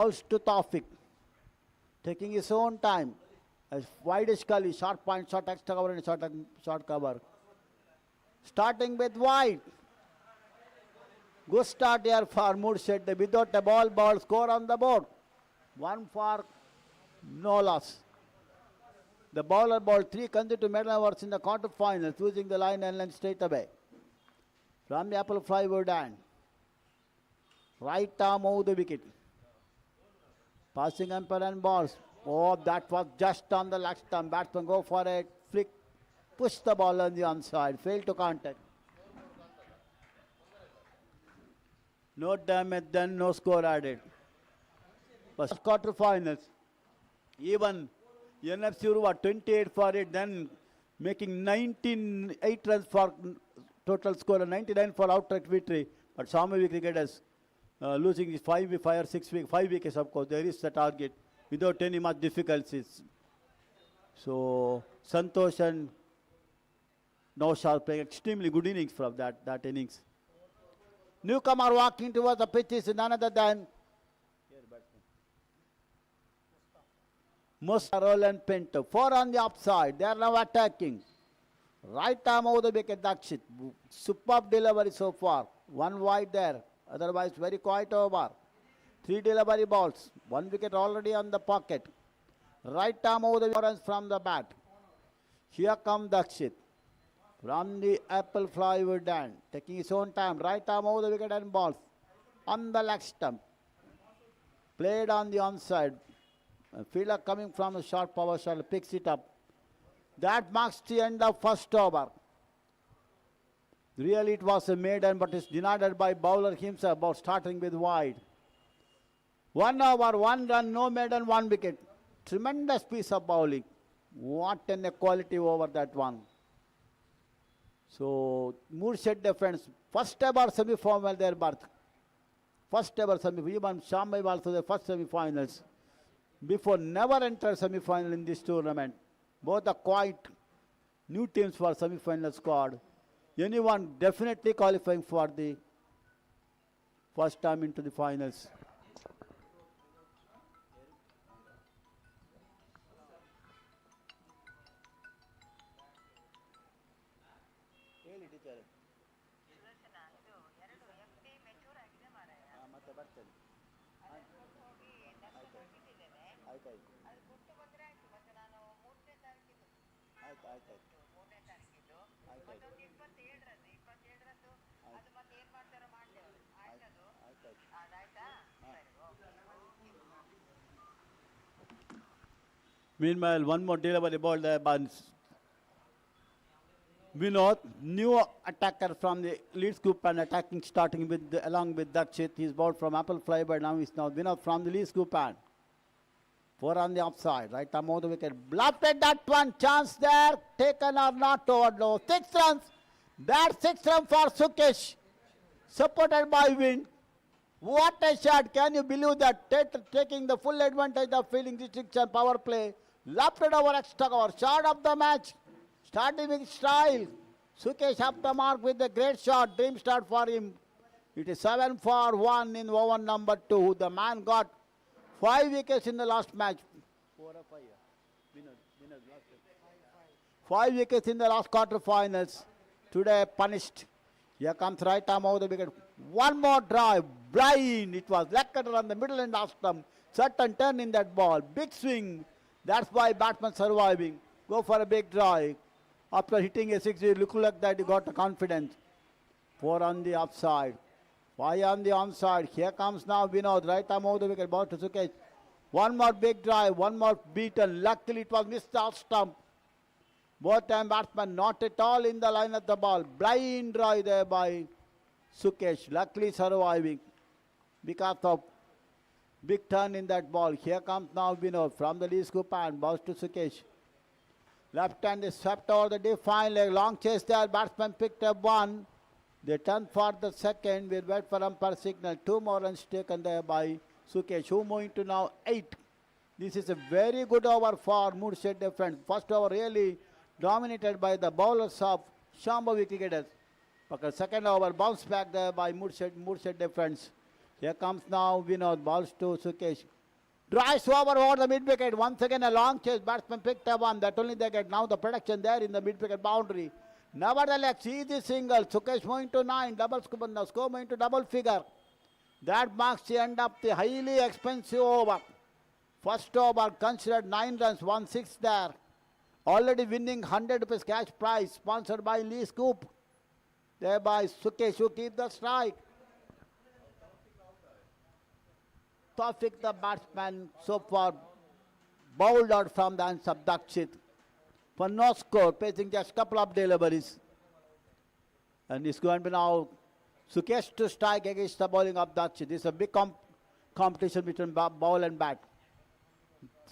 Balls to Tawfiq. Taking his own time. As widest gully, short point, short extra cover and short cover. Starting with wide. Good start here for Moodshedde. Without a ball, score on the board. 1 for no loss. The bowler bowled 3 consecutive medal overs in the quarterfinals, using the line and length straight away. From the apple flywood end. Right arm over the wicket. Passing umpire and balls. Oh, that was just on the leg stump. Batsman go for it. Flick. Push the ball on the onside. Failed to contact. No damage, then no score added. First quarterfinals. Even NFC were 28 for it, then making 8 runs for total score and 99 for outright victory. But Shambhavi cricketers losing 5 or 6 weeks, 5 wickets, of course. There is the target without any much difficulties. So Santosh and Naushad playing extremely good innings from that innings. Newcomer walking towards the pitch is none other than Musa Roland Pinto. 4 on the upside. They are now attacking. Right arm over the wicket, Dakait. Superb delivery so far. 1 wide there. Otherwise, very quiet over. 3 delivery balls. 1 wicket already on the pocket. Right arm over the runs from the bat. Here comes Dakait. From the apple flywood end. Taking his own time. Right arm over the wicket and balls. On the leg stump. Played on the onside. A fielder coming from a short power shot picks it up. That marks the end of first over. Really it was a maiden, but it's denied by bowler himself about starting with wide. 1 over, 1 run, no maiden, 1 wicket. Tremendous piece of bowling. What an equality over that one. So Moodshedde friends, first ever semi-final their berth. First ever semi-final. Even Shambhavi also the first semi-finals. Before never entered semi-final in this tournament. Both are quite new teams for semi-final squad. Anyone definitely qualifying for the first time into the finals. Meanwhile, one more delivery ball there by Vinod, new attacker from the lead scoop and attacking starting with along with Dakait. He's bowled from apple fly, but now he's now Vinod from the lead scoop and 4 on the upside. Right arm over the wicket. Bluffed that one. Chance there. Taken or not over low. 6 runs. That's 6 runs for Sukesh. Supported by wind. What a shot. Can you believe that? Taking the full advantage of fielding restriction power play. Lofted over extra cover. Shot of the match. Starting with style. Sukesh up the mark with a great shot. Dream start for him. It is 7 for 1 in over number 2. The man got 5 wickets in the last match. 4 or 5. 5 wickets in the last quarterfinals. Today punished. Here comes right arm over the wicket. One more drive. Blind. It was leg cutter on the middle and off stump. Certain turn in that ball. Big swing. That's why batsman surviving. Go for a big drive. After hitting a 6, it looked like that he got the confidence. 4 on the upside. 5 on the onside. Here comes now Vinod. Right arm over the wicket. Ball to Sukesh. One more big drive. One more beaten. Luckily it was missed off stump. Both time batsmen not at all in the line of the ball. Blind drive there by Sukesh. Luckily surviving because of big turn in that ball. Here comes now Vinod from the lead scoop and balls to Sukesh. Left hand is swept over the defined leg. Long chase there. Batsman picked up 1. They turn for the second. We'll wait for umpire signal. 2 more runs taken there by Sukesh, who moving to now 8. This is a very good over for Moodshedde friends. First over really dominated by the bowlers of Shambhavi cricketers. Because second over bounce back there by Moodshedde friends. Here comes now Vinod, balls to Sukesh. Drives over the mid-wicket. Once again a long chase. Batsman picked up one. That only they get now the protection there in the mid-wicket boundary. Nevertheless, easy single. Sukesh moving to 9. Double score moving to double figure. That marks the end of the highly expensive over. First over considered 9 runs, 1-6 there. Already winning 100 rupees cash prize sponsored by Lee Scoop. Thereby Sukesh who keep the strike. Tawfiq the batsman so far bowled out from the hands of Dakshit for no score, facing just a couple of deliveries. And it's going to be now Sukesh to strike against the bowling of Dakshit. This is a big competition between ball and bat.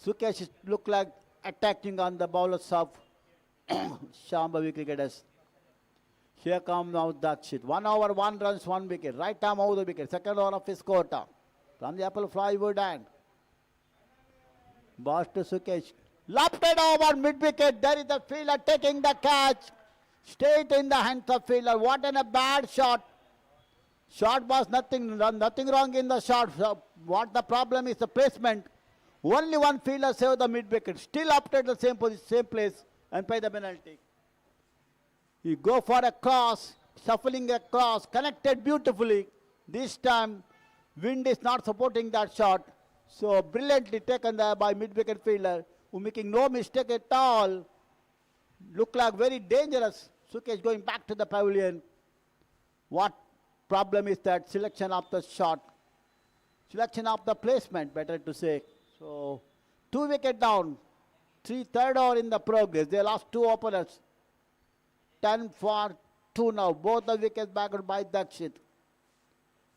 Sukesh look like attacking on the bowlers of Shambhavi cricketers. Here comes now Dakshit. 1 over, 1 runs, 1 wicket. Right arm over the wicket. Second over of his quota. From the apple flywood end. Balls to Sukesh. Lofted over mid-wicket. There is the fielder taking the catch. Straight in the hands of fielder. What a bad shot. Shot was nothing wrong in the shot. So what the problem is the placement. Only one fielder saved the mid-wicket. Still opted the same position, same place and pay the penalty. He go for a cross. Shuffling a cross. Connected beautifully. This time wind is not supporting that shot. So brilliantly taken there by mid-wicket fielder who making no mistake at all. Look like very dangerous. Sukesh going back to the pavilion. What problem is that selection of the shot. Selection of the placement, better to say. So 2 wicket down. Third over in the progress. They lost 2 openers. 10 for 2 now. Both the wickets backed by Dakshit.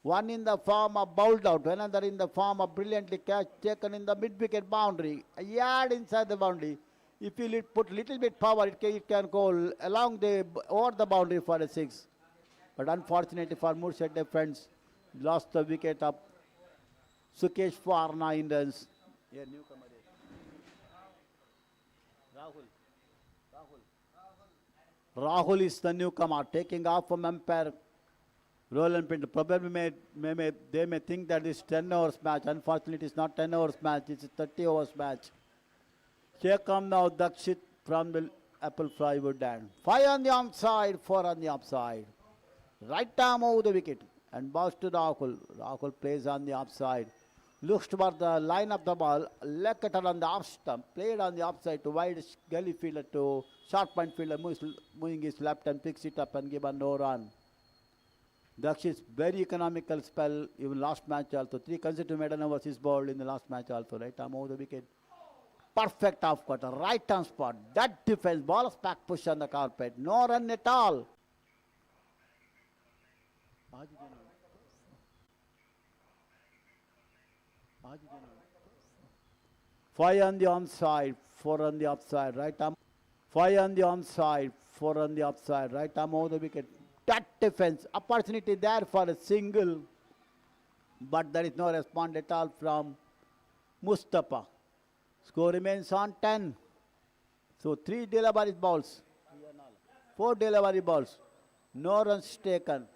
One in the form of bowled out, another in the form of brilliantly catch taken in the mid-wicket boundary. A yard inside the boundary. If you put little bit power, it can go along over the boundary for a 6. But unfortunately for Moodshedde friends, lost the wicket of Sukesh for 9 runs. Here, newcomer. Rahul is the newcomer, taking off from umpire Roland Pinto. Probably they may think that it's 10 hours match. Unfortunately, it is not 10 hours match. It's a 30 hours match. Here come now Dakshit from the apple flywood end. 5 on the onside, 4 on the offside. Right arm over the wicket and balls to Rahul. Rahul plays on the offside. Looks toward the line of the ball. Leg cutter on the off stump. Played on the offside to wide gully fielder to short point fielder. Moving his left and picks it up and given no run. Dakshit's very economical spell, even last match also. 3 consecutive maiden overs is bowled in the last match also. Right arm over the wicket. Perfect off cutter, right arm spot. That defense, ball back push on the carpet. No run at all. 5 on the onside, 4 on the offside. Right arm. 5 on the onside, 4 on the offside. Right arm over the wicket. That defense, opportunity there for a single, but there is no response at all from Mustafa. Score remains on 10. So 3 delivery balls, 4 delivery balls, no runs taken.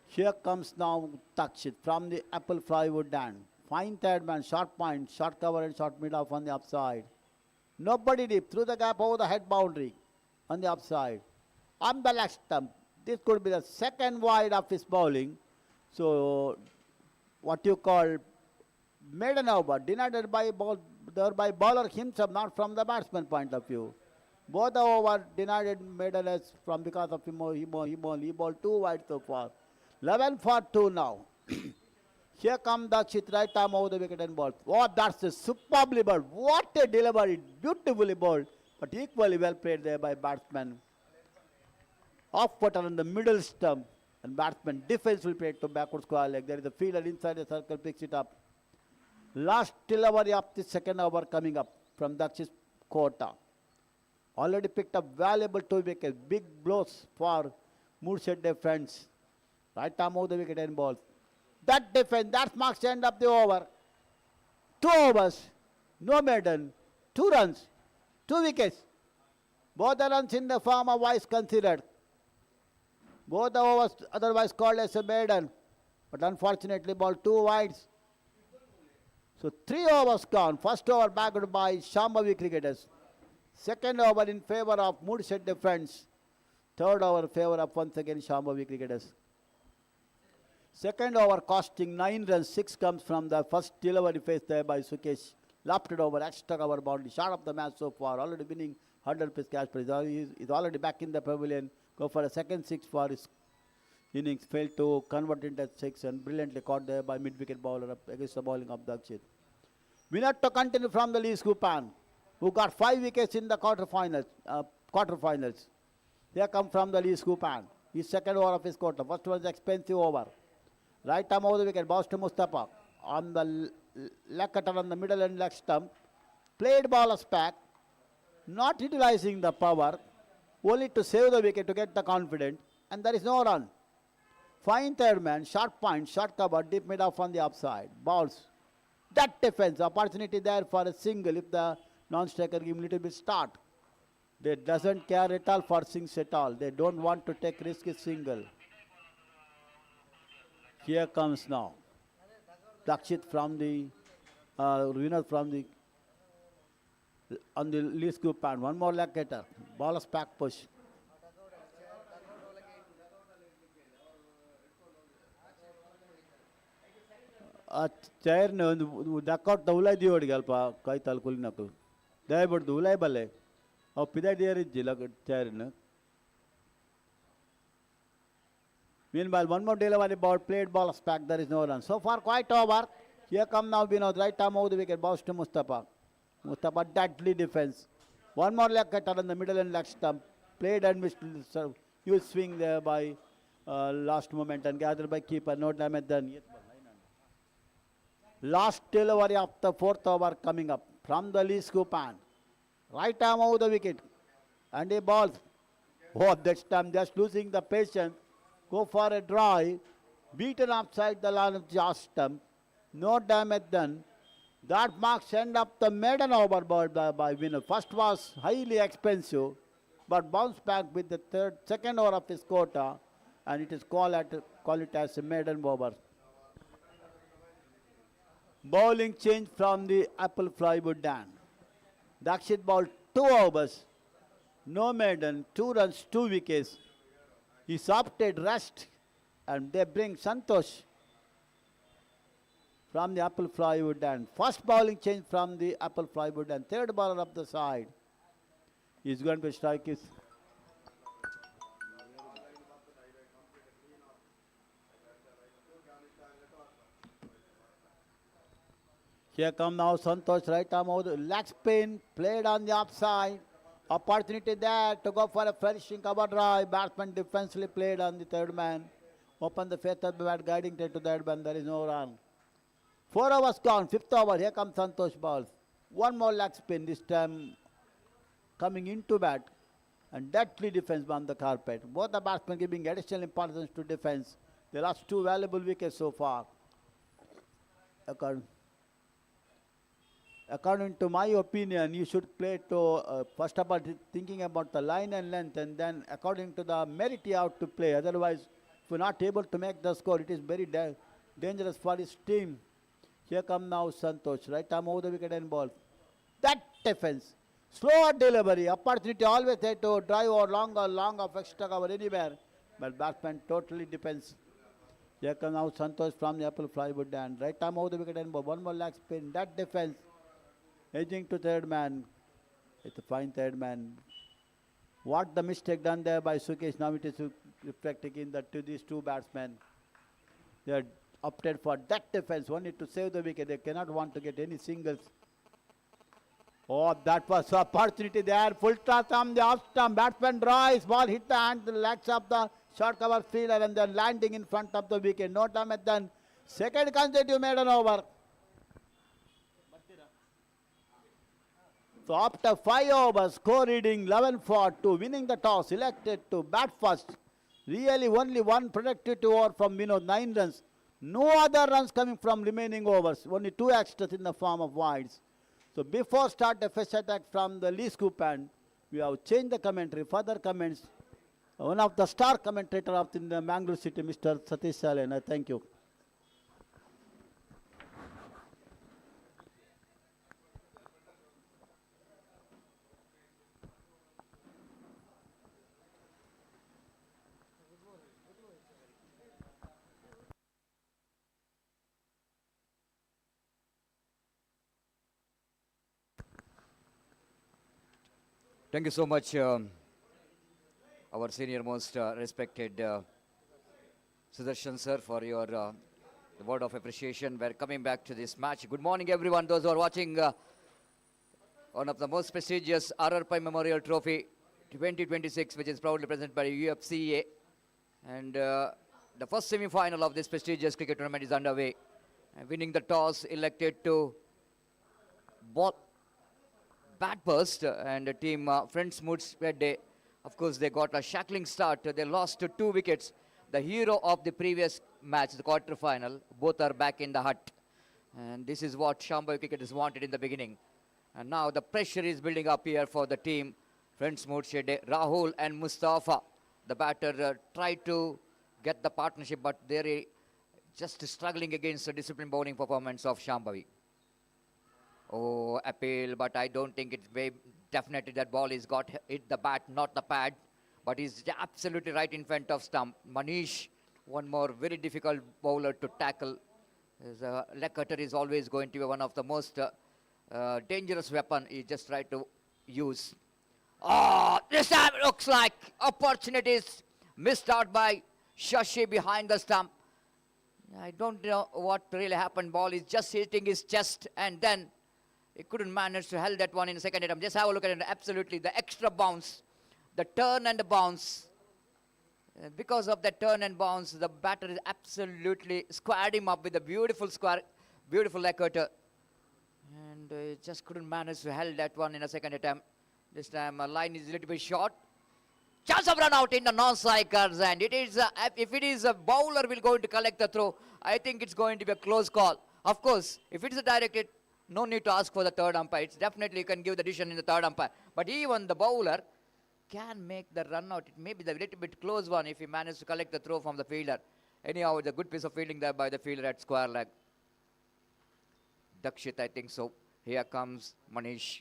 Here comes now Dakshit from the apple flywood end. Fine third man, short point, short cover and short mid off on the upside. Nobody deep, through the gap over the head boundary on the upside. On the left stump, this could be the second wide of his bowling. So, what you call maiden over, denied by bowler himself, not from the batsman point of view. Both the over denied maiden as from because of him, he bowled 2 wide so far. 11 for 2 now. Here comes Dakshit, right arm over the wicket and ball. Oh, that's a superbly bowled. What a delivery, beautifully bowled, but equally well played there by batsman. Off cutter on the middle stump, and batsman defense will play to backward square leg. There is a fielder inside the circle, picks it up. Last delivery of the second over coming up from Dakshit's quota. Already picked up valuable 2 wickets. Big blows for Moodshedde friends. Right arm over the wicket and ball. That defense, that marks the end of the over. 2 overs, no maiden, 2 runs, 2 wickets. Both the runs in the form of vice considered. Both the overs otherwise called as a maiden. but unfortunately ball 2 wides. So 3 overs gone. First over backed by Shambhavi cricketers. Second over in favor of Moodshedde friends. Third over favor of once again Shambhavi cricketers. Second over costing 9 runs. 6 comes from the first delivery faced there by Sukesh. Lofted over, extra cover boundary. Shot of the match so far. Already winning 100 rupees cash prize. He's already back in the pavilion. Go for a second 6 for his innings. Failed to convert into 6 and brilliantly caught there by mid-wicket bowler up against the bowling of Dakait. Winner to continue from the Lee Skupan, who got 5 wickets in the quarterfinals. Here come from the Lee Skupan. His second over of his quarter. First was expensive over. Right arm over the wicket. Bounce to Mustafa. On the leg cutter on the middle and leg stump. Played bowler's pack. Not utilizing the power. Only to save the wicket to get the confidence. And there is no run. Fine third man. Short point. Short cover. Deep mid off on the upside. Balls. That defense. Opportunity there for a single if the non-striker give a little bit start. They doesn't care at all for sings at all. They don't want to take risky single. Here comes now Dakait from the winner from the on the Lee Skupan. One more leg getter. Bowler's pack push. Chair no Dakait ulai di odi galpa kai talkul nakul. They but ulai bale. Or pida dear is jila chair no. Meanwhile, one more delivery ball, played ball back, there is no run. So far, quite over. Here come now Vinod, right arm over the wicket, bounce to Mustafa. Mustafa, deadly defense. One more leg cutter in the middle and leg stump. Played and missed. Huge swing there by last moment and gathered by keeper. No damage done. Last delivery of the 4th over coming up from the Lee Skupan. Right arm over the wicket. And a ball. Oh, that time just losing the patience. Go for a drive, beaten outside the line of the stump, no damage done. That marks end up the maiden over by winner. First was highly expensive, but bounced back with the second over of his quota, and it is called it as a maiden over. Bowling change from the Apple Flywood Dan. Dakait bowled 2 overs, no maiden, 2 runs, 2 wickets. He's opted rest and they bring Santosh from the Apple Flywood and first bowling change from the Apple Flywood and third bowler up the side. He's going to strike his here come now Santosh right arm over the leg spin played on the offside. Opportunity there to go for a finishing cover drive. Batsman defensively played on the third man. Open the fifth of the bat, guiding to third man. There is no run. 4 overs gone. 5th over. Here comes Santosh balls. One more leg spin. This time coming into bat. And deadly defense on the carpet. Both the batsmen giving additional importance to defense. They lost 2 valuable wickets so far. According to my opinion, you should play to first of all thinking about the line and length, and then according to the merit you have to play. Otherwise, if you're not able to make the score, it is very dangerous for his team. Here come now Santosh, right arm over the wicket and ball. That defense, slow delivery, opportunity always there to drive or long of extra cover anywhere, but batsman totally depends. Here comes now Santosh from the Apple Flywood and right arm over the wicket and ball. One more leg spin, that defense. Edging to third man. It's a fine third man. What the mistake done there by Sukesh, now it is reflecting in to these 2 batsmen. They are opted for that defense, only to save the wicket. They cannot want to get any singles. Oh, that was the opportunity there. Full toss on the off stump. Batsman drives, ball hit the hand, the legs of the short cover fielder and then landing in front of the wicket. No damage done. Second consecutive maiden over. So after 5 overs, score reading 11-4, winning the toss, elected to bat first. Really only one productive over from Vinod, 9 runs. No other runs coming from remaining overs, only 2 extras in the form of wides. So before start a fresh attack from the Lee Skupan, we have changed the commentary, further comments. One of the star commentator of the Mangalore City, Mr. Satish Salena, thank you. Thank you so much, our senior most respected Sudarshan sir, for your the word of appreciation. We're coming back to this match. Good morning, everyone. Those who are watching one of the most prestigious RRP Memorial Trophy 2026, which is proudly presented by Ufca. And the first semi-final of this prestigious cricket tournament is underway. Winning the toss, elected to bat first, and the team Friends Moodshedde, of course, they got a shackling start. They lost to 2 wickets. The hero of the previous match, the quarter-final, both are back in the hut. And this is what Shambhavi cricketers wanted in the beginning. And now the pressure is building up here for the team. Friends Moodshedde, Rahul and Mustafa. The batter tried to get the partnership, but they're just struggling against the disciplined bowling performance of Shambhavi. Oh, appeal, but I don't think it's very definitely that ball is got hit the bat, not the pad. But he's absolutely right in front of stump. Manish, one more very difficult bowler to tackle. Leg cutter is always going to be one of the most dangerous weapon he just tried to use. Oh, this time it looks like opportunities missed out by Shashi behind the stump. I don't know what really happened. Ball is just hitting his chest, and then he couldn't manage to hold that one in the second attempt. Just have a look at it. Absolutely, the extra bounce, the turn and the bounce. Because of that turn and bounce, the batter is absolutely squared him up with a beautiful leg cutter. And just couldn't manage to hold that one in a second attempt. This time, line is a little bit short. Chance of run out in the non-strikers, and it is if it is a bowler will going to collect the throw, I think it's going to be a close call. Of course, if it is a direct hit, no need to ask for the third umpire. It's definitely you can give the decision in the third umpire. But even the bowler can make the run out. It may be the little bit close one if he manages to collect the throw from the fielder. Anyhow, it's a good piece of fielding there by the fielder at square leg. Dakait, I think so. Here comes Manish.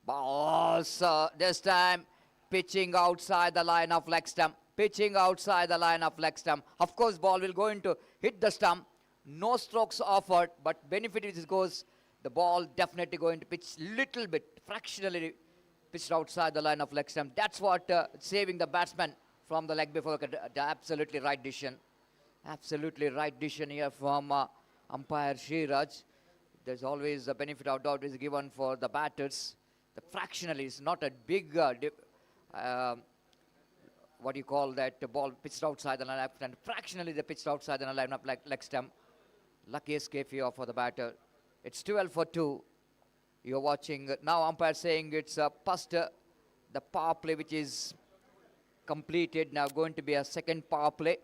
Balls this time. Pitching outside the line of leg stump. Pitching outside the line of leg stump. Of course, ball will go into hit the stump. No strokes offered, but benefit is goes. The ball definitely going to pitch little bit, fractionally pitched outside the line of leg stump. That's what saving the batsman from the leg before. The absolutely right decision. Absolutely right decision here from umpire Sriraj. There's always a benefit of doubt is given for the batters. The fractionally is not a big what do you call that? The ball pitched outside the line of and fractionally they pitched outside the line of leg stump. Lucky escape here for the batter. It's 12 for 2. You're watching now umpire saying it's past the power play which is completed. Now going to be a second power play.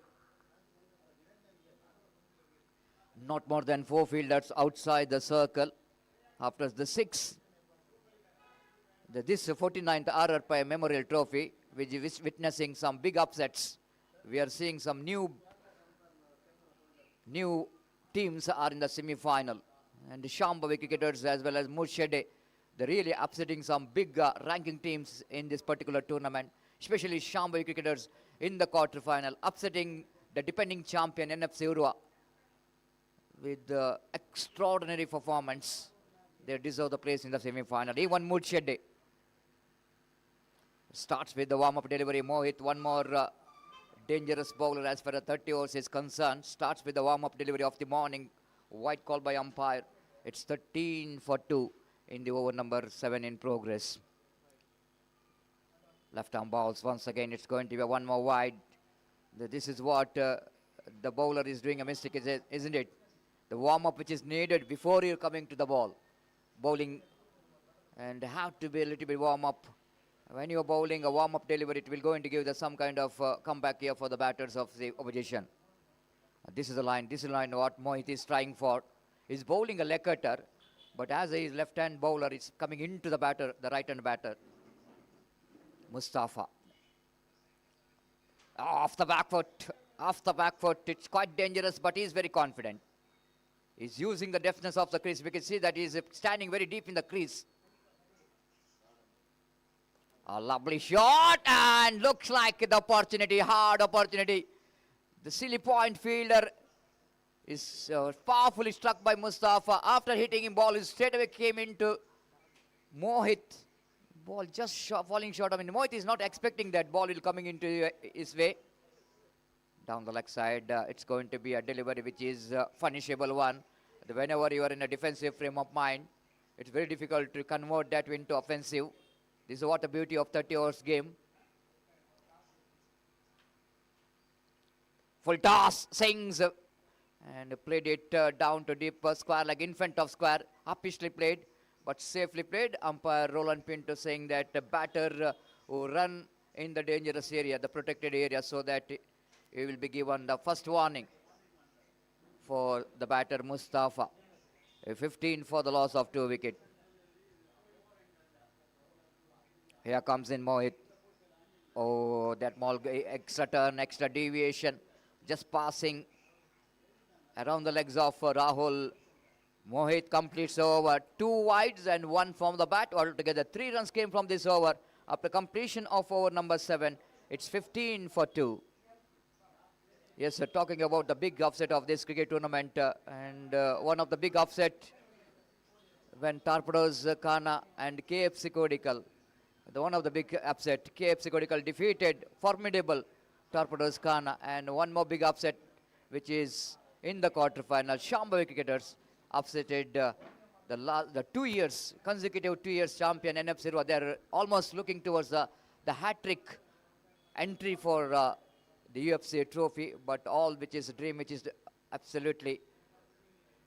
Not more than 4 fielders outside the circle. After the 6. This 49th RRP Memorial Trophy, which is witnessing some big upsets. We are seeing some new teams are in the semi-final. And the Shambhavi cricketers as well as Moodshedde, they're really upsetting some big ranking teams in this particular tournament. Especially Shambhavi cricketers in the quarter-final, upsetting the defending champion NFC Urva with extraordinary performance. They deserve the place in the semi-final. Even Moodshedde starts with the warm-up delivery. Mohit, one more dangerous bowler as far as 30 overs is concerned. Starts with the warm-up delivery of the morning. White call by umpire. It's 13 for 2 in the over number 7 in progress. Left-arm balls. Once again, it's going to be one more wide. This is what the bowler is doing a mistake, isn't it? The warm-up which is needed before you're coming to the ball. Bowling and have to be a little bit warm-up. When you're bowling a warm-up delivery, it will go into give some kind of comeback here for the batters of the opposition. This is the line. This is the line what Mohit is trying for. He's bowling a leg cutter, but as he is left-hand bowler, it's coming into the batter, the right-hand batter. Mustafa. Off the back foot. Off the back foot. It's quite dangerous, but he's very confident. He's using the deftness of the crease. We can see that he's standing very deep in the crease. A lovely shot, and looks like the opportunity, hard opportunity. The silly point fielder is powerfully struck by Mustafa. After hitting him, ball is straight away came into Mohit. Ball just falling short. I mean, Mohit is not expecting that ball will coming into his way. Down the leg side, it's going to be a delivery which is a punishable one. Whenever you are in a defensive frame of mind, it's very difficult to convert that into offensive. This is what the beauty of 30 overs game. Full toss, Sings, and played it down to deep square, like in front of square. Uppishly played, but safely played. Umpire Roland Pinto saying that the batter who run in the dangerous area, the protected area, so that he will be given the first warning for the batter Mustafa. 15 for the loss of 2 wickets. Here comes in Mohit. Oh, that ball, extra turn, extra deviation. Just passing around the legs of Rahul. Mohit completes the over. 2 wides and 1 from the bat. Altogether 3 runs came from this over. After completion of over number 7, it's 15 for 2. Yes, talking about the big upset of this cricket tournament, and one of the big upset when Torpedoes Khana and KFC Kodical, one of the big upset, KFC Kodical defeated formidable Torpedoes Khana, and one more big upset which is in the quarterfinal. Shambhavi cricketers upsetted the 2 years, consecutive 2 years champion NFC. They're almost looking towards the hat-trick entry for the UFC trophy, but all which is a dream which is absolutely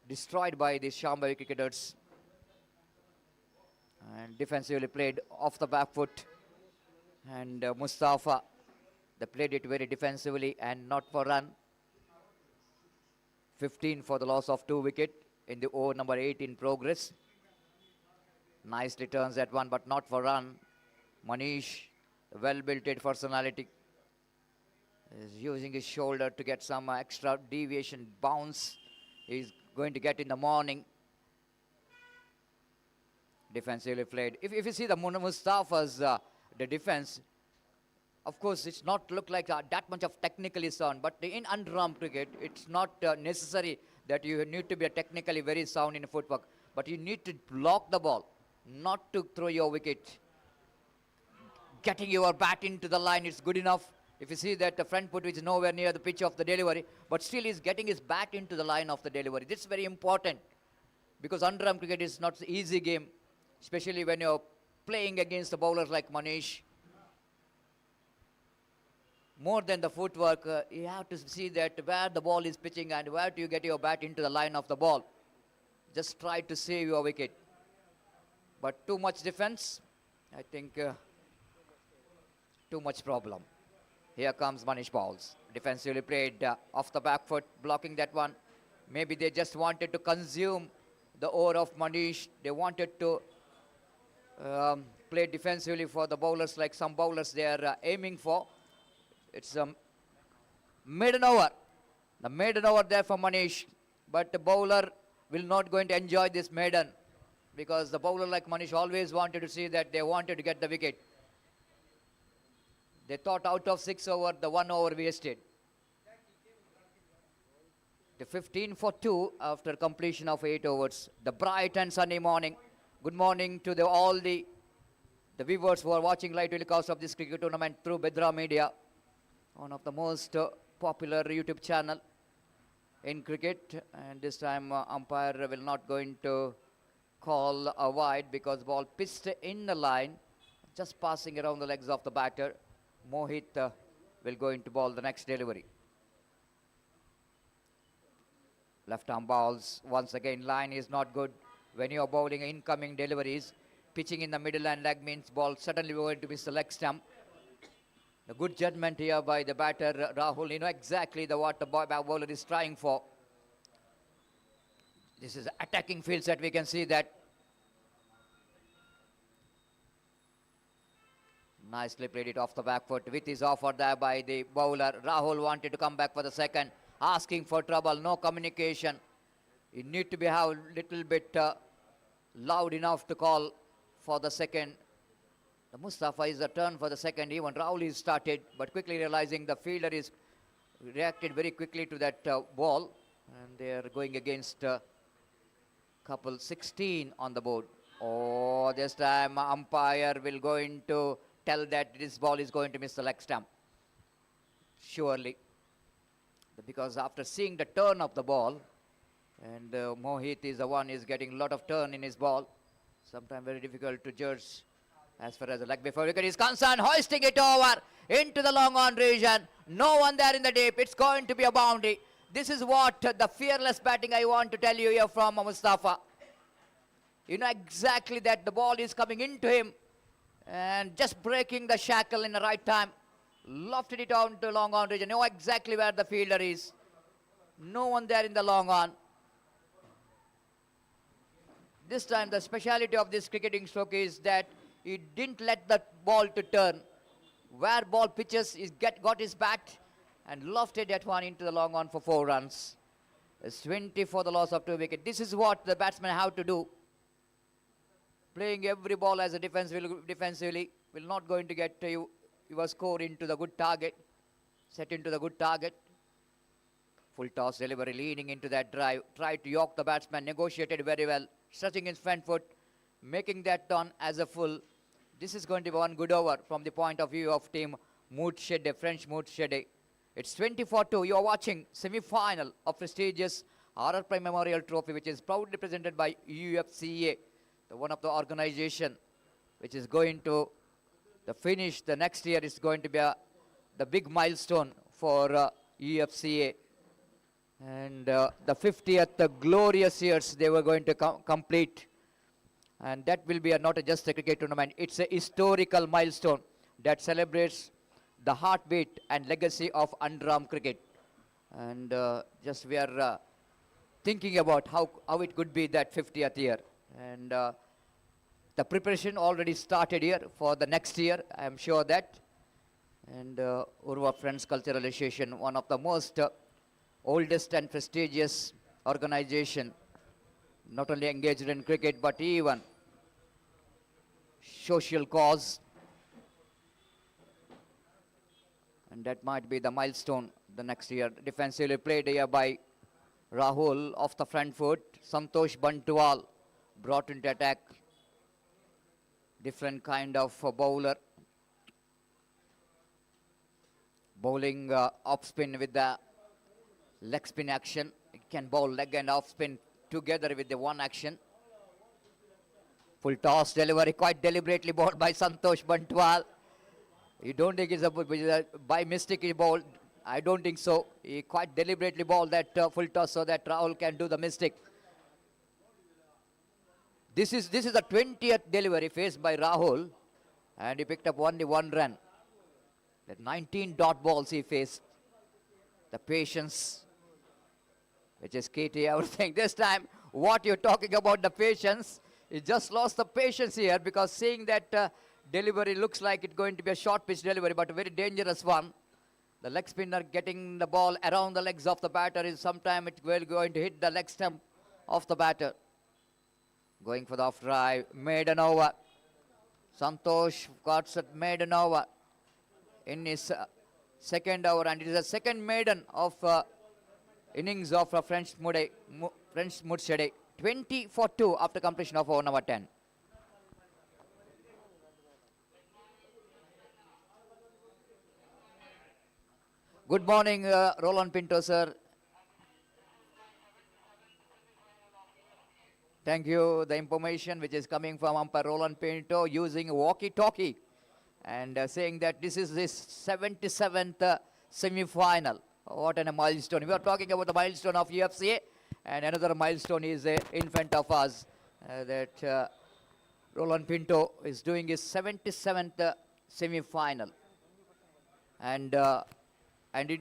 destroyed by the Shambhavi cricketers. And defensively played off the back foot. And Mustafa, they played it very defensively and not for run. 15 for the loss of 2 wickets in the over number 8 in progress. Nicely turns that one, but not for run. Manish, well-built personality, is using his shoulder to get some extra deviation bounce. He's going to get in the morning. Defensively played. If you see the Mustafa's the defense, of course it's not look like that much of technically sound, but in underarm cricket it's not necessary that you need to be technically very sound in footwork, but you need to block the ball, not to throw your wicket. Getting your bat into the line is good enough. If you see that the front foot is nowhere near the pitch of the delivery, but still he's getting his bat into the line of the delivery. This is very important because underarm cricket is not an easy game, especially when you're playing against the bowlers like Manish. More than the footwork, you have to see that where the ball is pitching and where do you get your bat into the line of the ball. Just try to save your wicket. But too much defense, I think too much problem. Here comes Manish balls. Defensively played off the back foot, blocking that one. Maybe they just wanted to consume the over of Manish. They wanted to play defensively for the bowlers, like some bowlers they are aiming for. It's a maiden over. The maiden over there for Manish. But the bowler will not going to enjoy this maiden because the bowler like Manish always wanted to see that they wanted to get the wicket. They thought out of 6 over, the 1 over wasted. The 15 for 2 after completion of 8 overs. The bright and sunny morning. Good morning to all the viewers who are watching live telecast of this cricket tournament through Bedra Media, one of the most popular YouTube channel in cricket. And this time umpire will not going to call a wide because ball pitched in the line, just passing around the legs of the batter. Mohit will go into ball the next delivery. Left arm balls. Once again, line is not good. When you are bowling incoming deliveries, pitching in the middle and leg means ball suddenly going to miss the leg stump. The good judgment here by the batter Rahul. You know exactly what the bowler is trying for. This is attacking field set. We can see that. Nicely played it off the back foot. With his offer there by the bowler. Rahul wanted to come back for the second. Asking for trouble. No communication. You need to be have a little bit loud enough to call for the second. The Mustafa is a turn for the second. Even Rahul is started. But quickly realizing the fielder is reacted very quickly to that ball. And they are going against couple 16 on the board. Oh, this time umpire will going to tell that this ball is going to miss the leg stump. Surely. Because after seeing the turn of the ball, and Mohit is the one is getting a lot of turn in his ball. Sometimes very difficult to judge as far as the leg before wicket is concerned. Hoisting it over into the long on region. No one there in the deep. It's going to be a boundary. This is what the fearless batting I want to tell you here from Mustafa. You know exactly that the ball is coming into him and just breaking the shackle in the right time. Lofted it on to long on region. Know exactly where the fielder is. No one there in the long on. This time the speciality of this cricketing stroke is that he didn't let the ball to turn. Where ball pitches, he got his bat and lofted that one into the long on for 4 runs. It's 20 for the loss of 2 wickets. This is what the batsmen have to do. Playing every ball as a defensively will not going to get you your score into the good target. Set into the good target. Full toss delivery, leaning into that drive. Tried to york the batsman, negotiated very well. Stretching his front foot, making that turn as a full. This is going to be one good over from the point of view of team Moodshedde, French Moodshedde. It's 20-2. You are watching semi-final of prestigious RR Prime Memorial Trophy, which is proudly presented by Ufca, one of the organization which is going to the finish the next year is going to be the big milestone for Ufca. And the 50th glorious years they were going to complete. And that will be not just a cricket tournament. It's a historical milestone that celebrates the heartbeat and legacy of underarm cricket. And just we are thinking about how it could be that 50th year. And the preparation already started here for the next year, I am sure that. And Urva Friends Cultural Association, one of the most oldest and prestigious organization, not only engaged in cricket, but even social cause. And that might be the milestone the next year. Defensively played here by Rahul off the front foot. Santosh Bantwal brought into attack. Different kind of bowler. Bowling off spin with the leg spin action. It can bowl leg and off spin together with the one action. Full toss delivery, quite deliberately bowled by Santosh Bantwal. You don't think it's by mistake he bowled? I don't think so. He quite deliberately bowled that full toss so that Rahul can do the mistake. This is the 20th delivery faced by Rahul, and he picked up only 1 run. The 19 dot balls he faced. The patience, which is key to everything. This time, what you're talking about the patience, he just lost the patience here because seeing that delivery looks like it's going to be a short pitch delivery, but a very dangerous one. The leg spinner getting the ball around the legs of the batter is sometime it's going to hit the leg stump of the batter. Going for the off drive, maiden over. Santosh got set maiden over in his second over, and it is a second maiden of innings of French Moodshedde. 20-2 after completion of over number 10. Good morning, Roland Pinto, sir. Thank you. The information which is coming from umpire Roland Pinto using walkie-talkie and saying that this is his 77th semi-final. What a milestone. We are talking about the milestone of Ufca, and another milestone is in front of us that Roland Pinto is doing his 77th semi-final. And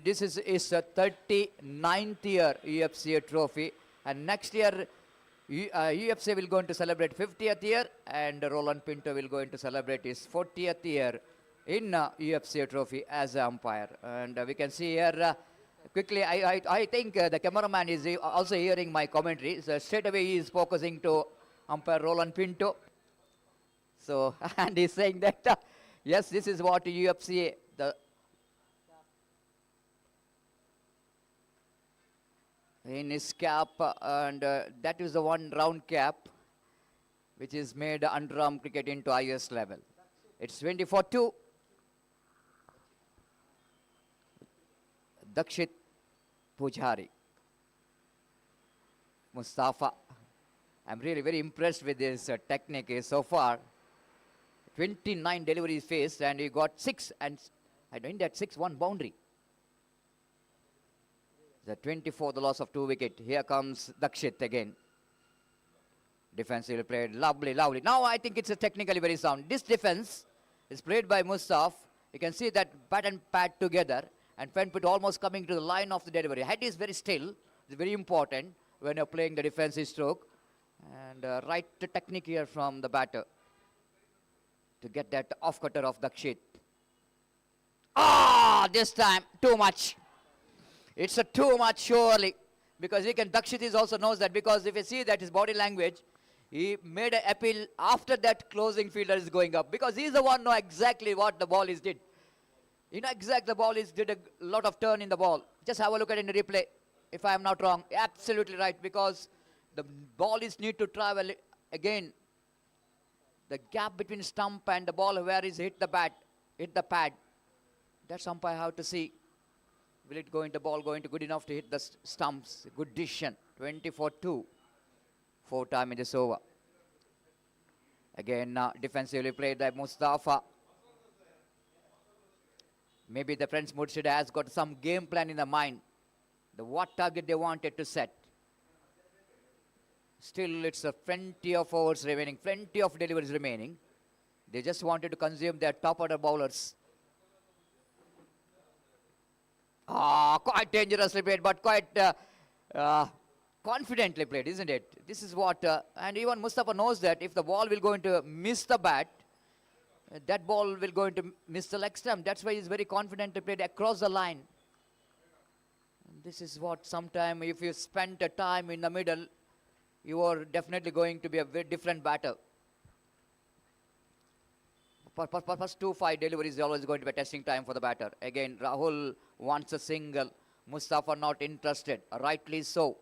this is his 39th year Ufca trophy, and next year Ufca will going to celebrate 50th year, and Roland Pinto will going to celebrate his 40th year in Ufca trophy as an umpire. And we can see here quickly, I think the cameraman is also hearing my commentary, so straight away he is focusing to umpire Roland Pinto. So, and he's saying that yes, this is what Ufca, in his cap, and that is the one round cap. which is made underarm cricket into highest level. It's 24-2. Dakshit Pujari. Mustafa. I'm really very impressed with his technique so far. 29 deliveries faced and he got 6 and I think that 6-1 boundary. The 24, the loss of 2 wicket. Here comes Dakshit again. Defensively played, lovely, lovely. Now I think it's technically very sound. This defense is played by Mustafa. You can see that bat and pad together and front foot almost coming to the line of the delivery. Head is very still. It's very important when you're playing the defensive stroke. And right technique here from the batter to get that off cutter of Dakshit. Ah, this time too much. It's a too much surely, because Dakshit is also knows that, because if you see that his body language, he made an appeal after that closing fielder is going up, because he's the one know exactly what the ball is did. You know exactly the ball is did a lot of turn in the ball. Just have a look at it in the replay. If I am not wrong, absolutely right, because the ball is need to travel again. The gap between stump and the ball where is hit the bat, hit the pad. That's umpire have to see. Will it go into ball going to good enough to hit the stumps? Good decision. 24-2. 4 time in this over. Again, defensively played by Mustafa. Maybe the French Moodshedde has got some game plan in the mind. What target they wanted to set. Still, it's a plenty of overs remaining, plenty of deliveries remaining. They just wanted to consume their top order bowlers. Quite dangerously played, but quite confidently played, isn't it? This is what, and even Mustafa knows that if the ball will going to miss the bat, that ball will going to miss the leg stump. That's why he's very confidently played across the line. And this is what sometime if you spend a time in the middle, you are definitely going to be a very different batter. First 2-5 deliveries is always going to be a testing time for the batter. Again, Rahul wants a single. Mustafa not interested. Rightly so.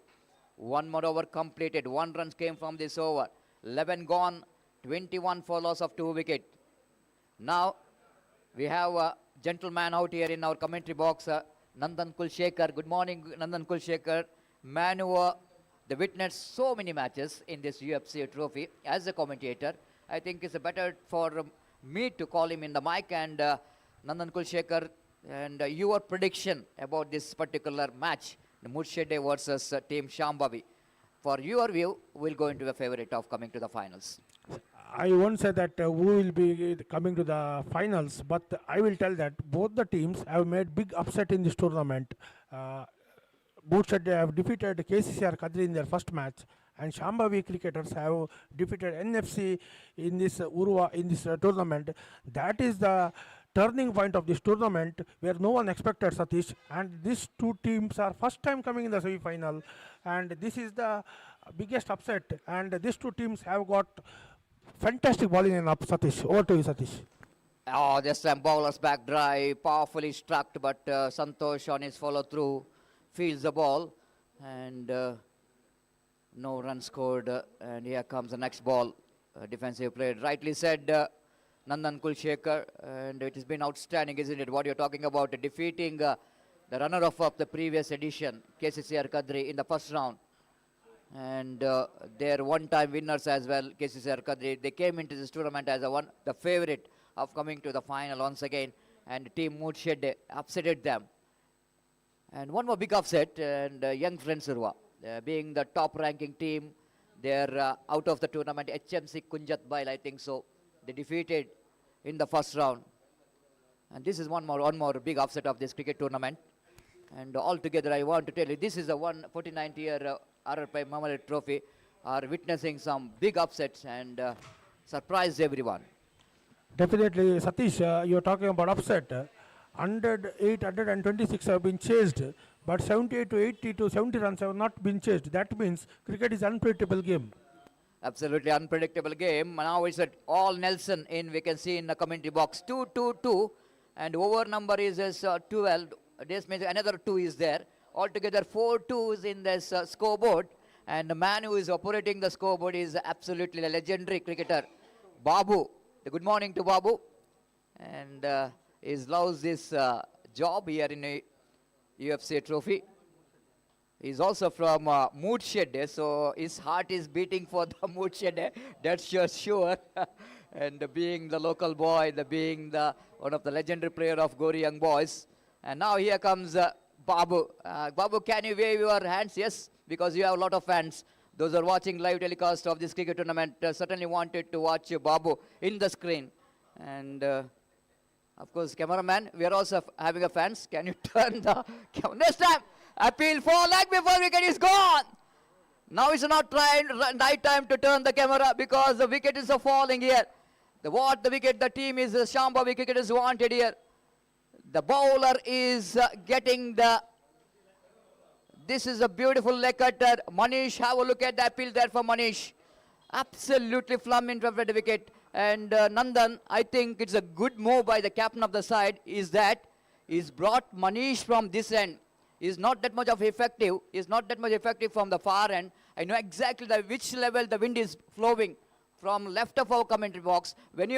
1 more over completed. 1 run came from this over. 11 gone. 21 for loss of 2 wicket. Now, we have a gentleman out here in our commentary box, Nandan Kulshekar. Good morning, Nandan Kulshekar. Man who they witnessed so many matches in this UFC trophy as a commentator. I think it's better for me to call him in the mic, and Nandan Kulshekar, and your prediction about this particular match, the Moodshedde versus team Shambhavi. For your view, will go into a favorite of coming to the finals. I won't say that who will be coming to the finals, but I will tell that both the teams have made big upset in this tournament. Moodshedde have defeated KCC Kodical in their first match, and Shambhavi cricketers have defeated NFC in this tournament. That is the turning point of this tournament, where no one expected Satish, and these two teams are first time coming in the semi-final, and this is the biggest upset, and these two teams have got fantastic bowling in up. Satish, over to you, Satish. Oh, this time bowlers back dry, powerfully struck, but Santosh on his follow through fields the ball, and no run scored, and here comes the next ball. Defensive play, rightly said Nandan Kulshekar, and it has been outstanding, isn't it? What you're talking about, defeating the runner-up of the previous edition, KCC Kodical, in the first round, and they're one-time winners as well, KCC Kodical. They came into this tournament as the favorite of coming to the final once again, and team Moodshedde upsetted them. And one more big upset, and young friends Surwa, being the top ranking team, they're out of the tournament. HMC Kunjat Bail, I think so. They defeated in the first round. And this is one more big upset of this cricket tournament. And altogether, I want to tell you, this is the 49th year RRP Memorial Trophy are witnessing some big upsets and surprised everyone. Definitely, Satish, you're talking about upset. 108, 126 have been chased, but 78 to 80 to 70 runs have not been chased. That means cricket is unpredictable game. Absolutely unpredictable game. Now it's all Nelson in, we can see in the commentary box. 2-2-2, and over number is 12. This means another 2 is there. Altogether 4 2s in this scoreboard, And the man who is operating the scoreboard is absolutely a legendary cricketer, Babu. Good morning to Babu. And he loves this job here in a UFC trophy. He's also from Moodshedde, so his heart is beating for the Moodshedde, that's sure. And being the local boy, being one of the legendary player of Gori Young Boys. And now here comes Babu. Babu, can you wave your hands? Yes, because you have a lot of fans. Those who are watching live telecast of this cricket tournament certainly wanted to watch Babu in the screen. And of course, cameraman, we are also having a fans. Can you turn the camera? Next time, appeal for leg before wicket is gone. Now it's not right time to turn the camera because the wicket is falling here. The team is Shambhavi cricket is wanted here. The bowler is getting this is a beautiful leg cutter. Manish, have a look at the appeal there for Manish. Absolutely flum in front of the wicket. And Nandan, I think it's a good move by the captain of the side is that he's brought Manish from this end. Is not that much of effective. Is not that much effective from the far end. I know exactly which level the wind is flowing from left of our commentary box. When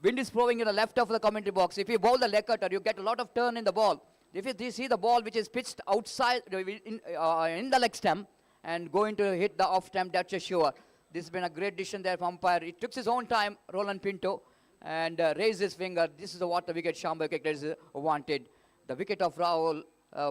wind is flowing in the left of the commentary box, if you bowl the leg cutter, you get a lot of turn in the ball. If you see the ball which is pitched outside in the leg stump and going to hit the off stump, that's a sure. This has been a great decision there from umpire. It took his own time, Roland Pinto, and raised his finger. This is what the wicket Shambhavi cricketers wanted. The wicket of Rahul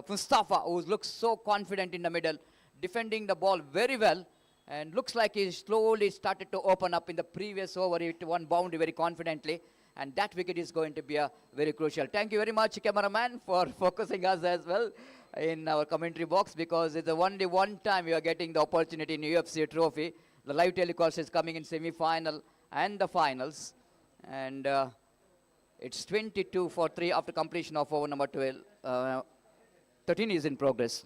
Mustafa, who looks so confident in the middle, defending the ball very well, and looks like he slowly started to open up in the previous over. He hit one boundary very confidently, and that wicket is going to be very crucial. Thank you very much, cameraman, for focusing us as well in our commentary box, because it's the only one time we are getting the opportunity in UFC trophy. The live telecast is coming in semi-final and the finals, and it's 22-3 after completion of over number 12. 13 is in progress.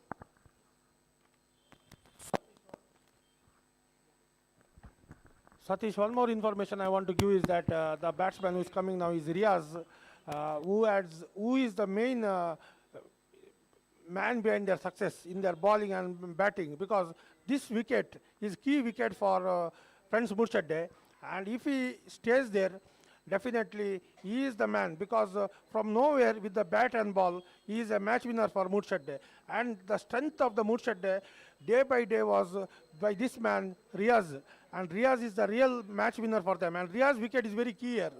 Satish, one more information I want to give is that the batsman who is coming now is Riaz, who is the main man behind their success in their bowling and batting, because this wicket is key wicket for Friends Moodshedde, and if he stays there, definitely he is the man, because from nowhere with the bat and ball, he is a match winner for Moodshedde. And the strength of the Moodshedde day by day was by this man, Riaz. And Riaz is the real match winner for them. And Riaz wicket is very key here.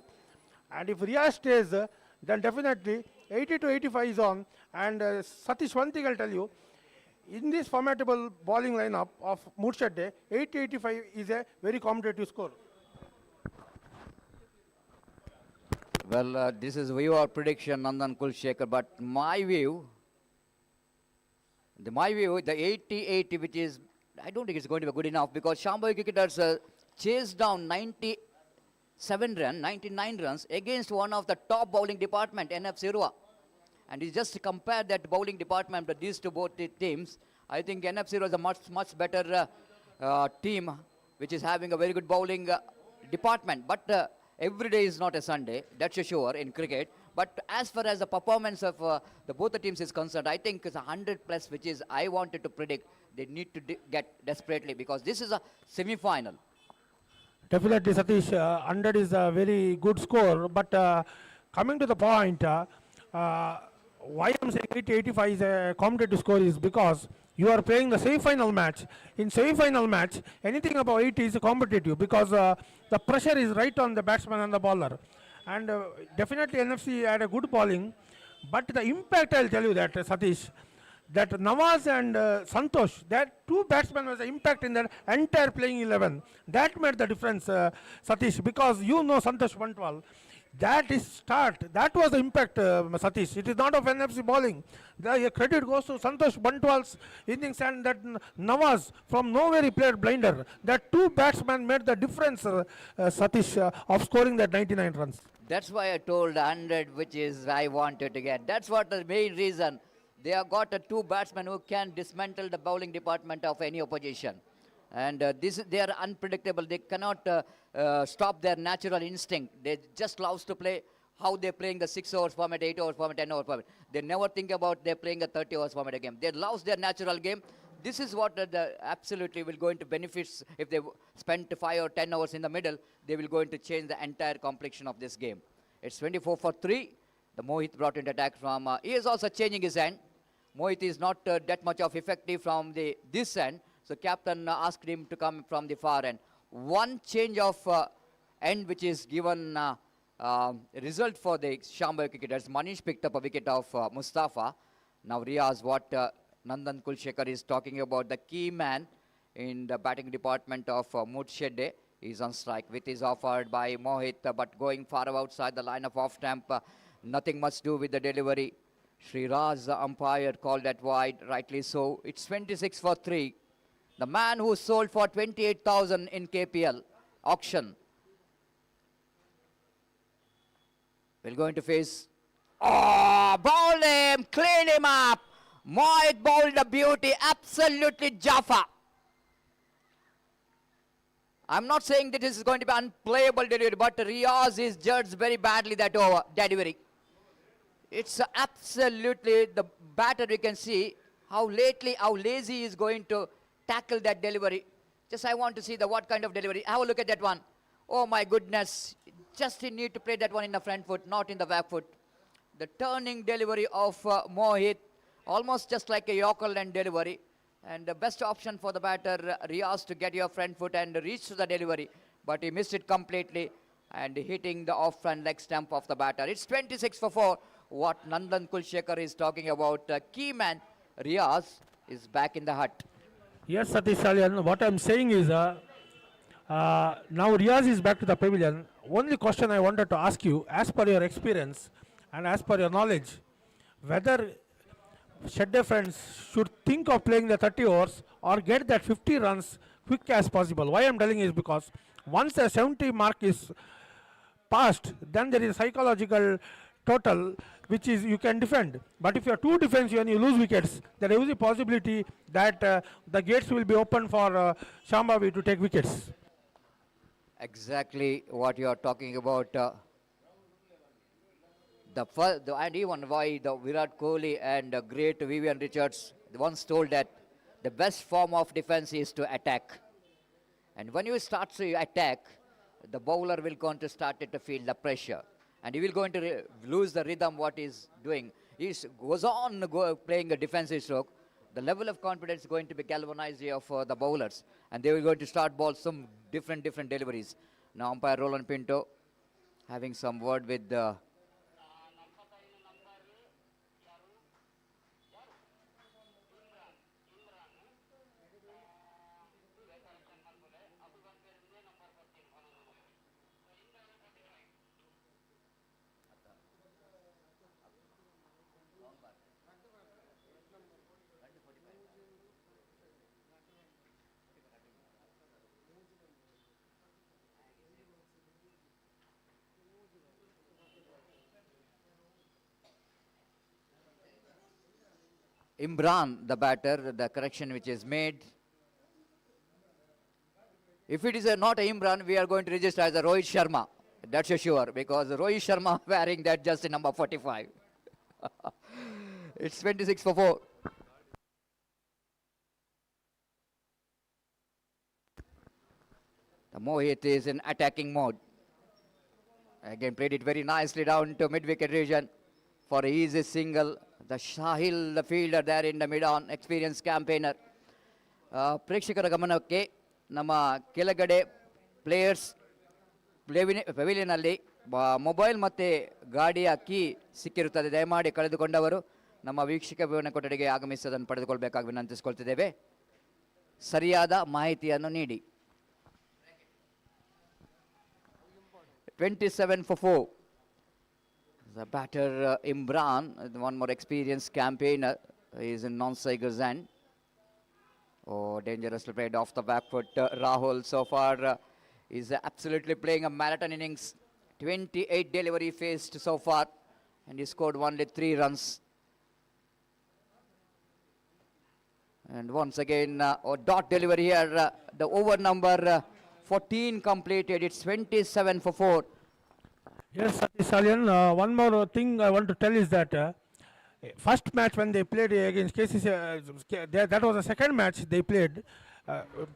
And if Riaz stays, then definitely 80 to 85 is on. And Satish, one thing I'll tell you, in this formidable bowling lineup of Moodshedde, 80-85 is a very competitive score. Well, this is your prediction, Nandan Kulshekhar, but my view, the 80-80, which is, I don't think it's going to be good enough, because Shambhavi cricketers chased down 99 runs against one of the top bowling department, NF Sirwa. And you just compare that bowling department with these both teams. I think NF Sirwa is a much better team, which is having a very good bowling department. But every day is not a Sunday, that's for sure in cricket. But as far as the performance of both the teams is concerned, I think it's 100 plus, which is I wanted to predict. They need to get desperately, because this is a semi-final. Definitely, Satish, 100 is a very good score. But coming to the point, why I'm saying 80-85 is a competitive score is because you are playing the semi-final match. In semi-final match, anything above 80 is competitive, because the pressure is right on the batsman and the bowler. And definitely NFC had a good bowling. But the impact, I'll tell you that, Satish, that Nawaz and Santosh, that two batsmen was the impact in their entire playing 11. That made the difference, Satish, because you know Santosh Bantwal. That was the impact, Satish. It is not of NFC bowling. The credit goes to Santosh Bantwal's innings, and that Nawaz, from nowhere he played blinder. That two batsmen made the difference, Satish, of scoring that 99 runs. That's why I told 100, which is I wanted to get. That's what the main reason. They have got two batsmen who can dismantle the bowling department of any opposition. And they are unpredictable. They cannot stop their natural instinct. They just love to play how they're playing the 6 hours format, 8 hours format, 10 hours format. They never think about they're playing a 30 hours format game. They love their natural game. this is what absolutely will going to benefits if they spend 5 or 10 hours in the middle, they will going to change the entire complexion of this game. It's 24 for 3. The Mohit brought in attack from, he is also changing his end. Mohit is not that much of effective from this end, so captain asked him to come from the far end. One change of end which is given result for the Shambhavi cricketers. Manish picked up a wicket of Mustafa. Now Riaz, what Nandan Kulshekar is talking about, the key man in the batting department of Moodshedde is on strike. With is offered by Mohit, but going far outside the line of off stamp. Nothing much do with the delivery. Sri Raj, the umpire, called that wide, rightly so. It's 26 for 3. The man who sold for 28,000 in KPL auction will going to face. Oh, bowled him, cleaned him up. Mohit bowled a beauty, absolutely Jaffa. I'm not saying that this is going to be unplayable delivery, but Riaz is judged very badly that over delivery. It's absolutely the batter. You can see how lazy he is going to tackle that delivery. Just I want to see what kind of delivery. Have a look at that one. Oh my goodness. Just he need to play that one in the front foot, not in the back foot. The turning delivery of Mohit, almost just like a Yorker land delivery. And the best option for the batter, Riaz, to get your front foot and reach to the delivery. But he missed it completely and hitting the off-front leg stump of the batter. It's 26 for 4. What Nandan Kulshekar is talking about. Key man, Riaz, is back in the hut. Yes, Satish Salyan, what I'm saying is, now Riaz is back to the pavilion. Only question I wanted to ask you, as per your experience and as per your knowledge, whether Shedde friends should think of playing the 30 overs or get that 50 runs quick as possible. Why I'm telling is because once the 70 mark is passed, then there is a psychological total which is you can defend. But if you are too defensive and you lose wickets, there is a possibility that the gates will be open for Shambhavi to take wickets. Exactly what you are talking about. And even why the Virat Kohli and great Vivian Richards once told that the best form of defense is to attack. And when you start to attack, the bowler will going to start to feel the pressure. And he will going to lose the rhythm what he's doing. He goes on playing a defensive stroke. The level of confidence is going to be galvanized here for the bowlers. And they will going to start ball some different deliveries. Now umpire Roland Pinto having some word with the Imran, the batter, the correction which is made. If it is not a Imran, we are going to register as a Rohit Sharma. That's for sure, because Rohit Sharma wearing that just in number 45. It's 26 for 4. The Mohit is in attacking mode. Again, played it very nicely down to mid-wicket region for an easy single. The Shahil, the fielder there in the mid-on, experienced campaigner. ಪ್ರೇಕ್ಷಕರ ಗಮನಕ್ಕೆ ನಮ್ಮ ಕೆಳಗಡೆ players ಪೆವಿಲಿಯನಲ್ಲಿ mobile ಮತ್ತು ಗಾಡಿಯ key ಸಿಕ್ಕಿರುತ್ತದೆ. ದಯಮಾಡಿ ಕಳೆದುಕೊಂಡವರು ನಮ್ಮ ವೀಕ್ಷಕ ವಿವರಣೆ ಕೊಠಡಿಗೆ ಆಗಮಿಸಿ ಅದನ್ನು ಪಡೆದುಕೊಳ್ಬೇಕಾಗಿ ವಿನಂತಿಸಿಕೊಳ್ತಿದ್ದೇವೆ. ಸರಿಯಾದ ಮಾಹಿತಿಯನ್ನು ನೀಡಿ. 27 for 4. The batter Imran, one more experienced campaigner, is in non-Saiger's end. Oh, dangerously played off the back foot. Rahul so far is absolutely playing a marathon innings. 28 delivery faced so far, and he scored only 3 runs. And once again, dot delivery here. The over number 14 completed. It's 27 for 4. Yes, Satish Salyan, one more thing I want to tell is that First match when they played against KCC, that was the second match they played,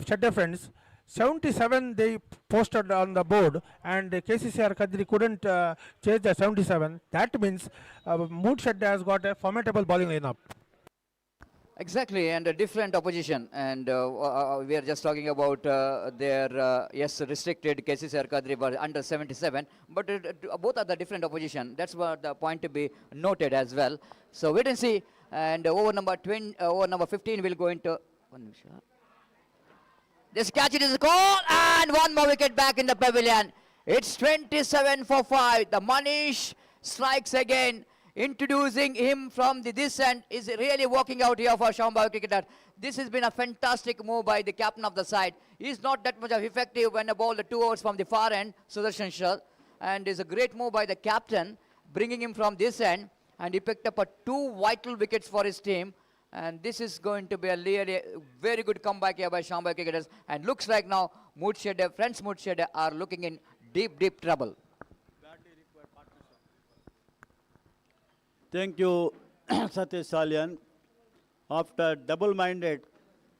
Shedde friends. 77 they posted on the board, and KCCR Kadri couldn't chase the 77. That means Moodshedde has got a formidable bowling lineup. Exactly, and a different opposition. And we are just talking about their, yes, restricted KCC Kadri were under 77, but both are the different opposition. That's what the point to be noted as well. So wait and see. And over number 15 will go into. This catch, it is a call, and one more wicket back in the pavilion. It's 27 for 5. The Manish strikes again. Introducing him from this end is really working out here for Shambhavi cricketer. This has been a fantastic move by the captain of the side. He's not that much of effective when a ball 2 overs from the far end, Sudarshan Shah. And it's a great move by the captain, bringing him from this end. And he picked up 2 vital wickets for his team. And this is going to be a really very good comeback here by Shambhavi cricketers. And looks like now Moodshedde, friends Moodshedde are looking in deep trouble. Thank you, Satish Salyan. After double-minded,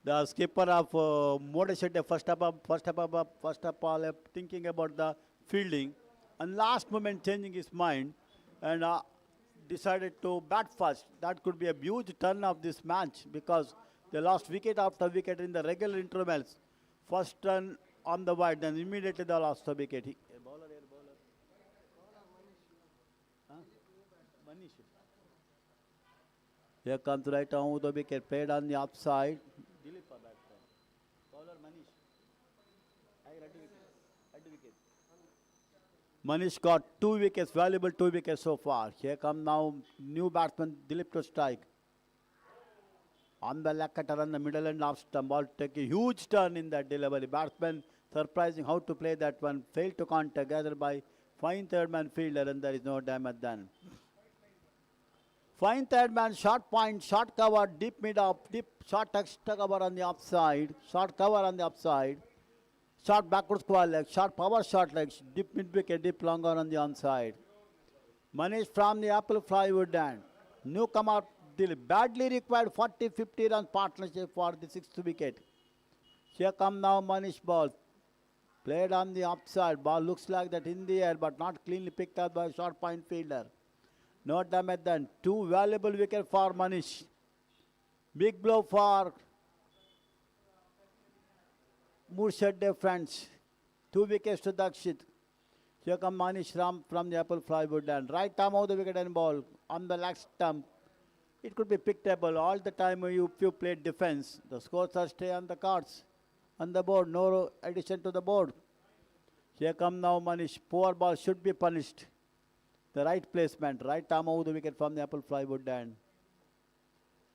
the skipper of Moodshedde first of all thinking about the fielding, and last moment changing his mind and decided to bat first. That could be a huge turn of this match because they lost wicket after wicket in the regular intervals. First turn on the wide, then immediately they lost the wicket. Here comes right on with the wicket, played on the upside. Bowler Manish. Manish got 2 wickets, valuable 2 wickets so far. Here come now new batsman Dilip to strike. On the leg cutter on the middle and off stump, ball take a huge turn in that delivery. Batsman surprising how to play that one. Failed to contact, gathered by fine third man fielder, and there is no damage done. Fine third man, short point, short cover, deep mid up, deep short extra cover on the upside, short cover on the upside, short backward square leg, short power short legs, deep mid wicket, deep long on the onside. Manish from the apple fly wood end. Newcomer Dilip badly required 40-50 run partnership for the 6th wicket. Here come now Manish ball. Played on the upside, ball looks like that in the air but not cleanly picked up by short point fielder. No damage done. 2 valuable wickets for Manish. Big blow for Moodshedde friends. 2 wickets to Dakshit. Here comes Manish Ram from the apple flywood and right arm of the wicket and ball on the leg stump. It could be pickable all the time if you play defense. The scores are stay on the cards. On the board, no addition to the board. Here come now Manish. Poor ball should be punished. The right placement, right arm over the wicket from the apple flywood end.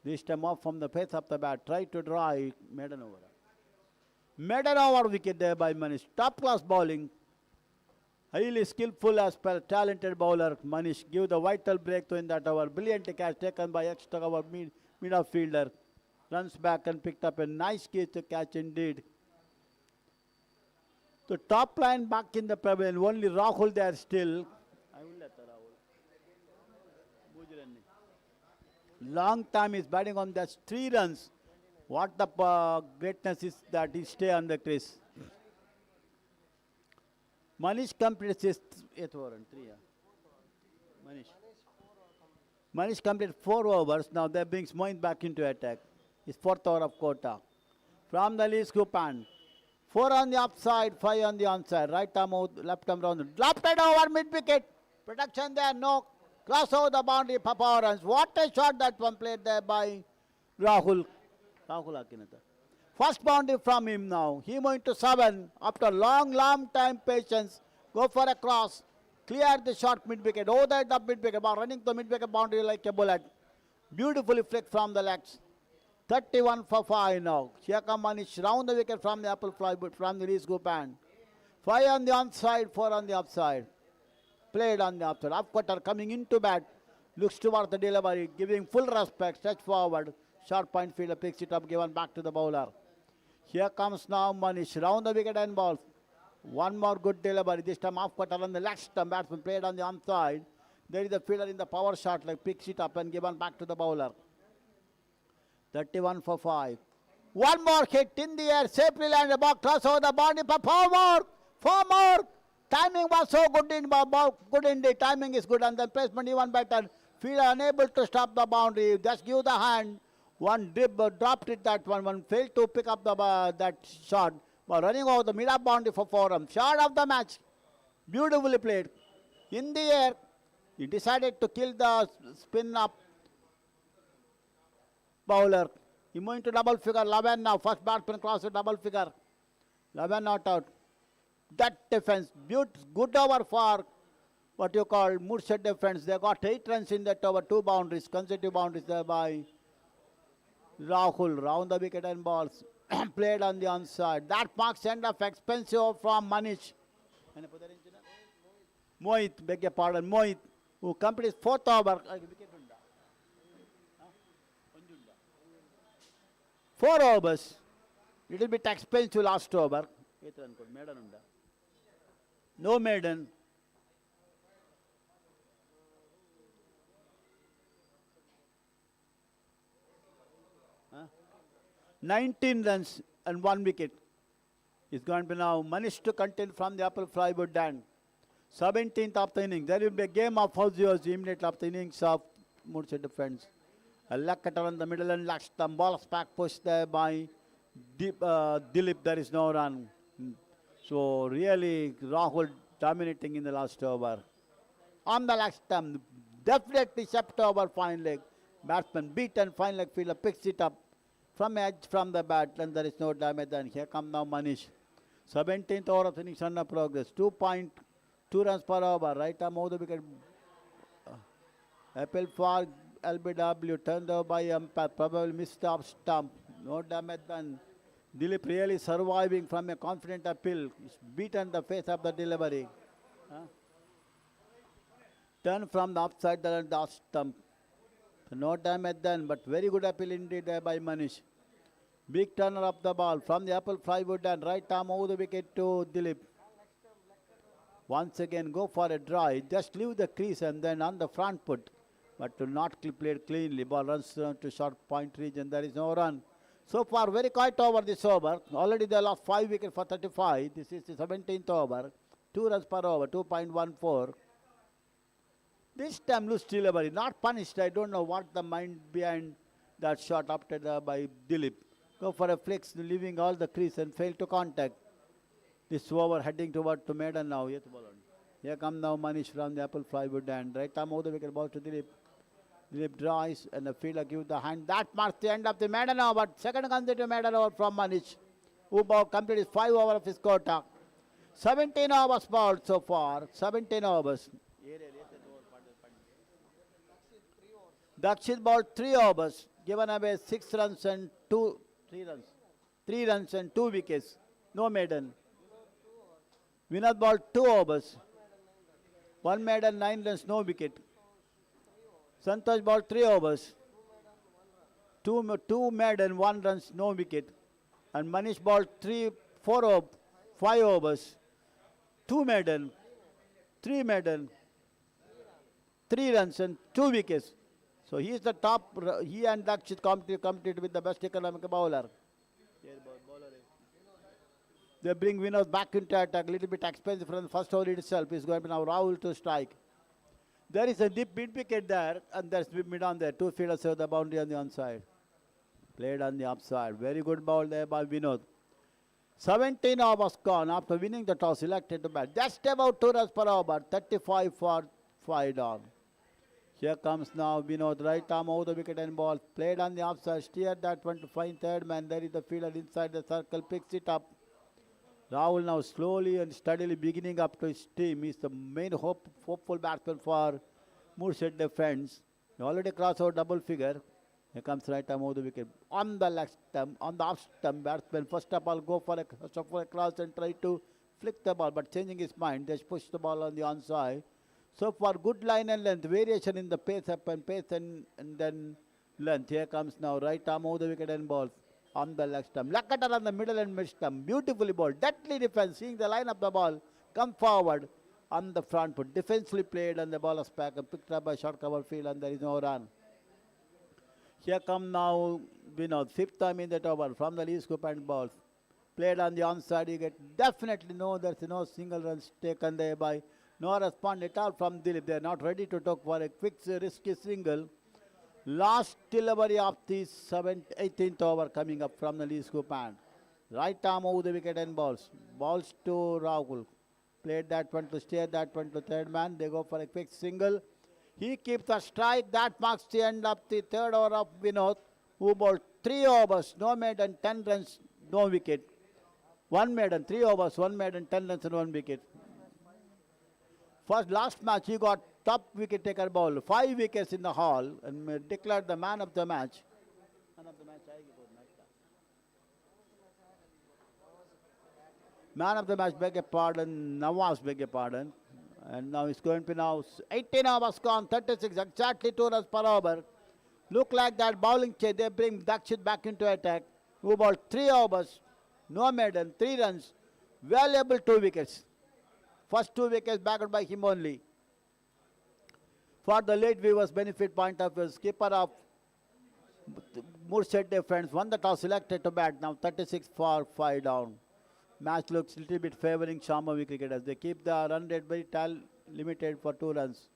This time off from the face of the bat, try to draw it, maiden over. Maiden over wicket there by Manish. Top class bowling. Highly skillful as well, talented bowler. Manish give the vital breakthrough in that over. Brilliant catch taken by extra cover mid-off fielder. Runs back and picked up a nice catch to catch indeed. The top line back in the pavilion, only Rahul there still. Long time is batting on that 3 runs. What the greatness is that he stay on the crease. Manish completes his 8th over and 3. Manish completed 4 overs. Now that brings Moin back into attack. His 4th over of quota. From the lead scoop and 4 on the upside, 5 on the onside. Right arm out, left arm round. Dropped it over mid wicket. Protection there, no. Cross over the boundary, Papa runs. What a shot that one played there by Rahul. First boundary from him now. He moved to 7 after long time patience. Go for a cross. Clear the short mid wicket. Over the mid wicket. Ball running to mid wicket boundary like a bullet. Beautifully flicked from the legs. 31 for 5 now. Here come Manish round the wicket from the apple fly, but from the release group and 5 on the onside, 4 on the upside. Played on the upside. Off cutter coming into bat. Looks towards the delivery, giving full respect. Stretch forward. Short point fielder picks it up, given back to the bowler. Here comes now Manish. Round the wicket and ball. One more good delivery. This time off cutter on the left stump. Batsman played on the onside. There is a fielder in the power shot, like picks it up and given back to the bowler. 31 for 5. One more hit in the air, safely landed, ball cross over the boundary for 4 more. Timing was so good good indeed. Timing is good, and then placement even better. Fielder unable to stop the boundary. Just give the hand. One dropped it, that one failed to pick up that shot. But running over the mid-up boundary for 4 runs. Shot of the match. Beautifully played. In the air, he decided to kill the spin up bowler. He moving to double figure. 11 now. First batsman cross to double figure. 11 not out. That defense. Good over for what you call Moodshedde defense. They got 8 runs in that over. 2 boundaries. Consecutive boundaries there by Rahul. Round the wicket and balls. Played on the onside. That marks end of expensive from Manish. Mohit, beg your pardon. Mohit, who completes 4th over. 4 overs. Little bit expensive last over. No maiden. Huh? 19 runs and 1 wicket. Is going to be now managed to contend from the upper plywood end. 17th of the inning. There will be a game of Fauzios immediately after the innings of Moodshedde defense. A leg cutter on the middle and last stump. Ball back pushed there by Dilip. There is no run. So really Rahul dominating in the last over. On the last stump, definitely swept over fine leg. Batsman beaten, fine leg fielder picks it up from edge from the bat, and there is no damage. And here come now Manish. 17th over of innings under progress. 2.2 runs per over. Right arm over the wicket. Appeal for LBW turned over by umpire. Probably missed off stump. No damage done. Dilip really surviving from a confident appeal. He's beaten the face of the delivery. Turn from the upside the off stump. No damage done, but very good appeal indeed by Manish. Big turner of the ball from the upper plywood and right arm over the wicket to Dilip. Once again go for a draw. Just leave the crease and then on the front foot. But to not played cleanly. Ball runs to short point region. There is no run. So far, very quiet over this over. Already they lost 5 wickets for 35. This is the 17th over. 2 runs per over, 2.14. This time loose delivery, not punished. I don't know what the mind behind that shot opted by Dilip. Go for a flicks, leaving all the crease and fail to contact. This over heading toward to Maiden now. Here come now Manish from the apple plywood and right arm over the wicket, ball to Dilip. Dilip drives and the fielder gives the hand. That marks the end of the maiden over. But second consecutive maiden over from Manish, who completed 5 overs of his quota. 17 overs bowled so far. 17 overs. Dakshit bowled 3 overs, given away 6 runs and 3 runs and 2 wickets. No maiden. Vinod bowled 2 overs. 1 maiden, 9 runs, no wicket. Santosh bowled 3 overs. 2 maiden, 1 runs, no wicket. And Manish bowled 5 overs. 2 maiden, 3 maiden, 3 runs and 2 wickets. So he is the top. He and Dakshit competed with the best economic bowler. They bring Vinod back into attack. A little bit expensive from the first over itself. Is going to be now Rahul to strike. There is a deep mid wicket there, and there's mid on there. 2 fielders have the boundary on the onside. Played on the upside. Very good ball there by Vinod. 17 overs gone after winning the toss. Elected to bat. Just about 2 runs per over. 35 for 5 down. Here comes now Vinod, right arm over the wicket and ball. Played on the offside, steered that one to find third man. There is the fielder inside the circle, picks it up. Rahul now slowly and steadily beginning up to his team. He's the main hopeful batsman for Moodshedde defense. He already crossed over double figure. Here comes right arm over the wicket. On the left stump, on the off stump, batsman first of all go for a cross and try to flick the ball. But changing his mind, just push the ball on the onside. So far, good line and length, variation in the pace up and pace and then length. Here comes now right arm over the wicket and ball on the left stump. Leg cutter on the middle and mid stump. Beautifully bowled. Deadly defense. Seeing the line of the ball come forward on the front foot. Defensively played and the ball is back and picked up by short cover field and there is no run. Here come now Vinod, fifth time in that over from the lee scoop and balls. Played on the onside, you get definitely no, there's no single runs taken there by, no response at all from Dilip. They're not ready to talk for a quick risky single. Last delivery of the 18th over coming up from the lee scoop and right arm over the wicket and balls. Balls to Rahul. Played that one to steer that one to third man. They go for a quick single. He keeps a strike. That marks the end of the third over of Vinod, who bowled 3 overs, no maiden, 10 runs, no wicket. 1 maiden, 3 overs, 1 maiden, 10 runs and 1 wicket. Last match he got top wicket taker ball, 5 wickets in the hall and declared the man of the match. Man of the match, beg your pardon, Nawaz, beg your pardon. And now it's going to be now 18 overs gone, 36, exactly 2 runs per over. Look like that bowling change, they bring Dakshit back into attack. Who bowled 3 overs, no maiden, 3 runs, valuable 2 wickets. First 2 wickets backed by him only. For the late viewers' benefit point of view, skipper of Moodshedde friends won the toss, selected to bat, now 36 for 5 down. Match looks a little bit favoring Shambhavi cricketers. They keep the run rate very limited for 2 runs.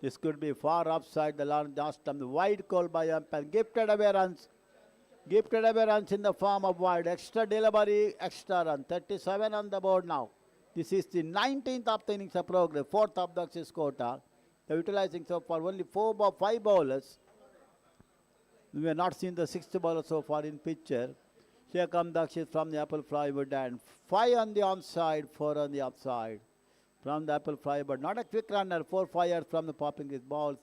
This could be far upside the last time. The wide call by umpire. Gifted away runs. Gifted away runs in the form of wide. Extra delivery, extra run. 37 on the board now. This is the 19th of the innings of progress. 4th of Dakshit's quota. They're utilizing so far only 5 bowlers. We have not seen the 6th bowler so far in picture. Here comes Dakshit from the apple flywood and 5 on the onside, 4 on the upside. From the apple flywood, not a quick runner, 4 yards from the popping his balls.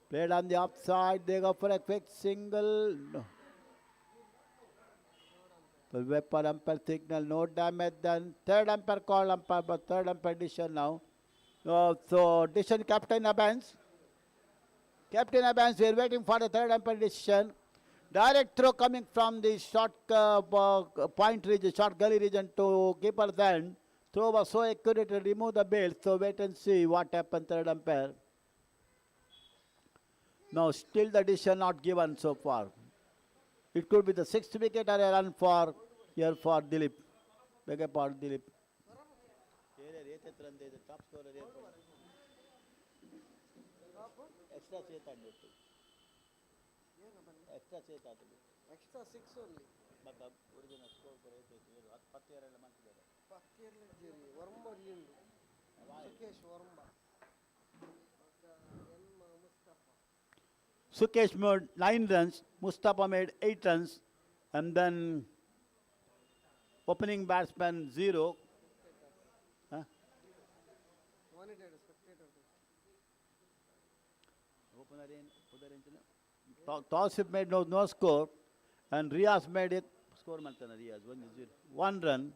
Played on the upside, they go for a quick single. No. The weapon umpire signal, no damage done. Third umpire call umpire, but third umpire decision now. So decision Captain Abans. Captain Abans, we are waiting for the third umpire decision. Direct throw coming from the short point region, short gully region to keeper's end. Throw was so accurate to remove the bail. So wait and see what happened, third umpire. Now still the decision not given so far. It could be the 6th wicket or a run for here for Dilip. Beg your pardon, Dilip. Top scorer. Extra extra 6 only. But the original score for 10 year ಮಂತಿದ್ದಾರೆ. 10 year ಲೆಜ್ಜರಿ Varma ಲಿಂಡು. Sukesh Varma. Sukesh made 9 runs, Mustafa made 8 runs, and then opening batsman 0. Huh? Toss made no score, and Riaz made it. Score Riaz 1 run.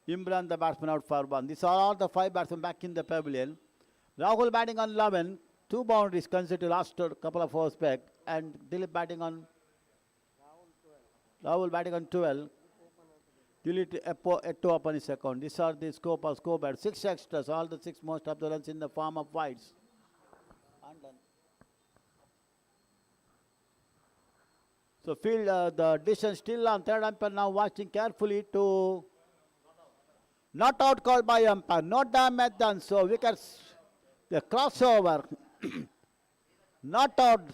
Imran the batsman out for 1. These are all the 5 batsmen back in the pavilion. Rahul batting on 11. 2 boundaries considered last couple of overs back, and Dilip batting on. Rahul batting on 12. Dilip to open his account. These are the scope of scope at 6 extras. All the 6 most of the runs in the form of wides. So field the distance still on. Third umpire now watching carefully to not out called by umpire. No damage done. So wickets the crossover. Not out.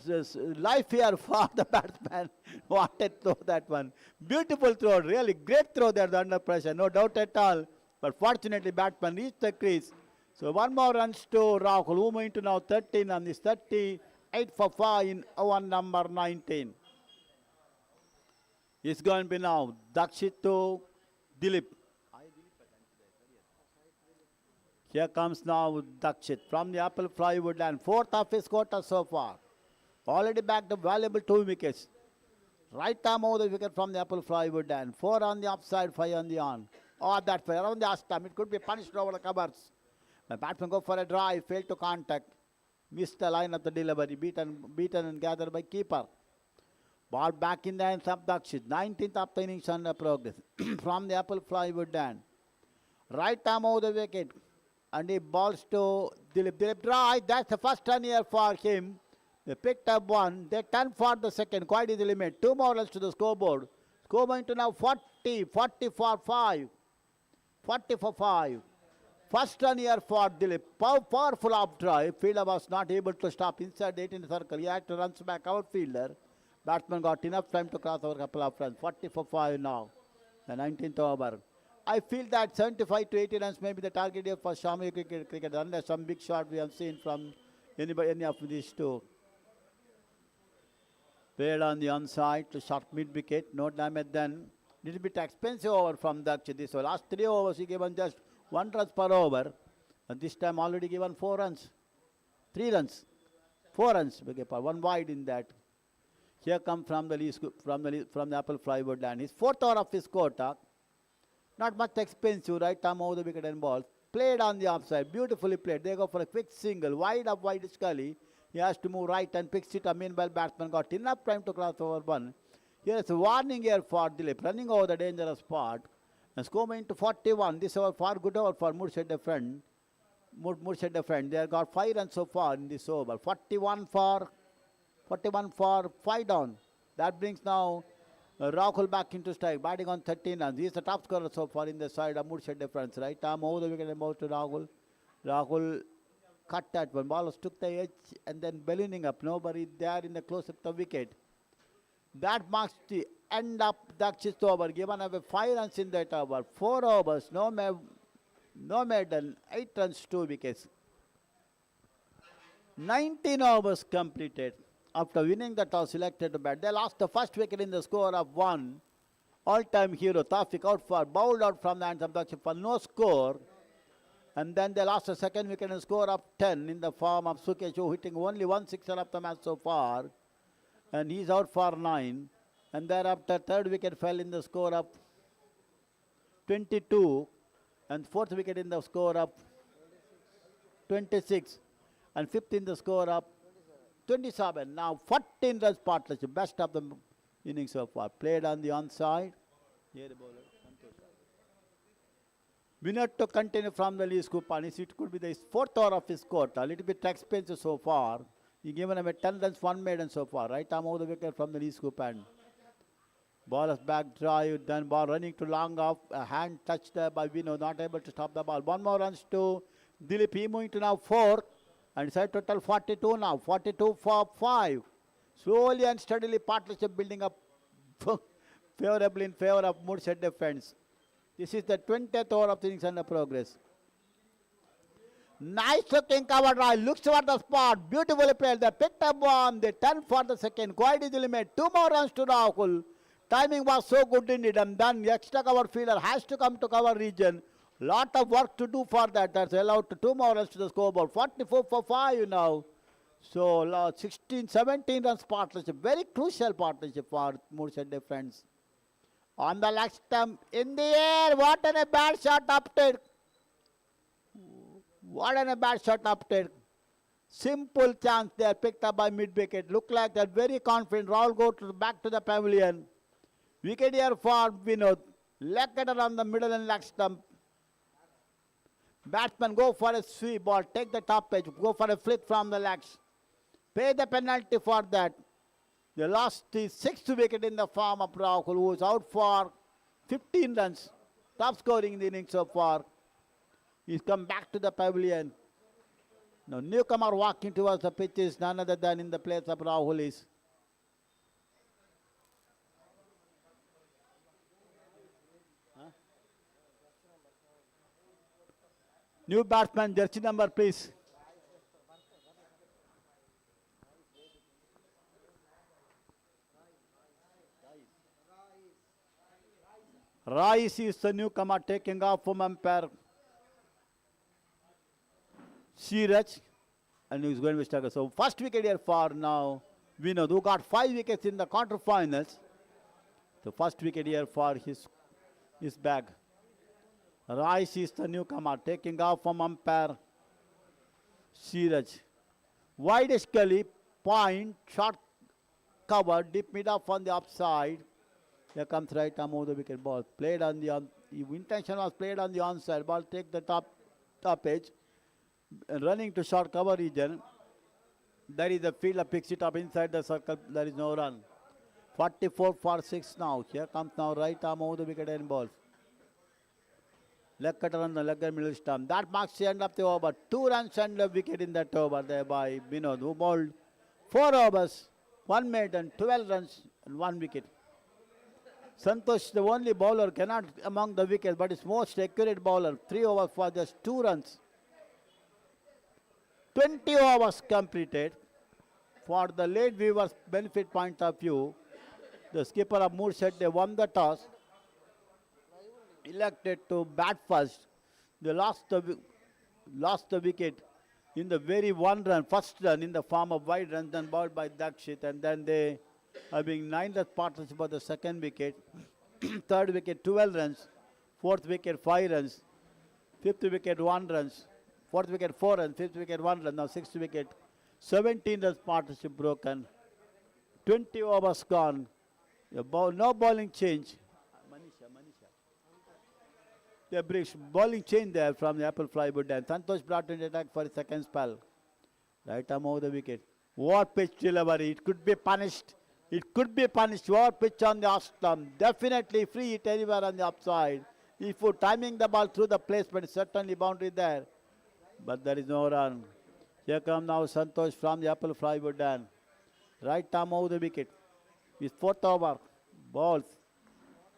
Life here for the batsman. What a throw that one. Beautiful throw. Really great throw there under pressure. No doubt at all. But fortunately batsman reached the crease. So 1 more runs to Rahul. Who moving to now 13 on this 38 for 5 in over number 19. It's going to be now Dakshit to Dilip. Here comes now Dakshit from the apple flywood and 4th of his quota so far. Already backed up valuable 2 wickets. Right arm over the wicket from the apple flywood and 4 on the upside, 5 on the on. Oh, that's fair. Around the Astam. It could be punished over the covers. The batsman go for a drive, failed to contact. Missed the line of the delivery. Beaten and gathered by keeper. Ball back in the hands of Dakshit. 19th of the innings under progress. From the apple flywood and right arm over the wicket. And he balls to Dilip. Dilip drive. That's the first run here for him. They picked up one. They turn for the second. Quite easily made. 2 more runs to the scoreboard. Score going to now 40. 40 for 5. 40 for 5. First run here for Dilip. Powerful up drive. Fielder was not able to stop inside the 18th circle. He had to run back outfielder. Batsman got enough time to cross over a couple of runs. 40 for 5 now. The 19th over. I feel that 75 to 80 runs may be the target here for Shambhavi cricket, unless some big shot we have seen from any of these two. Played on the onside to short mid-wicket. No damage then. Little bit expensive over from Dakait. So last 3 overs he given just 1 run per over. And this time already given 4 runs. 3 runs. 4 runs. One wide in that. Here come from the Apple Flywood land. His 4th over of his quota. Not much expensive, right arm over the wicket and ball. Played on the offside, beautifully played. They go for a quick single, wide Scully. He has to move right and picks it up. Meanwhile, batsman got enough time to cross over one. Here is a warning here for Dilip, running over the dangerous spot. And score into 41. This over far good over for Moodshedde friend. Moodshedde friend. They have got 5 runs so far in this over. 41 for 5 down. That brings now Rahul back into strike, batting on 13 runs. He is the top scorer so far in the side of Moodshedde friends, right? Arm over the wicket and ball to Rahul. Rahul cut that one. Ball took the edge and then ballooning up. Nobody there in the close-up of the wicket. That marks the end of Dakait over. Given away 5 runs in that over. 4 overs, no maiden, 8 runs, 2 wickets. 19 overs completed. After winning the toss, selected to bat. They lost the first wicket in the score of 1. All-time hero, Tawfiq out for, bowled out from the hands of Dakait for no score. And then they lost the second wicket in the score of 10 in the form of Sukesh, hitting only 1 sixer of the match so far. And he's out for 9. And thereafter, third wicket fell in the score of 22. And fourth wicket in the score of 26. And fifth in the score of 27. Now 14 runs partnership. Best of the innings so far. Played on the onside. Here the bowler. Winner to continue from the lead scoop. And it could be the 4th over of his quota. A little bit expensive so far. He given away 10 runs, 1 maiden so far. Right arm over the wicket from the lead scoop. And ball back drive. Then ball running to long off. A hand touched there by Vino. Not able to stop the ball. 1 more runs to Dilip. He moving to now 4. And it's a total 42 now. 42 for 5. Slowly and steadily partnership building up favorably in favor of Moodshedde defense. This is the 20th over of the innings under progress. Nice looking cover drive. Looks toward the spot. Beautifully played. They picked up one. They turned for the second. Quite easily made. 2 more runs to Rahul. Timing was so good indeed. And then the extra cover fielder has to come to cover region. Lot of work to do for that. That's allowed to 2 more runs to the scoreboard. 44 for 5 now. So 16, 17 runs partnership. Very crucial partnership for Moodshedde friends. On the leg stump. In the air. What a bad shot uptake. What a bad shot uptake. Simple chance there picked up by mid-wicket. Look like they're very confident. Rahul go back to the pavilion. Wicket here for Vinod. Leg cutter on the middle and leg stump. Batsman go for a sweep ball, take the top edge, go for a flick from the legs. Pay the penalty for that. They lost the 6th wicket in the form of Rahul, who was out for 15 runs. Top scoring in the innings so far. He's come back to the pavilion. Now newcomer walking towards the pitch is none other than in the place of Rahul is. New batsman, jersey number, please. Rice is the newcomer taking off from umpire Siraj. And he's going to struggle. So first wicket here for now Vinod, who got 5 wickets in the quarterfinals. The first wicket here for his bag. Rice is the newcomer, taking off from umpire Siraj. Wide Scully, point, short cover, deep mid off on the upside. Here comes right arm over the wicket ball. Played on the intention was played on the onside. Ball take the top edge. running to short cover region. There is a fielder picks it up inside the circle. There is no run. 44 for 6 now. Here comes now right arm over the wicket and ball. Leg cutter on the leg and middle stump. That marks the end of the over. 2 runs and a wicket in that over there by Binod, who bowled 4 overs, 1 maiden, 12 runs and 1 wicket. Santosh, the only bowler, cannot among the wickets, but is most accurate bowler. 3 overs for just 2 runs. 20 overs completed. For the late viewers' benefit point of view, the skipper of Moodshedde won the toss, elected to bat first. They lost the wicket in the very first run in the form of wide runs, then bowled by Dakait, and then they are being 9th partnership for the second wicket. Third wicket 12 runs, fourth wicket 5 runs, fifth wicket 1 runs, fourth wicket 4 runs, fifth wicket 1 run, now sixth wicket 17 runs partnership broken. 20 overs gone. No bowling change. Manisha. The brings bowling change there from the Apple Flywood, and Santosh brought in attack for his second spell. Right arm over the wicket. What pitch delivery. It could be punished. What pitch on the off stump. Definitely free hit anywhere on the upside. If you're timing the ball through the placement, certainly boundary there. But there is no run. Here comes now Santosh from the Apple Flywood, and right arm over the wicket. His 4th over. Balls.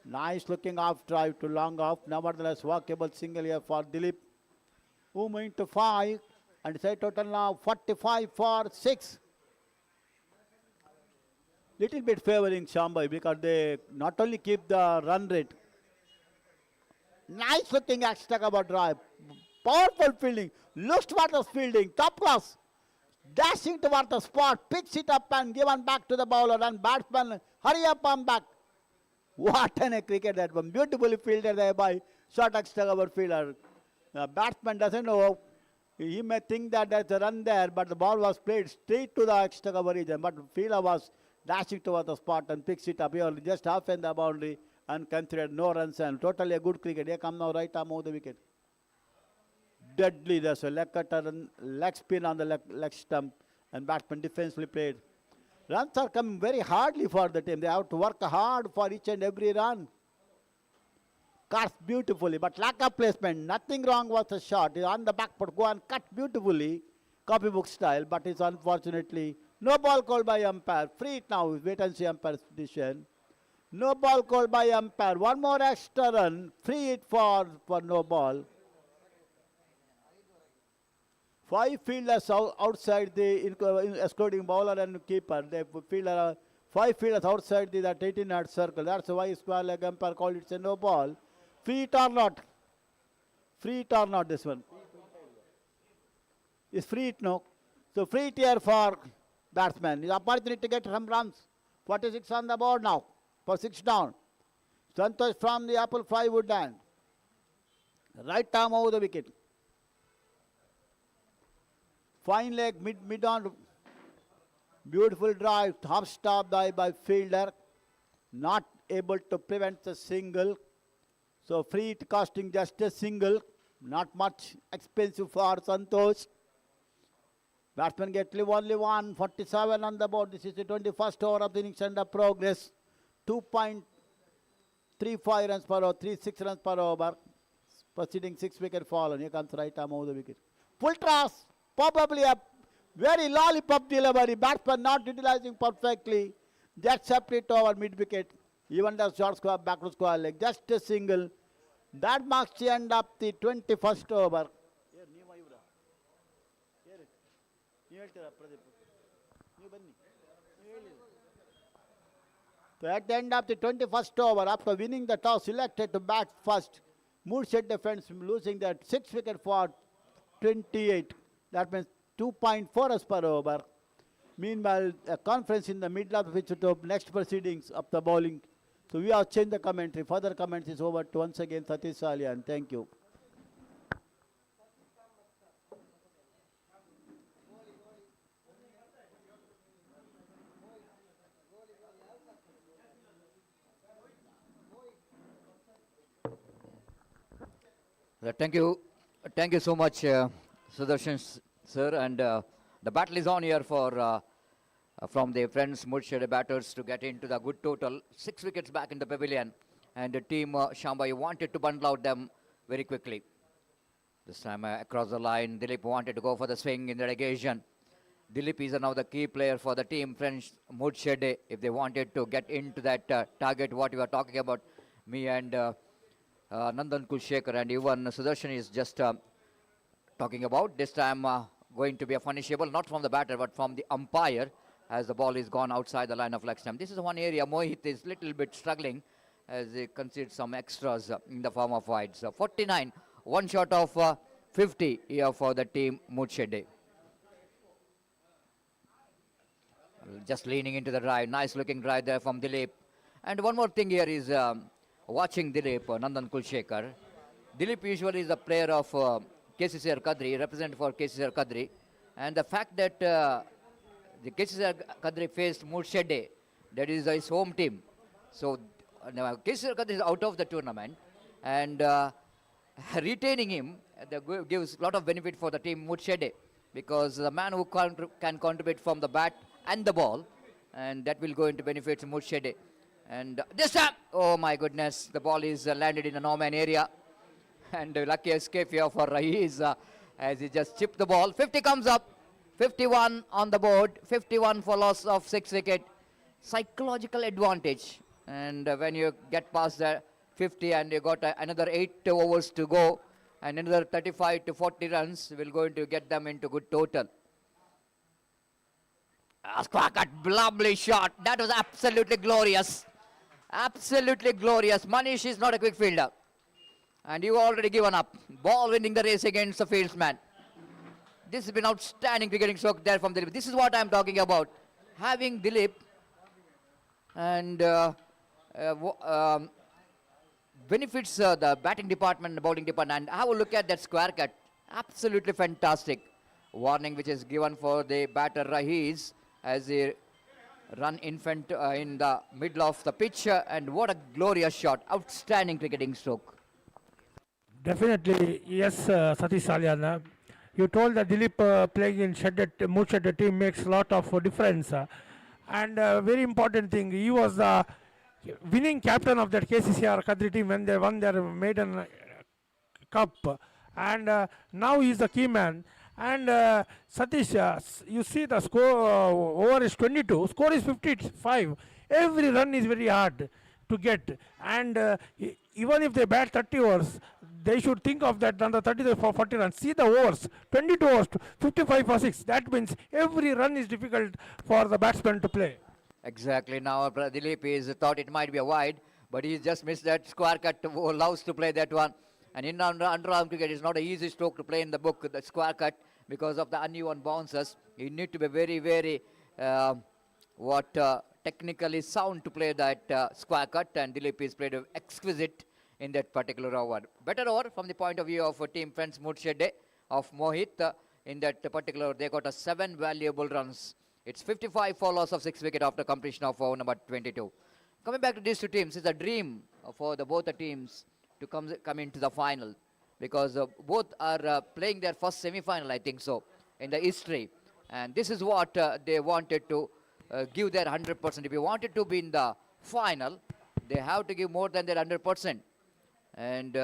Nice looking off drive to long off. Nevertheless, walkable single here for Dilip. Moving to 5. And say total now 45 for 6. Little bit favoring Shambhavi because they not only keep the run rate. Nice looking extra cover drive. Powerful fielding. Looks towards fielding. Top class. Dashing towards the spot. Picks it up and given back to the bowler. And batsman, hurry up and back. What a cricket that one. Beautifully fielded there by short extra cover fielder. The batsman doesn't know. He may think that there's a run there, but the ball was played straight to the extra cover region. But the fielder was dashing towards the spot and picks it up. He was just half in the boundary and considered no runs, and totally a good cricket. Here come now right arm over the wicket. Deadly. There's a leg cutter and leg spin on the leg stump, and batsman defensively played. Runs are coming very hardly for the team. They have to work hard for each and every run. Cuts beautifully, but lack of placement. Nothing wrong with the shot. He's on the back foot, go and cut beautifully, copybook style, but it's unfortunately no ball called by umpire. Free it now. Wait and see umpire's decision. No ball called by umpire. One more extra run. Free it for no ball. 5 fielders outside the excluding bowler and keeper. The fielder, 5 fielders outside that 18-yard circle. That's why square leg umpire called it a no ball. Free it or not? Free it or not, this one? Is free it, no? So free it here for batsman. His opportunity to get some runs. 46 on the board now for 6 down. Santosh from the Apple Flywood land. Right arm over the wicket. Fine leg, mid on. Beautiful drive, top stop by fielder. Not able to prevent the single. So free it costing just a single. Not much expensive for Santosh. Batsman get only 147 on the board. This is the 21st over of the innings under progress. 2.35 runs per over, 36 runs per over. Proceeding 6 wicket fall, and here comes right arm over the wicket. Full toss. Probably a very lollipop delivery. Batsman not utilizing perfectly. Just separate over mid wicket. Even the short square, backward square leg. Just a single. That marks the end of the 21st over. So at the end of the 21st over, after winning the toss, selected to bat first. Moodshedde defense losing that 6 wicket for 28. That means 2.4 runs per over. Meanwhile, a conference in the middle of which to next proceedings of the bowling. So we have changed the commentary. Further comments is over to once again Satish Salian. Thank you. Thank you so much, Sudarshan, sir, and the battle is on here for from the friends Moodshedde batters to get into the good total. 6 wickets back in the pavilion, and the team Shambhavi wanted to bundle out them very quickly. This time across the line, Dilip wanted to go for the swing in the relegation. Dilip is now the key player for the team, French Moodshedde. If they wanted to get into that target, what we were talking about, me and Nandan Kulshekar and even Sudarshan is just talking about. This time going to be a punishable, not from the batter, but from the umpire, as the ball is gone outside the line of leg stump. This is one area Mohit is little bit struggling as he concedes some extras in the form of wides. 49, one shot of 50 here for the team Moodshedde. Just leaning into the drive. Nice looking drive there from Dilip. And one more thing here is watching Dilip, Nandan Kulshekar. Dilip usually is the player of KCCR Kadri, representative for KCCR Kadri. And the fact that the KCCR Kadri faced Moodshedde, that is his home team. So KCCR Kadri is out of the tournament. And retaining him gives a lot of benefit for the team Moodshedde, because the man who can contribute from the bat and the ball, and that will go into benefits Moodshedde. And this time, oh my goodness, the ball is landed in a no-man area, and lucky escape here for Raees as he just chipped the ball. 50 comes up, 51 on the board, 51 for loss of 6 wicket. Psychological advantage, and when you get past the 50 and you got another 8 overs to go, and another 35 to 40 runs will going to get them into good total. Squawkat, lovely shot. That was absolutely glorious. Absolutely glorious. Manish is not a quick fielder. And you already given up. Ball winning the race against the fieldsman. This has been outstanding cricketing stroke there from Dilip. This is what I'm talking about. Having Dilip and benefits the batting department and the bowling department. And have a look at that square cut. Absolutely fantastic. Warning which is given for the batter Raees as he run infant in the middle of the pitch, and what a glorious shot. Outstanding cricketing stroke. Definitely, yes, Satish Salyana. You told that Dilip playing in Moodshedde team makes a lot of difference. And very important thing, he was the winning captain of that KCCR Kadri team when they won their maiden cup. And now he is the key man. And Satish, you see the score over is 22, score is 55. Every run is very hard to get. And even if they bat 30 overs, they should think of that under 30 for 40 runs. See the overs, 22 overs, 55 for 6. That means every run is difficult for the batsman to play. Exactly. Now Dilip is thought it might be a wide, but he just missed that square cut. Loves to play that one. And in underarm cricket, it's not an easy stroke to play in the book, the square cut, because of the uneven bounces. You need to be very, very technically sound to play that square cut, and Dilip is played exquisite in that particular over. Better over from the point of view of team friends Moodshedde of Mohit. In that particular, they got 7 valuable runs. It's 55 for loss of 6 wicket after completion of over number 22. Coming back to these two teams, it's a dream for both the teams to come into the final, because both are playing their first semi-final, I think so, in the history. And this is what they wanted to give their 100%. If you wanted to be in the final, they have to give more than their 100%. And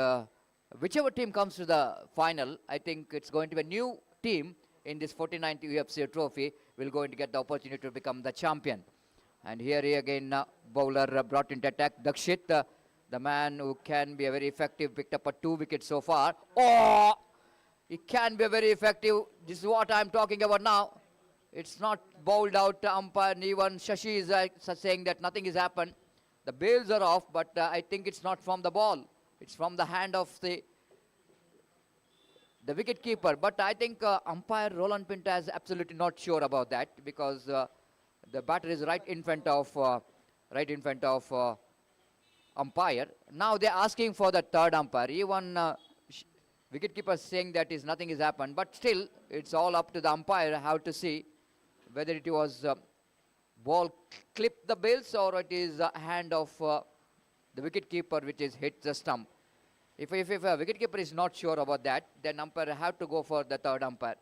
whichever team comes to the final, I think it's going to be a new team in this 49th UFC trophy will going to get the opportunity to become the champion. And here again, bowler brought into attack, Dakait. The man who can be a very effective, picked up 2 wickets so far. Oh, he can be a very effective. This is what I'm talking about now. It's not bowled out. Umpire, even Shashi is saying that nothing has happened. The bails are off, but I think it's not from the ball. It's from the hand of the wicket keeper. But I think umpire Roland Pinta is absolutely not sure about that, because the batter is right in front of umpire. Now they're asking for the third umpire. Even wicketkeeper saying that nothing has happened, but still it's all up to the umpire how to see whether it was ball clipped the bails or it is hand of the wicketkeeper which is hit the stump. If a wicketkeeper is not sure about that, then umpire have to go for the third umpire.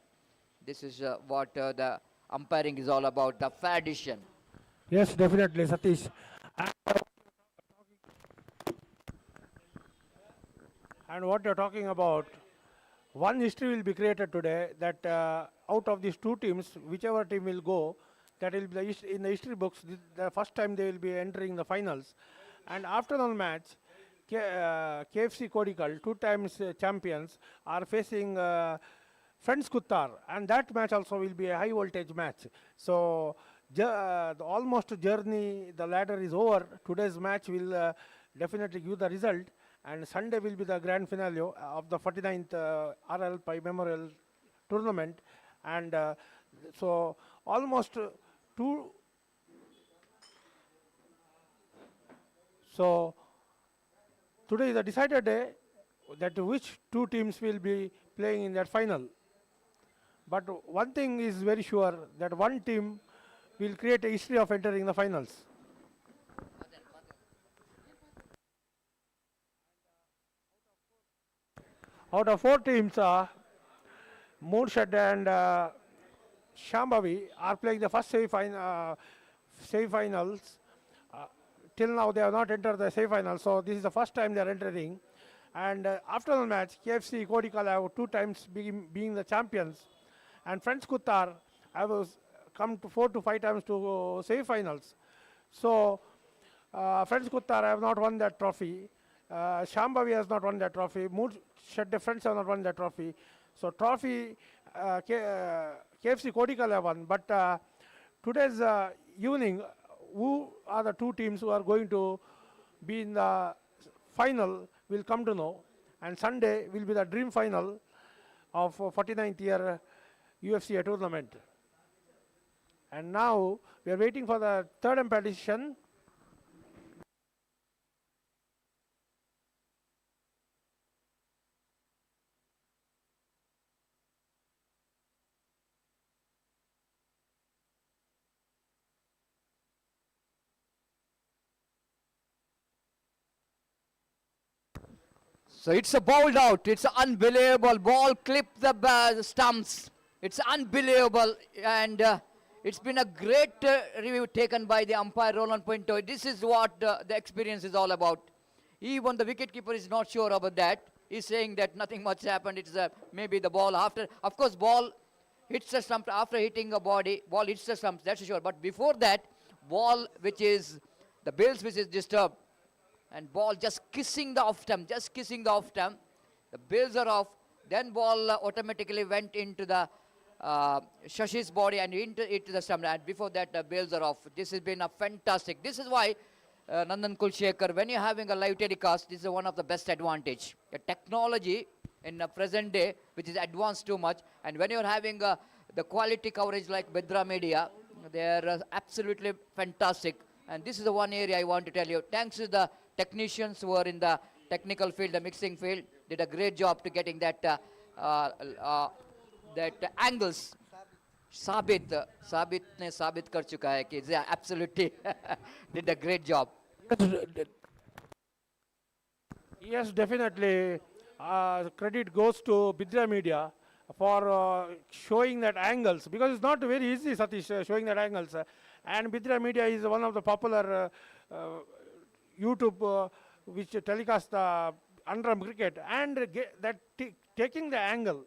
This is what the umpiring is all about, the fair decision. Yes, definitely, Satish. And what you're talking about, one history will be created today that out of these two teams, whichever team will go, that will be in the history books, the first time they will be entering the finals. And after the match, KFC Kodical, two times champions, are facing Friends Kuttar, and that match also will be a high voltage match. So the almost journey, the ladder is over. Today's match will definitely give the result, and Sunday will be the grand finale of the 49th RL Pi Memorial Tournament. And so almost two. So today is a decided day that which two teams will be playing in that final. But one thing is very sure, that one team will create a history of entering the finals. Out of four teams, Moodshedde and Shambhavi are playing the first semi-finals. Till now they have not entered the semi-finals, so this is the first time they are entering. And after the match, KFC Kodical have two times being the champions, and Friends Kuttar have come to 4 to 5 times to semi-finals. So Friends Kuttar have not won that trophy. Shambhavi has not won that trophy. Moodshedde Friends have not won that trophy. So trophy KFC Kodical have won. But today's evening, who are the two teams who are going to be in the final will come to know. And Sunday will be the dream final of 49th year UFC tournament. And now we are waiting for the third umpire decision. So it's a bowled out. It's unbelievable. Ball clipped the stumps. It's unbelievable. And it's been a great review taken by the umpire Roland Pinto. This is what the experience is all about. Even the wicketkeeper is not sure about that. He's saying that nothing much happened. It's maybe the ball after. Of course, ball hits the stump after hitting a body. Ball hits the stumps, that's sure. But before that, ball which is the bills which is disturbed. And ball just kissing the off stump, just kissing the off stump. The bills are off. Then ball automatically went into the Shashi's body and into the stump. And before that, the bills are off. This has been a fantastic. This is why Nandan Kulshekar, when you're having a live telecast, this is one of the best advantage. The technology in the present day, which is advanced too much. And when you're having the quality coverage like Bedra Media, they are absolutely fantastic. And this is the one area I want to tell you. Thanks to the technicians who are in the technical field, the mixing field, did a great job to getting that that angles. Sabit ने साबित कर चुका है कि absolutely did a great job. Yes, definitely. Credit goes to Bedra Media for showing that angles, because it's not very easy, Satish, showing that angles. And Bedra Media is one of the popular YouTube which telecasts the underarm cricket, and taking the angle.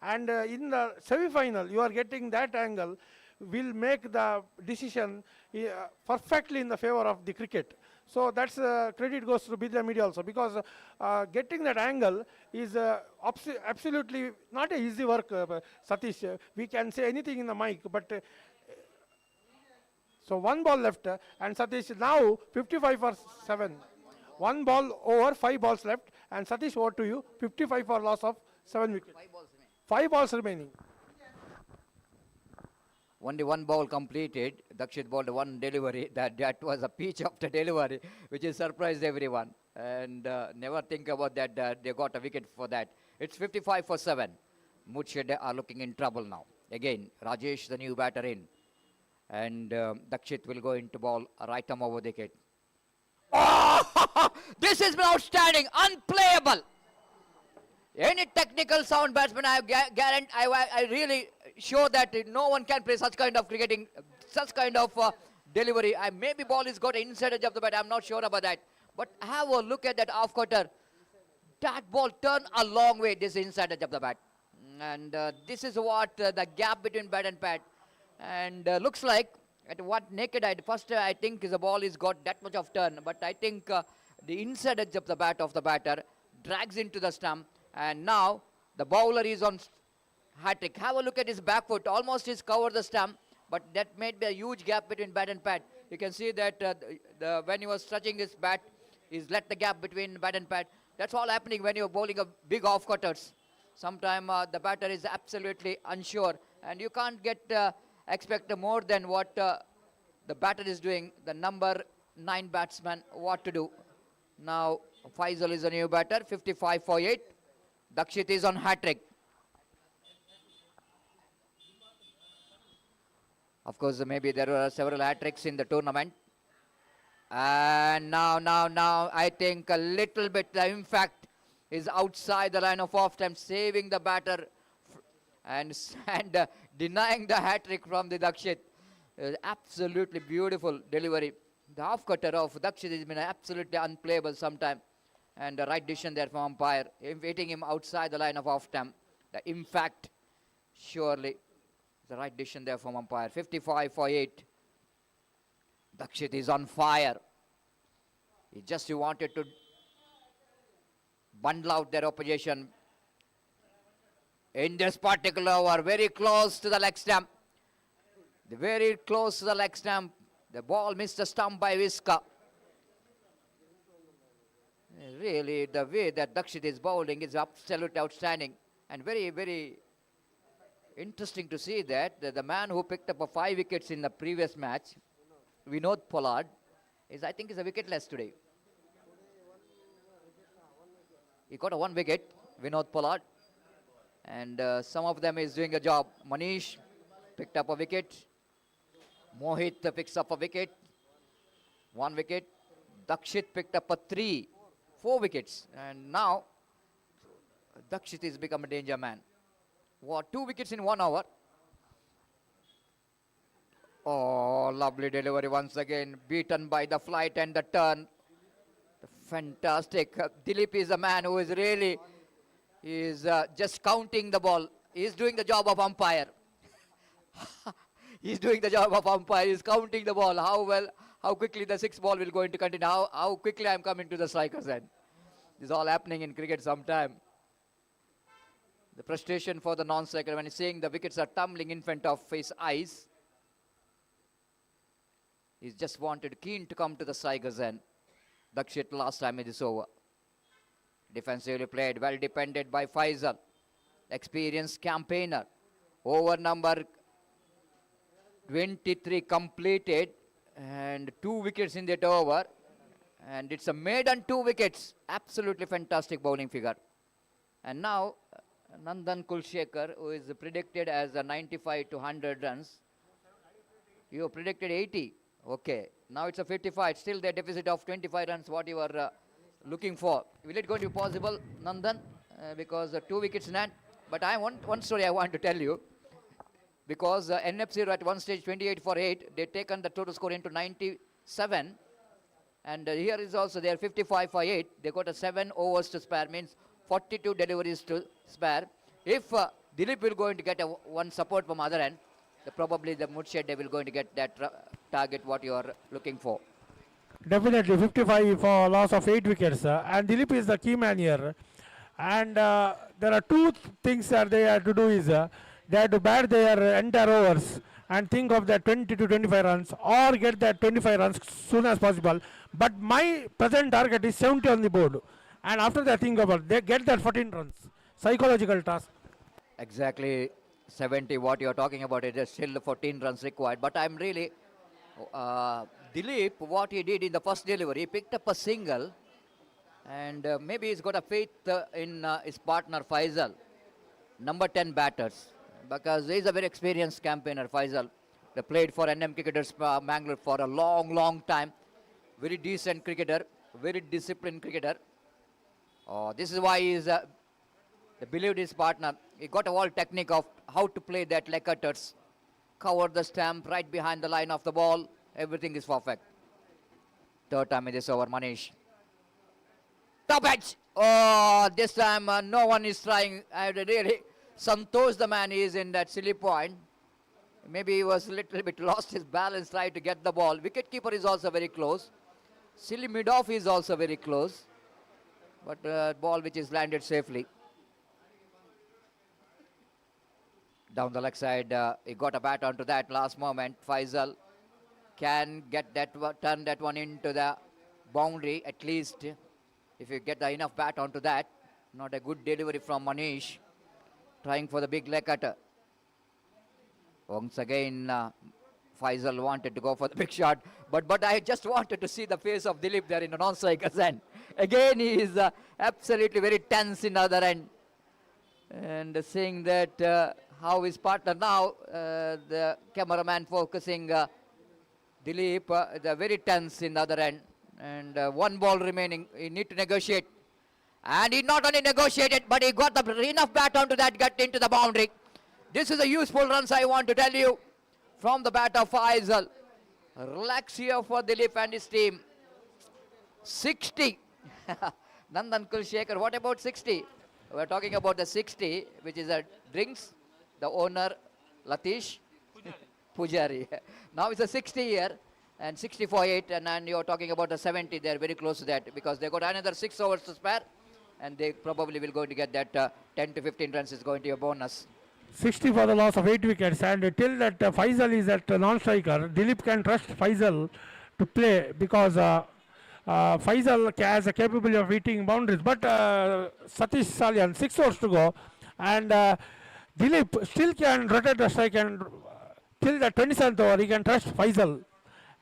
And in the semi-final, you are getting that angle will make the decision perfectly in the favor of the cricket. So that's credit goes to Bedra Media also, because getting that angle is absolutely not a easy work, Satish. We can say anything in the mic, but so one ball left, and Satish now 55 for 7. One ball over, 5 balls left, and Satish, over to you. 55 for loss of 7 wickets. 5 balls remaining. Only one ball completed. Dakshit bowled one delivery. That was a pitch after delivery, which has surprised everyone. And never think about that. They got a wicket for that. It's 55 for 7. Moodshedde are looking in trouble now. Again, Rajesh, the new batter, in. And Dakshit will go into ball right arm over the wicket. Oh! This has been outstanding. Unplayable. Any technical sound batsman, I guarantee, I really sure that no one can play such kind of cricketing, such kind of delivery. Maybe ball has got inside edge of the bat. I'm not sure about that. But have a look at that off cutter. That ball turned a long way. This inside edge of the bat, and this is what the gap between bat and pad. And looks like at what naked eye, first I think the ball is got that much of turn, but I think the inside edge of the bat of the batter drags into the stump, and now the bowler is on hat-trick. Have a look at his back foot, almost he's covered the stump, but that made be a huge gap between bat and pad. You can see that when he was stretching his bat, he's let the gap between bat and pad. That's all happening when you're bowling a big off-cutters. Sometimes the batter is absolutely unsure, and you can't get expect more than what the batter is doing, the number 9 batsman, what to do. Now Faisal is a new batter, 55 for 8. Dakshit is on hat-trick. Of course, maybe there were several hat-tricks in the tournament. And now, I think a little bit, the impact is outside the line of off-time, saving the batter and denying the hat-trick from the Dakshit. Absolutely beautiful delivery. The off-cutter of Dakshit has been absolutely unplayable sometime. And the right decision there from umpire, hitting him outside the line of off-time. The impact, surely, the right decision there from umpire. 55 for 8. Dakshit is on fire. He wanted to bundle out their opposition. In this particular over, very close to the leg stump. Very close to the leg stump. The ball missed the stump by Ufca. Really, the way that Dakshit is bowling is absolutely outstanding. And very, very interesting to see that the man who picked up 5 wickets in the previous match, Vinod Pollard, I think is a wicketless today. He got a 1 wicket, Vinod Pollard. And some of them is doing a job. Manish picked up a wicket. Mohit picks up a wicket. 1 wicket. Dakshit picked up 4 wickets. And now Dakshit has become a danger man. 2 wickets in 1 hour. Oh, lovely delivery once again. Beaten by the flight and the turn. Fantastic. Dilip is a man who is really just counting the ball. He's doing the job of umpire. He's doing the job of umpire. He's counting the ball. How quickly the 6th ball will go into continue. How quickly I'm coming to the striker's end. This is all happening in cricket sometime. The frustration for the non-striker when he's seeing the wickets are tumbling in front of his eyes. He's just keen to come to the striker's end. Dakshit last time in this over. Defensively played, well defended by Faisal. Experienced campaigner. Over number 23 completed and 2 wickets in that over. And it's a maiden 2 wickets. Absolutely fantastic bowling figure. And now Nandan Kulshekar, who is predicted as a 95 to 100 runs. You predicted 80. Okay. Now it's a 55. Still the deficit of 25 runs what you are looking for. Will it going to be possible, Nandan? Because 2 wickets in hand. But one story I want to tell you. Because NFC at one stage 28 for 8. They taken the total score into 97. And here is also they are 55 for 8. They got a 7 overs to spare. Means 42 deliveries to spare. If Dilip will going to get one support from other end, probably the Moodshedde will going to get that target what you are looking for. Definitely 55 for loss of 8 wickets. And Dilip is the key man here. And there are 2 things that they have to do is they have to bat their entire overs and think of that 20 to 25 runs or get that 25 runs soon as possible. But my present target is 70 on the board. And after that, think about they get that 14 runs. Psychological task. Exactly 70 what you are talking about. It is still 14 runs required. But I'm really Dilip, what he did in the first delivery, he picked up a single. And maybe he's got a faith in his partner Faisal, number 10 batters. Because he's a very experienced campaigner, Faisal. They played for NM Cricketers Mangalore for a long time. Very decent cricketer, very disciplined cricketer. This is why he's They believed his partner. He got a whole technique of how to play that leg cutters. Cover the stump right behind the line of the ball. Everything is perfect. Third time in this over, Manish. Top edge. Oh, this time no one is trying. I really, Santosh the man is in that silly point. Maybe he was a little bit lost his balance trying to get the ball. Wicket keeper is also very close. Silly mid-off is also very close. But ball which is landed safely. Down the leg side, he got a bat onto that last moment. Faisal can get that turn that one into the boundary at least. If you get the enough bat onto that. Not a good delivery from Manish. Trying for the big leg cutter. Once again, Faisal wanted to go for the big shot. But I just wanted to see the face of Dilip there in the non-striker's end. Again, he is absolutely very tense in the other end. And seeing that how his partner now, the cameraman focusing Dilip, they're very tense in the other end. And one ball remaining, he need to negotiate. And he not only negotiated, but he got the enough bat onto that, get into the boundary. This is a useful runs, I want to tell you, from the bat of Faisal. Relax here for Dilip and his team. 60. Nandan Kulshekhar, what about 60? We're talking about the 60, which is a drinks, the owner, Latish Pujari. Now it's a 60 here, and 60 for 8, and then you're talking about the 70. They're very close to that, because they got another 6 overs to spare, and they probably will going to get that 10 to 15 runs is going to be a bonus. 60 for the loss of 8 wickets, and till that Faisal is at non-striker, Dilip can trust Faisal to play, because Faisal has a capability of hitting boundaries. But Satish Salyan, 6 overs to go, and Dilip still can rotate the strike, and till the 27th over he can trust Faisal.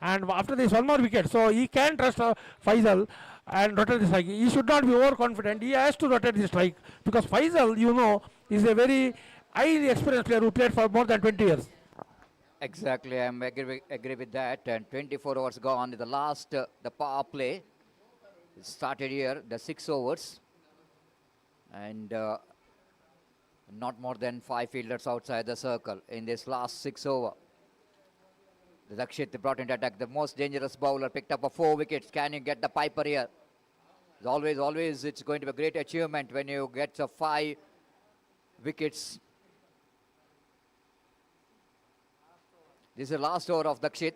And after this one more wicket, so he can trust Faisal and rotate the strike. He should not be overconfident. He has to rotate the strike, because Faisal, you know, is a very highly experienced player who played for more than 20 years. Exactly, I agree with that. And 24 overs gone. The last, the power play started here, the 6 overs. And not more than 5 fielders outside the circle in this last 6 over. The Dakshit brought into attack. The most dangerous bowler picked up 4 wickets. Can you get the piper here? Always it's going to be a great achievement when you get 5 wickets. This is the last over of Dakshit.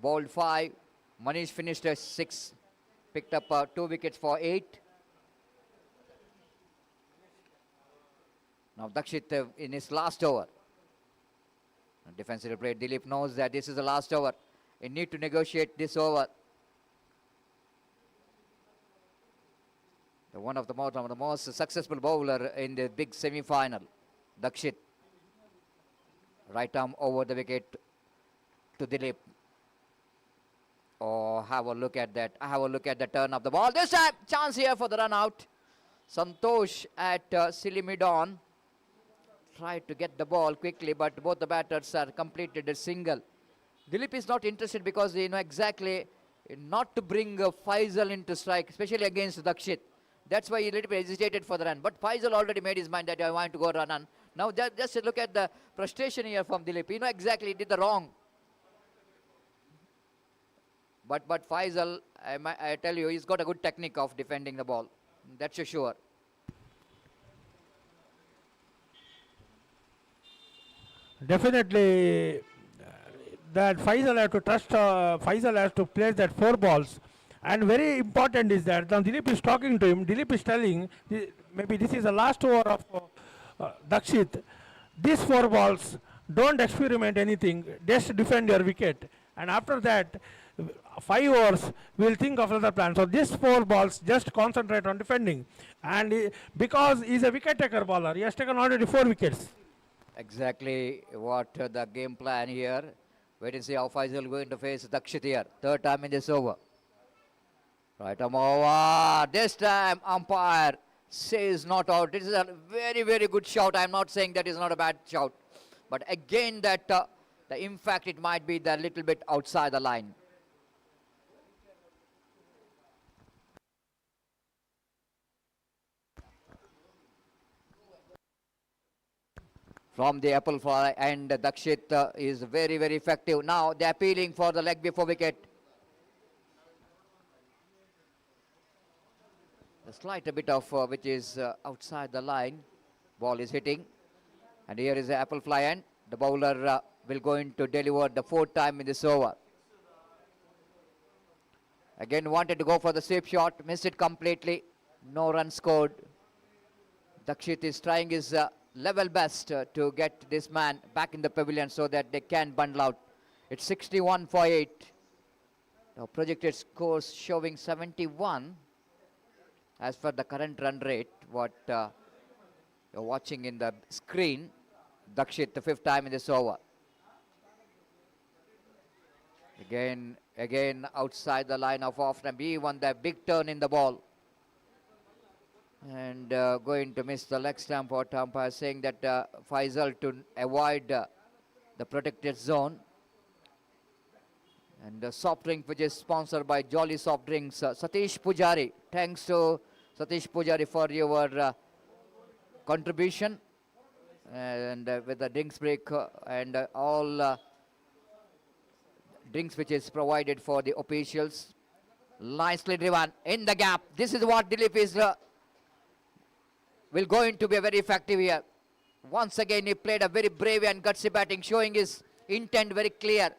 Bowled 5. Manish finished at 6. Picked up 2 wickets for 8. Now Dakshit in his last over. Defensive play. Dilip knows that this is the last over. He need to negotiate this over. One of the most successful bowler in the big semi-final, Dakshit. Right arm over the wicket to Dilip. Oh, have a look at that. Have a look at the turn of the ball. This time, chance here for the run out. Santosh at silly mid-on. Tried to get the ball quickly, but both the batters are completed a single. Dilip is not interested because they know exactly not to bring Faisal into strike, especially against Dakshit. That's why he a little bit hesitated for the run. But Faisal already made his mind that I want to go run on. Now just look at the frustration here from Dilip. You know exactly he did the wrong. But Faisal, I tell you, he's got a good technique of defending the ball. That's for sure. Definitely, that Faisal have to trust, Faisal has to place that 4 balls. And very important is that now Dilip is talking to him. Dilip is telling, maybe this is the last over of Dakshit. These 4 balls, don't experiment anything, just defend your wicket. And after that, 5 overs, we'll think of another plan. So these 4 balls, just concentrate on defending. And because he's a wicket taker bowler, he has taken already 4 wickets. Exactly what the game plan here. Wait and see how Faisal going to face Dakshit here. Third time in this over. Right arm over. This time umpire says not out. This is a very, very good shout. I'm not saying that is not a bad shout. But again that in fact it might be a little bit outside the line. from the apple fly, and Dakshit is very, very effective. Now they're appealing for the leg before wicket. A slight bit of which is outside the line. Ball is hitting. And here is the apple fly end. The bowler will going to deliver the fourth time in this over. Again wanted to go for the sweep shot. Missed it completely. No run scored. Dakshit is trying his level best to get this man back in the pavilion so that they can bundle out. It's 61 for 8. Now projected scores showing 71 as for the current run rate. What you're watching in the screen. Dakshit, the fifth time in this over. Again outside the line of off stump. He won the big turn in the ball. And going to miss the leg stump. Or umpire saying that Faisal to avoid the protected zone. And the soft drink which is sponsored by Jolly Soft Drinks. Satish Pujari. Thanks to Satish Pujari for your contribution. And with the drinks break and all drinks which is provided for the officials. Nicely driven in the gap. This is what Dilip is will going to be very effective here. Once again he played a very brave and gutsy batting, showing his intent very clear.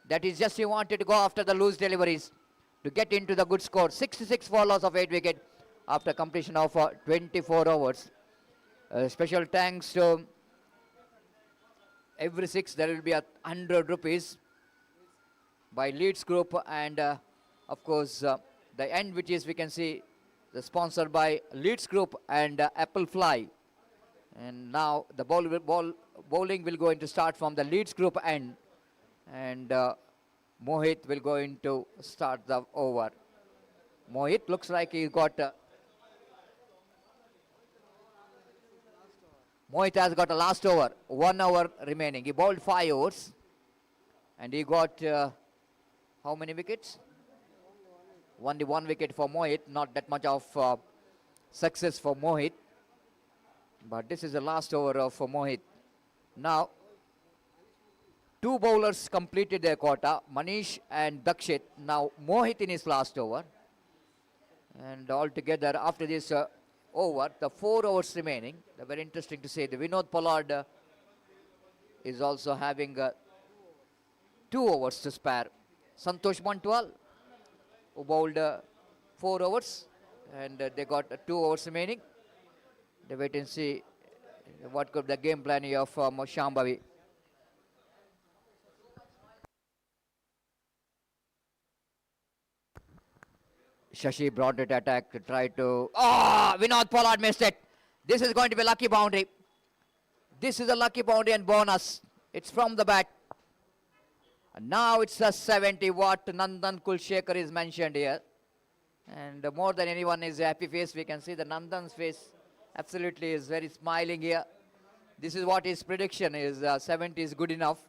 That is just he wanted to go after the loose deliveries to get into the good score. 66 for loss of 8 wicket after completion of 24 overs. Special thanks to every 6 there will be 100 rupees by Leeds Group, and of course the end which is we can see the sponsored by Leeds Group and Apple Fly. And now the bowling will go into start from the Leeds Group end, and Mohit will go into start the over. Mohit looks like he got Mohit has got a last over, 1 hour remaining. He bowled 5 overs and he got how many wickets? Only 1 wicket for Mohit. Not that much of success for Mohit. But this is the last over for Mohit. Now, 2 bowlers completed their quota, Manish and Dakshit. Now, Mohit in his last over. And altogether, after this over, the 4 overs remaining. Very interesting to say. The Vinod Pollard is also having 2 overs to spare. Santosh Montwal, who bowled 4 overs, and they got 2 overs remaining. They wait and see what could the game plan of Shambhavi. Shashi brought it attack to try to... Vinod Pollard missed it. This is going to be a lucky boundary. This is a lucky boundary and bonus. It's from the bat. And now it's a 70 watt. Nandan Kulshekar is mentioned here. And more than anyone is a happy face. We can see the Nandan's face absolutely is very smiling here. This is what his prediction is. 70 is good enough.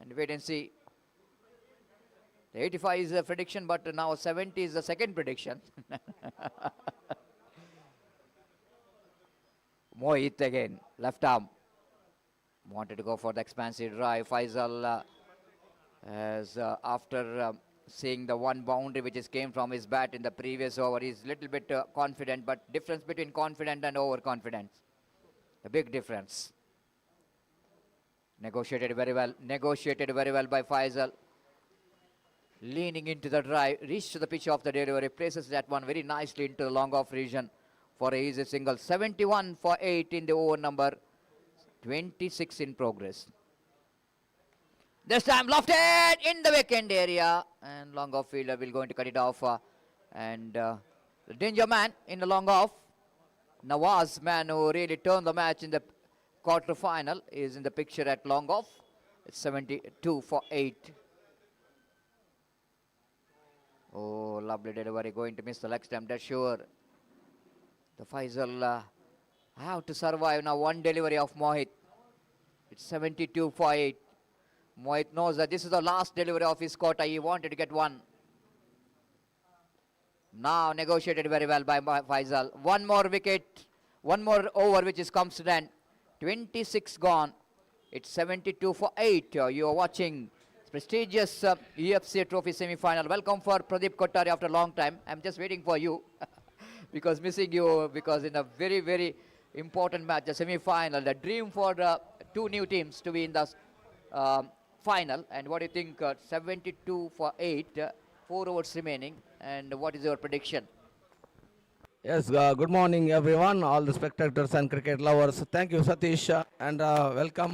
And wait and see. The 85 is a prediction, but now 70 is the second prediction. Mohit again, left arm. Wanted to go for the expansive drive. Faisal, as after seeing the one boundary which is came from his bat in the previous over, he's a little bit confident, but difference between confident and overconfident. A big difference. Negotiated very well by Faisal. Leaning into the drive, reached to the pitch of the delivery, places that one very nicely into the long off region for a easy single. 71 for 8 in the over number 26 in progress. This time lofted in the vacant area, and long off fielder will going to cut it off. And the danger man in the long off, Nawaz, man who really turned the match in the quarter final, is in the picture at long off. It's 72 for 8. Oh, lovely delivery, going to miss the leg stump, that's sure. The Faisal have to survive now. One delivery of Mohit. It's 72 for 8. Mohit knows that this is the last delivery of his quota. He wanted to get one. Now negotiated very well by Faisal. One more wicket, one more over which is comes to the end. 26 gone. It's 72 for 8. You are watching prestigious UFC Trophy semi-final. Welcome for Pradeep Kottari after a long time. I'm just waiting for you because missing you because in a very, very important match, the semi-final, the dream for the two new teams to be in the final. And what do you think? 72 for 8, 4 overs remaining. And what is your prediction? Yes, good morning everyone, all the spectators and cricket lovers. Thank you Satish and welcome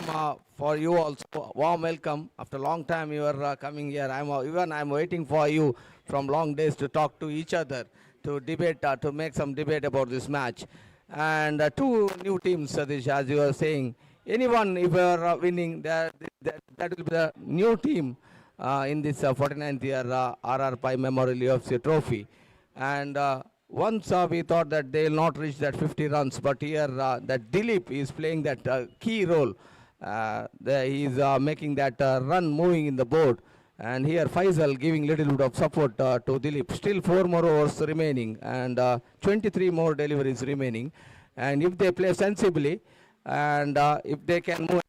for you also. Warm welcome. After a long time you are coming here. I'm waiting for you from long days to talk to each other, to debate, to make some debate about this match. And two new teams, Satish, as you were saying. Anyone, if you are winning, that will be the new team in this 49th year RR Pai Memorial UFC Trophy. And once we thought that they will not reach that 50 runs, but here that Dilip is playing that key role. He is making that run moving in the board. And here Faisal giving little bit of support to Dilip. Still 4 more overs remaining and 23 more deliveries remaining. And if they play sensibly and if they can move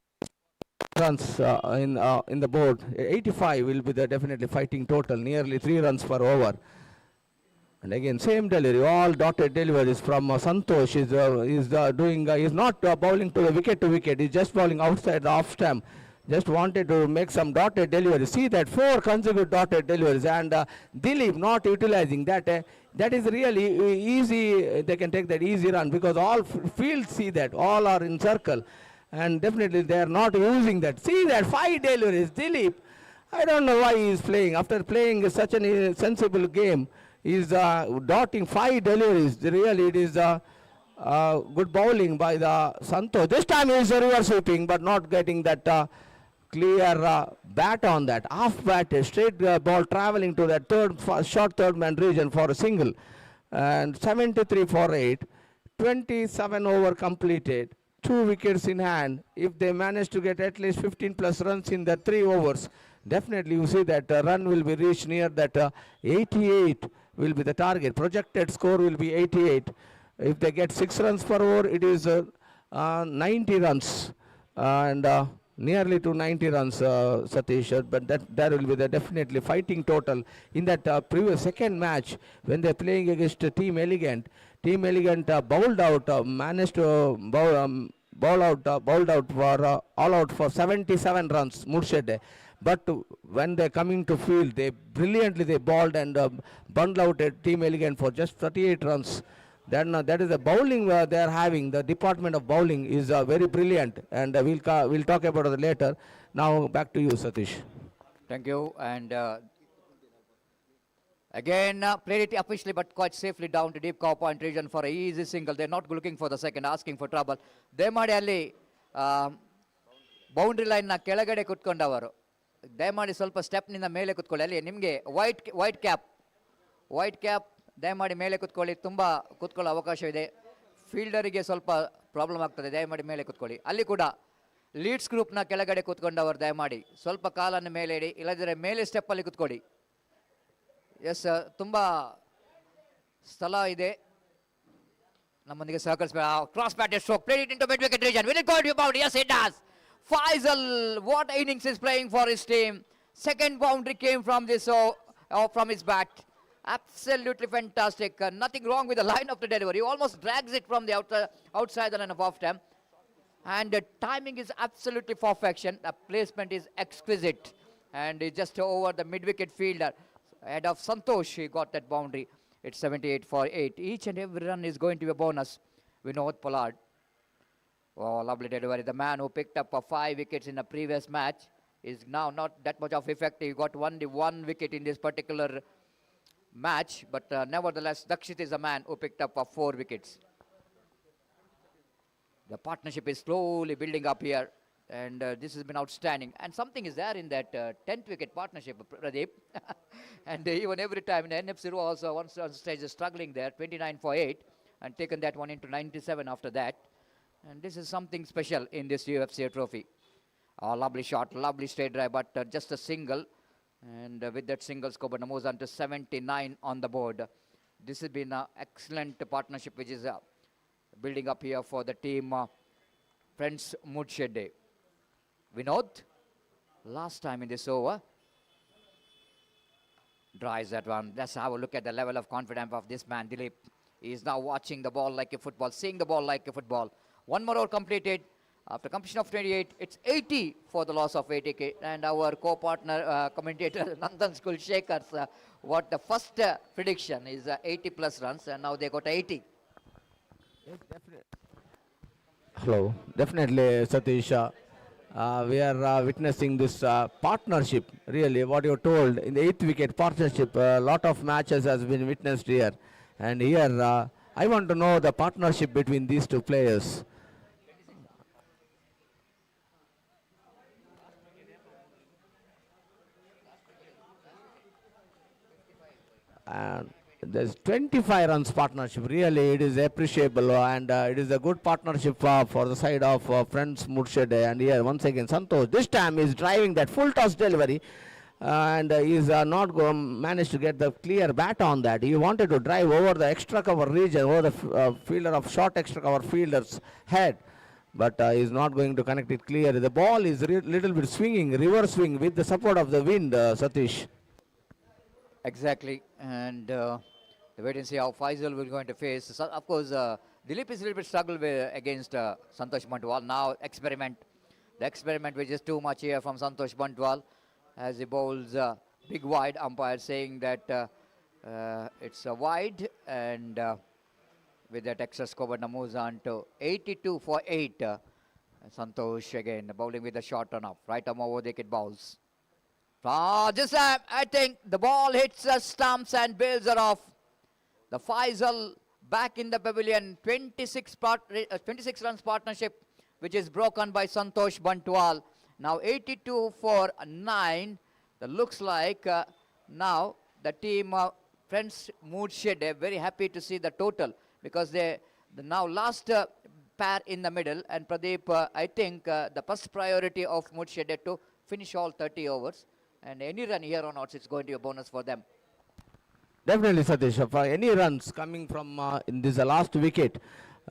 runs in the board, 85 will be the definitely fighting total, nearly 3 runs per over. And again, same delivery, all dotted deliveries from Santosh. He's not bowling to the wicket, he's just bowling outside the off stump. Just wanted to make some dotted deliveries. See that 4 consecutive dotted deliveries, and Dilip not utilizing that. That is really easy. They can take that easy run because all fields see that, all are in circle. And definitely they are not using that. See that 5 deliveries, Dilip. I don't know why he is playing. After playing such a sensible game, is dotting 5 deliveries. Really, it is good bowling by the Santosh. This time he is reverse sweeping, but not getting that clear bat on that. Half bat, straight ball traveling to that short third man region for a single. And 73 for 8. 27 over completed. 2 wickets in hand. If they manage to get at least 15 plus runs in the 3 overs, definitely you see that run will be reached near that 88 will be the target. Projected score will be 88. If they get 6 runs per over, it is 90 runs and nearly to 90 runs, Satish. But that will be the definitely fighting total. In that previous second match, when they're playing against Team Elegant, bowled out, managed to bowled out for all out for 77 runs, Moodshedde. But when they coming to field, they brilliantly bowled and bundled out a Team Elegant for just 38 runs. Then that is the bowling they are having. The department of bowling is very brilliant, and we'll talk about it later. Now back to you, Satish. Thank you. And again, played it officially but quite safely down to deep cow point region for an easy single. They're not looking for the second, asking for trouble. ದಯಮಾಡಿ ಅಲ್ಲಿ boundary ಲೈನ್ನ ಕೆಳಗಡೆ ಕುತ್ಕೊಂಡವರು ದಯಮಾಡಿ ಸ್ವಲ್ಪ ಸ್ಟೆಪ್ನಿಂದ ಮೇಲೆ ಕುತ್ಕೊಳ್ಳಿ. ಅಲ್ಲಿ ನಿಮಗೆ ವೈಟ್ ಕ್ಯಾಪ್ ದಯಮಾಡಿ ಮೇಲೆ ಕುತ್ಕೊಳ್ಳಿ. ತುಂಬ ಕುತ್ಕೊಳ್ಳೋ ಅವಕಾಶವಿದೆ. ಫೀಲ್ಡರಿಗೆ ಸ್ವಲ್ಪ ಪ್ರಾಬ್ಲಮ್ ಆಗ್ತದೆ. ದಯಮಾಡಿ ಮೇಲೆ ಕುತ್ಕೊಳ್ಳಿ. ಅಲ್ಲಿ ಕೂಡ ಲೀಡ್ಸ್ ಗ್ರೂಪ್ನ ಕೆಳಗಡೆ ಕುತ್ಕೊಂಡವರು ದಯಮಾಡಿ ಸ್ವಲ್ಪ ಕಾಲನ್ನು ಮೇಲೆ ಇಡಿ, ಇಲ್ಲದಿದ್ದರೆ ಮೇಲೆ ಸ್ಟೆಪ್ಪಲ್ಲಿ ಕುತ್ಕೊಳ್ಳಿ. ಎಸ್, ತುಂಬ ಸ್ಥಳ ಇದೆ. ನಮ್ಮೊಂದಿಗೆ ಸಹಕರಿಸಬೇಕು. Cross bat stroke, played it into mid wicket region. Will it go to boundary? Yes, it does. Faisal, what innings is playing for his team. Second boundary came from this from his bat. Absolutely fantastic. Nothing wrong with the line of the delivery. He almost drags it from the outside the line of off stump. And the timing is absolutely perfection. The placement is exquisite. And it's just over the mid-wicket fielder. Ahead of Santosh, he got that boundary. It's 78 for 8. Each and every run is going to be a bonus. Vinod Pollard. Oh, lovely delivery. The man who picked up 5 wickets in the previous match is now not that much of effective. He got only 1 wicket in this particular match. But nevertheless, Dakshit is the man who picked up 4 wickets. The partnership is slowly building up here. And this has been outstanding. And something is there in that 10th wicket partnership, Pradeep. And even every time, NFC also once on stage is struggling there, 29 for 8, and taken that one into 97 after that. And this is something special in this UFC trophy. Oh, lovely shot, lovely straight drive, but just a single. And with that single, Skoban moves on to 79 on the board. This has been an excellent partnership which is building up here for the team friends Moodshedde. Vinod, last time in this over, drives that one. Let's have a look at the level of confidence of this man, Dilip. He is now watching the ball like a football, seeing the ball like a football. One more over completed. After completion of 28, it's 80 for the loss of 80k. And our co-partner, commentator, Nandan Skulshekars, what the first prediction is 80 plus runs, and now they got 80. Yes, definitely. Hello, definitely, Satish. We are witnessing this partnership. Really, what you told in the 8th wicket partnership, a lot of matches has been witnessed here, and here I want to know the partnership between these two players. And there's 25 runs partnership. Really, it is appreciable, and it is a good partnership for the side of friends Moodshedde. And here once again Santosh this time is driving that full toss delivery, and is not managed to get the clear bat on that. He wanted to drive over the extra cover region, over the fielder of short extra cover fielder's head, but is not going to connect it clear. The ball is little bit swinging, reverse swing with the support of the wind, Satish. Exactly, and wait and see how Faisal will going to face. So, of course, Dilip is a little bit struggle against Santosh Bantwal. Now experiment, the experiment which is too much here from Santosh Bantwal, as he bowls big wide. Umpire saying that it's a wide, and with that extra score, but moves on to 82 for 8. Santosh again bowling with a short run up, right arm over wicket bowls. This time, I think the ball hits the stumps and bails her off. The Faisal back in the pavilion, 26 runs partnership, which is broken by Santosh Bantwal. Now 82 for 9. That looks like now the team, friends Moodshedde, very happy to see the total, because the now last pair in the middle, and Pradeep, I think the first priority of Moodshedde to finish all 30 overs. And any run here on outs, it's going to be a bonus for them. Definitely, Satish. For any runs coming from in this last wicket,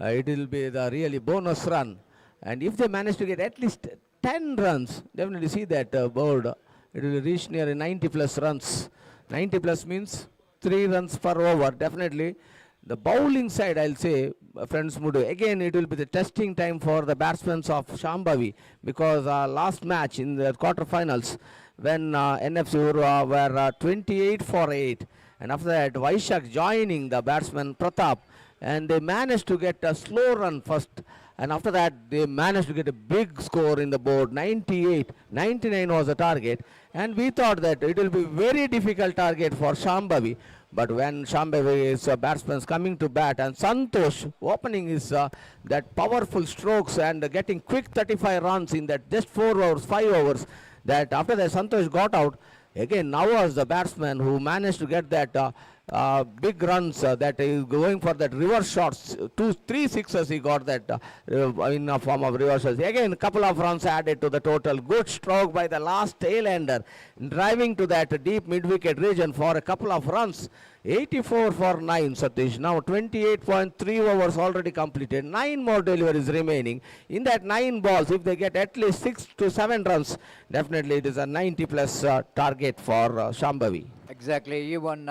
it will be the really bonus run. And if they manage to get at least 10 runs, definitely see that board, it will reach near 90 plus runs. 90 plus means 3 runs per over. Definitely. The bowling side, I'll say, friends Mudu, again it will be the testing time for the batsmen of Shambhavi, because last match in the quarterfinals, when NFC were 28 for 8, and after that Vaishak joining the batsman Pratap, and they managed to get a slow run first, and after that they managed to get a big score in the board. 98, 99 was the target, and we thought that it will be very difficult target for Shambhavi. But when Shambhavi's batsmen coming to bat, and Santosh opening his that powerful strokes and getting quick 35 runs in that just 4 overs, 5 overs, that after that Santosh got out, again now was the batsman who managed to get that big runs, that is going for that reverse shots, 2-3 sixes he got that in a form of reversals. Again, a couple of runs added to the total. Good stroke by the last tail-ender, driving to that deep mid-wicket region for a couple of runs. 84 for 9, Satish. Now 28.3 overs already completed. 9 more deliveries remaining. In that 9 balls, if they get at least 6 to 7 runs, definitely it is a 90 plus target for Shambhavi. Exactly. Even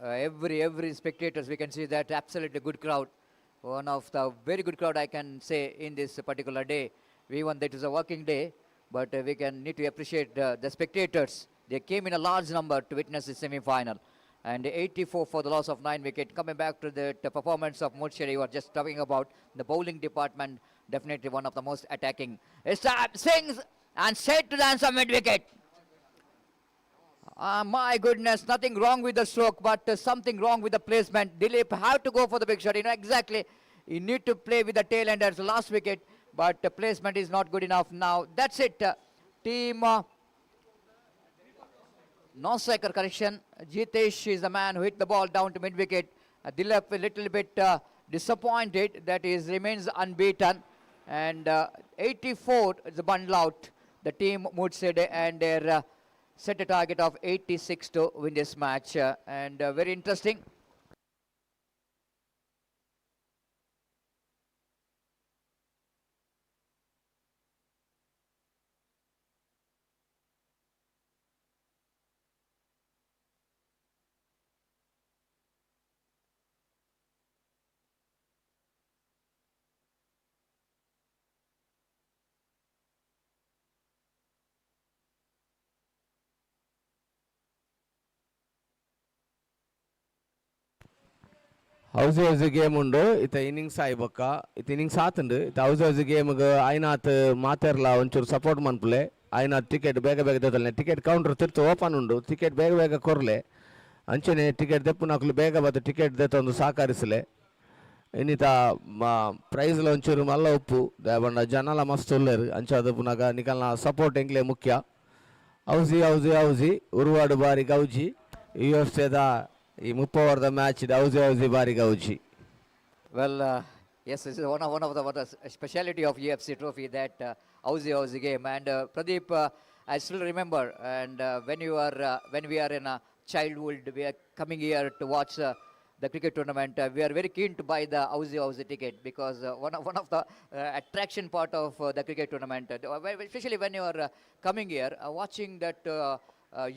every spectators, we can see that absolutely good crowd. One of the very good crowd, I can say, in this particular day. Even that is a working day, but we can need to appreciate the spectators. They came in a large number to witness the semi-final. And 84 for the loss of 9 wicket. Coming back to the performance of Moodshedde, you were just talking about the bowling department, definitely one of the most attacking. Swings and straight to the answer mid-wicket. My goodness, nothing wrong with the stroke, but something wrong with the placement. Dilip have to go for the big shot. You know exactly. You need to play with the tail enders last wicket, but the placement is not good enough now. That's it. Team non-striker correction. Jitesh is the man who hit the ball down to mid-wicket. Dilip a little bit disappointed that he remains unbeaten. And 84 is the bundle out. The team Moodshedde, and their set a target of 86 to win this match. And very interesting. House game ಉಂಡು ಇತ್ತ innings ಆಯ್ಬೊಕ್ಕ ಇತ್ತ innings ಆತುಂಡು ಇತ್ತ house ಗೇಮ್ಗೆ ಐನಾತ್ ಮಾತೆರ್ಲ ಒಂಚೂರು support ಮನ್ಪುಲೆ ಐನಾತ್ ticket ಬೇಗ ಬೇಗ ದೊತ್ತಲೆ ticket counter ತಿರ್ತು open ಉಂಡು ticket ಬೇಗ ಬೇಗ ಕೊರ್ಲೆ ಅಂಚನೆ ಟಿಕೆಟ್ ದೆಪ್ಪುನಕ್ಲು ಬೇಗ ಬತ್ತು ಟಿಕೆಟ್ ದೆತ್ತೊಂದು ಸಹಕರಿಸಲೆ ಇನ್ನಿತ ಪ್ರೈಸ್ಲ ಒಂಚೂರು ಮಲ್ಲ ಉಪ್ಪು ದಾಯಬಂಡ ಜನಲ ಮಸ್ತ್ ಉಲ್ಲೇರು ಅಂಚಾದ ಪುನಗ ನಿಕಲ್ನ ಸಪೋರ್ಟ್ ಎಂಕ್ಲೆ ಮುಖ್ಯ ಹೌಸಿ ಉರುವಾಡು ಬಾರಿ ಗೌಜಿ ಯುಎಫ್ಸಿದ ಈ 30 ಓವರ್ದ ಮ್ಯಾಚ್ ಇದೆ ಹೌಸಿ ಬಾರಿ ಗೌಜಿ. Well, yes, this is one of the speciality of UFC trophy, that Aussie game. And Pradeep, I still remember, and when we are in a childhood, we are coming here to watch the cricket tournament. We are very keen to buy the Aussie ticket, because one of the attraction part of the cricket tournament, especially when you are coming here, watching that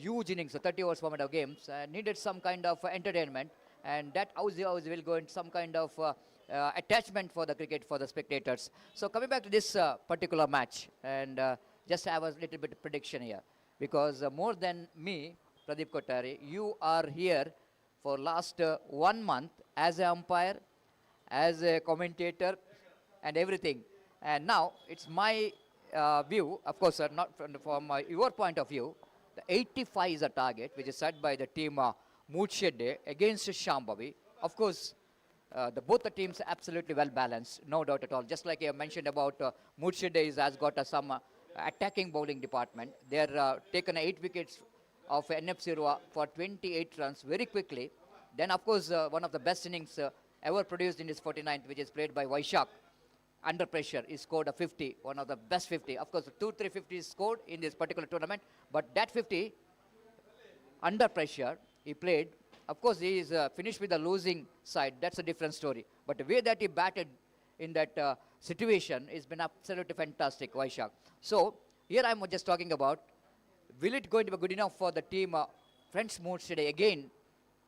huge innings, 30 overs format of games, needed some kind of entertainment, and that Aussie will go into some kind of attachment for the cricket for the spectators. So coming back to this particular match, and just have a little bit of prediction here, because more than me, Pradeep Kothari, you are here for last 1 month as an umpire, as a commentator, and everything. And now it's my view, of course, not from your point of view. The 85 is a target which is set by the team Moodshedde against Shambhavi. Of course, both the teams are absolutely well balanced, no doubt at all. Just like I mentioned about Moodshedde has got some attacking bowling department. They are taken 8 wickets of NFC for 28 runs very quickly. Then, of course, one of the best innings ever produced in this 49th, which is played by Vaishak. Under pressure, he scored a 50, one of the best 50. Of course, 2-3 50s scored in this particular tournament, but that 50, under pressure, he played. Of course, he is finished with the losing side. That's a different story. But the way that he batted in that situation has been absolutely fantastic, Vaishak. So, here I'm just talking about, will it going to be good enough for the team, Friends Moodshedde again,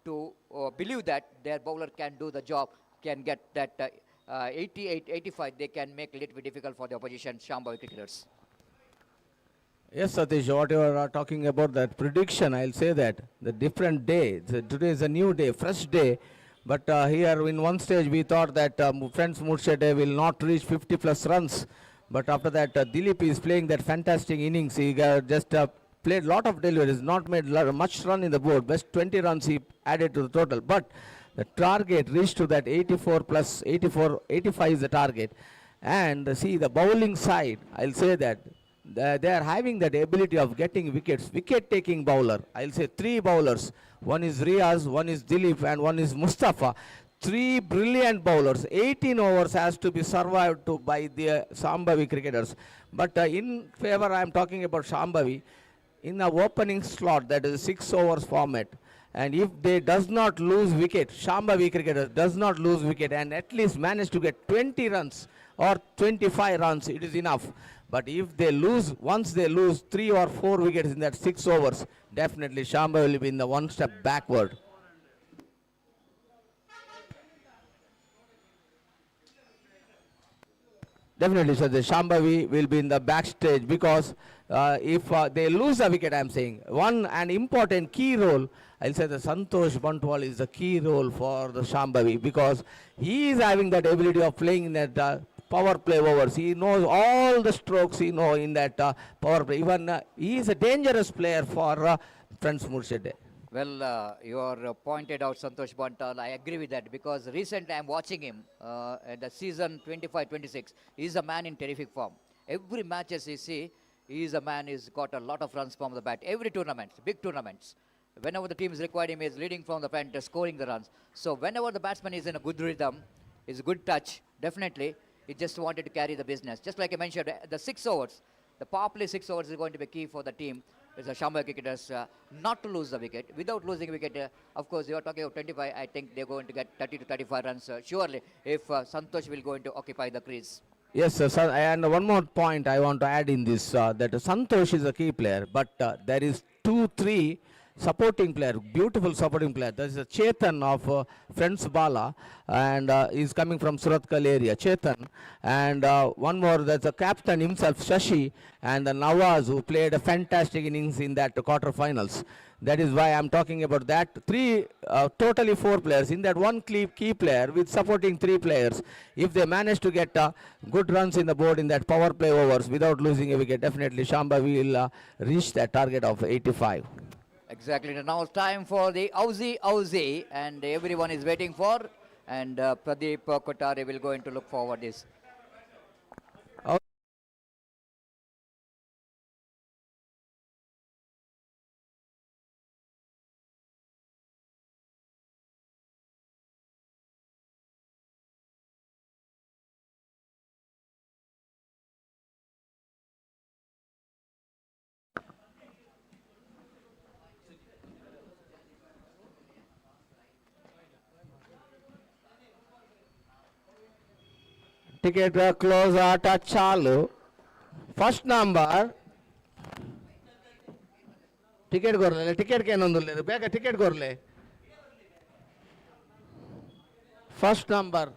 to believe that their bowler can do the job, can get that 88, 85, they can make it a little bit difficult for the opposition Shambhavi cricketers. Yes, Satish, what you are talking about, that prediction, I'll say that the different day, today is a new day, fresh day, but here in one stage we thought that Friends Moodshedde will not reach 50 plus runs, but after that Dilip is playing that fantastic innings. He just played lot of deliveries, not made much run in the board, best 20 runs he added to the total, but the target reached to that 84 plus 84, 85 is the target. And see the bowling side, I'll say that they are having that ability of getting wickets, wicket taking bowler. I'll say 3 bowlers. One is Riaz, one is Dilip, and one is Mustafa. 3 brilliant bowlers. 18 overs has to be survived by the Shambhavi cricketers. But in favor, I am talking about Shambhavi. In the opening slot, that is a 6 overs format, and if they does not lose wicket, Shambhavi cricketers does not lose wicket and at least manage to get 20 runs or 25 runs, it is enough. But if they lose, once they lose 3 or 4 wickets in that 6 overs, definitely Shambhavi will be in the one step backward. Definitely, so the Shambhavi will be in the backstage, because if they lose a wicket, I am saying, one an important key role, I'll say the Santosh Bantwal is the key role for the Shambhavi, because he is having that ability of playing in that power play overs. He knows all the strokes he know in that power play. Even he is a dangerous player for Friends Moodshedde. Well, you are pointed out Santosh Bantal. I agree with that, because recently I am watching him at the season 25-26. He is a man in terrific form. Every matches you see, he is a man who's got a lot of runs from the bat. Every tournament, big tournaments, whenever the team is required, him is leading from the front, scoring the runs. So whenever the batsman is in a good rhythm, is a good touch, definitely, he just wanted to carry the business. Just like I mentioned, the 6 overs, the power play 6 overs is going to be key for the team. The Shambhavi cricketers not to lose the wicket. Without losing wicket, of course, you are talking about 25. I think they're going to get 30 to 35 runs surely, if Santosh will go into occupy the crease. Yes, sir, and one more point I want to add in this, that Santosh is a key player, but there is 2-3 supporting player, beautiful supporting player. There is a Chetan of Friends Bala, and he's coming from Suratkal area, Chetan. And one more, there's a captain himself, Shashi, and the Nawaz, who played a fantastic innings in that quarterfinals. That is why I'm talking about that. Totally four players. In that one key player with supporting three players. If they manage to get good runs in the board in that power play overs without losing a wicket, definitely Shambhavi will reach that target of 85. Exactly. Now it's time for the Aussie, and everyone is waiting for. And Pradeep Kotare will go in to look forward this. Ticket close touch chalu. First number. Ticket gorle. Ticket kenondulle. Bega ticket gorle. First number.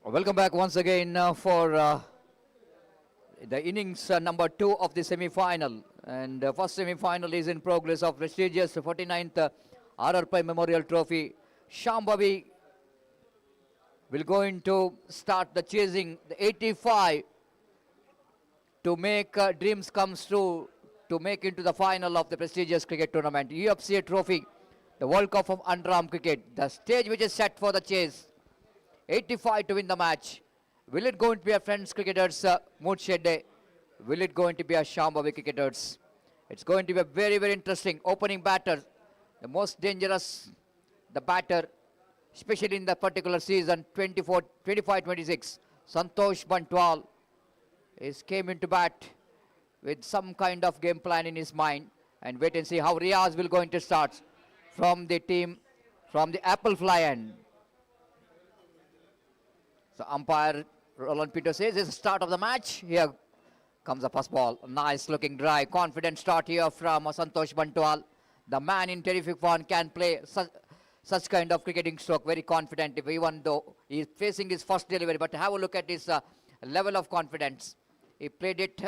Welcome back once again for the innings number 2 of the semi-final. And first semi-final is in progress of prestigious 49th RRP Memorial Trophy. Shambhavi will going to start the chasing the 85 to make dreams come true, to make into the final of the prestigious cricket tournament. UFC Trophy, the World Cup of Underarm Cricket, the stage which is set for the chase. 85 to win the match. Will it going to be a Friends cricketers Moodshedde? Will it going to be a Shambhavi cricketers? It's going to be a very, very interesting opening batter. The most dangerous, the batter, especially in the particular season 25-26. Santosh Bantwal came into bat with some kind of game plan in his mind. And wait and see how Riaz will going to start from the team, from the Apple Fly end. So umpire Roland Pinto says it's the start of the match. Here comes the first ball. Nice looking drive. Confident start here from Santosh Bantwal. The man in terrific form can play such kind of cricketing stroke very confident, even though he is facing his first delivery. But have a look at his level of confidence. He played it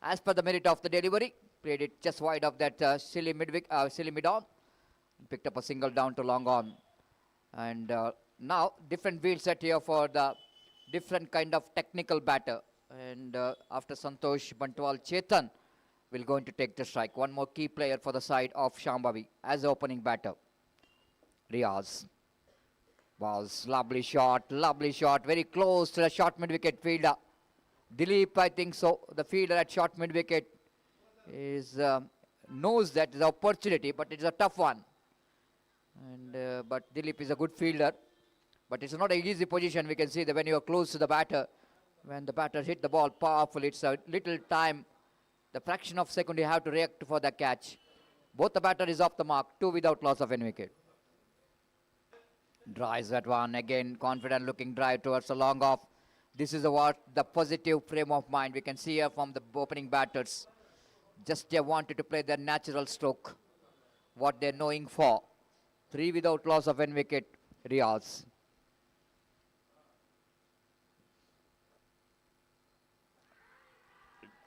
as per the merit of the delivery. Played it just wide of that silly mid-on. Picked up a single down to long on. And now different wheel set here for the different kind of technical batter. And after Santosh Bantwal, Chetan will going to take the strike. One more key player for the side of Shambhavi as the opening batter. Riaz. Was lovely shot, very close to the short mid-wicket fielder. Dilip, I think so, the fielder at short mid-wicket is knows that is an opportunity, but it's a tough one. And but Dilip is a good fielder. But it's not an easy position. We can see that when you are close to the batter, when the batter hit the ball powerfully, it's a little time, the fraction of second you have to react for the catch. Both the batter is off the mark, 2 without loss of any wicket. Drives that one again, confident looking drive towards the long off. This is what the positive frame of mind we can see here from the opening batters. Just they wanted to play their natural stroke, what they're knowing for. 3 without loss of any wicket, Riaz.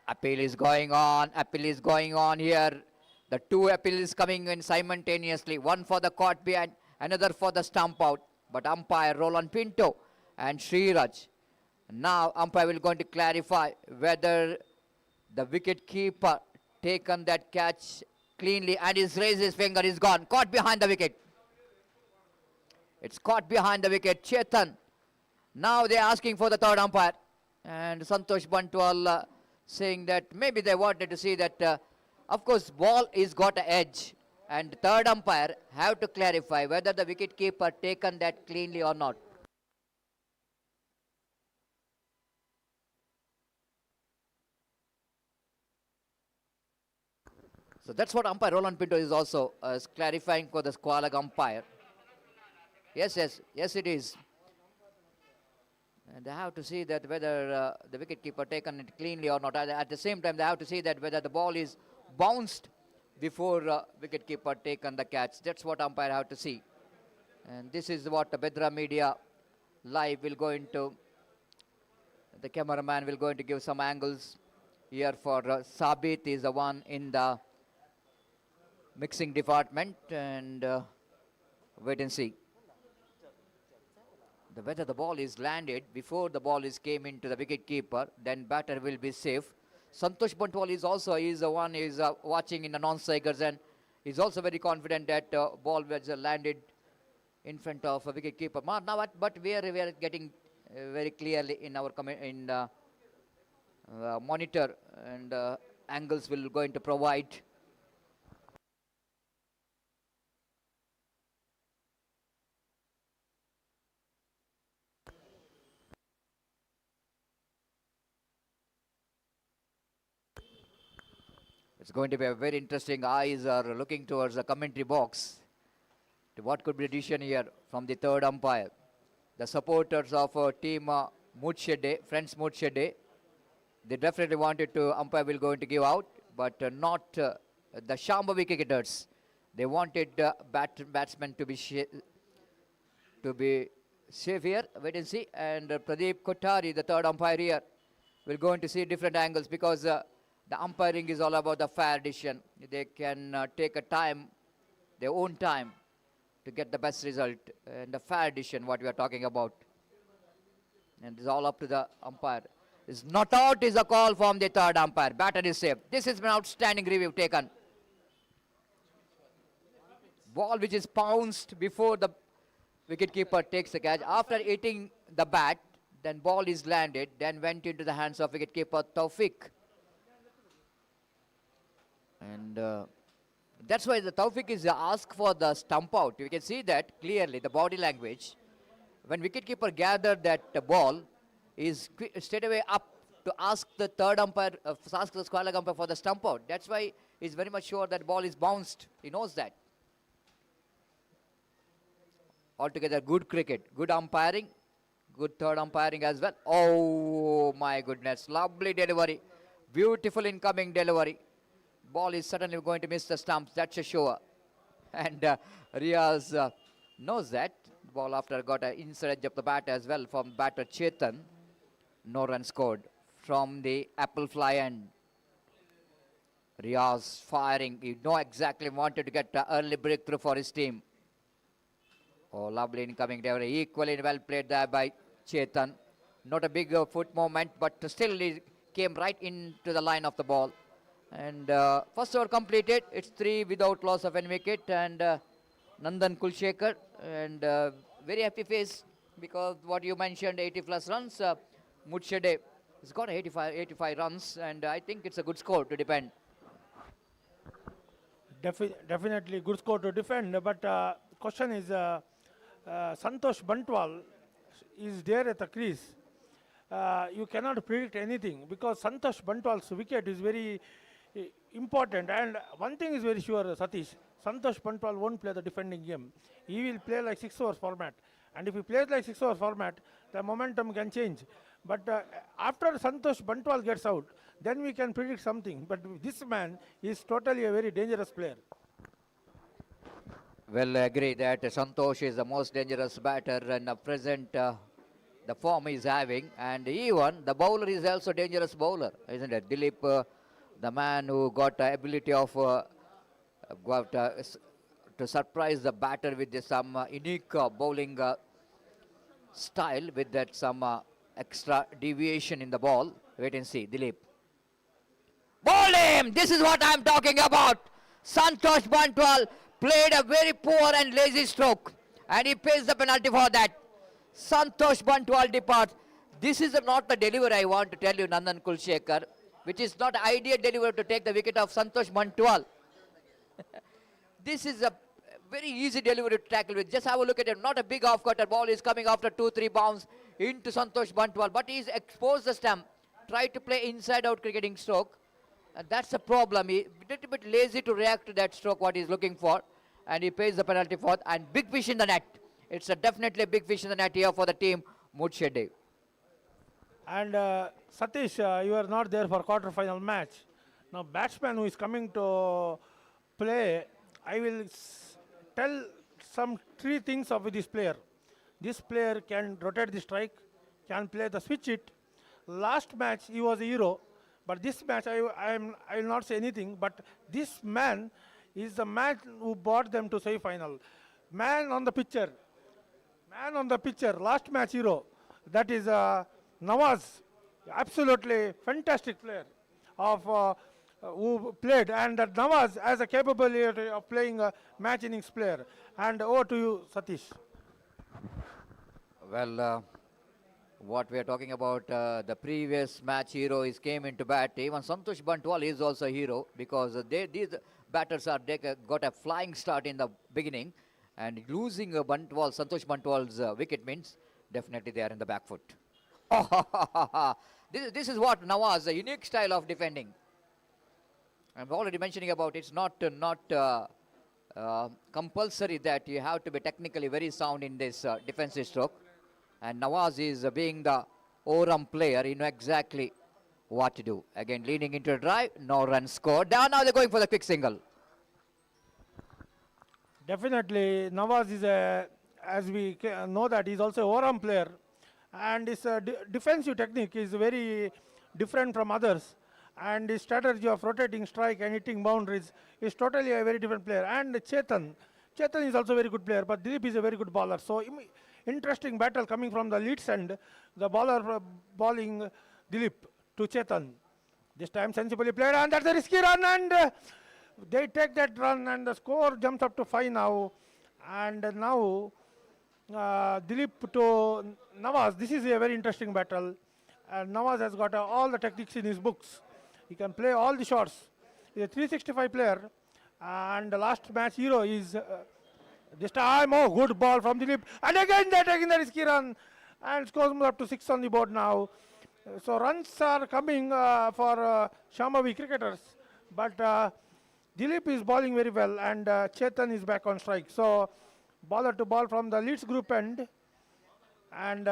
Appeal is going on here. The 2 appeals coming in simultaneously. One for the caught behind, another for the stump out. But umpire Roland Pinto and Sriraj. Now umpire will going to clarify whether the wicket keeper taken that catch cleanly and he's raised his finger, is gone. Caught behind the wicket. It's caught behind the wicket. Chetan. Now they're asking for the third umpire. And Santosh Bantwal saying that maybe they wanted to see that, of course, ball is got an edge. And third umpire have to clarify whether the wicket keeper taken that cleanly or not. So that's what umpire Roland Pinto is also clarifying for the Squalag umpire. Yes, it is. And they have to see that whether the wicketkeeper taken it cleanly or not. At the same time, they have to see that whether the ball is bounced before wicketkeeper taken the catch. That's what umpire have to see. And this is what the Bedra Media live will go into. The cameraman will go into give some angles here for Sabit is the one in the mixing department, and wait and see whether the ball is landed before the ball is came into the wicket keeper, then batter will be safe. Santosh Bantwal is also the one is watching in the non-strikers, and he's also very confident that ball was landed in front of a wicket keeper. Now, but we are getting very clearly in our monitor, and angles will going to provide. It's going to be a very interesting. Eyes are looking towards the commentary box. To what could be the decision here from the third umpire. The supporters of team Moodshedde, friends Moodshedde, they definitely wanted to umpire will going to give out, but not the Shambhavi cricketers. They wanted batsmen to be safe here, wait and see. And Pradeep Kothari, the third umpire here, will go into see different angles because the umpiring is all about the fair decision. They can take a time, their own time, to get the best result. And the fair decision, what we are talking about. And it's all up to the umpire. Is not out is a call from the third umpire. Batter is safe. This has been outstanding review taken. Ball which is pounced before the wicketkeeper takes the catch. After hitting the bat, then ball is landed, then went into the hands of wicketkeeper Taufik. And that's why the Taufik is asked for the stump out. You can see that clearly, the body language. When wicketkeeper gathered that ball, is straight away up to ask the third umpire, ask the square leg umpire for the stump out. That's why he's very much sure that ball is bounced. He knows that. Altogether, good cricket, good umpiring, good third umpiring as well. Oh my goodness, lovely delivery, beautiful incoming delivery. Ball is certainly going to miss the stumps, that's a sure. And Riaz knows that. Ball after got an inside edge of the bat as well from batter Chetan. No run scored from the apple fly end. Riaz firing, you know exactly wanted to get an early breakthrough for his team. Oh, lovely incoming delivery. Equally well played there by Chetan. Not a big foot movement, but still he came right into the line of the ball. And first over completed. It's 3 without loss of any wicket. And Nandan Kulshekar. And very happy face because what you mentioned, 80 plus runs. Moodshedde has got 85 runs. And I think it's a good score to defend. Definitely good score to defend. But question is, Santosh Bantwal is there at the crease. You cannot predict anything because Santosh Bantwal's wicket is very important. And one thing is very sure, Satish, Santosh Bantwal won't play the defending game. He will play like 6 overs format. And if he plays like 6 overs format, the momentum can change. But after Santosh Bantwal gets out, then we can predict something. But this man is totally a very dangerous player. Well, I agree that Santosh is the most dangerous batter and present the form he's having. And even the bowler is also dangerous bowler, isn't it? Dilip, the man who got the ability of to surprise the batter with some unique bowling style with that some extra deviation in the ball. Wait and see, Dilip. Ball him! This is what I'm talking about. Santosh Bantwal played a very poor and lazy stroke and he pays the penalty for that. Santosh Bantwal departs. This is not the delivery I want to tell you, Nandan Kulshekar, which is not ideal delivery to take the wicket of Santosh Bantwal. This is a very easy delivery to tackle with. Just have a look at it. Not a big off-cutter. Ball is coming after 2-3 bounce into Santosh Bantwal. But he's exposed the stump. Tried to play inside-out cricketing stroke. And that's the problem. He's a little bit lazy to react to that stroke, what he's looking for. And he pays the penalty for it. And big fish in the net. It's definitely a big fish in the net here for the team, Moodshedde. And Satish, you are not there for quarter-final match. Now, batsman who is coming to play, I will tell some 3 things of this player. This player can rotate the strike, can play the switch hit. Last match, he was a hero. But this match, I will not say anything. But this man is the man who brought them to semi-final. Man on the picture. Man on the picture. Last match hero. That is Nawaz. Absolutely fantastic player of who played. And Nawaz has a capability of playing a match innings player. And over to you, Satish. Well, what we are talking about, the previous match hero is came into bat. Even Santosh Bantwal is also a hero because these batters are got a flying start in the beginning, and losing Santosh Bantwal's wicket means definitely they are in the back foot. This is what Nawaz, a unique style of defending. I'm already mentioning about it's not compulsory that you have to be technically very sound in this defensive stroke. And Nawaz is being the all-round player, you know exactly what to do. Again, leading into a drive, no run scored. Now they're going for the quick single. Definitely, Nawaz is a as we know that he's also an overarm player, and his defensive technique is very different from others, and his strategy of rotating strike and hitting boundaries is totally a very different player. And Chetan is also a very good player, but Dilip is a very good bowler. So interesting battle coming from the Leeds end. The bowler bowling Dilip to Chetan. This time sensibly played, and that's a risky run, and they take that run, and the score jumps up to 5 now. And now Dilip to Nawaz. This is a very interesting battle, and Nawaz has got all the techniques in his books. He can play all the shots. He's a 365 player, and the last match hero is this time. Oh, good ball from Dilip, and again they're taking the risky run, and scores up to 6 on the board now. So runs are coming for Shambhavi cricketers, but Dilip is bowling very well, and Chetan is back on strike. So bowler to ball from the Leeds group end, and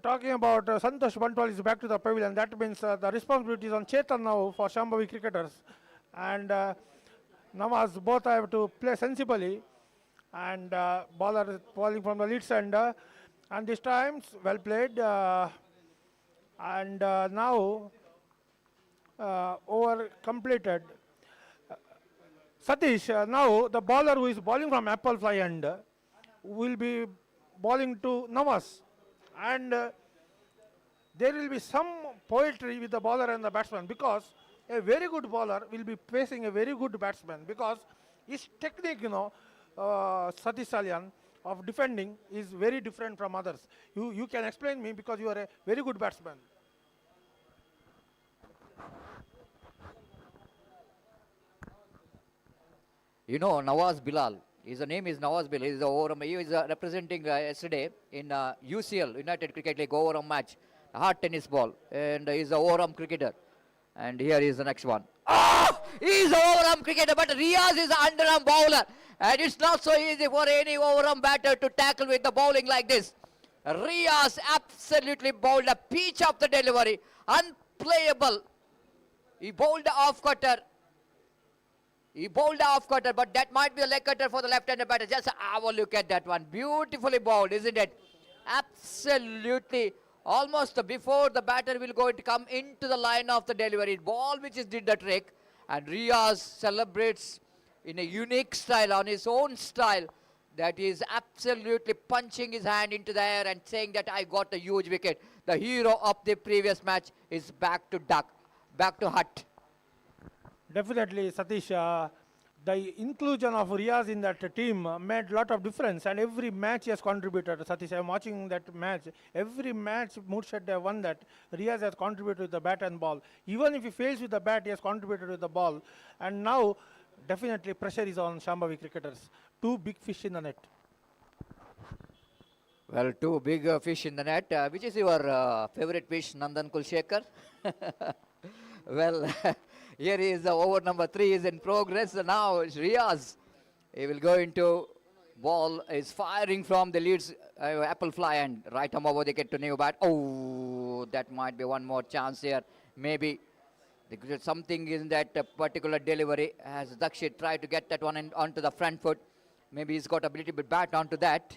talking about Santosh Bantwal is back to the pavilion. That means the responsibility is on Chetan now for Shambhavi cricketers, and Nawaz both have to play sensibly, and bowler is bowling from the Leeds end, and this time well played, and now over completed. Satish, now the bowler who is bowling from apple fly end will be bowling to Nawaz, and there will be some poetry with the bowler and the batsman, because a very good bowler will be facing a very good batsman, because his technique, Satish Salyan, of defending is very different from others. You can explain me, because you are a very good batsman. You know, Nawaz Bilal. His name is Nawaz Bilal. He is representing yesterday in UCL, United Cricket League overarm match, a hard tennis ball. And he's an overarm cricketer. And here is the next one. Oh! He's an overarm cricketer, but Riaz is an underarm bowler. And it's not so easy for any overarm batter to tackle with the bowling like this. Riaz absolutely bowled a peach of the delivery. Unplayable. He bowled the off-cutter. But that might be a leg cutter for the left-handed batter. Just have a look at that one. Beautifully bowled, isn't it? Absolutely. Almost before the batter will go to come into the line of the delivery. Ball which did the trick. And Riaz celebrates in a unique style, on his own style, that he is absolutely punching his hand into the air and saying that I got a huge wicket. The hero of the previous match is back to hut. Definitely, Satish. The inclusion of Riaz in that team made a lot of difference, and every match he has contributed. Satish, I'm watching that match. Every match Moodshedde won that. Riaz has contributed with the bat and ball. Even if he fails with the bat, he has contributed with the ball. And now, definitely pressure is on Shambhavi cricketers. Two big fish in the net. Well, two big fish in the net. Which is your favorite fish, Nandan Kulshekar? Well, here is over number 3 is in progress. Now Riaz, he will go into ball, is firing from the Leeds apple fly and right arm over the wicket to new bat. Oh, that might be one more chance here. Maybe something in that particular delivery, as Dakait tried to get that one onto the front foot. Maybe he's got a little bit bat onto that.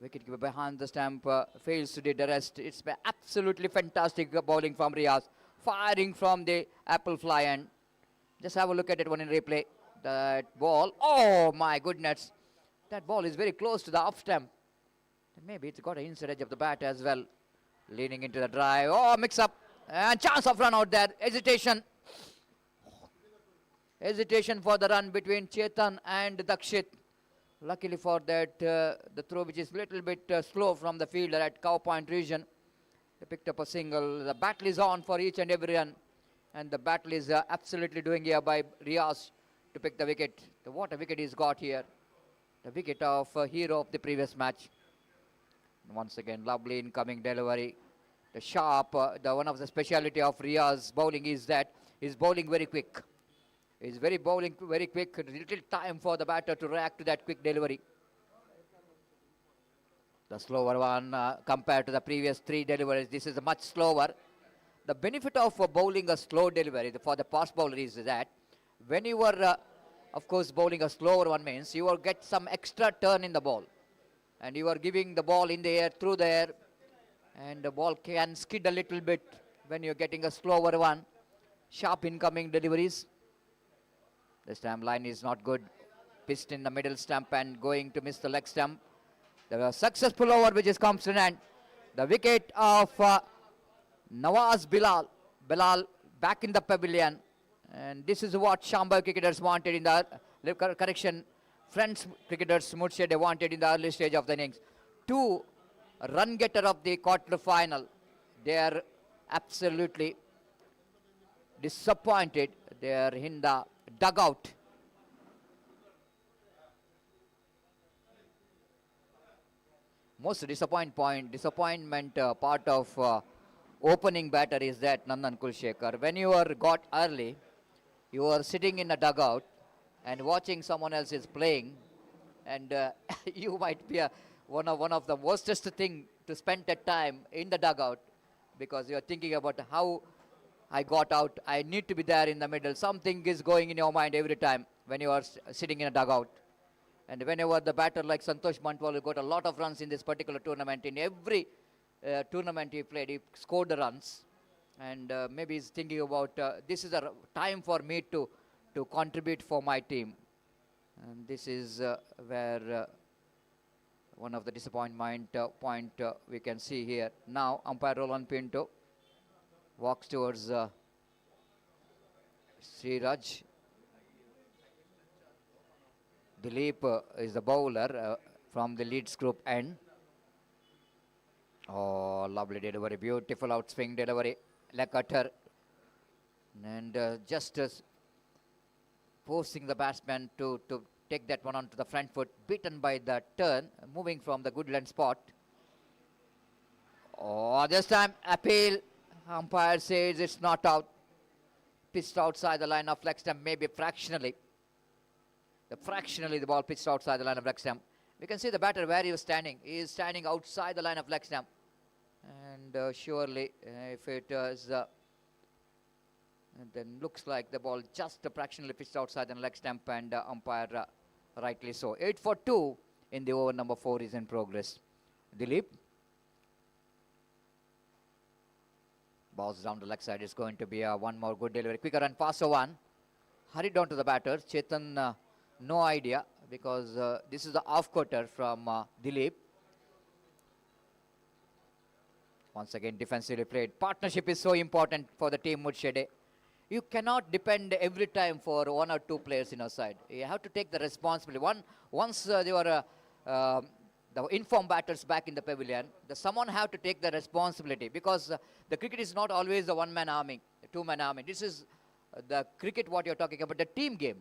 Wicketkeeper behind the stump fails to do the rest. It's absolutely fantastic bowling from Riaz. Firing from the apple fly end. Just have a look at it one in replay. That ball, oh my goodness. That ball is very close to the off stump. Maybe it's got an inside edge of the bat as well. Leaning into the drive. Oh, mix up. And chance of run out there. Hesitation. Hesitation for the run between Chetan and Dakait. Luckily for that, the throw which is a little bit slow from the fielder at cow point region. They picked up a single. The battle is on for each and every run. And the battle is absolutely doing here by Riaz to pick the wicket. What a wicket he's got here. The wicket of hero of the previous match. And once again, lovely incoming delivery. The sharp, the one of the speciality of Riaz bowling is that he's bowling very quick. He's bowling very quick. Little time for the batter to react to that quick delivery. The slower one compared to the previous 3 deliveries. This is much slower. The benefit of bowling a slow delivery for the fast bowler is that when you are, of course, bowling a slower one means you will get some extra turn in the ball. and you are giving the ball in the air, through the air, and the ball can skid a little bit when you're getting a slower one. Sharp incoming deliveries. This time line is not good. Pitched in the middle stump and going to miss the leg stump. The successful over which is comes to an end. The wicket of Nawaz Bilal. Bilal back in the pavilion. And this is what Shambhavi cricketers wanted in the correction. Friends cricketers Moodshedde wanted in the early stage of the innings. 2 run getter of the quarter final. They are absolutely disappointed. They are in the dugout. Most disappointment part of opening batter is that Nandan Kulshekhar. When you are got early, you are sitting in a dugout and watching someone else is playing, and you might be one of the worstest thing to spend that time in the dugout, because you are thinking about how I got out. I need to be there in the middle. Something is going in your mind every time when you are sitting in a dugout. And whenever the batter like Santosh Bantwal got a lot of runs in this particular tournament, in every tournament he played, he scored the runs. And maybe he's thinking about this is a time for me to contribute for my team. And this is where one of the disappointment point we can see here. Now umpire Roland Pinto walks towards Sriraj. Dilip is the bowler from the Leeds group end. Oh, lovely delivery, beautiful outswing delivery, leg cutter, and just forcing the batsman to take that one onto the front foot, beaten by the turn, moving from the good length spot. Oh, this time appeal, umpire says it's not out, pitched outside the line of leg stump, maybe fractionally. Fractionally the ball pitched outside the line of leg stump. We can see the batter where he was standing. He is standing outside the line of leg stump. And surely if it is, then looks like the ball just fractionally pitched outside the leg stump, and umpire rightly so. 8 for 2 in the over number 4 is in progress. Dilip. Balls down the leg side. Is going to be one more good delivery. Quicker and faster one. Hurried down to the batter. Chetan, no idea, because this is the off-cutter from Dilip. Once again, defensively played. Partnership is so important for the team Moodshedde. You cannot depend every time for 1 or 2 players in your side. You have to take the responsibility. Once they were the informed batters back in the pavilion, someone have to take the responsibility, because the cricket is not always the one-man army, two-man army. This is the cricket what you're talking about, the team game.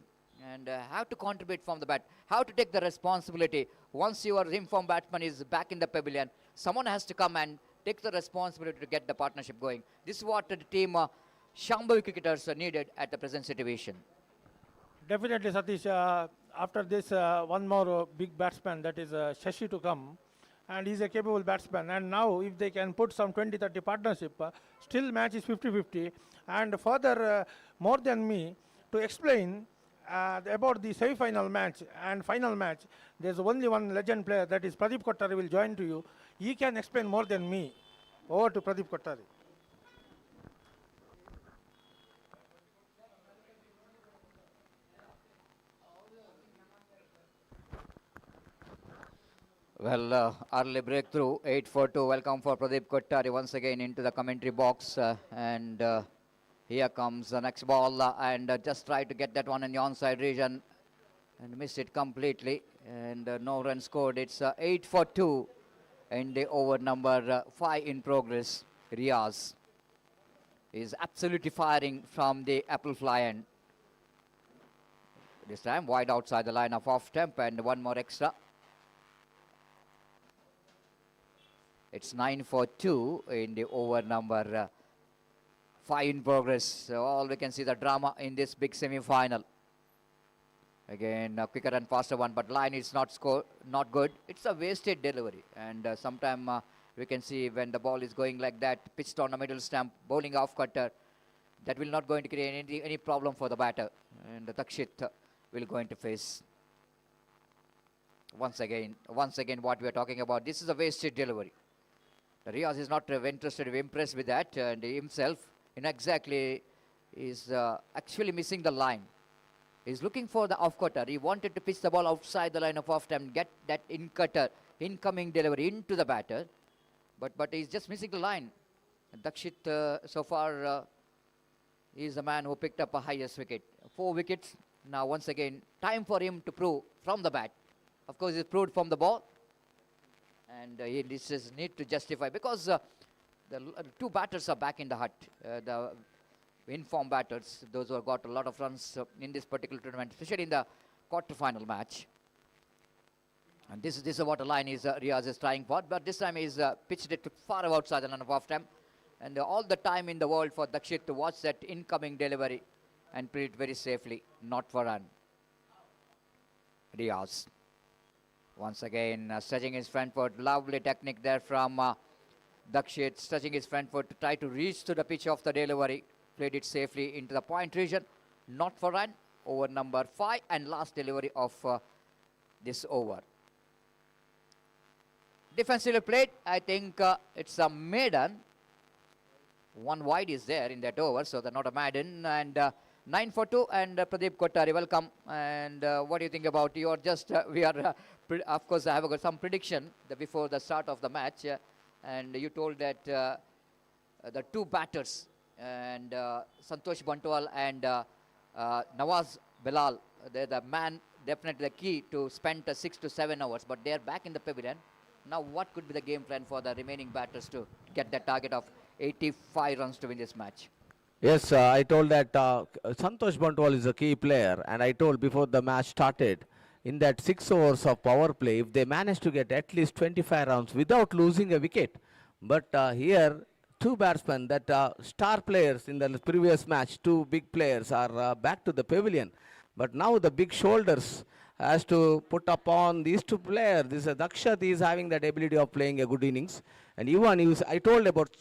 And have to contribute from the bat, how to take the responsibility. Once your informed batsman is back in the pavilion, someone has to come and take the responsibility to get the partnership going. This is what the team Shambhavi cricketers needed at the present situation. Definitely, Satish. After this, one more big batsman, that is Shashi, to come. And he's a capable batsman. And now, if they can put some 20-30 partnership, still match is 50-50. And further, more than me, to explain about the semi-final match and final match, there's only one legend player, that is Pradeep Kothari will join to you. He can explain more than me. Over to Pradeep Kothari. Well, early breakthrough, 8 for 2. Welcome for Pradeep Kothari once again into the commentary box. And here comes the next ball, and just try to get that one in the onside region and miss it completely. And no run scored. It's 8 for 2 in the over number 5 in progress. Riaz is absolutely firing from the apple fly end. This time wide outside the line of off stump, and one more extra. It's 9 for 2 in the over number 5 in progress. So all we can see the drama in this big semi-final. Again, a quicker and faster one, but line is not good. It's a wasted delivery, and sometime we can see when the ball is going like that, pitched on the middle stump, bowling off cutter, that will not going to create any problem for the batter, and Dakshit will going to face. Once again, what we are talking about, this is a wasted delivery. Riaz is not interested, impressed with that, and himself, exactly, is actually missing the line. He's looking for the off-cutter. He wanted to pitch the ball outside the line of off-time, get that in-cutter, incoming delivery into the batter. But he's just missing the line. Dakshit, so far, is the man who picked up a highest wicket. 4 wickets. Now, once again, time for him to prove from the bat. Of course, he's proved from the ball. And he need to justify, because the two batters are back in the hut. The in-form batters, those who have got a lot of runs in this particular tournament, especially in the quarter-final match. And this is what a line is Riaz is trying for, but this time he's pitched it far outside the line of off-time. And all the time in the world for Dakshit to watch that incoming delivery and play it very safely, not for run. Riaz. Once again, stretching his front foot. Lovely technique there from Dakshit, stretching his front foot to try to reach to the pitch of the delivery. Played it safely into the point region. Not for run. Over number 5 and last delivery of this over. Defensively played. I think it's a maiden. 1 wide is there in that over, so they're not a maiden. And 9 for 2, and Pradeep Kothari, welcome. And what do you think about your we are, of course, I have got some prediction before the start of the match. And you told that the two batters, and Santosh Bantwal and Nawaz Bilal, they're the man, definitely the key to spend 6 to 7 hours. But they're back in the pavilion. Now, what could be the game plan for the remaining batters to get that target of 85 runs to win this match? Yes, I told that Santosh Bantwal is a key player, and I told before the match started, in that 6 overs of power play, if they manage to get at least 25 runs without losing a wicket. But here, two batsmen that star players in the previous match, two big players are back to the pavilion. But now the big shoulders has to put upon these two players. This Dakshat is having that ability of playing a good innings. And even I told about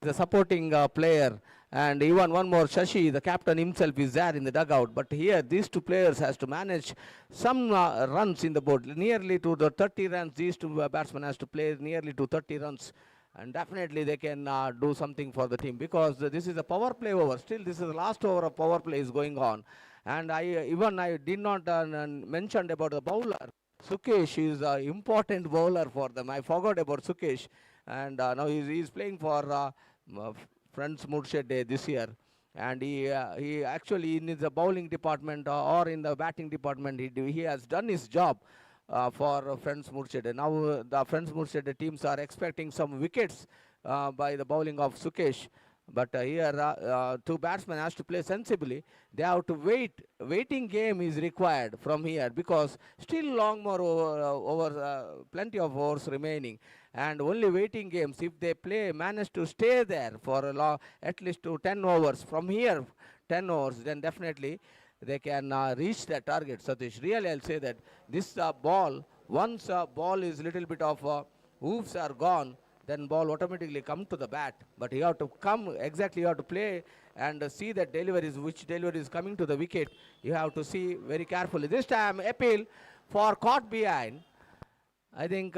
the supporting player, and even one more, Shashi, the captain himself, is there in the dugout. But here, these two players has to manage some runs in the board. Nearly to the 30 runs, these two batsmen has to play nearly to 30 runs. And definitely they can do something for the team, because this is a power play over. Still, this is the last over of power play is going on. And I did not mention about the bowler. Sukesh is an important bowler for them. I forgot about Sukesh. And now he's playing for friends Moodshedde this year. And he actually in the bowling department or in the batting department, he has done his job for friends Moodshedde. Now the friends Moodshedde teams are expecting some wickets by the bowling of Sukesh. But here, two batsmen has to play sensibly. They have to wait. Waiting game is required from here, because still long more over plenty of overs remaining. And only waiting games, if they manage to stay there for at least to 10 overs. From here, 10 overs, then definitely they can reach that target. Satish, really I'll say that this ball, once ball is little bit of hoofs are gone, then ball automatically come to the bat. But you have to you have to play and see that which delivery is coming to the wicket. You have to see very carefully. This time, appeal for caught behind. I think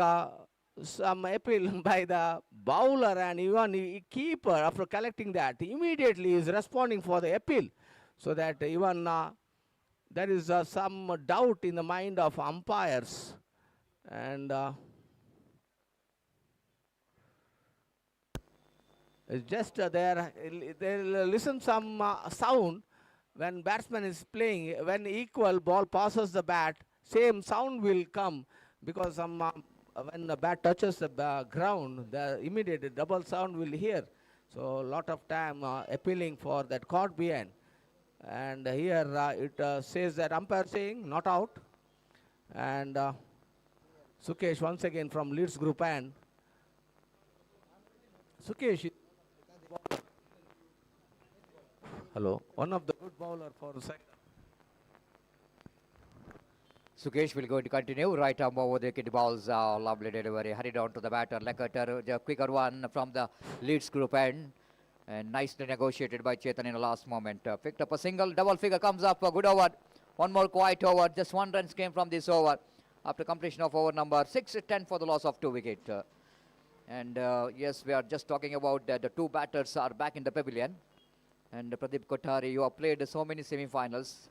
some appeal by the bowler, and even keeper, after collecting that, immediately is responding for the appeal. So that even there is some doubt in the mind of umpires. And it's just they'll listen some sound when batsman is playing. When equal ball passes the bat, same sound will come, because when the bat touches the ground, the immediate double sound will hear. So a lot of time appealing for that caught behind. And here it says that umpire saying not out. And Sukesh once again from Leeds Group, and Sukesh. Hello, one of the good bowler for the side. Sukesh will going to continue. Right arm over the wicket, balls. Lovely delivery. Hurried on to the batter. Lekater, the quicker one from the Leeds group end. And nicely negotiated by Chetan in the last moment. Picked up a single, double figure comes up. A good over. One more quiet over. Just 1 run came from this over. after completion of over number 6, 10 for the loss of 2 wicket. Yes, we are just talking about that the two batters are back in the pavilion. And Pradeep Kothari, you have played so many semi-finals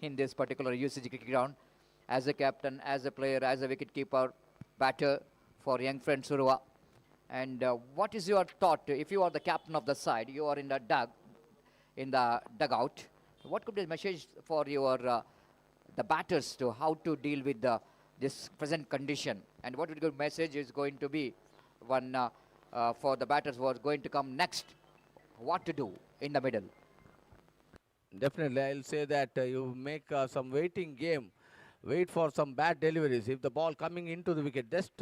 in this particular UCG cricket ground as a captain, as a player, as a wicket-keeper, batter for young friend Surua. And what is your thought if you are the captain of the side, you are in the dugout? What could be the message for your the batters to how to deal with this present condition, and what would your message is going to be when for the batters who are going to come next? What to do in the middle? Definitely, I'll say that you make some waiting game. Wait for some bad deliveries. If the ball coming into the wicket, just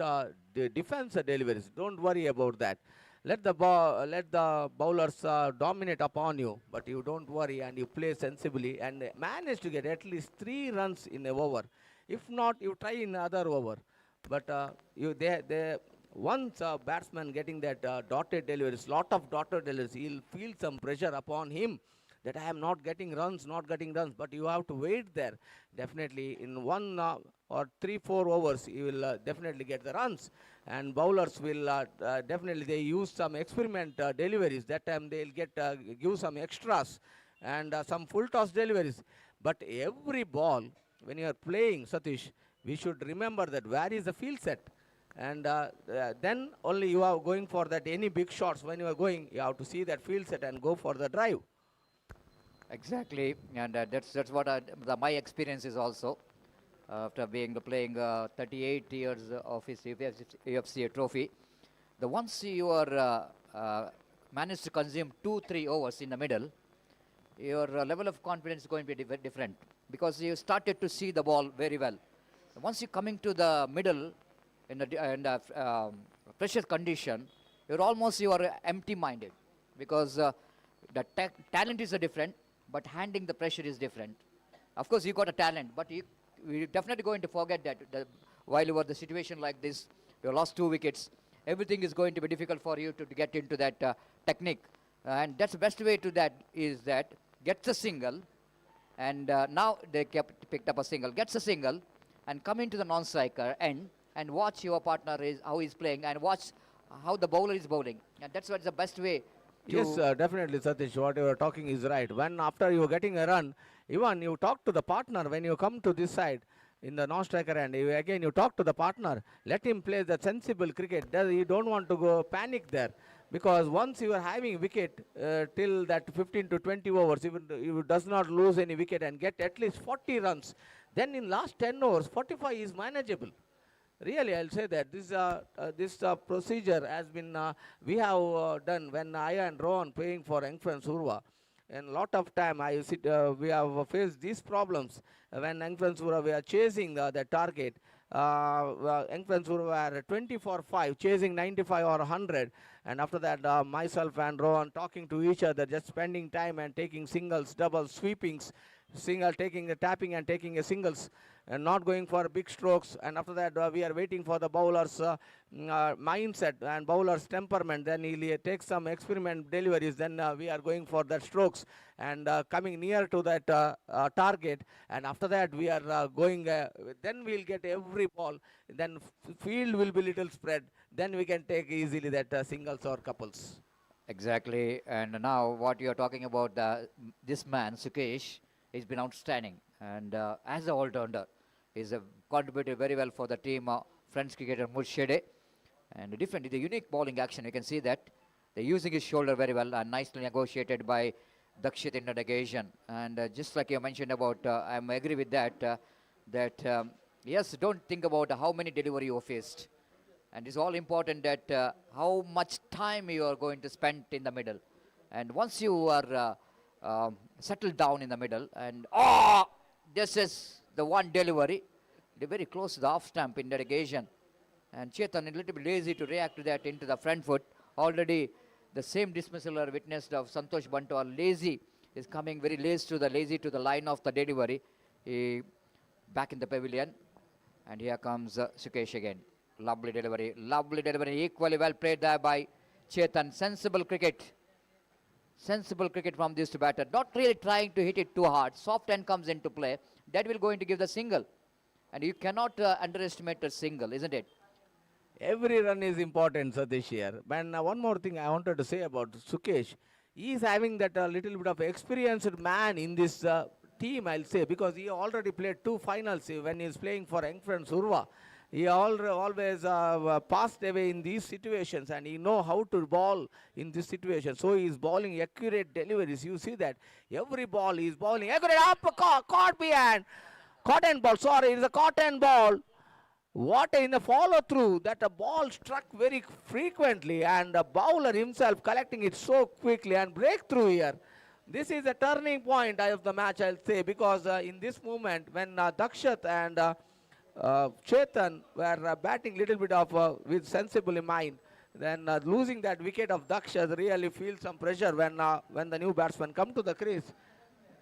defense the deliveries. Don't worry about that. Let the bowlers dominate upon you, but you don't worry and you play sensibly and manage to get at least 3 runs in a over. If not, you try in another over. But once a batsman getting that dotted deliveries, lot of dotted deliveries, he'll feel some pressure upon him that I am not getting runs, but you have to wait there. Definitely in 1 or 3-4 overs, you will definitely get the runs. And bowlers will definitely, they use some experiment deliveries. That time they'll give some extras and some full toss deliveries. But every ball, when you are playing, Satish, we should remember that where is the field set. And then only you are going for that any big shots. When you are going, you have to see that field set and go for the drive. Exactly, and that's what my experience is also after playing 38 years of his UFC trophy. The once you are managed to consume 2-3 overs in the middle, your level of confidence is going to be different because you started to see the ball very well. Once you coming to the middle in the pressure condition, you are empty-minded because the talent is different. But handling the pressure is different. Of course, you got a talent, but we're definitely going to forget that while you are the situation like this, you lost 2 wickets, everything is going to be difficult for you to get into that technique. And that's the best way to that is that gets a single, and now they picked up a single, gets a single, and come into the non-striker end and watch your partner how he's playing and watch how the bowler is bowling. And that's what's the best way. Yes, definitely, Satish. What you are talking is right. When after you are getting a run, even you talk to the partner when you come to this side in the non-striker end. Again, you talk to the partner. Let him play the sensible cricket. You don't want to go panic there, because once you are having wicket till that 15 to 20 overs, even you does not lose any wicket and get at least 40 runs, then in last 10 overs, 45 is manageable. Really, I'll say that this procedure has been, we have done when I and Rohan playing for young friends Urva. And a lot of time we have faced these problems when young friends Urva, we are chasing the target. Young friends Urva were 20 for 5, chasing 95 or 100. And after that, myself and Rohan talking to each other, just spending time and taking singles, doubles, sweepings, taking a tapping and taking a singles, and not going for big strokes. And after that, we are waiting for the bowler's mindset and bowler's temperament. Then he'll take some experiment deliveries. Then we are going for that strokes and coming near to that target. And after that, we are going. Then we'll get every ball. Then field will be little spread. Then we can take easily that singles or couples. Exactly. And now what you are talking about, this man Sukesh, he's been outstanding, and as an all-rounder, he's contributed very well for the team. French cricketer Moodshedde, and the unique bowling action. You can see that they're using his shoulder very well and nicely negotiated by Dakait in the occasion. And just like you mentioned about, I agree with that. Yes, don't think about how many delivery you faced, and it's all important that how much time you are going to spend in the middle. And once you are settled down in the middle, and this is the one delivery, they're very close to the off stump in that occasion, and Chetan is a little bit lazy to react to that into the front foot. Already the same dismissal are witnessed of Santosh Banto, lazy is coming very lazy to the line of the delivery. Back in the pavilion, and here comes Sukesh again. Lovely delivery, equally well played there by Chetan. Sensible cricket from this batter, not really trying to hit it too hard. Soft end comes into play, that will going to give the single. And you cannot underestimate a single, isn't it? Every run is important, Satish here. And one more thing I wanted to say about Sukesh. He is having that little bit of experienced man in this team, I'll say, because he already played 2 finals when he is playing for young friend Surva. He always passed away in these situations, and he know how to ball in this situation. So he is bowling accurate deliveries. You see that every ball he is bowling accurate, up, caught behind, cotton ball. Sorry, it is a cotton ball. What in the follow through, that a ball struck very frequently, and the bowler himself collecting it so quickly and breakthrough here. This is a turning point of the match, I'll say, because in this moment when Dakshat and Chetan were batting little bit of with sensible in mind, then losing that wicket of Dakshat really feels some pressure when the new batsman come to the crease.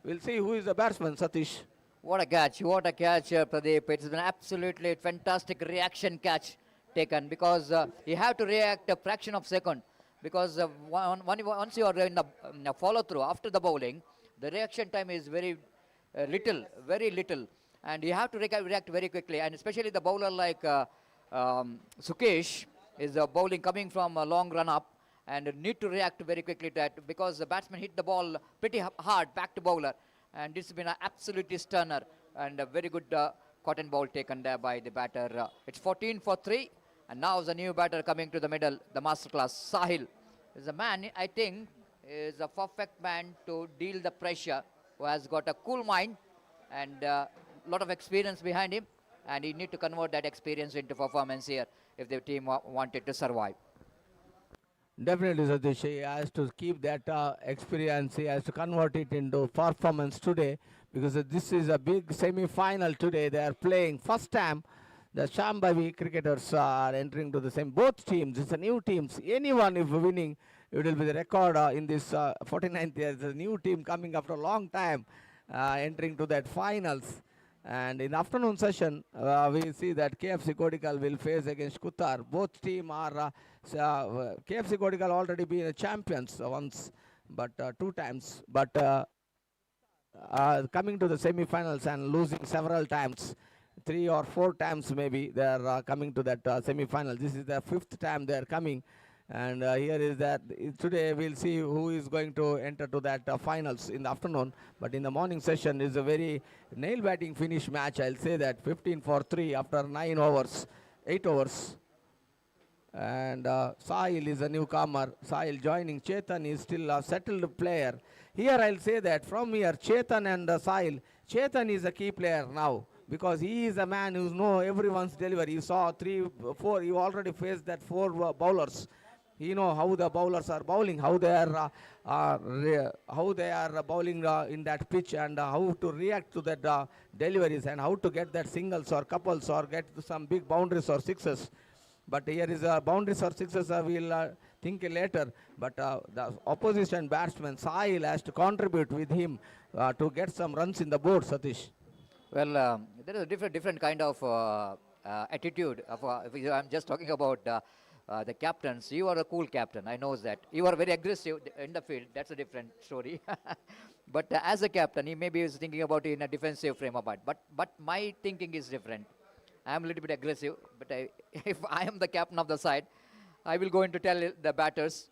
We'll see who is the batsman, Satish. What a catch, Pradeep. It's been absolutely fantastic reaction catch taken, because you have to react a fraction of second, because once you are in the follow through after the bowling, the reaction time is very little, and you have to react very quickly, and especially the bowler like Sukesh is bowling coming from a long run up, and need to react very quickly to that, because the batsman hit the ball pretty hard back to bowler. And this has been an absolutely stunner, and a very good cotton ball taken there by the batter. It's 14 for 3, and now the new batter coming to the middle, the masterclass, Sahil. Is a man, I think, is a perfect man to deal the pressure, who has got a cool mind and a lot of experience behind him, and he need to convert that experience into performance here if the team wanted to survive. Definitely, Satish. He has to keep that experience. He has to convert it into performance today, because this is a big semi-final today. They are playing first time. The Shambhavi cricketers are entering to the same. Both teams, it's a new teams. Anyone if winning, it will be the record in this 49th year. It's a new team coming after a long time, entering to that finals. And in afternoon session, we see that KFC Kodical will face against Kutar. Both team are, KFC Kodical already been champions once, but 2 times. But coming to the semi-finals and losing several times, 3 or 4 times maybe, they are coming to that semi-final. This is the 5th time they are coming. And here is that today we'll see who is going to enter to that finals in the afternoon. But in the morning session is a very nail batting finish match. I'll say that 15 for 3 after 8 overs. And Sahil is a newcomer. Sahil joining. Chetan is still a settled player. Here I'll say that from here, Chetan and Sahil. Chetan is a key player now, because he is a man who knows everyone's delivery. You saw 3, 4. You already faced that 4 bowlers. You know how the bowlers are bowling, how they are bowling in that pitch, and how to react to that deliveries, and how to get that singles or couples or get some big boundaries or sixes. But here is boundaries or sixes we'll think later. But the opposition batsman Sahil has to contribute with him to get some runs in the board, Satish. Well, there is a different kind of attitude. I'm just talking about the captains. You are a cool captain, I know that. You are very aggressive in the field, that's a different story. But as a captain, he maybe is thinking about it in a defensive frame of mind. But my thinking is different. I am a little bit aggressive, but if I am the captain of the side, I will go in to tell the batters,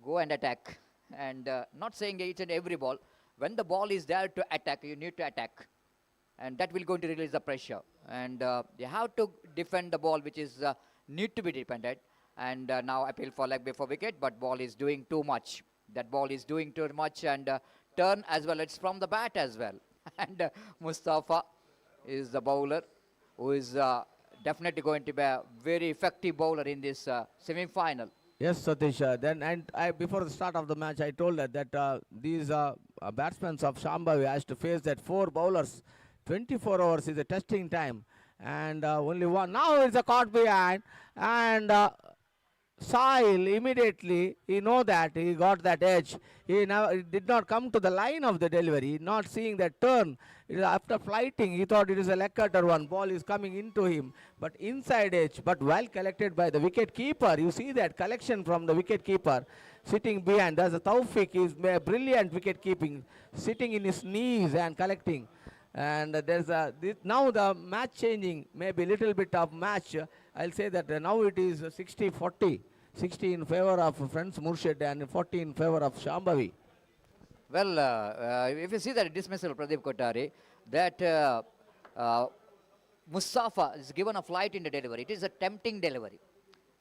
go and attack. And not saying each and every ball. When the ball is there to attack, you need to attack. And that will going to release the pressure. And you have to defend the ball, which is need to be defended. And now appeal for leg before wicket, but ball is doing too much. That ball is doing too much, and turn as well. It's from the bat as well. And Mustafa is the bowler, who is definitely going to be a very effective bowler in this semi-final. Yes, Satish. Before the start of the match, I told that these batsmen of Shambhavi has to face that 4 bowlers. 24 hours is a testing time, and only one. Now it's a caught behind, and Sahil immediately, he know that he got that edge. He did not come to the line of the delivery, not seeing that turn. After flighting, he thought it is a leg cutter one. Ball is coming into him, but inside edge, but well collected by the wicket keeper. You see that collection from the wicket keeper sitting behind. There's a Taufik, is brilliant wicket keeping, sitting in his knees and collecting. And now the match changing, maybe little bit of match. I'll say that now it is 60-40, 60 in favor of friends Moodshedde and 40 in favor of Shambhavi. Well, if you see that dismissal, Pradeep Kothari, that Mustafa is given a flight in the delivery. It is a tempting delivery.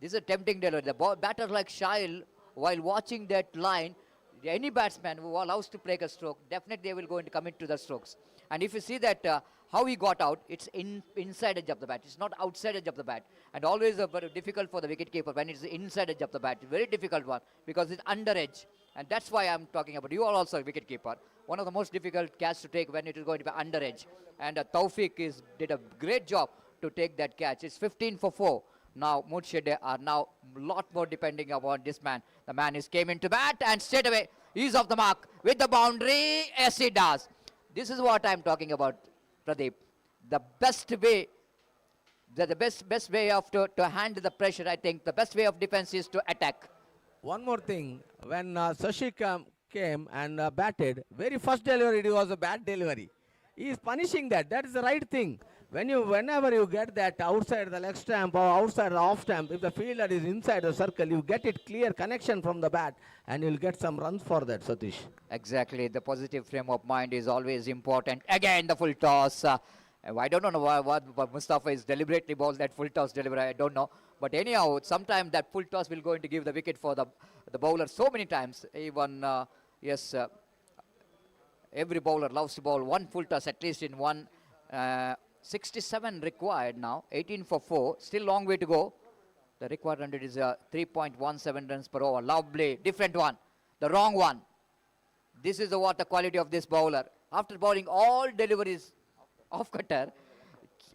This is a tempting delivery. The batter like Shail, while watching that line, any batsman who allows to break a stroke, definitely they will go and commit to the strokes. And if you see that how he got out, it's inside edge of the bat. It's not outside edge of the bat. And always very difficult for the wicketkeeper when it's the inside edge of the bat. Very difficult one because it's under edge. And that's why I'm talking about. You are also a wicketkeeper. One of the most difficult catch to take when it is going to be under edge. And Taufik did a great job to take that catch. It's 15 for 4. Now Moodshedde are now a lot more depending upon this man. The man is came into bat and straight away he's off the mark with the boundary. Yes, he does. This is what I'm talking about, Pradeep. The best way, the best way of to handle the pressure, I think the best way of defense is to attack. One more thing, when Sashi came and batted, very first delivery it was a bad delivery. He is punishing that. That is the right thing. Whenever you get that outside the leg stamp or outside the off stamp, if the fielder is inside the circle, you get it clear connection from the bat and you'll get some runs for that, Satish. Exactly. The positive frame of mind is always important. Again, the full toss. I don't know what Mustafa is deliberately balls that full toss delivery. I don't know. But anyhow, sometimes that full toss will going to give the wicket for the bowler so many times. Even, yes, every bowler loves to bowl one full toss at least in one. 67 required now, 18 for 4, still long way to go. The required run rate is 3.17 runs per over. Lovely, different one, the wrong one. This is what the quality of this bowler. After bowling all deliveries off cutter,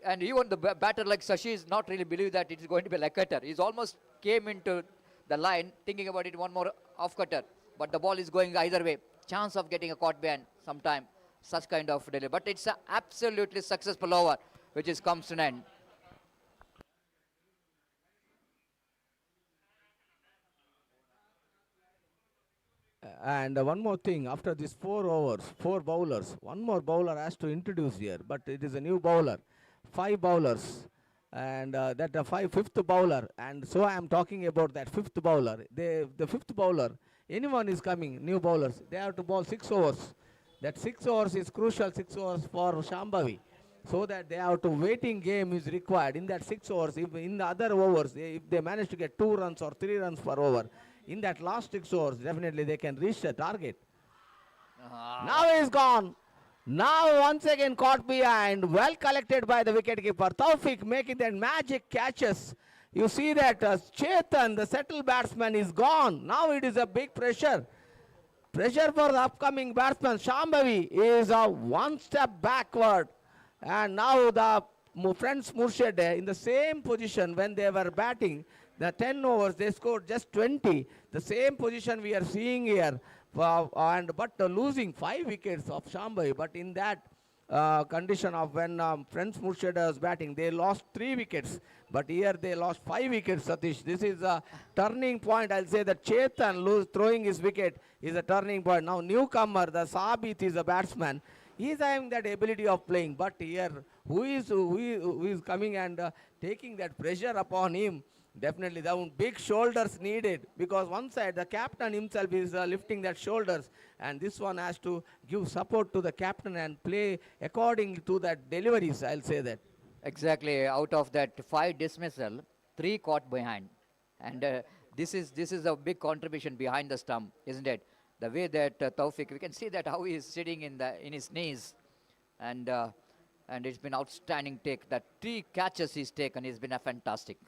and even the batter like Sashi is not really believe that it is going to be like cutter. He's almost came into the line thinking about it one more off cutter, but the ball is going either way. Chance of getting a caught ban sometime. Such kind of delivery, but it's an absolutely successful over which comes to an end. And one more thing, after these 4 overs, 4 bowlers, one more bowler has to introduce here, but it is a new bowler, 5 bowlers, and fifth bowler, and so I am talking about that 5th bowler. The 5th bowler, anyone is coming, new bowlers, they have to bowl 6 overs. That 6 overs is crucial, 6 overs for Shambhavi. So that they have to waiting game is required. In that 6 overs, if in the other overs, if they manage to get 2 runs or 3 runs per over, in that last 6 overs, definitely they can reach the target. Now he's gone. Now once again caught behind, well collected by the wicketkeeper. Taufik making that magic catches. You see that Chetan, the settled batsman, is gone. Now it is a big pressure. Pressure for the upcoming batsman. Shambhavi is one step backward. And now the friends Moodshedde in the same position when they were batting. The 10 overs, they scored just 20. The same position we are seeing here. But losing 5 wickets of Shambhavi. But in that condition of when friends Moodshedde was batting, they lost 3 wickets. But here they lost 5 wickets, Satish. This is a turning point. I'll say that Chetan throwing his wicket is a turning point. Now newcomer, the Sabith is a batsman. He is having that ability of playing. But here, who is coming and taking that pressure upon him? Definitely, the big shoulders needed. Because one side, the captain himself is lifting that shoulders. And this one has to give support to the captain and play according to that deliveries, I'll say that. Exactly. Out of that 5 dismissal, 3 caught behind, and this is a big contribution behind the stump, isn't it? The way that Taufik, we can see that how he is sitting in his knees, and it's been outstanding take. The 3 catches he's taken has been a fantastic.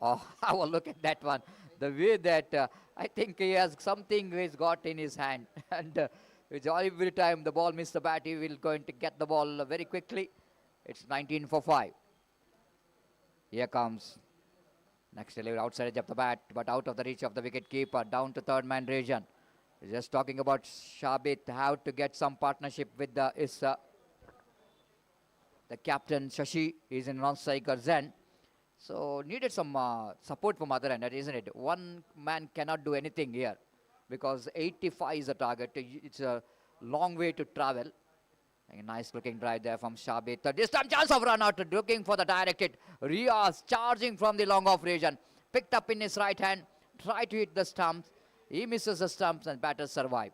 Oh, have a look at that one. The way that I think he has something he's got in his hand, and every time the ball misses the bat, he will going to get the ball very quickly. It's 19 for 5. Here comes next delivery outside edge of the bat, but out of the reach of the wicket keeper, down to third man region. Just talking about Shabit, how to get some partnership with the captain Shashi is in non-striker Zen. So needed some support from other end, isn't it? One man cannot do anything here because 85 is the target. It's a long way to travel. A nice looking drive there from Shabit. This time chance of run out, looking for the direct hit. Riaz charging from the long off region. Picked up in his right hand, tried to hit the stumps. He misses the stumps and batters survive.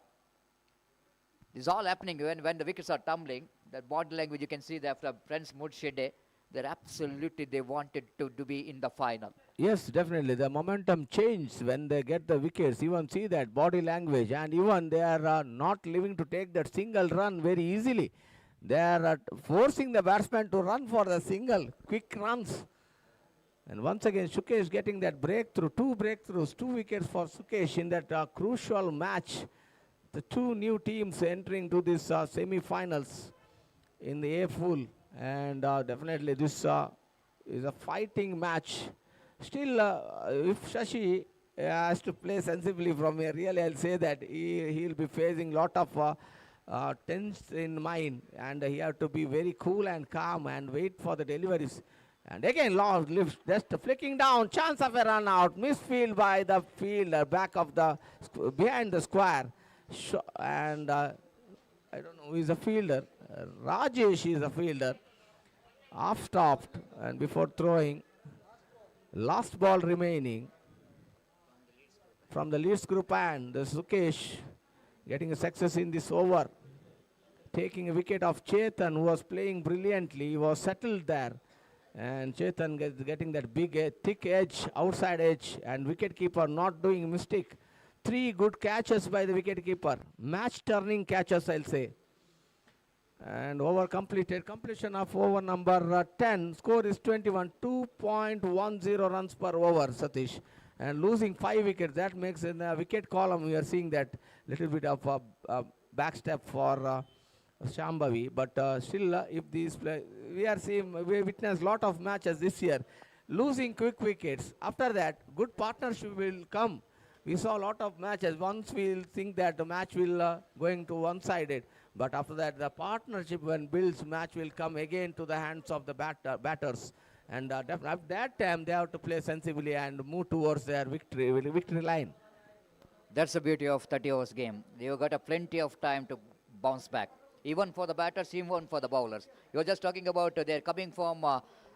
This is all happening when the wickets are tumbling. That body language you can see there from friends Moodshedde. They're absolutely, they wanted to be in the final. Yes, definitely. The momentum changed when they get the wickets. Even see that body language, and even they are not living to take that single run very easily. They are forcing the batsman to run for the single, quick runs. And once again, Sukesh getting that breakthrough, 2 breakthroughs, 2 wickets for Sukesh in that crucial match. The 2 new teams entering to this semi-finals in the A full. And definitely this is a fighting match. Still, if Shashi has to play sensibly from here, really I'll say that he'll be facing lot of tense in mind, and he have to be very cool and calm and wait for the deliveries. And again, long lifts, just flicking down, chance of a run out, misfield by the fielder, back of the, behind the square. And I don't know who is a fielder. Rajesh is a fielder. Off stopped, and before throwing, last ball remaining from the Leeds group, and the Sukesh getting a success in this over, taking a wicket of Chetan, who was playing brilliantly. He was settled there, and Chetan getting that big thick edge, outside edge, and wicketkeeper not doing mistake. 3 good catches by the wicketkeeper, match turning catches, I'll say. And over completed, completion of over number 10, score is 21, 2.10 runs per over, Satish. And losing 5 wickets, that makes in the wicket column, we are seeing that little bit of a backstep for Shambhavi. But still, if these we witnessed lot of matches this year, losing quick wickets. After that, good partnership will come. We saw a lot of matches. Once we'll think that the match will going to one-sided. But after that, the partnership when builds, match will come again to the hands of the batters. And at that time, they have to play sensibly and move towards their victory line. That's the beauty of 30 overs game. You've got a plenty of time to bounce back. Even for the batters, even for the bowlers. You're just talking about they're coming from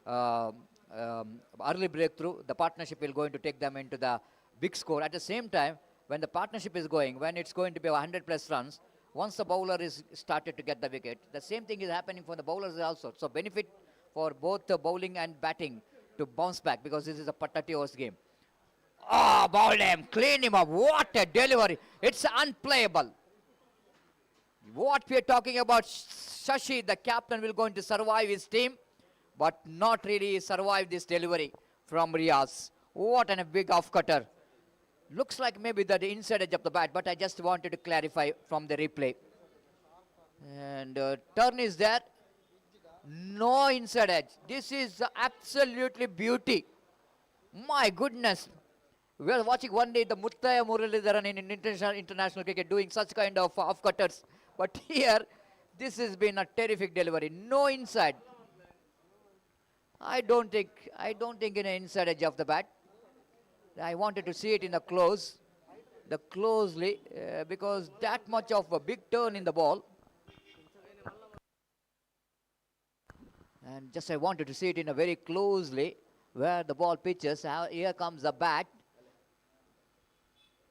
early breakthrough. The partnership will going to take them into the big score. At the same time, when the partnership is going, when it's going to be 100 plus runs, once the bowler is started to get the wicket, the same thing is happening for the bowlers also. So benefit for both the bowling and batting to bounce back, because this is a 30 overs game. Oh, bowled him, clean him up. What a delivery. It's unplayable. What we are talking about, Shashi, the captain, will going to survive his team, but not really survive this delivery from Riaz. What a big off-cutter. Looks like maybe the inside edge of the bat, but I just wanted to clarify from the replay. And turn is there. No inside edge. This is absolutely beauty. My goodness. We are watching one day the Muttaya Muralidharan in international cricket doing such kind of off-cutters. But here, this has been a terrific delivery. No inside. I don't think in an inside edge of the bat. I wanted to see it in the closely, because that much of a big turn in the ball. And just I wanted to see it in a very closely where the ball pitches. Here comes the bat.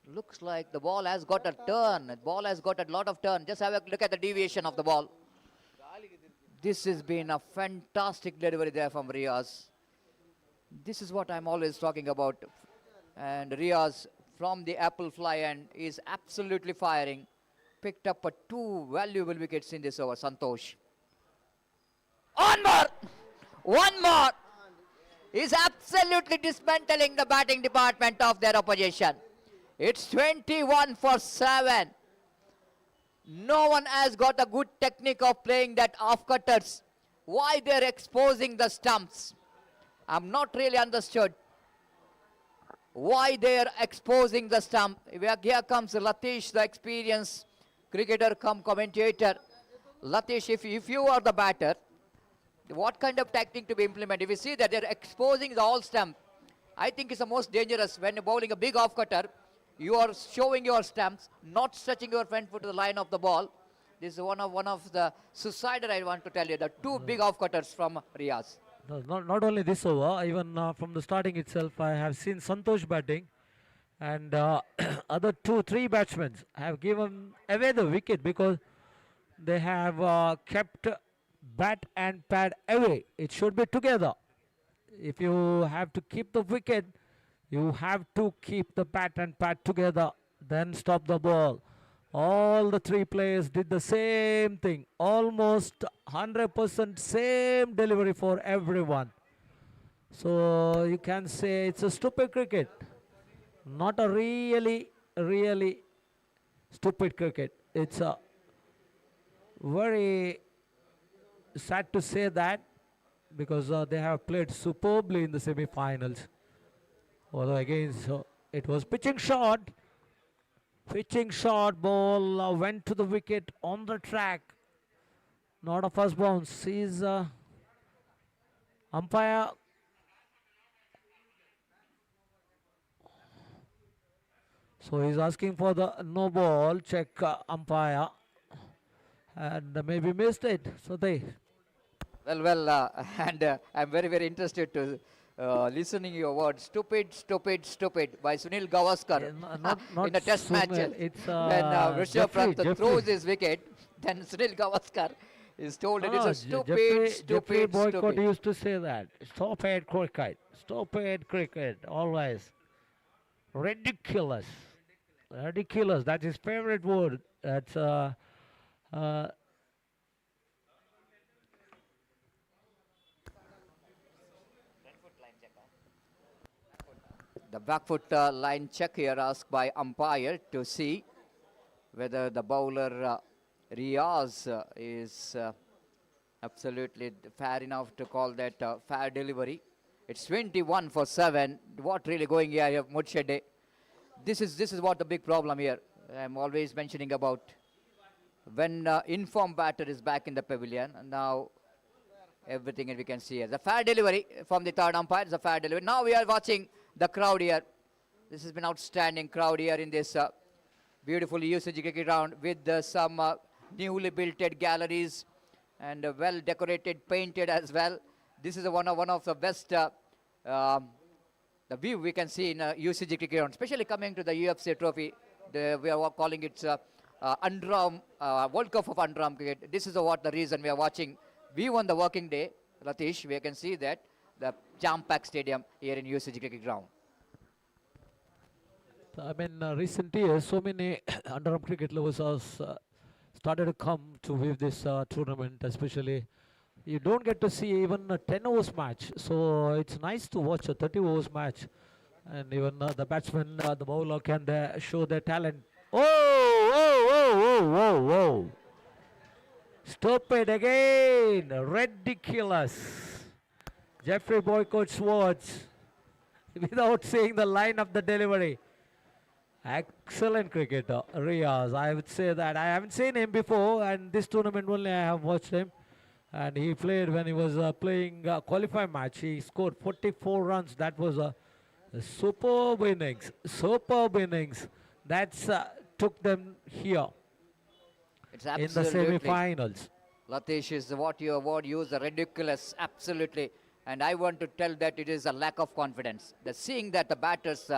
Looks like the ball has got a turn. The ball has got a lot of turn. Just have a look at the deviation of the ball. This has been a fantastic delivery there from Riaz. This is what I'm always talking about. And Riaz from the apple fly end is absolutely firing. Picked up 2 valuable wickets in this over. Santosh. One more. He's absolutely dismantling the batting department of their opposition. It's 21 for 7. No one has got a good technique of playing that off-cutters. Why they're exposing the stumps? I'm not really understood why they're exposing the stump. Here comes Latish, the experienced cricketer come commentator. Latish, if you are the batter, what kind of tactic to be implemented? If you see that they're exposing the all stump, I think it's the most dangerous. When you're bowling a big off-cutter, you are showing your stumps, not stretching your front foot to the line of the ball. This is one of the suicidal, I want to tell you, the two big off-cutters from Riaz. No, not only this over, even from the starting itself, I have seen Santosh batting, and other 2-3 batsmen have given away the wicket because they have kept bat and pad away. It should be together. If you have to keep the wicket, you have to keep the bat and pad together, then stop the ball. All the 3 players did the same thing, almost 100% same delivery for everyone. So you can say it's a stupid cricket, not a really stupid cricket. It's a very sad to say that because they have played superbly in the semi-finals. Although again, so it was pitching shot, ball went to the wicket on the track. Not a first bounce. He's umpire. So he's asking for the no ball. Check umpire. And maybe missed it. So they. Well, and I'm very interested to listening your words. Stupid by Sunil Gavaskar Not in a test match. It's When Rishabh Jeffrey, Pant throws his wicket, then Sunil Gavaskar is told it is a Jeffrey stupid. Boycott used to say that. Stupid cricket, always. Ridiculous. That's his favorite word. That's The back foot line check here asked by umpire to see whether the bowler Riaz is absolutely fair enough to call that fair delivery. It's 21 for 7. What really going here, Moodshedde? This is what the big problem here. I'm always mentioning about when informed batter is back in the pavilion. And now everything we can see here. The fair delivery from the third umpire is a fair delivery. Now we are watching the crowd here. This has been outstanding crowd here in this beautiful UCG cricket ground with some newly built galleries and well decorated, painted as well. This is one of the best the view we can see in UCG cricket ground, especially coming to the UFC trophy. We are calling it Underarm World Cup of Underarm cricket. This is what the reason we are watching. We won the working day, Ratish. We can see that the jam-packed stadium here in UCG cricket ground. I mean, recent years, so many underarm cricket lovers have started to come to view this tournament, especially. You don't get to see even a 10 overs match, so it's nice to watch a 30 overs match. And even the batsman, the bowler can show their talent. Whoa. Stop it again. Ridiculous. Jeffrey Boycott's words without saying the line of the delivery. Excellent cricketer, Riaz. I would say that. I haven't seen him before, and this tournament only I have watched him. And he played when he was playing a qualifying match. He scored 44 runs. That was a superb innings. That's took them here It's in the semi-finals. Latish is what your word used, ridiculous, absolutely. And I want to tell that it is a lack of confidence. Seeing that the batters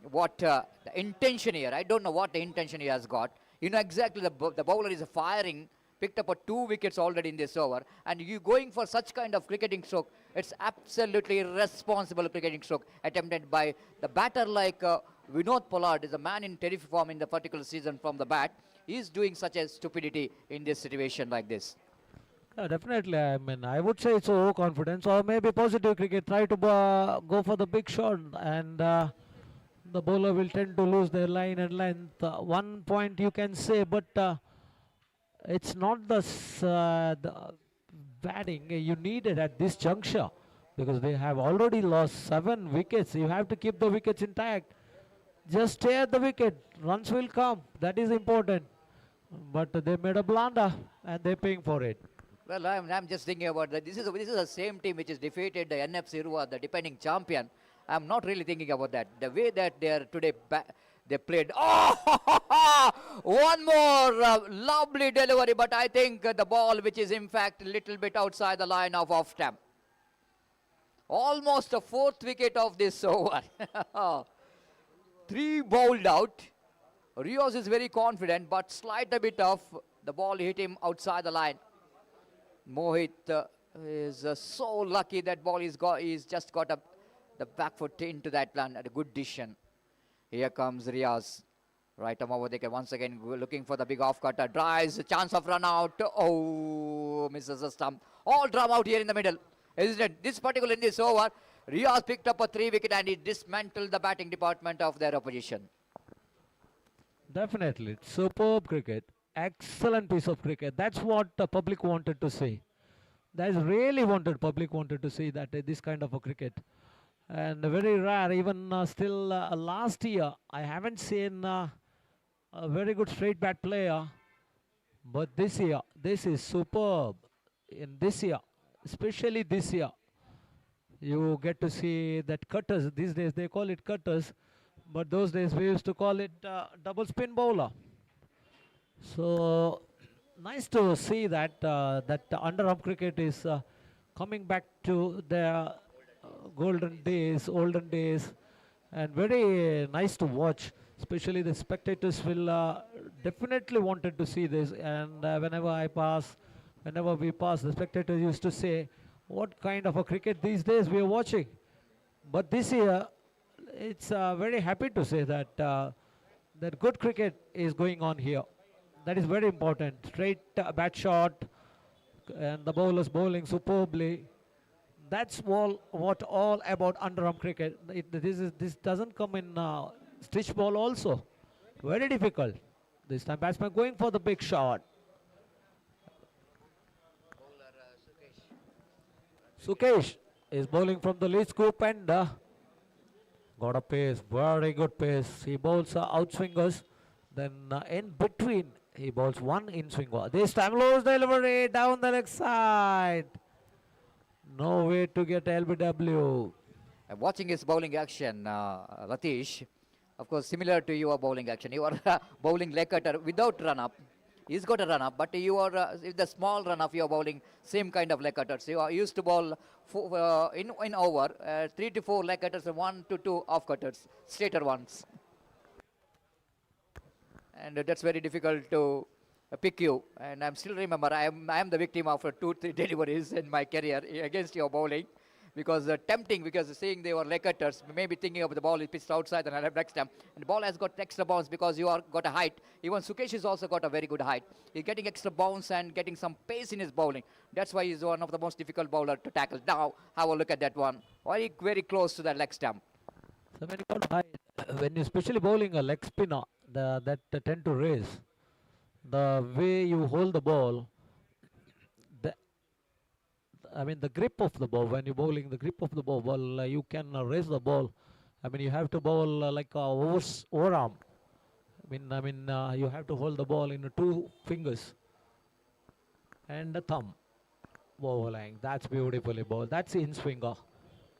what the intention here, I don't know what the intention he has got. You know exactly the bowler is firing, picked up 2 wickets already in this over, and you going for such kind of cricketing stroke. It's absolutely irresponsible cricketing stroke attempted by the batter like Vinod Pollard is a man in terrific form in the particular season from the bat. He is doing such a stupidity in this situation like this. Definitely. I mean, I would say it's overconfidence or maybe positive cricket. Try to go for the big shot, and the bowler will tend to lose their line and length. 1 point you can say, but it's not the batting you needed at this juncture because they have already lost 7 wickets. You have to keep the wickets intact. Just stay at the wicket. Runs will come. That is important. But they made a blunder and they're paying for it. Well, I'm just thinking about that. This is the same team which is defeated the NFC Irwa, the defending champion. I'm not really thinking about that. The way that they are today They played. Oh, one more lovely delivery, but I think the ball, which is in fact a little bit outside the line of off stamp. Almost a fourth wicket of this over. 3 bowled out. Rios is very confident, but slight a bit of the ball hit him outside the line. Mohit is so lucky that ball he's just got the back foot into that plan at a good decision. Here comes Riaz. Right arm over there once again looking for the big off cutter. Drives, a chance of run out. Oh, misses the stump. All drum out here in the middle. Isn't it? This particular in this over, Riaz picked up a 3 wicket and he dismantled the batting department of their opposition. Definitely. Superb cricket. Excellent piece of cricket. That's what the public wanted to see. That's really public wanted to see that this kind of a cricket. And very rare, even still last year, I haven't seen a very good straight bat player. But this year, this is superb. In this year, especially this year, you get to see that cutters. These days they call it cutters, but those days we used to call it double spin bowler. So nice to see that that underarm cricket is coming back to their golden days, olden days, and very nice to watch. Especially the spectators will definitely wanted to see this. And whenever we pass, the spectators used to say, "What kind of a cricket these days we are watching?" But this year, it's very happy to say that that good cricket is going on here. That is very important. Straight bat shot, and the bowlers bowling superbly. That's what all about underarm cricket. This doesn't come in stitch ball also. Very difficult. This time batsman going for the big shot. Sukesh is bowling from the lead scoop and got a pace, very good pace. He bowls outswingers, then in between he bowls one in swinger. This time low delivery down the leg side. No way to get LBW. Watching his bowling action, Ratish, of course, similar to your bowling action. You are bowling leg cutter without run up. He's got a run up, but you are with the small run up. You are bowling same kind of leg cutters. You are used to bowl in over 3 to 4 leg cutters and 1 to 2 off cutters, straighter ones. And that's very difficult to pick you. And I'm still remember I am the victim of 2-3 deliveries in my career against your bowling. Because tempting, because seeing they were leg cutters, maybe thinking of the ball is pitched outside and I have next time. And the ball has got extra bounce because you are got a height. Even Sukesh has also got a very good height. He's getting extra bounce and getting some pace in his bowling. That's why he's one of the most difficult bowler to tackle. Now, have a look at that one. Very, very close to that leg stump. So when you got height, when you're especially bowling a leg spinner, that tend to raise, the way you hold the ball, the grip of the ball, when you're bowling, the grip of the ball, you can raise the ball. You have to bowl like a overarm. You have to hold the ball in 2 fingers and the thumb. Bowling, that's beautifully bowled. That's in swinger.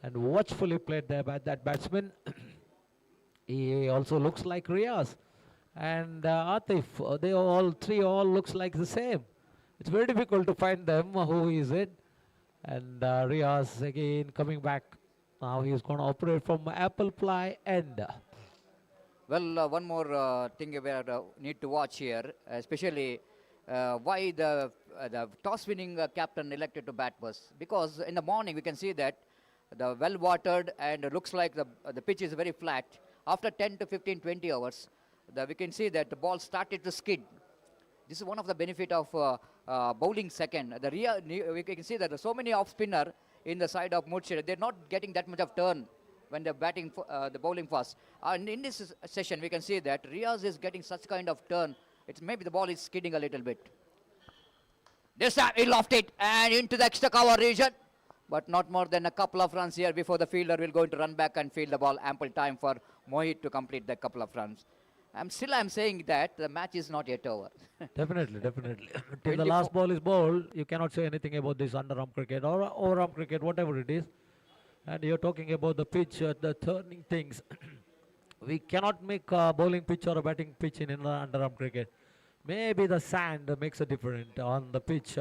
And watchfully played there by that batsman. He also looks like Riaz. And Atif, they all 3 looks like the same. It's very difficult to find them, who is it. And Riaz again coming back. Now he's going to operate from apple pie end. Well, one more thing we need to watch here, especially why the toss-winning captain elected to bat first. Because in the morning we can see that the well-watered and looks like the pitch is very flat. After 10 to 15, 20 hours, we can see that the ball started to skid. This is one of the benefit of bowling second. We can see that there are so many off spinner in the side of Moodshedde. They're not getting that much of turn when they're batting, the bowling fast. And in this session, we can see that Riaz is getting such kind of turn. It's maybe the ball is skidding a little bit. This time he lofted it and into the extra cover region. But not more than a couple of runs here before the fielder will going to run back and field the ball. Ample time for Mohit to complete that couple of runs. I'm saying that the match is not yet over. Definitely. Till the last ball is bowled, you cannot say anything about this underarm cricket or overarm cricket, whatever it is. And you're talking about the pitch, the turning things. We cannot make a bowling pitch or a batting pitch in underarm cricket. Maybe the sand makes a difference on the pitch.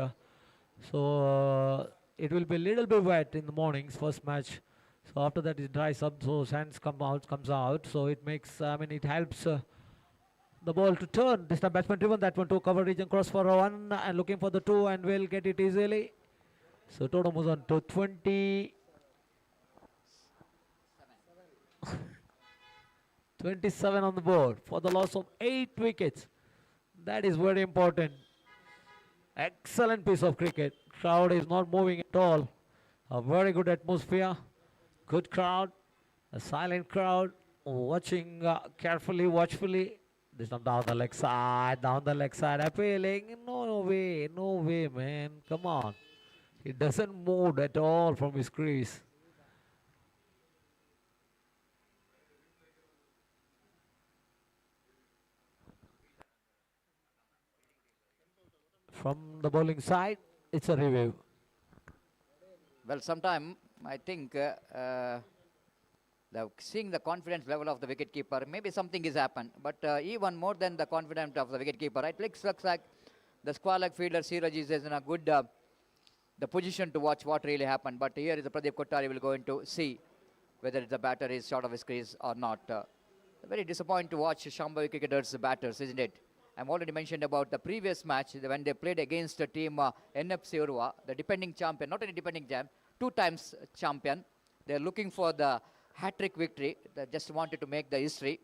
So it will be a little bit wet in the mornings, first match. So after that it dries up, so sands comes out. So it makes, it helps the ball to turn. This time batsman driven that one to cover region cross for a one and looking for the two and will get it easily. So Toto moves on to 27 on the board for the loss of 8 wickets. That is very important. Excellent piece of cricket. Crowd is not moving at all. A very good atmosphere. Good crowd. A silent crowd. Watching carefully, watchfully. This time down the leg side. Appealing. No way, man. Come on. He doesn't move at all from his crease. From the bowling side, it's a review. Well, sometime I think seeing the confidence level of the wicketkeeper, maybe something has happened. But even more than the confidence of the wicketkeeper, it looks like the square leg fielder Siraj is in a good the position to watch what really happened. But here is the Pradeep Kothari will go in to see whether the batter is short of his crease or not. Very disappointing to watch Shambhavi cricketers batters, isn't it? I've already mentioned about the previous match when they played against the team NFC Urva, the defending champion, not only defending champ, 2 times champion. They're looking for the hat-trick victory. They just wanted to make the history.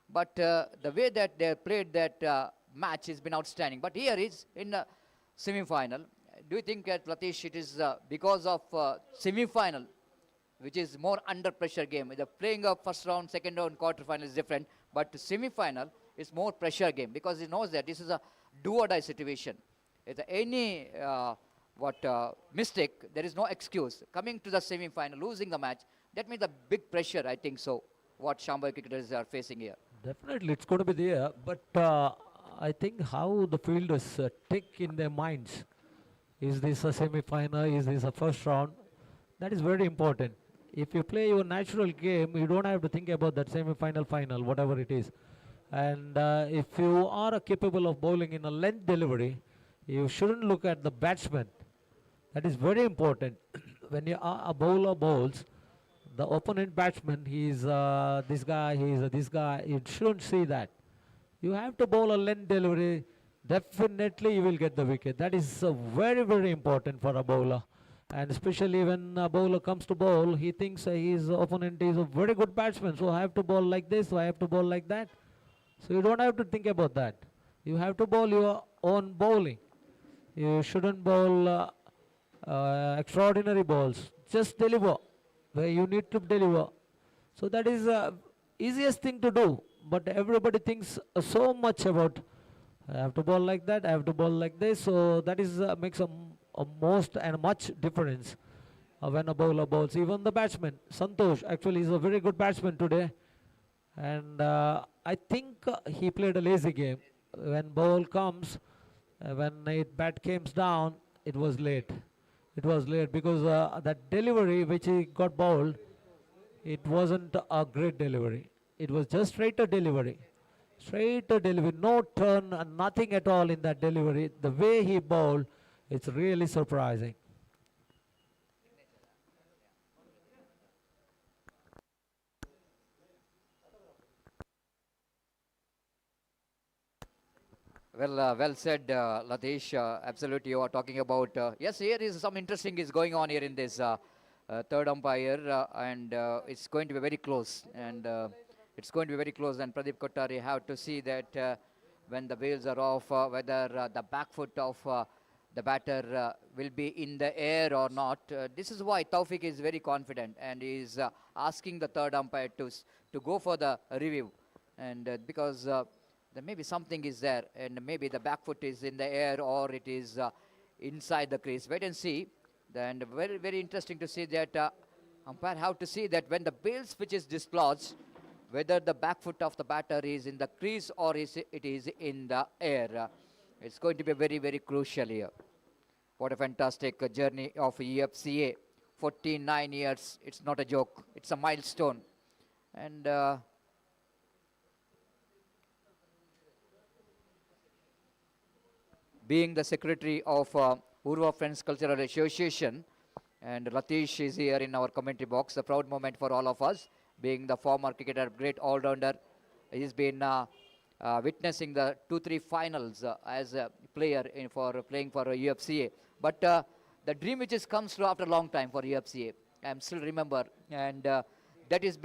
But the way that they played that match has been outstanding. But here is in the semi-final. Do you think that, Latish, it is because of semi-final, which is more under pressure game? The playing of first round, second round, quarter-final is different. But semi-final is more pressure game because he knows that this is a do-or-die situation. If any mistake, there is no excuse. Coming to the semi-final, losing the match, that means a big pressure, I think so, what Shambhavi cricketers are facing here. Definitely, it's going to be there. But I think how the fielders take in their minds, is this a semi-final, is this a first round? That is very important. If you play your natural game, you don't have to think about that semi-final, final, whatever it is. And if you are capable of bowling in a length delivery, you shouldn't look at the batsman. That is very important. When you are a bowler bowls, the opponent batsman, he is this guy, he is this guy. You shouldn't see that. You have to bowl a length delivery. Definitely you will get the wicket. That is very, very important for a bowler. And especially when a bowler comes to bowl, he thinks his opponent is a very good batsman. So I have to bowl like this, so I have to bowl like that. So you don't have to think about that. You have to bowl your own bowling. You shouldn't bowl extraordinary balls. Just deliver where you need to deliver. So that is the easiest thing to do. But everybody thinks so much about, I have to bowl like that, I have to bowl like this. So that is makes a most and much difference when a bowler bowls. Even the batsman, Santosh, actually is a very good batsman today. And I think he played a lazy game. When ball comes, when bat came down, it was late. It was late because that delivery which he got bowled, it wasn't a great delivery. It was just straighter delivery. Straighter delivery, no turn, nothing at all in that delivery. The way he bowled, it's really surprising. Well, well said, Latish. Absolutely, you are talking about. Yes, here is some interesting is going on here in this third umpire, and it's going to be very close. And it's going to be very close. And Pradeep Kothari have to see that when the wheels are off, whether the back foot of the batter will be in the air or not. This is why Taufik is very confident and is asking the third umpire to go for the review, and because. Then maybe something is there, and maybe the back foot is in the air or it is inside the crease. Wait and see. Then very, very interesting to see that umpire have to see that when the bail switch is dislodged, whether the back foot of the batter is in the crease or it is in the air. It's going to be very, very crucial here. What a fantastic journey of EFCA. 49 years. It's not a joke. It's a milestone. And being the secretary of Urva Friends Cultural Association, and Ratish is here in our commentary box. A proud moment for all of us, being the former cricketer, great all-rounder. He's been witnessing the 2-3 finals as a player for playing for UFCA. But the dream which is comes through after a long time for UFCA, I still remember, and that is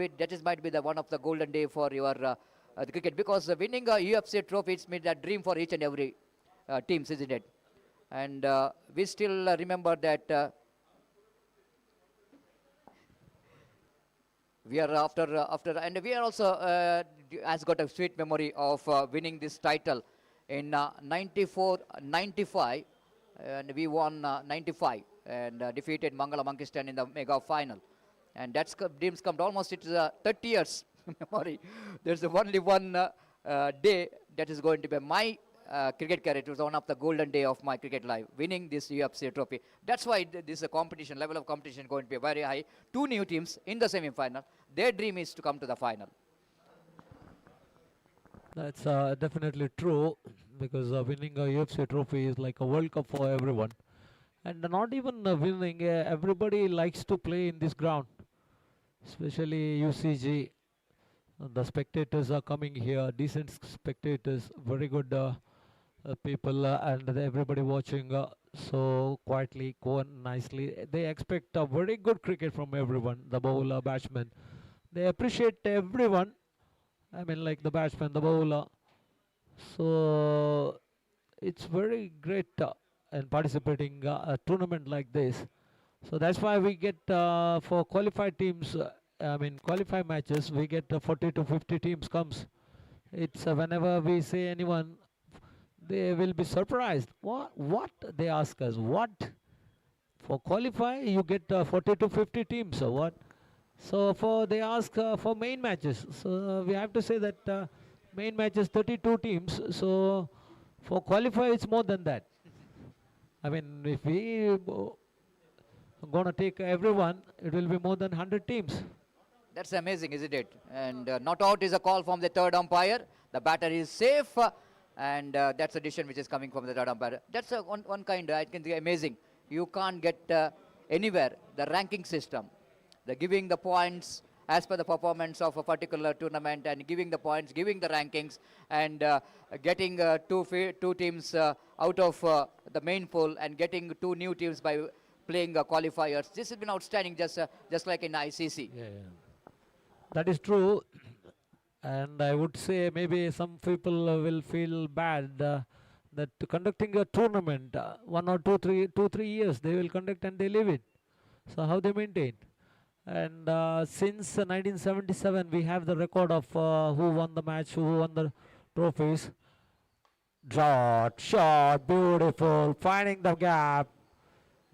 might be the one of the golden day for your the cricket, because winning a UFCA trophy is made a dream for each and every teams, isn't it? And we still remember that. We are after, and we are also has got a sweet memory of winning this title in 94, 95, and we won 95 and defeated Mangalore Monkeystand in the mega final. And that's dreams come almost, it's 30 years memory. There's only one day that is going to be my cricket career. It was one of the golden day of my cricket life, winning this UFC trophy. That's why this competition, level of competition going to be very high. Two new teams in the semi-final. Their dream is to come to the final. That's definitely true, because winning a UFC trophy is like a World Cup for everyone. And not even winning, everybody likes to play in this ground, especially UCG. The spectators are coming here, decent spectators, very good people, and everybody watching so quietly, nicely. They expect a very good cricket from everyone, the bowler, batsman. They appreciate everyone. I mean, like the batsman, the bowler. So it's very great in participating a tournament like this. So that's why we get for qualified teams, qualified matches, we get 40 to 50 teams comes. It's whenever we say anyone, they will be surprised. What? They ask us, what? For qualify, you get 40 to 50 teams, or what? So they ask for main matches. So we have to say that main matches 32 teams. So for qualify, it's more than that. I mean, if we gonna take everyone, it will be more than 100 teams. That's amazing, isn't it? And not out is a call from the third umpire. The batter is safe, and that's a decision which is coming from the third umpire. That's one kind, I can say, amazing. You can't get anywhere the ranking system, the giving the points as per the performance of a particular tournament, and giving the points, giving the rankings, and getting two teams out of the main pool, and getting two new teams by playing qualifiers. This has been outstanding, just like in ICC. Yeah. That is true. And I would say maybe some people will feel bad that conducting a tournament, 1 or 2-3 years, they will conduct and they leave it. So how they maintain? And since 1977, we have the record of who won the match, who won the trophies. Shot, beautiful, finding the gap.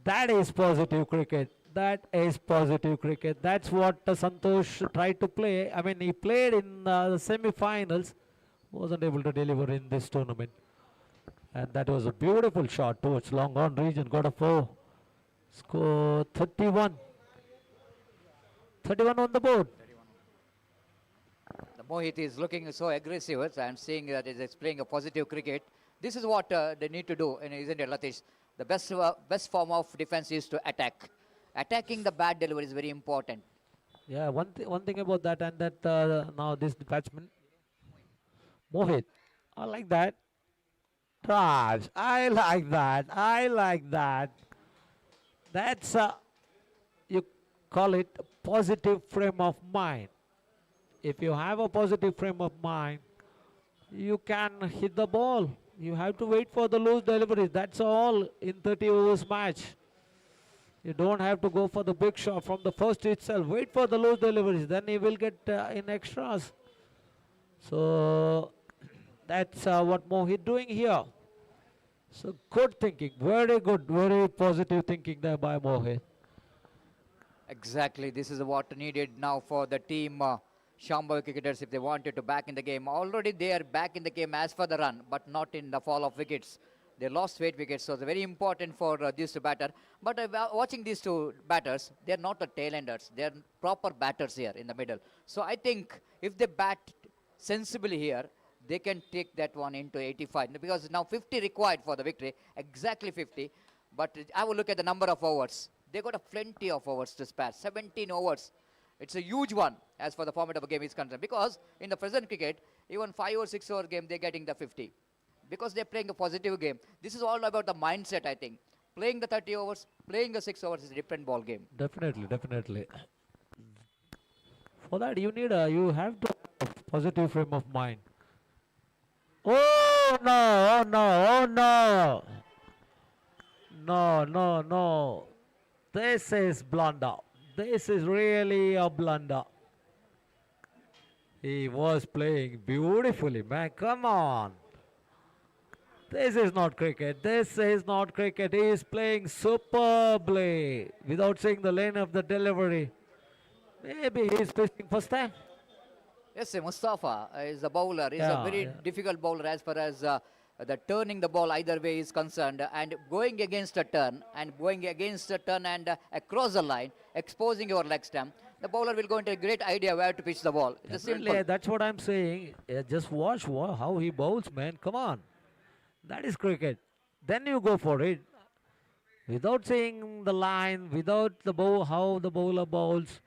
That is positive cricket. That is positive cricket. That's what Santosh tried to play. I mean, he played in the semi-finals, wasn't able to deliver in this tournament. And that was a beautiful shot towards long on region. Got a 4. Score 31. 31 on the board. The Mohit is looking so aggressive and seeing that he's playing a positive cricket. This is what they need to do, isn't it, Latish? The best form of defense is to attack. Attacking the bad delivery is very important. Yeah, one thing about that, and that now this batsman, Mohit, I like that. Drives, I like that. That's, you call it positive frame of mind. If you have a positive frame of mind, you can hit the ball. You have to wait for the loose deliveries. That's all in 30 overs match. You don't have to go for the big shot from the first itself. Wait for the loose deliveries. Then you will get in extras. So that's what Mohit doing here. So good thinking. Very good. Very positive thinking there by Mohit. Exactly. This is what needed now for the team. Shambhavi cricketers, if they wanted to back in the game. Already they are back in the game as for the run, but not in the fall of wickets. They lost 8 wickets, so it's very important for these two batters. But watching these two batters, they're not the tail-enders. They're proper batters here in the middle. So I think if they bat sensibly here, they can take that one into 85 because now 50 required for the victory, exactly 50. But I will look at the number of overs. They got a plenty of overs to spare, 17 overs. It's a huge one as for the format of a game is concerned because in the present cricket, even 5 or 6 over game, they're getting the 50 because they're playing a positive game. This is all about the mindset, I think. Playing the 30 overs, playing the 6 overs is a different ball game. Definitely, definitely. For that, you have to have a positive frame of mind. Oh no! Oh no! Oh no! No! No! No! This is blunder. This is really a blunder. He was playing beautifully, man. Come on. This is not cricket. This is not cricket. He is playing superbly without seeing the lane of the delivery. Maybe he is pitching first time. Yes, Mustafa is a bowler. He's a very difficult bowler as far as the turning the ball either way is concerned and going against a turn and across the line, exposing your leg stump. The bowler will go into a great idea where to pitch the ball. It's a simple. That's what I'm saying. Just watch how he bowls, man. Come on. That is cricket. Then you go for it. Without seeing the line, without the how the bowler bowls,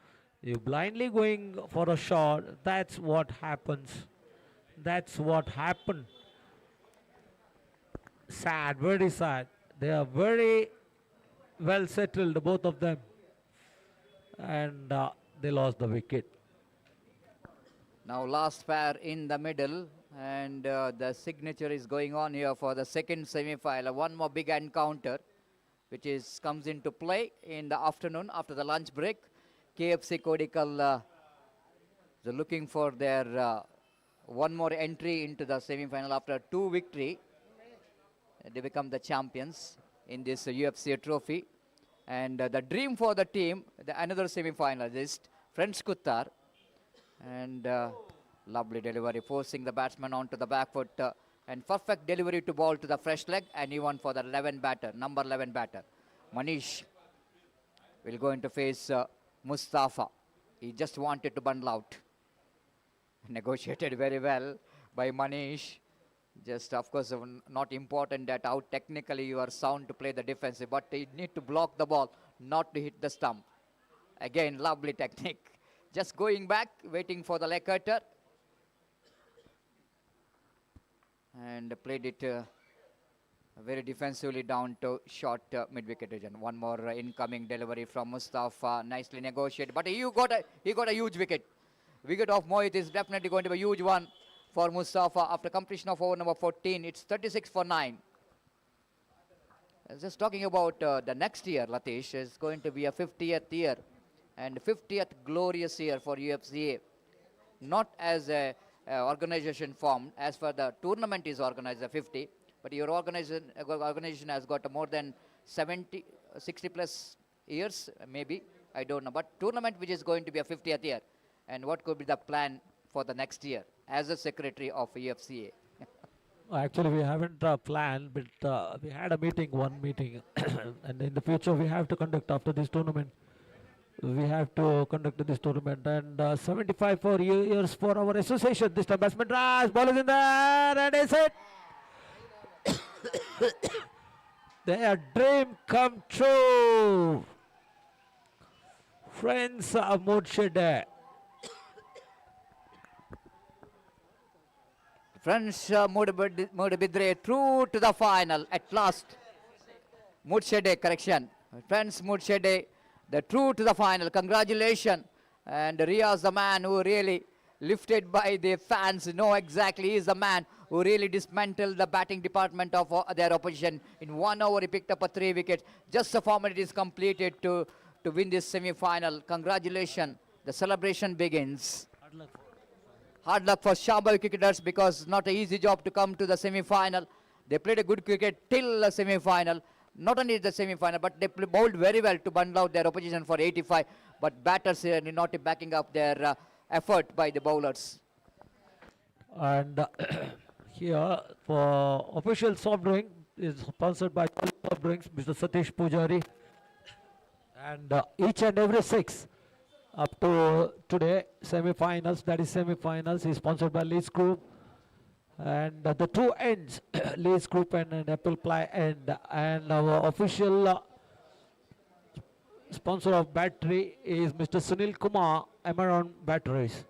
you blindly going for a shot. That's what happens. That's what happened. Sad, very sad. They are very well settled, both of them. And they lost the wicket. Now last pair in the middle. And the signature is going on here for the second semi-final. One more big encounter, which comes into play in the afternoon after the lunch break. KFC Kodical they're looking for their one more entry into the semi-final after 2 victory. They become the champions in this UFC trophy. And the dream for the team, another semi-finalist, Friends Kuttar. And lovely delivery, forcing the batsman onto the back foot and perfect delivery to ball to the fresh leg and even for the number 11 batter. Manish will go into face Mustafa. He just wanted to bundle out. Negotiated very well by Manish. Just of course not important that how technically you are sound to play the defensive, but you need to block the ball, not to hit the stump. Again, lovely technique. Just going back, waiting for the leg cutter. And played it very defensively down to short mid-wicket region. One more incoming delivery from Mustafa, nicely negotiated. But he got a huge wicket. Wicket of Mohit is definitely going to be a huge one for Mustafa after completion of over number 14. It's 36 for 9. Just talking about the next year, Latish, is going to be a 50th year and 50th glorious year for UFCA. Not as a organization formed as for the tournament is organized at 50, but your organization has got more than 60 plus years, maybe, I don't know, but tournament which is going to be a 50th year. And what could be the plan for the next year as a secretary of UFCA? Actually, we haven't planned, but we had one meeting, and in the future we have to conduct after this tournament. We have to conduct this tournament, and 75 years for our association. This time batsman drives, ball is in there, and it's it. Their dream come true. Friends of Moodshedde. Friends Moodshedde through to the final at last. Moodshedde, correction. Friends Moodshedde, the true to the final. Congratulations. And Riaz, the man who really lifted by the fans, know exactly, he is the man who really dismantled the batting department of their opposition. In 1 hour, he picked up 3 wickets. Just the format is completed to win this semi-final. Congratulations. The celebration begins. Hard luck for Shambhavi cricketers because not an easy job to come to the semi-final. They played a good cricket till the semi-final. Not only the semi-final, but they bowled very well to bundle out their opposition for 85. But batters here not backing up their effort by the bowlers. And here for official soft drink is sponsored by soft drinks, Mr. Satish Pujari. And each and every 6 up to today, semi-finals, that is semi-finals, is sponsored by Leeds Group. And the two ends, Leeds Group and Apple Ply end, and our official sponsor of battery is Mr. Sunil Kumar, Amaron Batteries.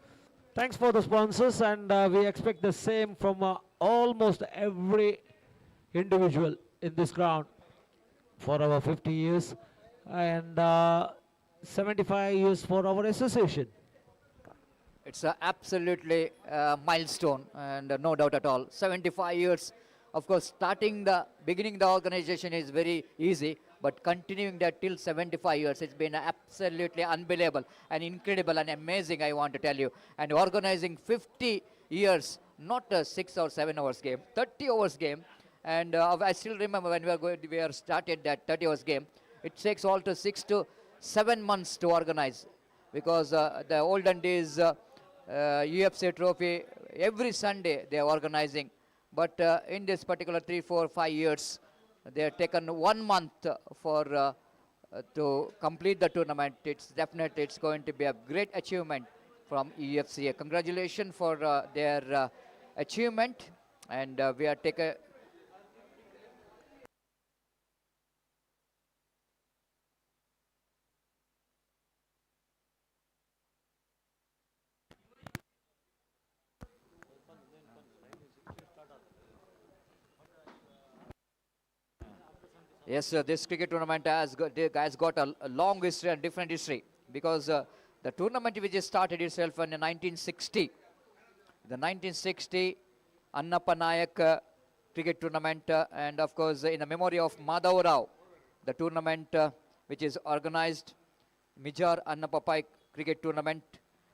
Thanks for the sponsors, and we expect the same from almost every individual in this ground for our 50 years and 75 years for our association. It's a absolutely milestone, and no doubt at all. 75 years, of course, beginning the organization is very easy, but continuing that till 75 years, it's been absolutely unbelievable and incredible and amazing, I want to tell you. And organizing 50 years, not a 6 or 7 hours game, 30 hours game. And I still remember when we are started that 30 hours game, it takes all to 6 to 7 months to organize, because the olden days UFC trophy every Sunday they are organizing, but in this particular 3, 4, 5 years they have taken 1 month for to complete the tournament. It's definitely it's going to be a great achievement from UFC. Congratulations for their achievement, and we are taking. Yes, this cricket tournament has got a long history and different history, because the tournament which started itself in 1960. The 1960 Annappa Nayak cricket tournament, and of course in the memory of Madhav Rao, the tournament which is organized, Mijar Annappa Pai cricket tournament,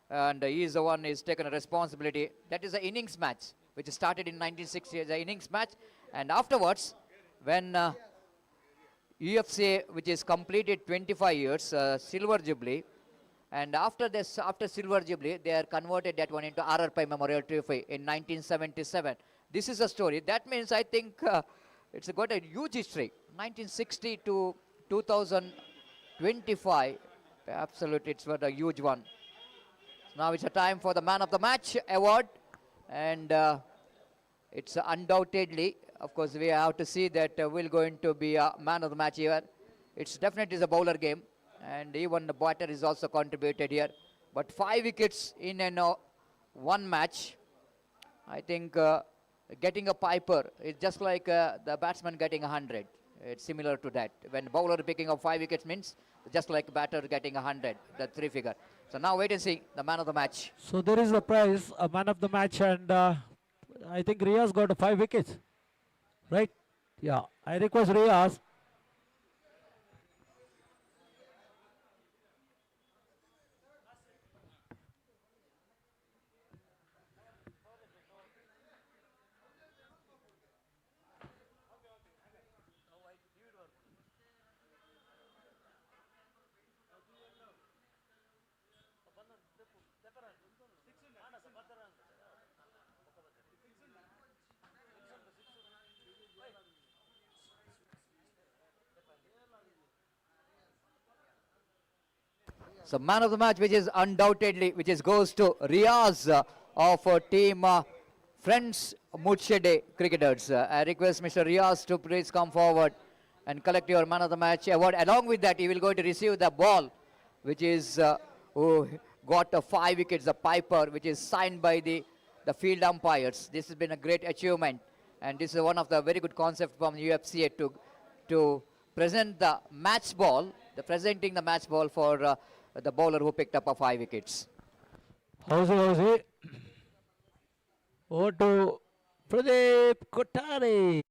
and he is the one who is taken a responsibility. That is an innings match which started in 1960 as an innings match, and afterwards when UFC, which is completed 25 years, Silver Jubilee, and after Silver Jubilee, they are converted that one into RR Pai Memorial Trophy in 1977. This is a story. That means I think it's got a huge history. 1960 to 2025, absolutely, it's got a huge one. Now it's a time for the Man of the Match award, and it's undoubtedly, of course, we have to see that will going to be a Man of the Match here. It's definitely is a bowler game, and even the batter is also contributed here. But 5 wickets in one match, I think getting a Piper is just like the batsman getting 100. It's similar to that. When bowler picking up 5 wickets means just like batter getting 100, the 3 figure. So now wait and see the Man of the Match. So there is a prize, a Man of the Match, and I think Riaz got 5 wickets, right? Yeah, I request Riaz. So Man of the Match, which is undoubtedly, goes to Riaz of team Friends Moodshedde Cricketers. I request Mr. Riaz to please come forward and collect your Man of the Match award. Along with that, he will going to receive the ball, which is who got 5 wickets, the Piper, which is signed by the field umpires. This has been a great achievement, and this is one of the very good concepts from UFC to present the match ball, presenting the match ball for the bowler who picked up 5 wickets. How's it? Over to Pradeep Kothari.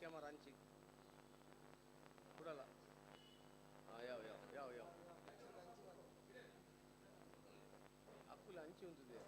camera anchi. Kudala. Yav. Akkula anchi untude.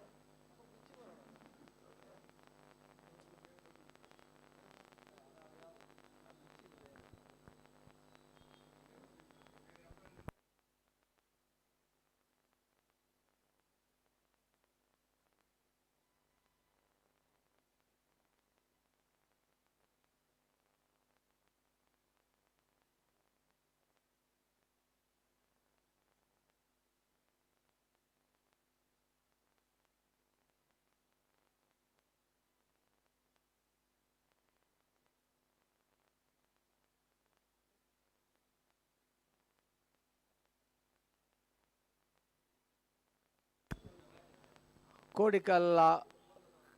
Kodical,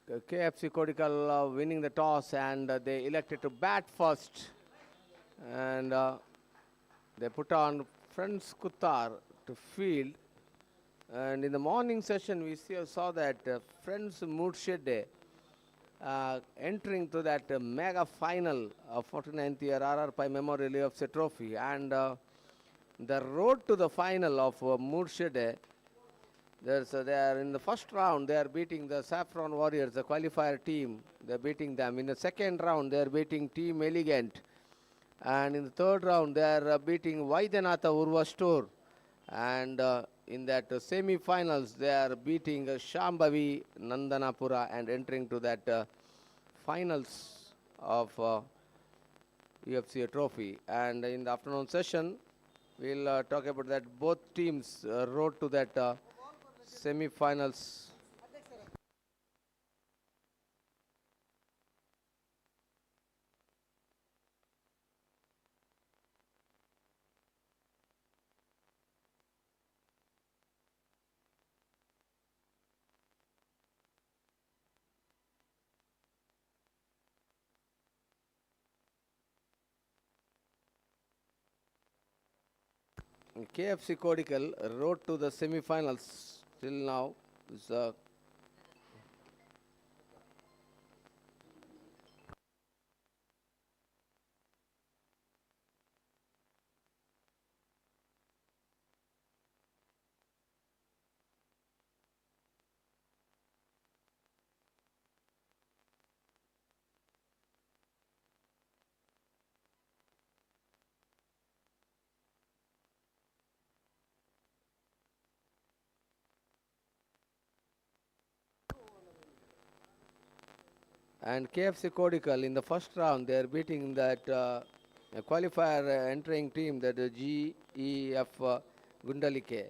KFC Kodical winning the toss, and they elected to bat first. And they put on Friends Kutar to field. And in the morning session, we saw that Friends Moodshedde entering to that mega final of 49th year RR Pai Memorial Ufca Trophy. And the road to the final of Moodshedde, they are in the first round, they are beating the Saffron Warriors, the qualifier team. They are beating them. In the second round, they are beating Team Elegant. And in the third round, they are beating Vaidenatha Urva Store. And in that semi-finals, they are beating Shambhavi Nandanapura and entering to that finals of UFC Trophy. And in the afternoon session, we'll talk about that both teams rode to that semi-finals. KFC Kodical rode to the semi-finals till now. Is, and KFC Kodical in the first round, they are beating that qualifier entering team, that GEF Gundalike.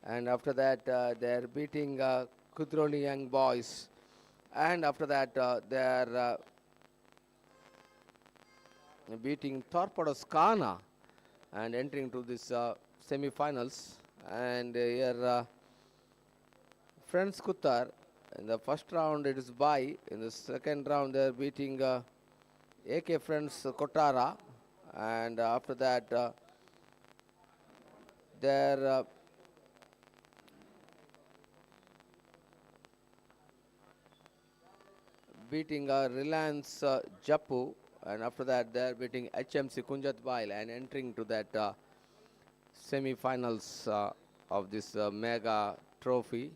And after that, they are beating Kudroni Young Boys. And after that, they are beating Torpedoes Kana and entering to this semi-finals. And here, Friends Kutar. In the first round, it is Bai. In the second round, they are beating AK Friends Kotara. And after that, they are beating Reliance Japu. And after that, they are beating HMC Kunjat Bail and entering to that semi-finals of this mega trophy.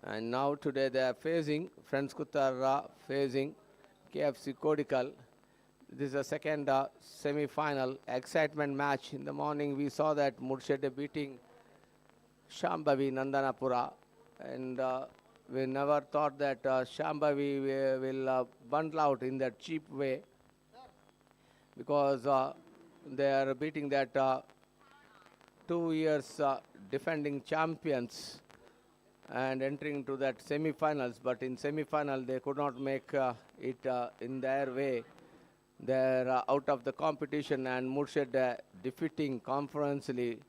And now today they are facing Friends Kuttara facing KFC Kodical. This is the second semi-final excitement match. In the morning we saw that Moodshedde beating Shambhavi Nandanapura, and we never thought that Shambhavi will bundle out in that cheap way, because they are beating that 2 years defending champions and entering to that semi-finals. But in semi-final, they could not make it in their way. They're out of the competition, and Moodshedde defeating conferentially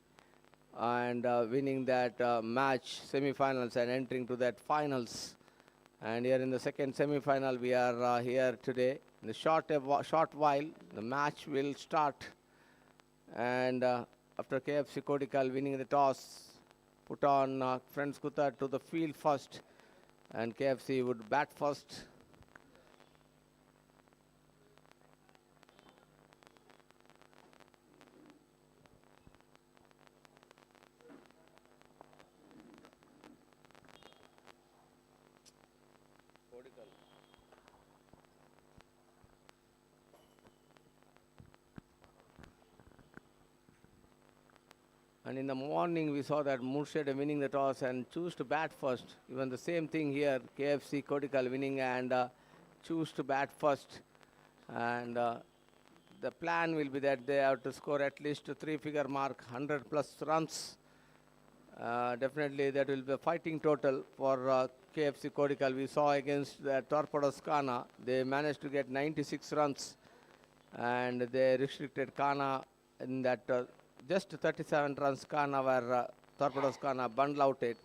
and winning that match, semi-finals, and entering to that finals. And here in the second semi-final, we are here today. In the short while, the match will start. And after KFC Kodical winning the toss, put on Friends Kutar to the field first. and KFC would bat first. And in the morning, we saw that Moodshedde winning the toss and choose to bat first. Even the same thing here, KFC Kodical winning and choose to bat first. And the plan will be that they have to score at least a three-figure mark, 100 plus runs. Definitely, that will be a fighting total for KFC Kodical. We saw against the Torpedoes Kana, they managed to get 96 runs. And they restricted Kana in that just 37 runs Kana were Torpedoes Kana bundle outed.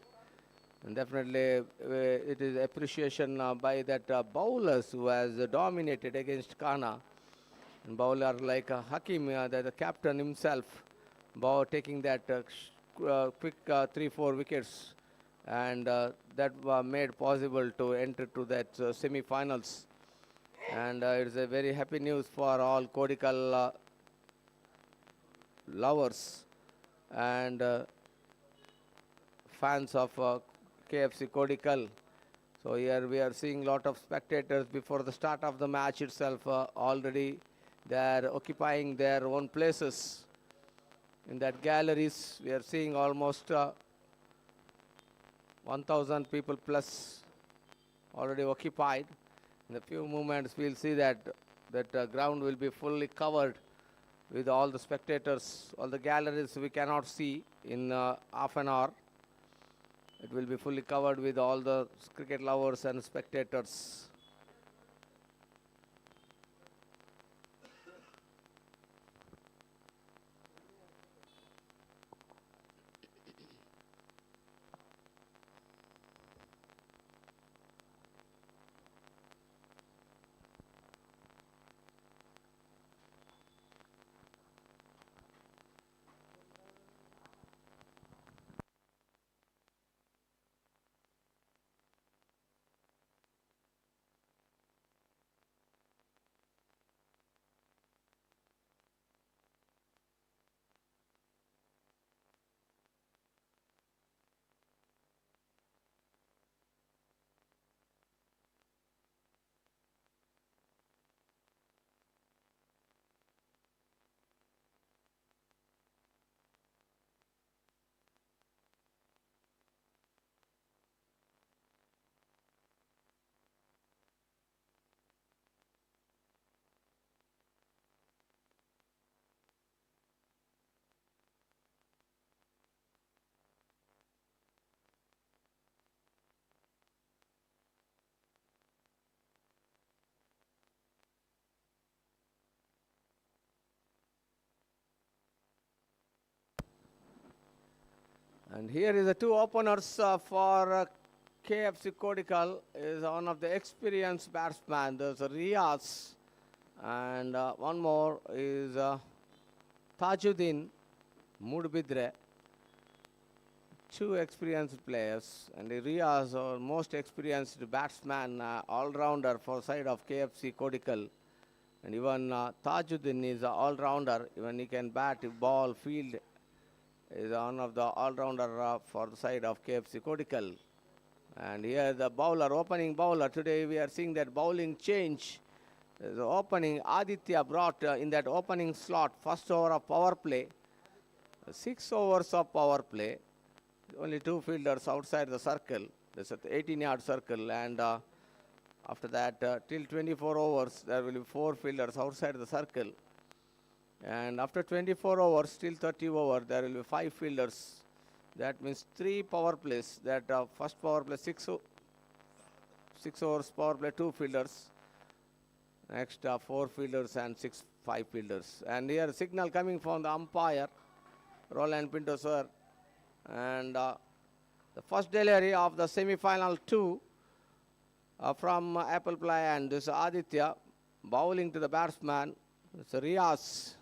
And definitely it is appreciation by that bowlers who has dominated against Kana. And bowler like Hakim, the captain himself, taking that quick 3-4 wickets. And that made possible to enter to that semi-finals. And it's a very happy news for all Kodical lovers and fans of KFC Kodical. So here we are seeing a lot of spectators before the start of the match itself. Already they are occupying their own places. In that galleries, we are seeing almost 1,000 people plus already occupied. In a few moments, we'll see that ground will be fully covered with all the spectators. All the galleries we cannot see in half an hour. It will be fully covered with all the cricket lovers and spectators. And here is the two openers for KFC Kodical. Is one of the experienced batsmen. There's Riaz, and one more is Tajuddin Moodshedde. Two experienced players, and Riaz, our most experienced batsman, all-rounder for side of KFC Kodical. And even Tajuddin is an all-rounder. Even he can bat, ball, field. Is one of the all-rounder for the side of KFC Kodical. And here the bowler, opening bowler. Today we are seeing that bowling change. The opening, Aditya brought in that opening slot, first over of power play. 6 overs of power play. Only 2 fielders outside the circle. There's an 18-yard circle. And after that, till 24 overs, there will be 4 fielders outside the circle. And after 24 overs, still 30 over, there will be 5 fielders. That means 3 power plays. That first power play, 6 overs power play, 2 fielders. Next, 4 fielders and 5 fielders. And here, signal coming from the umpire, Roland Pinto sir. And the first delivery of the semi-final 2 from Apple Ply, and this Aditya bowling to the batsman. It's Riaz.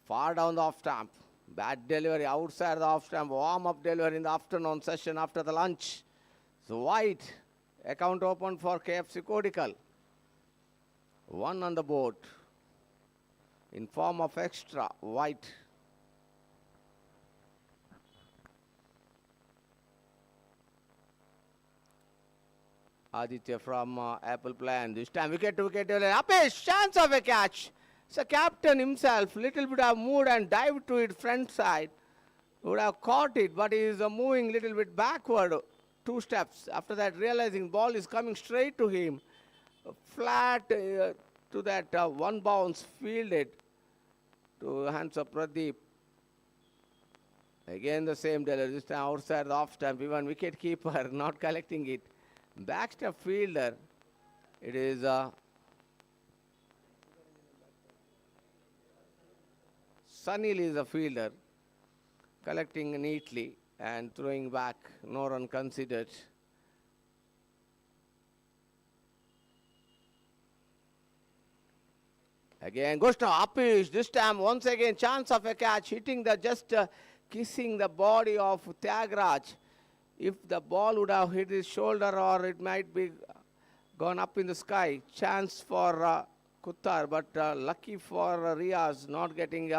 Far down the off stump. Bad delivery outside the off stump. Warm-up delivery in the afternoon session after the lunch. So wide. Account open for KFC Kodical. 1 on the board. In form of extra. Wide. Aditya from Apple Plan. This time wicket to wicket. Apesh, chance of a catch. So captain himself, little bit of mood and dived to it front side. Would have caught it, but he is moving little bit backward 2 steps. After that, realizing ball is coming straight to him. Flat to that one bounce fielded to hands of Pradeep. Again the same delivery. This time outside the off stump. Even wicket keeper not collecting it. Backstep fielder. It is Sunil is a fielder, collecting neatly and throwing back, no run considered. Again goes to Apish. This time once again chance of a catch, hitting the just kissing the body of Tyagraj. If the ball would have hit his shoulder or it might be gone up in the sky, chance for Kuttar, but lucky for Riaz not getting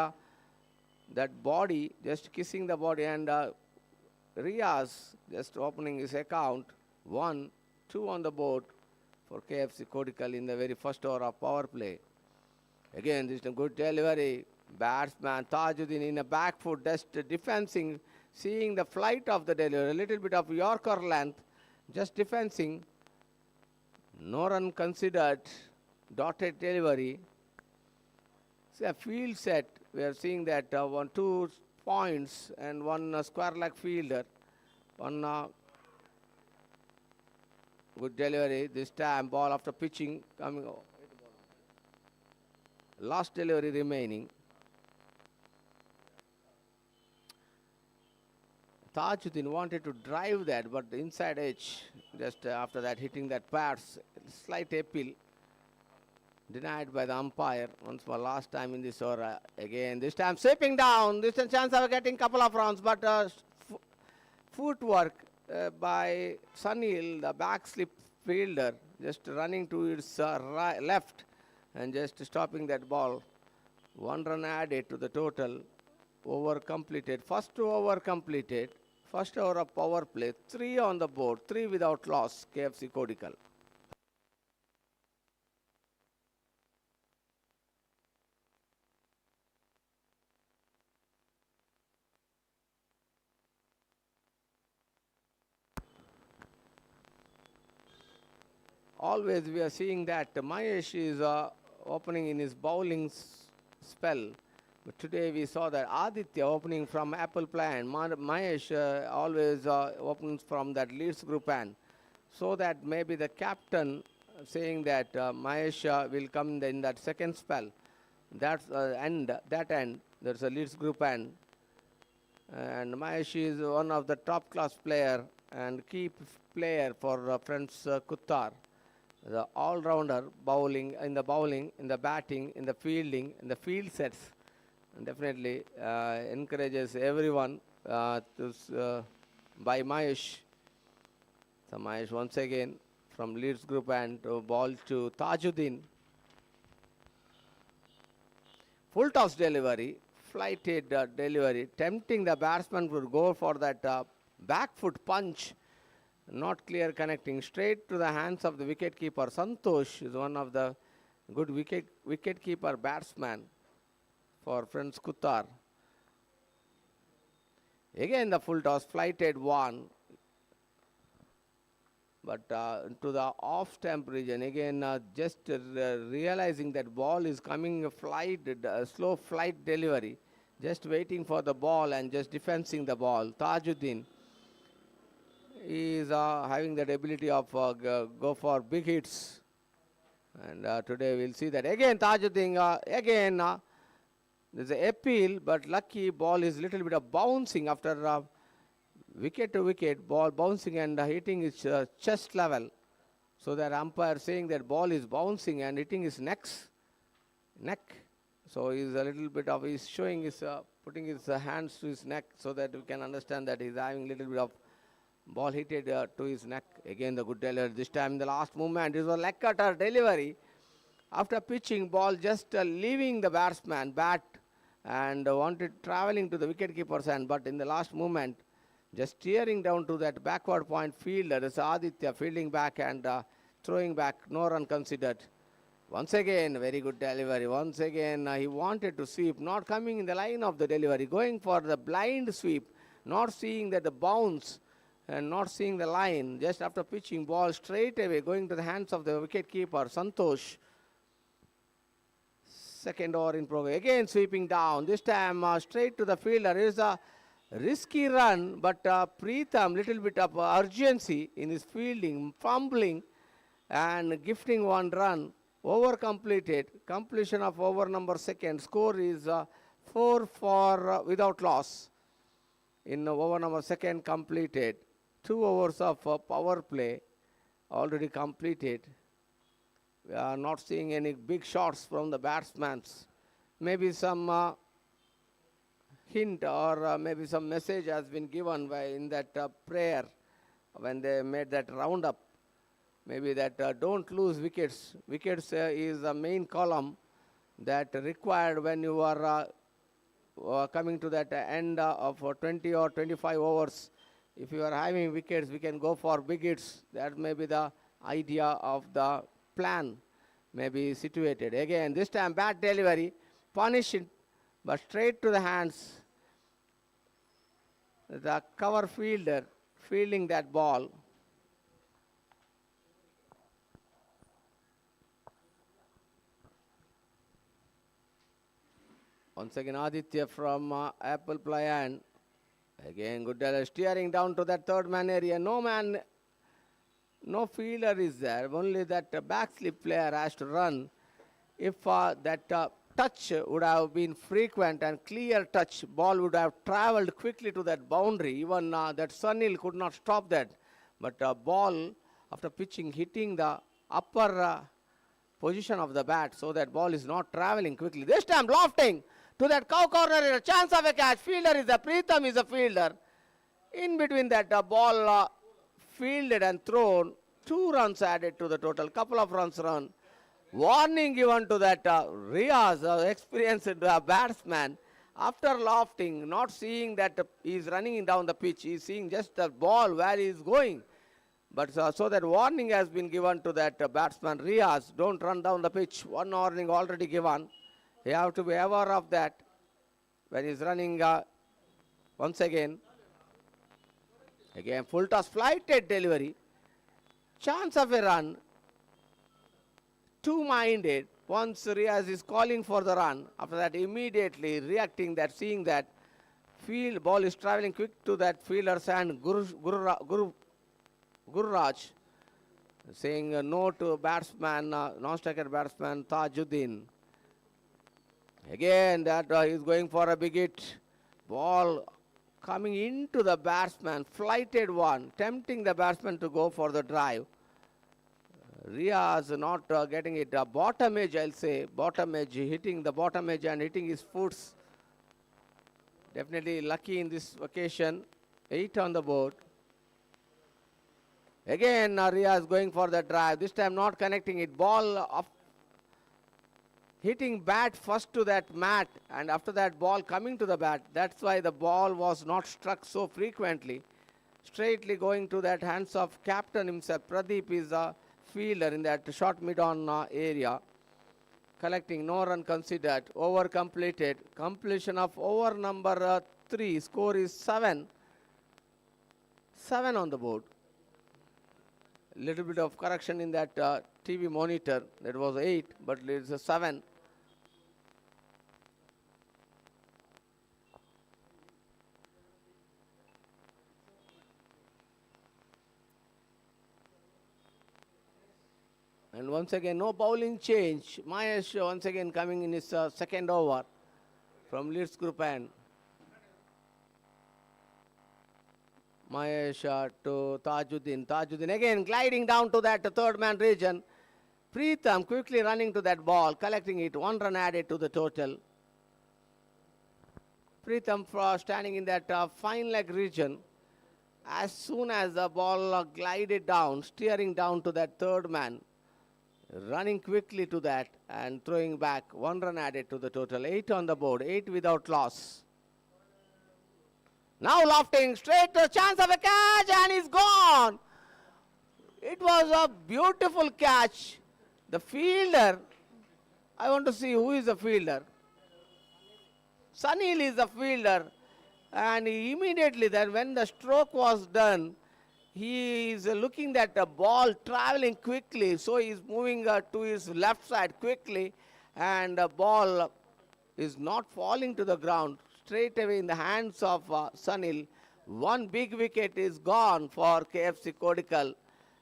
that body, just kissing the body, and Riaz just opening his account. 1, 2 on the board for KFC Kodical in the very first over of power play. Again, this is a good delivery. Batsman Tajuddin in a back foot, just defensing, seeing the flight of the delivery, a little bit of Yorker length, just defensing. No run considered, dotted delivery. See a field set, we are seeing that 2 points and 1 square leg fielder. 1 good delivery, this time ball after pitching coming over. Last delivery remaining. Tajuddin wanted to drive that, but the inside edge, just after that hitting that pads, slight appeal, denied by the umpire. Once more, last time in this over. Again, this time sweeping down. This is a chance of getting couple of runs, but footwork by Sunil, the back slip fielder, just running to its left and just stopping that ball. 1 run added to the total. Over completed. First over completed. First over of power play. 3 on the board. 3 without loss. KFC Kodical. Always we are seeing that Mahesh is opening in his bowling spell. But today we saw that Aditya opening from Apple Plan. Mahesh always opens from that Leeds group end. So that maybe the captain saying that Mahesh will come in that second spell. That's that end. There's a Leeds group end. And Mahesh is one of the top class player and key player for friends Kuttar. The all-rounder bowling, in the batting, in the fielding, in the field sets. And definitely encourages everyone by Mahesh. So Mahesh once again from Leeds group and ball to Tajuddin. Full toss delivery, flighted delivery, tempting the batsman to go for that back foot punch. Not clear connecting, straight to the hands of the wicket keeper. Santosh is one of the good wicket keeper batsman for friends Kuttar. Again the full toss, flighted 1. But to the off stump region, again just realizing that ball is coming slow flight delivery. Just waiting for the ball and just defending the ball. Tajuddin is having that ability of go for big hits. And today we'll see that. Again Tajuddin, again there's an appeal, but lucky ball is little bit of bouncing after wicket to wicket, ball bouncing and hitting its chest level. So that umpire saying that ball is bouncing and hitting his neck. So he's a little bit of, he's showing his putting his hands to his neck so that we can understand that he's having a little bit of ball hit to his neck. Again, the good delivery. This time in the last movement, it was a leg cutter delivery. After pitching, ball just leaving the batsman bat and wanted traveling to the wicketkeeper's hand. But in the last movement, just steering down to that backward point fielder. It's Aditya fielding back and throwing back. No run considered. Once again, very good delivery. Once again, he wanted to sweep, not coming in the line of the delivery, going for the blind sweep, not seeing that the bounce and not seeing the line. Just after pitching, ball straight away going to the hands of the wicket keeper, Santosh. Second over in progress. Again sweeping down. This time straight to the fielder. It is a risky run, but Preetham little bit of urgency in his fielding, fumbling and gifting one run. Over completed. Completion of over number second. Score is 4 for without loss. In over number second completed. 2 overs of power play already completed. We are not seeing any big shots from the batsmen. Maybe some hint or maybe some message has been given in that prayer when they made that roundup. Maybe that don't lose wickets. Wickets is the main column that required when you are coming to that end of 20 or 25 overs. If you are having wickets, we can go for big hits. That may be the idea of the plan, may be situated. Again, this time bad delivery, punish it, but straight to the hands. The cover fielder fielding that ball. Once again, Aditya from Apple Playan. Again, good steering down to that third man area. No man, no fielder is there. Only that backslip player has to run. If that touch would have been frequent and clear touch, ball would have traveled quickly to that boundary. Even that Sunil could not stop that. But ball, after pitching, hitting the upper position of the bat so that ball is not traveling quickly. This time lofting to that cow corner, a chance of a catch. Fielder is a Preetham is a fielder. In between that ball fielded and thrown, 2 runs added to the total, couple of runs run. Warning given to that Riaz, experienced batsman. After lofting, not seeing that he is running down the pitch, he is seeing just the ball where he is going. But so that warning has been given to that batsman Riaz, don't run down the pitch. One warning already given. You have to be aware of that when he's running once again. Again, full toss, flighted delivery. Chance of a run. Two-minded. Once Riaz is calling for the run, after that immediately reacting that, seeing that field ball is traveling quick to that fielder's hand, Gurraj saying no to batsman, non-striker batsman Tajuddin. Again, that is going for a big hit. Ball coming into the batsman, flighted one, tempting the batsman to go for the drive. Riaz not getting it. Bottom edge, I'll say. Bottom edge, hitting the bottom edge and hitting his foots. Definitely lucky in this occasion. 8 on the board. Again, Riaz going for the drive. This time not connecting it. Ball up. Hitting bat first to that mat and after that ball coming to the bat. That's why the ball was not struck so frequently. Straightly going to that hands of captain himself. Pradeep is a fielder in that short mid-on area. Collecting, no run considered. Over completed. Completion of over number 3. Score is 7. 7 on the board. Little bit of correction in that TV monitor. That was 8, but it's a 7. And once again, no bowling change. Mahesh once again coming in his second over from Leeds Group end. Mahesh to Tajuddin. Tajuddin again gliding down to that third man region. Preetham quickly running to that ball, collecting it. 1 run added to the total. Pritham for standing in that fine leg region. As soon as the ball glided down, steering down to that third man, running quickly to that and throwing back, 1 run added to the total, 8 on the board, 8 without loss. Now lofting straight to chance of a catch and he's gone. It was a beautiful catch. The fielder, I want to see who is the fielder. Sunil is the fielder, and he immediately then when the stroke was done, he is looking at the ball traveling quickly, so he is moving to his left side quickly, and the ball is not falling to the ground. Straight away in the hands of Sunil. 1 big wicket is gone for KFC Kodical.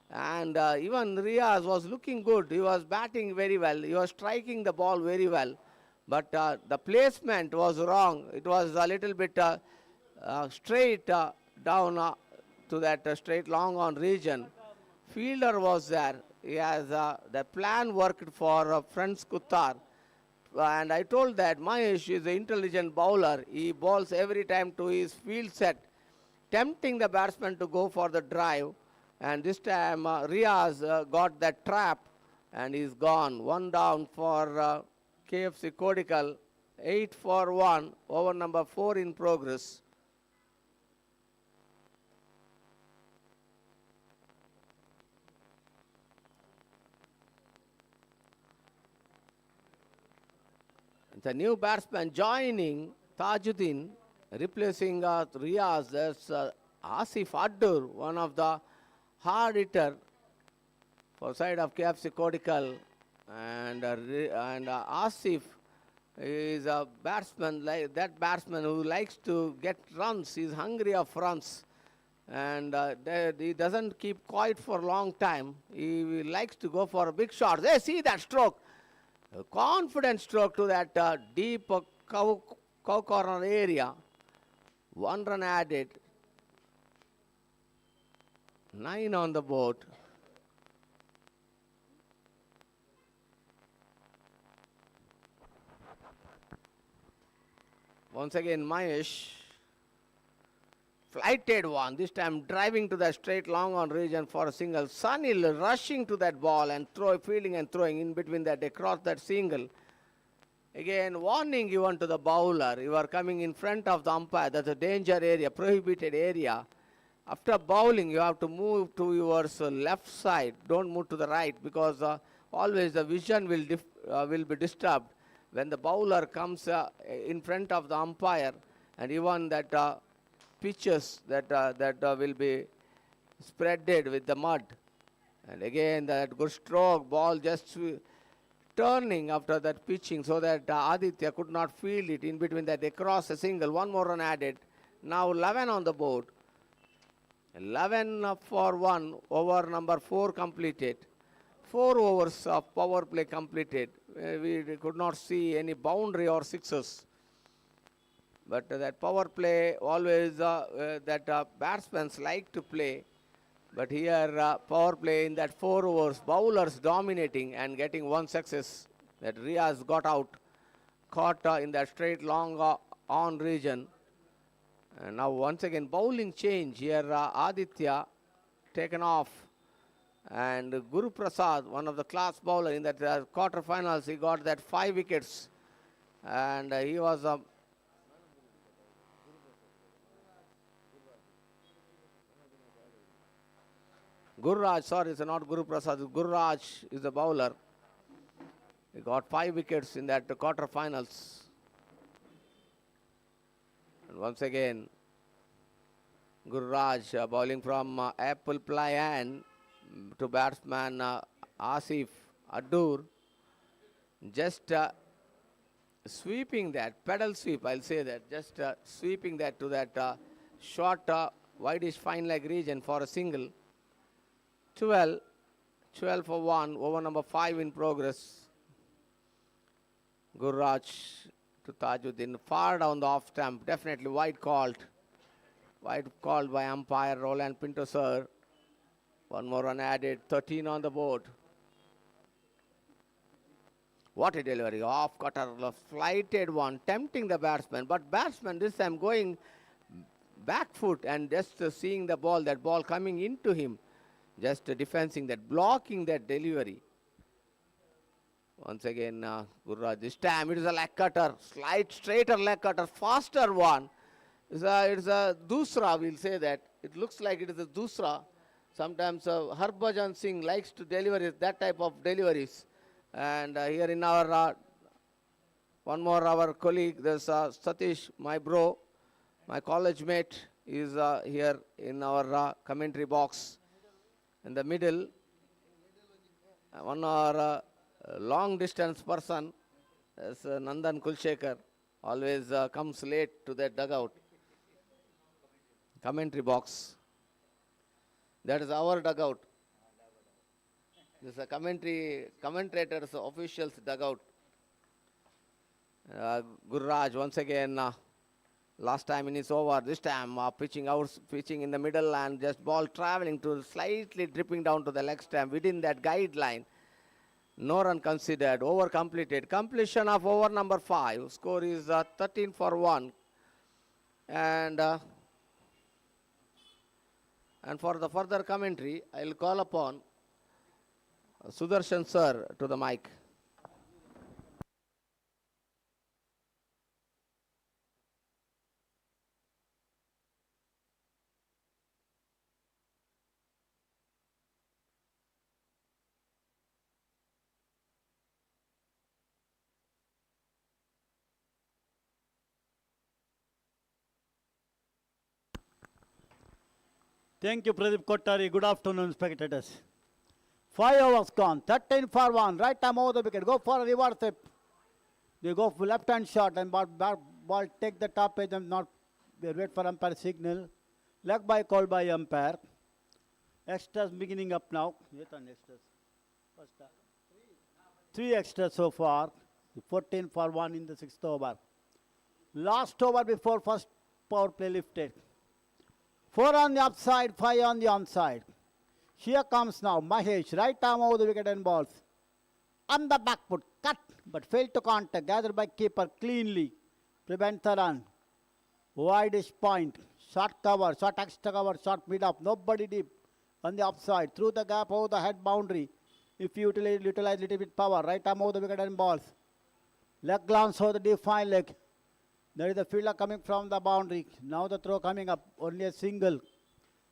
And even Riaz was looking good. He was batting very well. He was striking the ball very well. But the placement was wrong. It was a little bit straight down to that straight long on region. Fielder was there. He has the plan worked for Friends Kuttar. And I told that Mahesh is an intelligent bowler. He bowls every time to his field set, tempting the batsman to go for the drive. And this time Riaz got that trap and he's gone. 1 down for KFC Kodical. 8 for 1. Over number 4 in progress. The new batsman joining Tajuddin, replacing Riaz. That's Asif Addur, one of the hard hitter for side of KFC Kodical. And Asif is a batsman, like that batsman who likes to get runs. He's hungry of runs. And he doesn't keep quiet for a long time. He likes to go for big shots. Hey, see that stroke. A confident stroke to that deep cow corner area. 1 run added. 9 on the board. Once again, Mahesh. Flighted one, this time driving to the straight long on region for a single. Sunil rushing to that ball and fielding and throwing in between that across that single. Again, warning given to the bowler. You are coming in front of the umpire. That's a danger area, prohibited area. After bowling, you have to move to your left side. Don't move to the right because always the vision will be disturbed when the bowler comes in front of the umpire, and even that pitches that will be spreaded with the mud. And again, that good stroke, ball just turning after that pitching so that Aditya could not field it in between that across a single. 1 more run added. Now 11 on the board. 11 for 1, over number 4 completed. 4 overs of power play completed. We could not see any boundary or sixes. But that power play always that batsmen like to play. But here power play in that 4 overs, bowlers dominating and getting 1 success. That Riaz got out, caught in that straight long on region. And now once again bowling change here. Aditya taken off. And Guru Prasad, one of the class bowler in that quarterfinals, he got that 5 wickets. And he was Gurraj, sorry, it's not Guru Prasad. Gurraj is the bowler. He got 5 wickets in that quarterfinals. And once again, Gurraj bowling from Apple Playan to batsman Asif Addur. Just sweeping that, pedal sweep, I'll say that. Just sweeping that to that short, wideish fine leg region for a single. 12 for 1, over number 5 in progress. Gurraj to Tajuddin, far down the off stump, definitely wide called. Wide called by umpire Roland Pinto sir. 1 more run added, 13 on the board. What a delivery. Off cutter, flighted one, tempting the batsman. But batsman this time going back foot and just seeing the ball, that ball coming into him. Just defensing that, blocking that delivery. Once again, Gurraj. This time it is a leg cutter, slight straighter leg cutter, faster one. It's a dusra, we'll say that. It looks like it is a dusra. Sometimes Harbhajan Singh likes to deliver that type of deliveries. And here in our, one more our colleague, there's Satish, my bro, my college mate, is here in our commentary box. In the middle, one our long distance person, as Nandan Kulshekar, always comes late to that dugout. Commentary box. That is our dugout. This is a commentators, officials dugout. Gurraj once again, last time in his over, this time pitching in the middle and just ball traveling to slightly dripping down to the leg stump within that guideline. No run considered, over completed. Completion of over number 5. Score is 13 for 1. And for the further commentary, I will call upon Sudarshan sir to the mic. Thank you, Pradeep Kottari. Good afternoon, spectators. 5 overs gone. 13 for 1. Right arm over the wicket. Go for a reverse tip. They go for left-hand shot and ball take the top edge and not wait for umpire signal. Leg by called by umpire. Extras beginning up now. 3 extras so far. 14 for 1 in the 6th over. Last over before first power play lifted. 4 on the upside, 5 on the onside. Here comes now Mahesh, right arm over the wicket and balls. On the back foot, cut, but failed to contact. Gathered by keeper cleanly. Prevent the run. Wideish point. Short cover, short extra cover, short mid up. Nobody deep on the upside. Through the gap over the head boundary. If you utilize little bit power, right arm over the wicket and balls. Leg glance over the deep fine leg. There is a fielder coming from the boundary. Now the throw coming up. Only a single.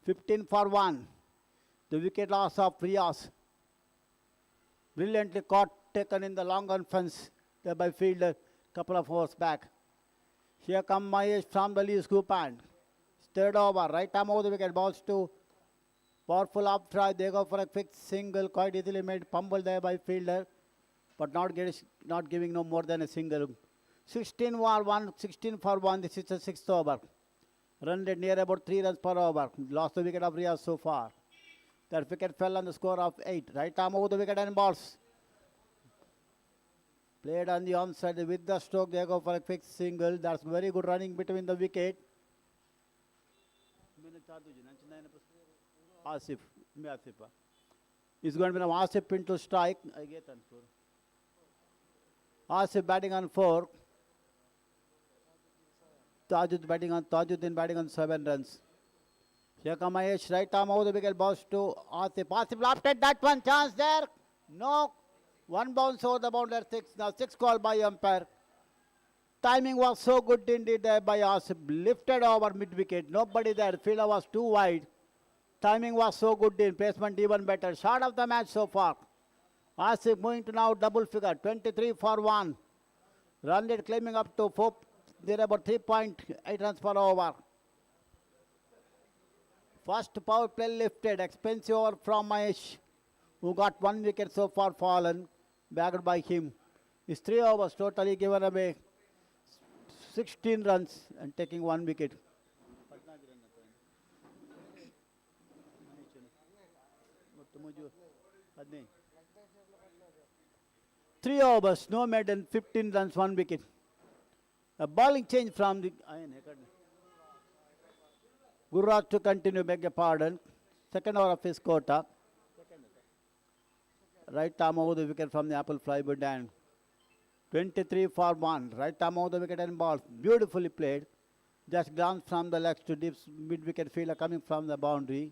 15 for 1. The wicket loss of Riyas. Brilliantly caught, taken in the long on fence there by fielder couple of overs back. Here come Mahesh from the lee scoop and. Third over. Right arm over the wicket. Balls to powerful up try. They go for a quick single. Quite easily made pummeled there by fielder. But not giving no more than a single. 16 for 1. This is the 6th over. Run rate near about 3 runs per over. Lost the wicket of Riyaz so far. That wicket fell on the score of 8. Right arm over the wicket and balls. Played on the onside with the stroke. They go for a quick single. That's very good running between the wicket. Asif. It's going to be now Asif into strike. Asif batting on 4. Tajuddin batting on 7 runs. Here come Mahesh, right arm over the wicket, balls to Asif. Asif lofted that one, chance there. No. One bounce over the boundary, 6. Now 6 called by umpire. Timing was so good indeed there by Asif. Lifted over mid wicket. Nobody there. Fielder was too wide. Timing was so good in placement even better. Shot of the match so far. Asif moving to now double figure. 23 for 1. Run rate climbing up to 4. There are about 3.8 runs per over. First power play lifted. Expensive over from Mahesh, who got 1 wicket so far fallen. Bagged by him. His 3 overs totally given away 16 runs and taking 1 wicket. 3 overs, no maiden, 15 runs, 1 wicket. A bowling change from the Gurraj to continue, beg your pardon. Second over of his quota. Right arm over the wicket from the apple flywood and 23 for 1. Right arm over the wicket and ball. Beautifully played. Just glanced from the legs to deep mid-wicket fielder coming from the boundary.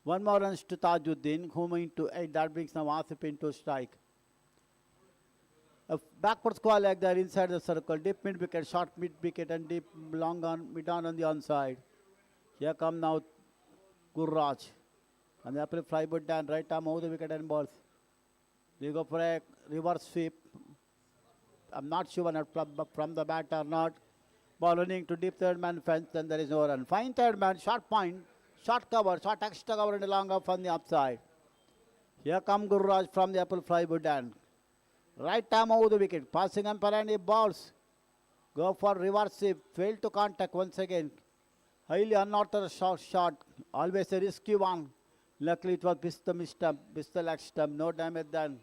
One more runs to Tajuddin, whom into 8. That brings now Asif into strike. A backward square leg there inside the circle. Deep mid-wicket, short mid-wicket and deep long on, mid-on the onside. Here come now Gurraj. And the upper fly but down. Right arm over the wicket and balls. They go for a reverse sweep. I'm not sure whether from the bat or not. Ball running to deep third man fence, then there is no run. Fine third man, short point, short cover, short extra cover and a long off on the upside. Here come Gurraj from the upper fly wood end. Right arm over the wicket, passing umpire and he balls. Go for reverse sweep, failed to contact once again. Highly unorthodox shot, always a risky one. Luckily it was missed the leg stump, no damage done.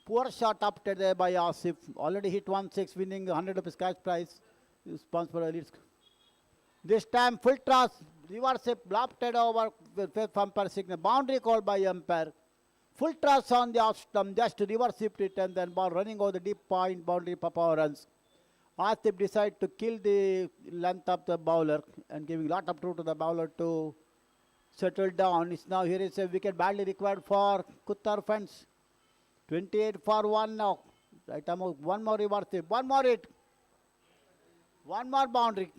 Poor shot up there by Asif. Already hit 1-6, winning 100 rupees cash prize. Responsible. This time full toss, reverse it, lofted over with umpire signal. Boundary called by umpire. Full toss on the off stump, just reverse it and then ball running over the deep point boundary for power runs. Asif decided to kill the length of the bowler and giving lot of truth to the bowler to settle down. It's now here is a wicket badly required for Kuttar fence. 28 for 1 now. Right arm, one more reverse sweep, one more hit. One more boundary.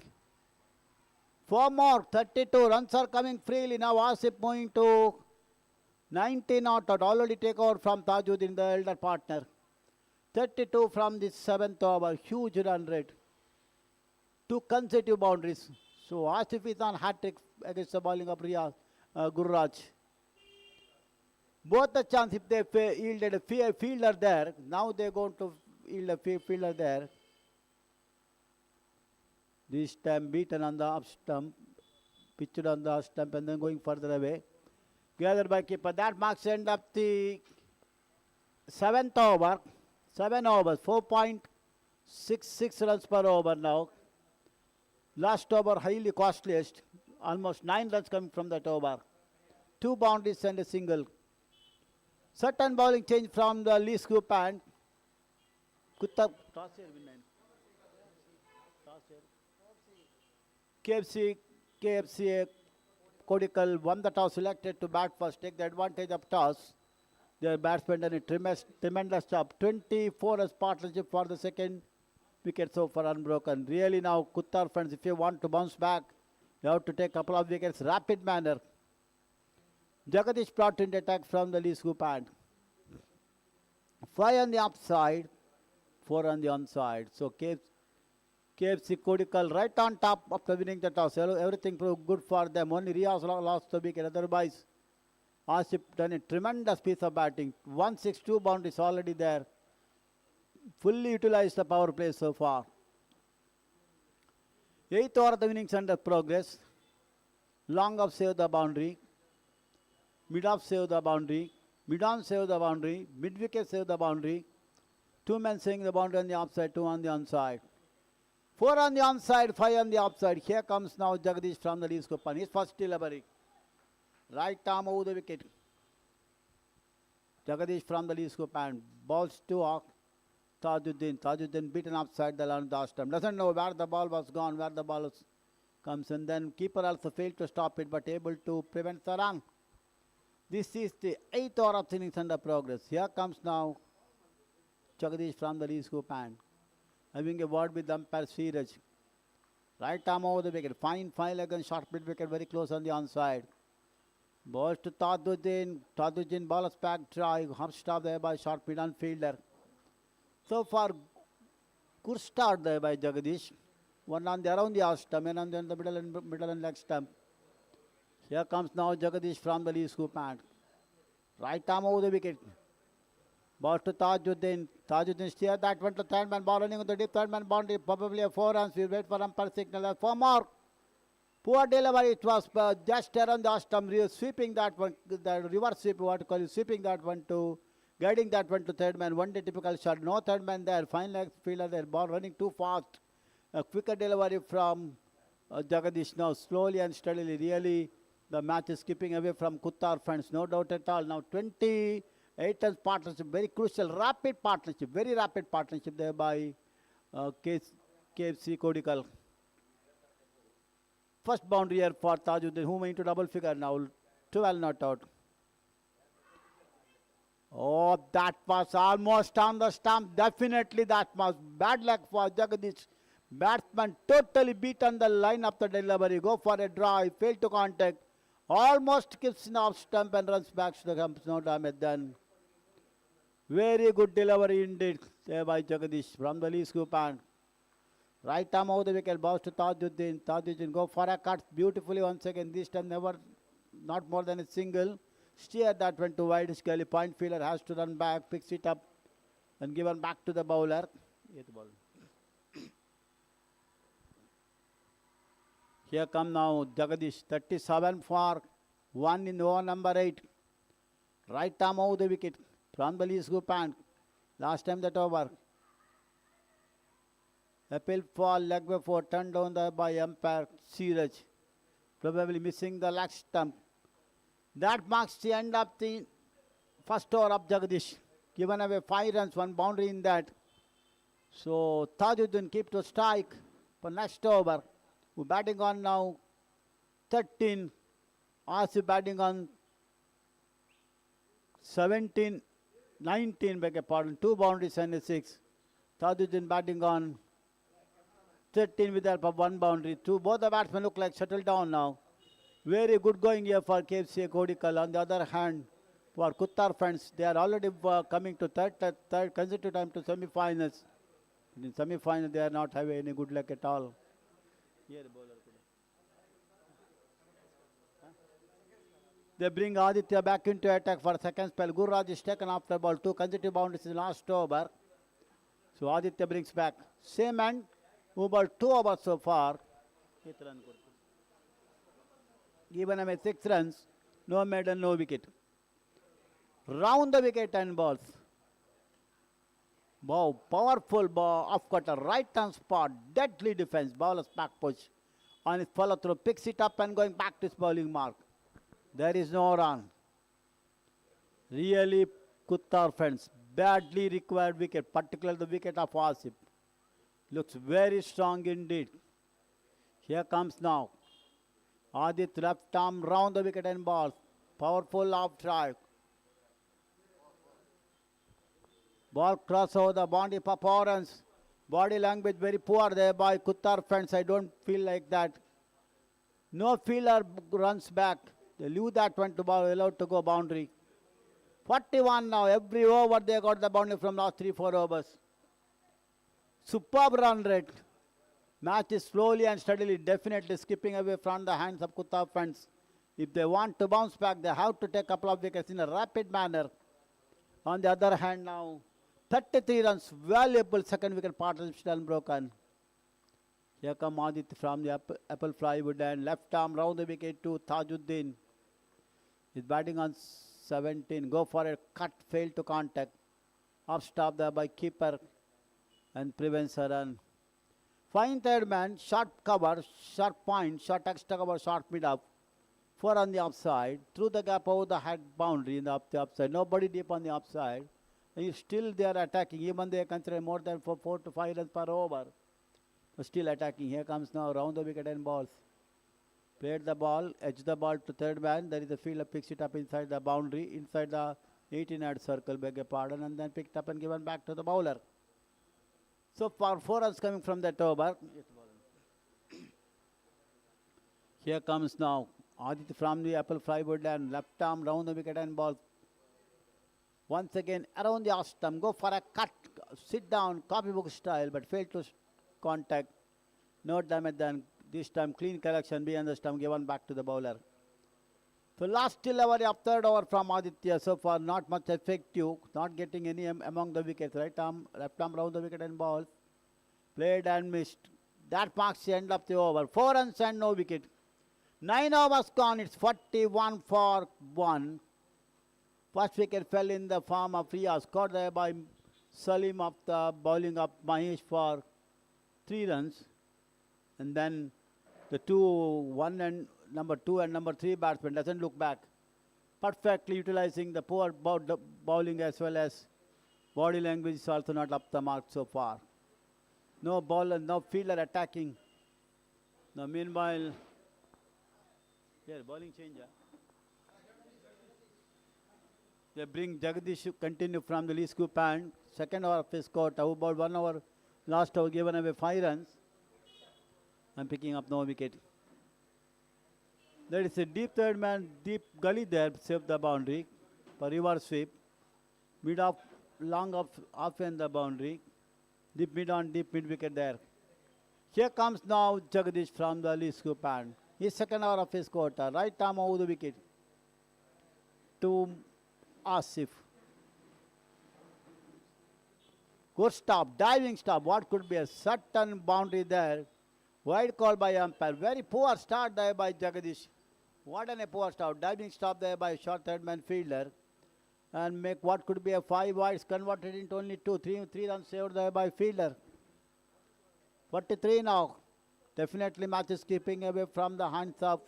4 more, 32 runs are coming freely. Now Asif moving to 19 not out. Already take over from Tajuddin, the elder partner. 32 from the 7th over. Huge run rate. 2 consecutive boundaries. So Asif is on hat-trick against the bowling of Gurraj. Both the chance if they yielded a fielder there. Now they're going to yield a fielder there. This time beaten on the up stump, pitched on the stump and then going further away. Gathered by keeper. That marks end up the 7th over. 7 overs, 4.66 runs per over now. Last over highly costliest. Almost 9 runs coming from that over. 2 boundaries and a single. Certain bowling change from the Lee scoop and Kuttar. Toss here, Vinay. Toss here. KFC Kodical won the toss, selected to bat first, take the advantage of toss. Their batsmen done a tremendous job. 24 as partnership for the second wicket so far unbroken. Really now, Kuttar fans, if you want to bounce back, you have to take a couple of wickets, rapid manner. Jagadish brought in the attack from the Lee scoop hand. 5 on the upside, 4 on the onside. So KFC Kodical right on top after winning the toss. Everything proved good for them. Only Riaz lost the wicket. Otherwise, Asif done a tremendous piece of batting. 162 boundaries already there. Fully utilized the power play so far. 8th over of the innings under progress. Long off save the boundary. Mid off save the boundary. Mid on save the boundary. Mid wicket save the boundary. 2 men saving the boundary on the offside, 2 on the onside. 4 on the onside, 5 on the offside. Here comes now Jagadish from the Lee scoop. His first delivery. Right arm over the wicket. Jagadish from the Lee scoop and balls to Tajuddin. Tajuddin beaten upside the last time. Doesn't know where the ball was gone, where the ball comes, and then keeper also failed to stop it, but able to prevent the run. This is the 8th over of innings under progress. Here comes now Jagadish from the Lee scoop and having a word with umpire Siraj. Right arm over the wicket. Fine leg and short mid wicket, very close on the onside. Balls to Tajuddin. Tajuddin ball back try. Half stop there by short mid on fielder. So far, good start there by Jagadish. One on the around the off stump and on the middle and leg stump. Here comes now Jagadish from the Lee scoop and right arm over the wicket. Ball to Tajuddin. Tajuddin steer that one to third man. Ball running on the deep third man boundary. Probably a 4 runs. We wait for umpire signal. 4 more. Poor delivery. It was just around the stump. Sweeping that one. The reverse sweep, what you call it, sweeping that one to, guiding that one to third man. One day typical shot. No third man there. Fine leg fielder there. Ball running too fast. A quicker delivery from Jagadish now. Slowly and steadily. Really, the match is skipping away from Kuttar fans. No doubt at all. Now 20 8 runs partnership, very crucial, rapid partnership, very rapid partnership there by KFC Kodical. First boundary here for Tajuddin, who went into double figure now, 12 not out. Oh, that was almost on the stump. Definitely that was bad luck for Jagadish. Batsman totally beat on the line of the delivery. Go for a drive, failed to contact. Almost keeps in off stump and runs back to the camp. No damage done. Very good delivery indeed there by Jagadish from the lee scoop and right arm over the wicket. Bounce to Tajuddin. Tajuddin go for a cut beautifully once again. This time never, not more than a single. Steer that went to wide. Scully point fielder has to run back, picks it up and given back to the bowler. Here come now Jagadish, 37 for 1 in over number 8. Right arm over the wicket from the lee scoop and last time that over. Appeal for leg before turned down by umpire Siraj. Probably missing the leg stump. That marks the end of the first over of Jagadish. Given away 5 runs, 1 boundary in that. So Tajuddin keep to strike for next over. We're batting on now 13. RC batting on 17, 19, beg your pardon. 2 boundaries and a 6. Tajuddin batting on 13 with the help of 1 boundary. Both the batsmen look like settled down now. Very good going here for KFC Kodical. On the other hand, for Kuttar fans, they are already coming to third consecutive time to semi-finals. In semi-final, they are not having any good luck at all. Here the bowler. They bring Aditya back into attack for second spell. Gurraj is taken after ball. 2 consecutive boundaries in the last over. So Aditya brings back. Same end, who bowled 2 overs so far. Given away 6 runs, no maiden, no wicket. Round the wicket and balls. Wow, powerful ball, off cutter, right hand spot, deadly defense, bowler's back push. On his follow through, picks it up and going back to his bowling mark. There is no run. Really, Kuttar fans, badly required wicket, particularly the wicket of Asif. Looks very strong indeed. Here comes now. Adit left arm round the wicket and balls. Powerful off drive. Ball cross over the boundary performance. Body language very poor there by Kuttar fans. I don't feel like that. No fielder runs back. They leave that one to ball, allowed to go boundary. 41 now. Every over they got the boundary from last 3-4 overs. Superb run rate. Match is slowly and steadily, definitely skipping away from the hands of Kuttar fans. If they want to bounce back, they have to take a couple of wickets in a rapid manner. On the other hand now, 33 runs, valuable second wicket partnership still unbroken. Here come Aditya from the apple plywood and left arm round the wicket to Tajuddin. He's batting on 17. Go for a cut, failed to contact. Off stop there by keeper and prevents a run. Fine third man, short cover, short point, short extra cover, short mid up. 4 on the offside. Through the gap over the head boundary in the upside. Nobody deep on the upside. And still they are attacking. Even they consider more than 4 to 5 runs per over. But still attacking. Here comes now round the wicket and balls. Played the ball, edge the ball to third man. There is a fielder picks it up inside the boundary, inside the 18-yard circle, beg your pardon, and then picked up and given back to the bowler. So far 4 runs coming from that over. Here comes now Aditya from the apple plywood and left arm round the wicket and ball. Once again around the off stump. Go for a cut, sit down, copybook style, but failed to contact. No damage done. This time clean collection behind the stump given back to the bowler. So last delivery of third over from Aditya. So far not much effective. Not getting any among the wickets. Right arm, left arm round the wicket and ball. Played and missed. That marks the end of the over. 4 runs and no wicket. 9 overs gone. It's 41 for 1. First wicket fell in the form of Riyaz. Caught there by Salim of the bowling of Mahesh for 3 runs. And then the 1 and number 2 and number 3 batsmen doesn't look back. perfectly utilizing the poor bowling as well as body language is also not up the mark so far. No bowler, no fielder attacking. Now meanwhile, here bowling change. They bring Jagadish to continue from the lead scoop and second over of his quota. Who bowled 1 over, last over given away 5 runs. And picking up no wicket. There is a deep third man, deep gully there, saved the boundary for reverse sweep. Mid off, long off in the boundary. Deep mid on, deep mid wicket there. Here comes now Jagadish from the lead scoop and his second over of his quota. Right arm over the wicket to Asif. Good stop, diving stop. What could be a certain boundary there? Wide call by umpire. Very poor start there by Jagadish. What a poor start. Diving stop there by short third man fielder. And make what could be a 5 wides converted into only 2. 3 runs saved there by fielder. 43 now. Definitely match is keeping away from the hands of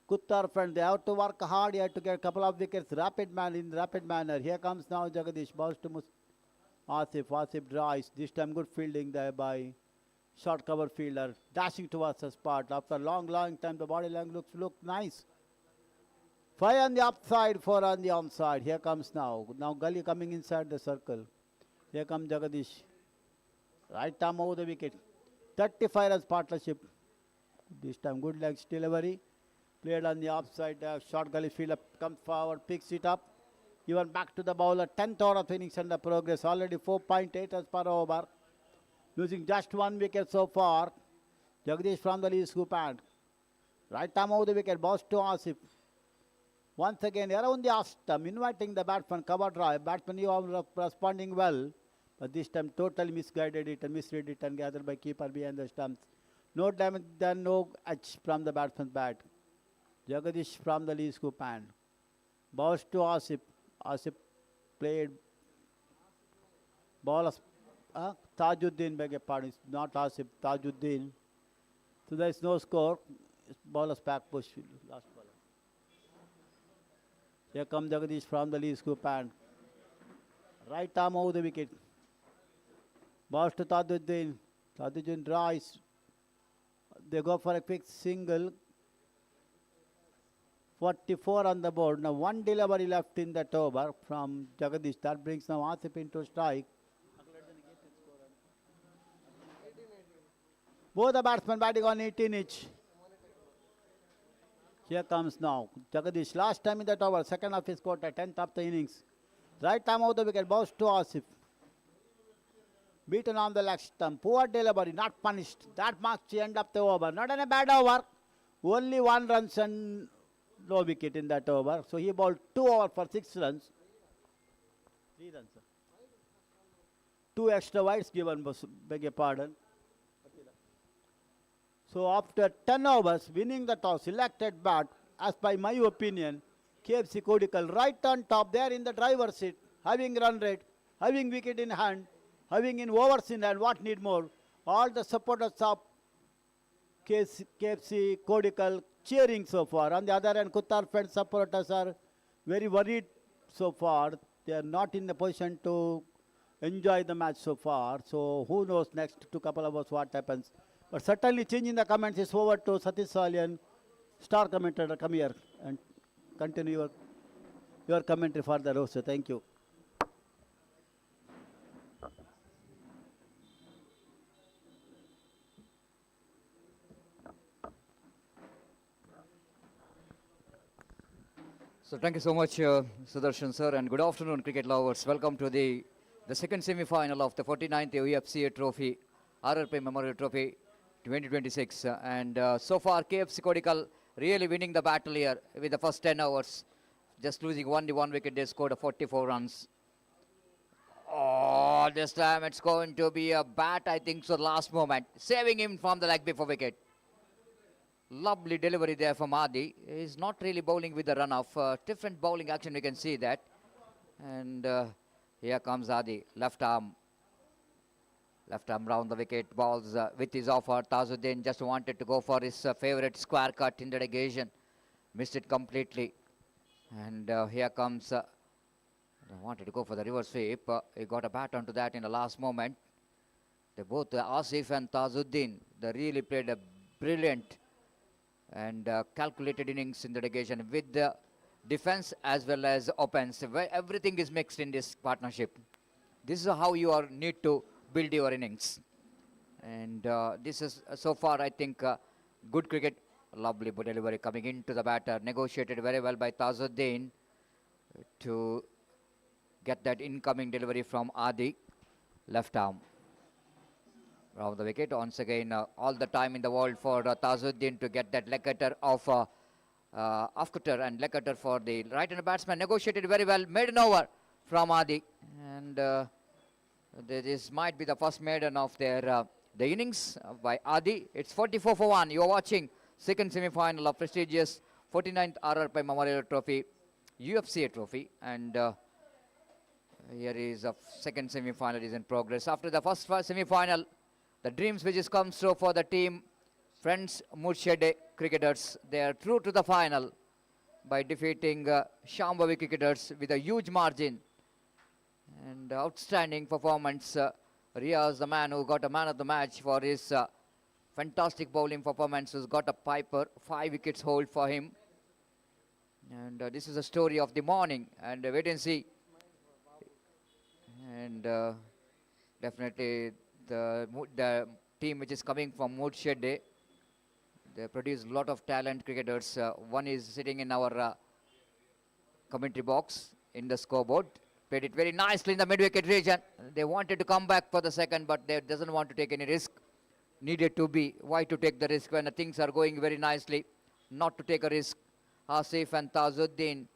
Kuttar friend. They have to work hard here to get a couple of wickets. Rapid manner. Here comes now Jagadish. Balls to Asif drives. This time good fielding there by short cover fielder. Dashing towards the spot. After a long time the body language looks nice. 5 on the upside, 4 on the onside. Here comes now. Now Gully coming inside the circle. Here comes Jagadish. Right arm over the wicket. 35 runs partnership. This time good legs delivery. Played on the offside. Short Gully fielder comes forward, picks it up. Even back to the bowler. 10th over of innings under progress. Already 4.8 runs per over. Losing just 1 wicket so far. Jagadish from the lead scoop and right arm over the wicket. Balls to Asif. Once again around the off stump, inviting the batsman cover drive. Batsman you are responding well. But this time totally misguided it and misread it and gathered by keeper behind the stumps. No damage done, no edge from the batsman's bat. Jagadish from the lead scoop and balls to Asif. Asif played ball Tajuddin, beg your pardon, it's not Asif, Tajuddin. So there is no score. Bowler's back push. Last ball. Here comes Jagadish from the lead scoop and right arm over the wicket. Balls to Tajuddin. Tajuddin drives. They go for a quick single. 44 on the board. Now 1 delivery left in that over from Jagadish. That brings now Asif into strike. Both the batsmen batting on 18 each. Here comes now Jagadish. Last time in that over. Second of his quarter. 10th of the innings. Right arm over the wicket. Balls to Asif. Beaten on the leg stump. Poor delivery. Not punished. That marks the end of the over. Not a bad over. Only 1 run and no wicket in that over. So he bowled 2 over for 6 runs. 3 runs. 2 extra wides given, beg your pardon. So after 10 overs, winning the toss, selected bat, as by my opinion, KFC Kodical right on top there in the driver's seat, having run rate, having wicket in hand, having in overs in hand, what need more? All the supporters of KFC Kodical cheering so far. On the other hand, Kuttar friend supporters are very worried so far. They are not in a position to enjoy the match so far. So who knows next 2 couple of hours what happens. But certainly changing the comments is over to Satish Salian, star commentator. Come here and continue your commentary further also. Thank you. So thank you so much, Sudarshan sir, and good afternoon, cricket lovers. Welcome to the second semi-final of the 49th Ufca Trophy, RRP Memorial Trophy 2026. And so far, KFC Kodical really winning the battle here with the first 10 overs. Just losing only 1 wicket, they scored 44 runs. Oh, this time it's going to be a bat, I think so, last moment. Saving him from the leg before wicket. Lovely delivery there from Adi. He's not really bowling with the run-off. Different bowling action, we can see that. And here comes Adi, left arm. Left arm round the wicket, balls with his offer. Tajuddin just wanted to go for his favorite square cut in the occasion. missed it completely. And here comes, I wanted to go for the reverse sweep. He got a bat onto that in the last moment. They both, Asif and Tajuddin, they really played a brilliant and calculated innings in the occasion with the defense as well as offense. Everything is mixed in this partnership. This is how you need to build your innings. And this is so far, I think, good cricket. Lovely delivery coming into the batter. Negotiated very well by Tajuddin to get that incoming delivery from Adi. Left arm. Around the wicket. Once again, all the time in the world for Tajuddin to get that leg cutter of off-cutter and leg cutter for the right-hand batsman. Negotiated very well. Maiden over from Adi. And this might be the first maiden of their the innings by Adi. It's 44 for 1. You are watching second semi-final of prestigious 49th RRP Memorial Trophy, UFC trophy. And here is a second semi-final is in progress. After the first semi-final, the dreams which is comes through for the team, friends Moodshedde cricketers. They are through to the final by defeating Shambhavi cricketers with a huge margin. And outstanding performance. Riaz, the man who got a man of the match for his fantastic bowling performance, who's got a Piper, 5 wickets hold for him. And this is the story of the morning. And wait and see. And definitely the team which is coming from Moodshedde, they produce a lot of talent cricketers. One is sitting in our commentary box in the scoreboard. Played it very nicely in the mid-wicket region. They wanted to come back for the second, but they doesn't want to take any risk. Needed to be. Why to take the risk when the things are going very nicely? Not to take a risk. Asif and Tajuddin,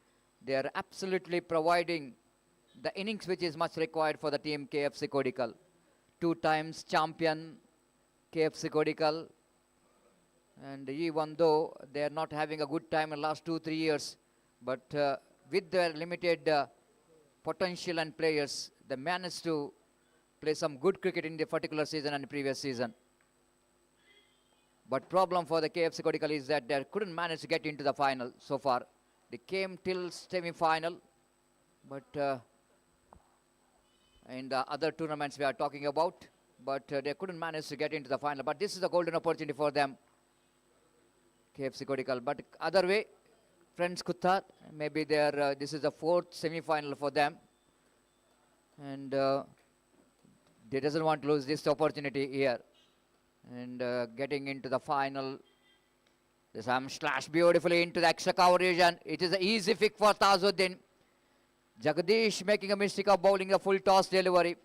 they are absolutely providing the innings which is much required for the team KFC Kodical. 2 times champion KFC Kodical. And even though they are not having a good time in the last 2-3 years, but with their limited potential and players, they managed to play some good cricket in the particular season and the previous season. But problem for the KFC Kodical is that they couldn't manage to get into the final so far. They came till semi-final, but in the other tournaments we are talking about, but they couldn't manage to get into the final. But this is a golden opportunity for them, KFC Kodical. But other way, friends Kuttar, maybe this is the 4th semi-final for them. And they doesn't want to lose this opportunity here. And getting into the final. This arm slash beautifully into the extra cover region. It is an easy pick for Tajuddin. Jagadish making a mistake of bowling a full toss delivery.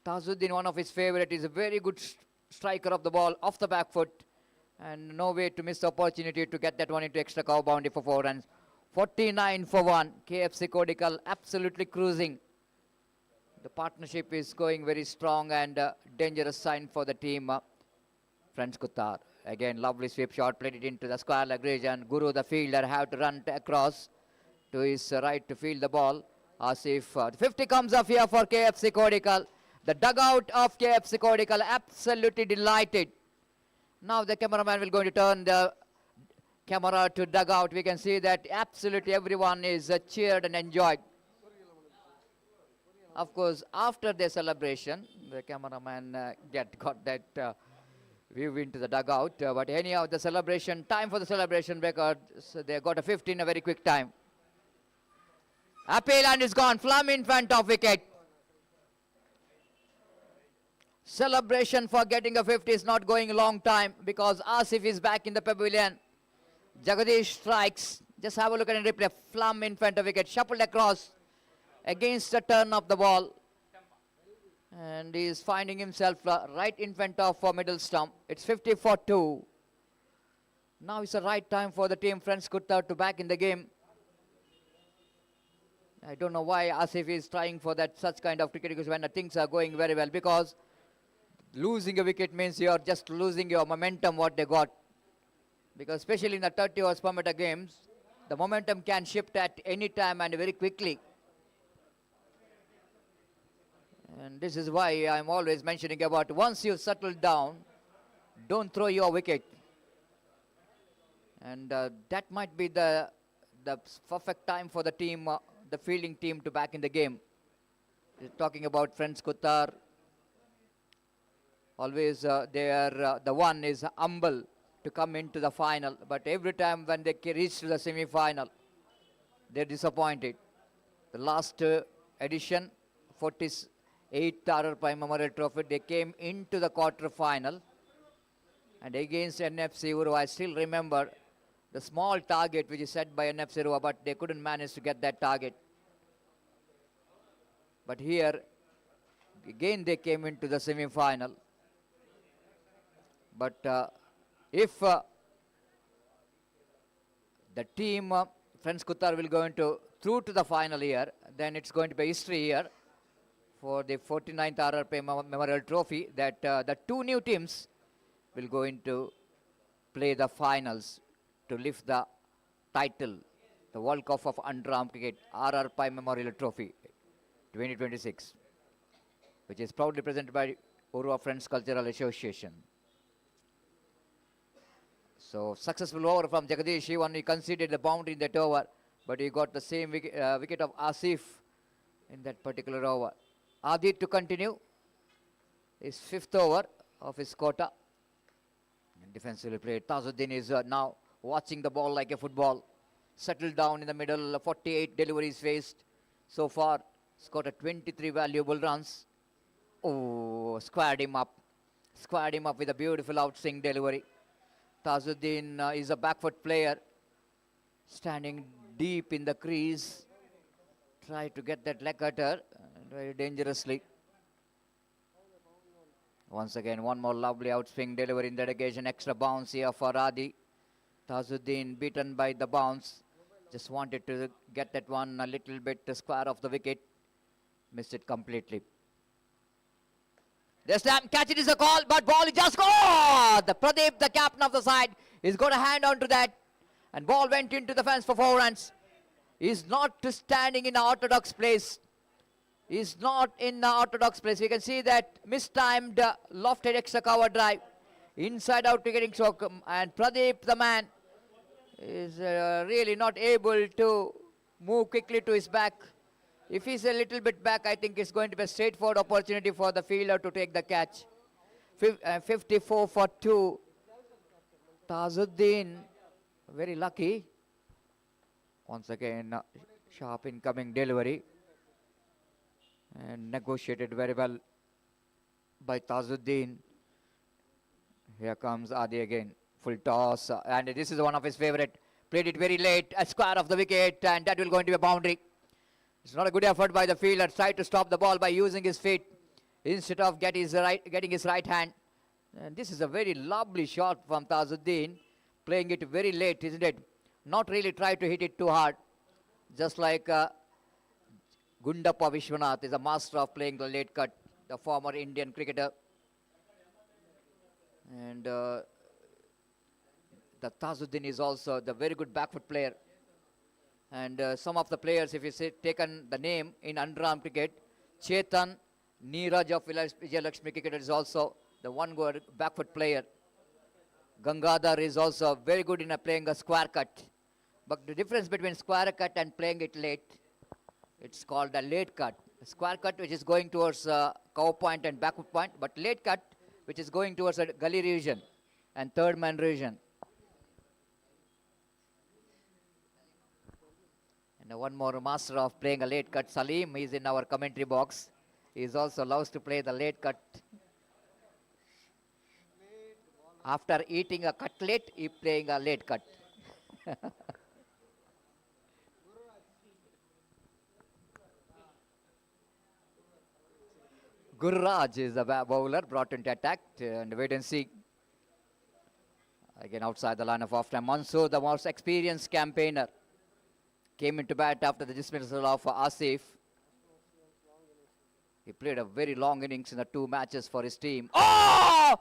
Tajuddin, one of his favorite, is a very good striker of the ball off the back foot. And no way to miss the opportunity to get that one into extra cover boundary for 4 runs. 49 for 1. KFC Kodical absolutely cruising. The partnership is going very strong and dangerous sign for the team. Friends Kuttar. Again, lovely sweep shot, played it into the square leg region. Guru, the fielder, have to run across to his right to field the ball. Asif, 50 comes off here for KFC Kodical. The dugout of KFC Kodical absolutely delighted. Now the cameraman will going to turn the camera to dugout. We can see that absolutely everyone is cheered and enjoyed. Of course, after the celebration, the cameraman got that view into the dugout. But anyhow, the celebration, time for the celebration because they got a 50 in a very quick time. Appeal and is gone. Flum in front of wicket. Celebration for getting a 50 is not going a long time because Asif is back in the pavilion. Jagadish strikes. Just have a look at the replay. Flum in front of wicket. Shuffled across against the turn of the ball. And he is finding himself right in front of middle stump. It's 50 for 2. Now it's the right time for the team friends Kuttar to back in the game. I don't know why Asif is trying for that such kind of cricket when the things are going very well, because losing a wicket means you are just losing your momentum what they got. Because especially in the 30 overs per meter games, the momentum can shift at any time and very quickly. And this is why I'm always mentioning about once you settle down, don't throw your wicket. And that might be the perfect time for the team, the fielding team, to back in the game. We're talking about friends Kutar. Always they are the one is humble to come into the final, but every time when they reach to the semi-final, they're disappointed. The last edition, 48th Underarm Memorial Trophy, they came into the quarter-final, and against NFC Uru, I still remember the small target which is set by NFC Uru, but they couldn't manage to get that target. But here, again they came into the semi-final. But if the team, Friends Kutar, will go into through to the final here, then it's going to be history here for the 49th Underarm Memorial Trophy, that the two new teams will go into play the finals to lift the title, the World Cup of Underarm Cricket Underarm Memorial Trophy 2026, which is proudly presented by Urva Friends Cultural Association. So successful over from Jagadish. He only conceded the boundary in that over, but he got the same wicket of Asif in that particular over. Adit to continue his fifth over of his quota. And defensively played. Tajuddin is now watching the ball like a football. Settled down in the middle. 48 deliveries faced so far. Scored 23 valuable runs. Oh, squared him up. Squared him up with a beautiful outswing delivery. Tajuddin is a back foot player, standing deep in the crease. Try to get that leg cutter very dangerously. Once again, one more lovely outswing delivery in that occasion. Extra bounce here for Adi. Tajuddin beaten by the bounce. Just wanted to get that one a little bit square of the wicket. Missed it completely. This time catch it is a call, but ball is just gone. The Pradeep, the captain of the side, is got a hand onto that, and ball went into the fence for 4 runs. He's not standing in an orthodox place. He's not in an orthodox place. You can see that mistimed lofted extra cover drive, inside out getting stroke, and Pradeep, the man, is really not able to move quickly to his back. If he's a little bit back, I think it's going to be a straightforward opportunity for the fielder to take the catch. 54 for 2. Tajuddin, very lucky. Once again, sharp incoming delivery. And negotiated very well by Tajuddin. Here comes Adi again. Full toss. And this is one of his favorite. Played it very late. A square of the wicket. And that will go into a boundary. It's not a good effort by the fielder. Tried to stop the ball by using his feet instead of getting his right hand. And this is a very lovely shot from Tajuddin. Playing it very late, isn't it? Not really try to hit it too hard. Just like Gundappa Vishwanath is a master of playing the late cut, the former Indian cricketer. And the Tajuddin is also the very good back foot player. And some of the players, if you say, taken the name in Underarm cricket, Chetan, Neeraj of Vijayalakshmi cricket is also the one good back foot player. Gangadhar is also very good in playing a square cut. But the difference between square cut and playing it late, it's called a late cut. A square cut which is going towards cover point and backward point, but late cut which is going towards a gully region and third man region. And one more master of playing a late cut, Salim, is in our commentary box. He is also loves to play the late cut. After eating a cutlet, he playing a late cut. Gurraj is the bowler brought into attack, and wait and see. Again outside the line of off-time. Mansoor, the most experienced campaigner, came into bat after the dismissal of Asif. He played a very long innings in the 2 matches for his team. Oh!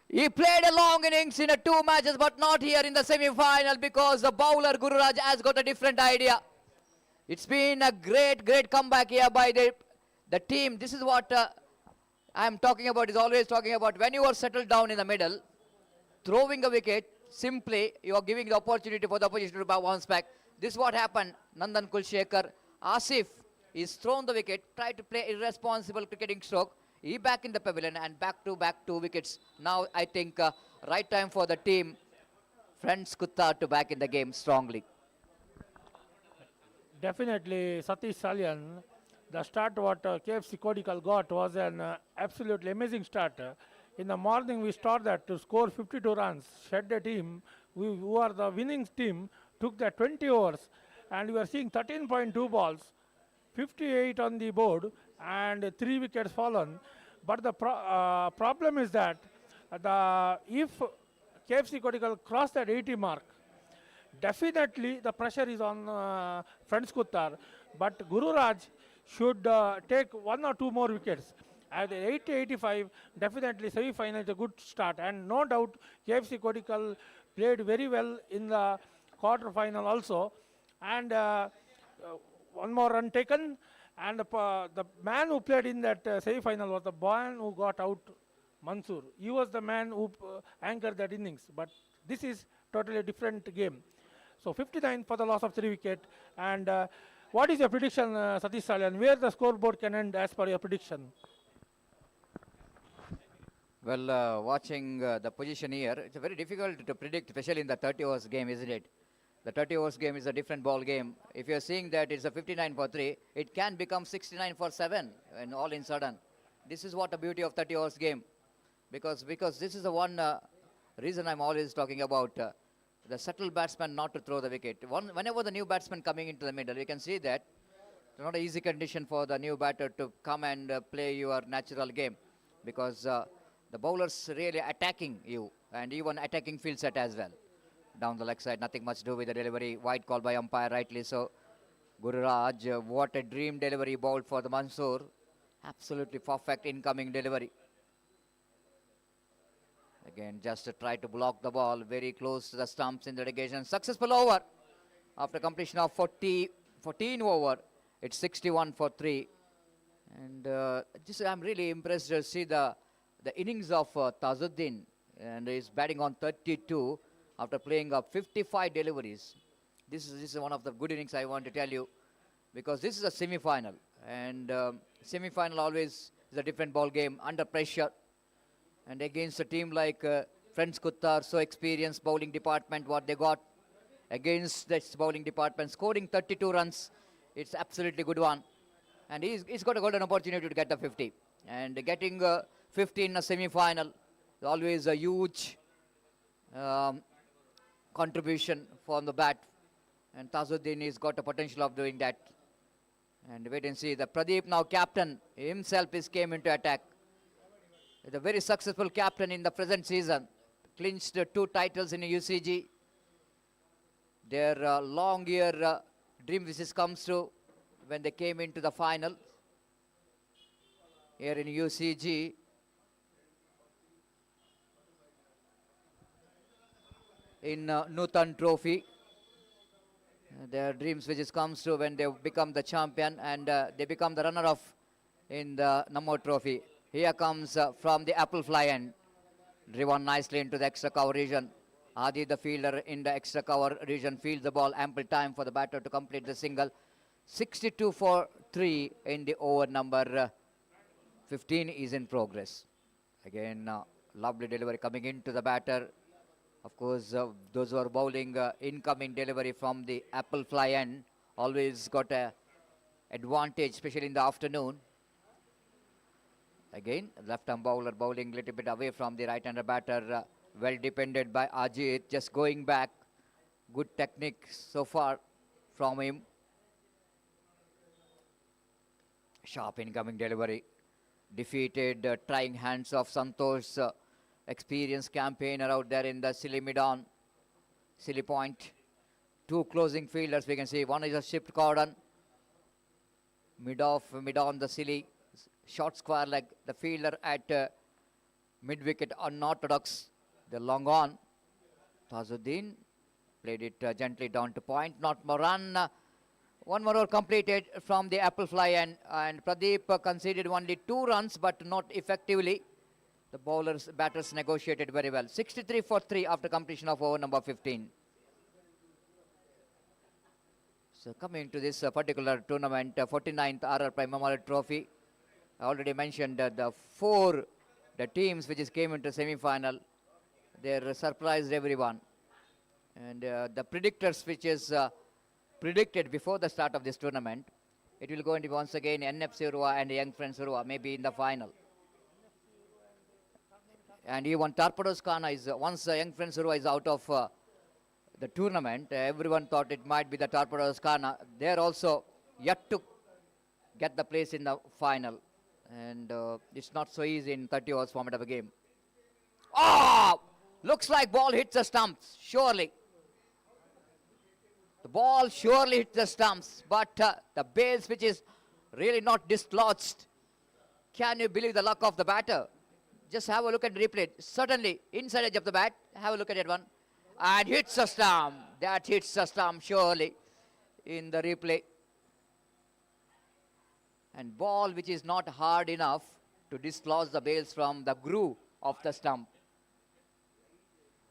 He played a long innings in the 2 matches, but not here in the semi-final because the bowler Gururaj has got a different idea. It's been a great comeback here by the team. This is what I'm talking about, is always talking about when you are settled down in the middle, throwing a wicket, simply you are giving the opportunity for the opposition to bounce back. This is what happened. Nandan Kulshekar, Asif is thrown the wicket, tried to play irresponsible cricketing stroke. He back in the pavilion and back to back 2 wickets. Now I think right time for the team, Friends Kuttar, to back in the game strongly. Definitely, Satish Salyan, the start what KFC Kodical got was an absolutely amazing start. In the morning, we started that to score 52 runs. Shedde team, who are the winning team, took the 20 overs, and we are seeing 13.2 balls, 58 on the board, and 3 wickets fallen. But the problem is that if KFC Kodical cross that 80 mark, definitely the pressure is on Friends Kuttar, but Guru Raj should take 1 or 2 more wickets. At 80-85, definitely semi-final is a good start, and no doubt KFC Kodical played very well in the quarter-final also, and 1 more run taken, and the man who played in that semi-final was the man who got out, Mansoor. He was the man who anchored that innings, but this is totally a different game. So 59 for the loss of 3 wicket. And what is your prediction, Satish Salyan? Where the scoreboard can end as per your prediction? Well, watching the position here, it's very difficult to predict, especially in the 30 overs game, isn't it? The 30 overs game is a different ball game. If you're seeing that it's a 59 for 3, it can become 69 for 7 and all in sudden. This is what the beauty of 30 overs game. Because this is the one reason I'm always talking about the subtle batsman not to throw the wicket. Whenever the new batsman coming into the middle, you can see that it's not an easy condition for the new batter to come and play your natural game, because the bowlers really attacking you, and even attacking field set as well. Down the leg side, nothing much to do with the delivery. Wide call by umpire, rightly so. Guru Raj, what a dream delivery bowled for the Mansoor. Absolutely perfect incoming delivery. Again, just to try to block the ball, very close to the stumps in the relegation. Successful over. After completion of 14 over, it's 61 for 3. And I'm really impressed to see the innings of Tajuddin. And he's batting on 32 after playing up 55 deliveries. This is one of the good innings I want to tell you, because this is a semi-final. And semi-final always is a different ball game, under pressure. And against a team like Friends Kuttar, so experienced bowling department, what they got against this bowling department, scoring 32 runs, it's absolutely good one. And he's got a golden opportunity to get the 50. And getting 50 in a semi-final is always a huge contribution from the bat. And Tajuddin has got the potential of doing that. And wait and see, the Pradeep, now captain himself, came into attack. The very successful captain in the present season, clinched 2 titles in the UCG. Their long year dream wishes comes true when they came into the final here in UCG. In Nutan Trophy, their dreams wishes comes true when they become the champion, and they become the runner-up in the Namo Trophy. Here comes from the apple fly end, driven nicely into the extra cover region. Adi, the fielder in the extra cover region, fields the ball, ample time for the batter to complete the single. 62 for 3 in the over number 15 is in progress. Again, lovely delivery coming into the batter. Of course, those who are bowling incoming delivery from the apple fly end always got a advantage, especially in the afternoon. Again, left-arm bowler bowling a little bit away from the right-hander batter. Well defended by Ajit, just going back. Good technique so far from him. Sharp incoming delivery. Defeated trying hands of Santosh, experienced campaigner out there in the silly mid-on. Silly point. 2 closing fielders we can see. One is a shift cordon. Mid-off, mid-on the silly. Short square leg, the fielder at mid-wicket unorthodox. The long on. Tajuddin played it gently down to point. Not more run. 1 more over completed from the apple fly end. And Pradeep conceded only 2 runs, but not effectively. The batters negotiated very well. 63 for 3 after completion of over number 15. So coming to this particular tournament, 49th RR Prime Memorial Trophy. I already mentioned the teams which came into semi-final. They surprised everyone. And the predictors which is predicted before the start of this tournament, it will go into once again NFC Urua and Young Friends Urua, maybe in the final. And even Torpedoes Khana is, once Young Friends Urua is out of the tournament, everyone thought it might be the Torpedoes Khana. They're also yet to get the place in the final. And it's not so easy in 30 overs format of a game. Oh! Looks like ball hits the stumps, surely. The ball surely hits the stumps, but the base which is really not dislodged. Can you believe the luck of the batter? Just have a look at the replay. Suddenly, inside edge of the bat, have a look at that one. And hits the stump. That hits the stump, surely, in the replay. And ball which is not hard enough to dislodge the bales from the groove of the stump.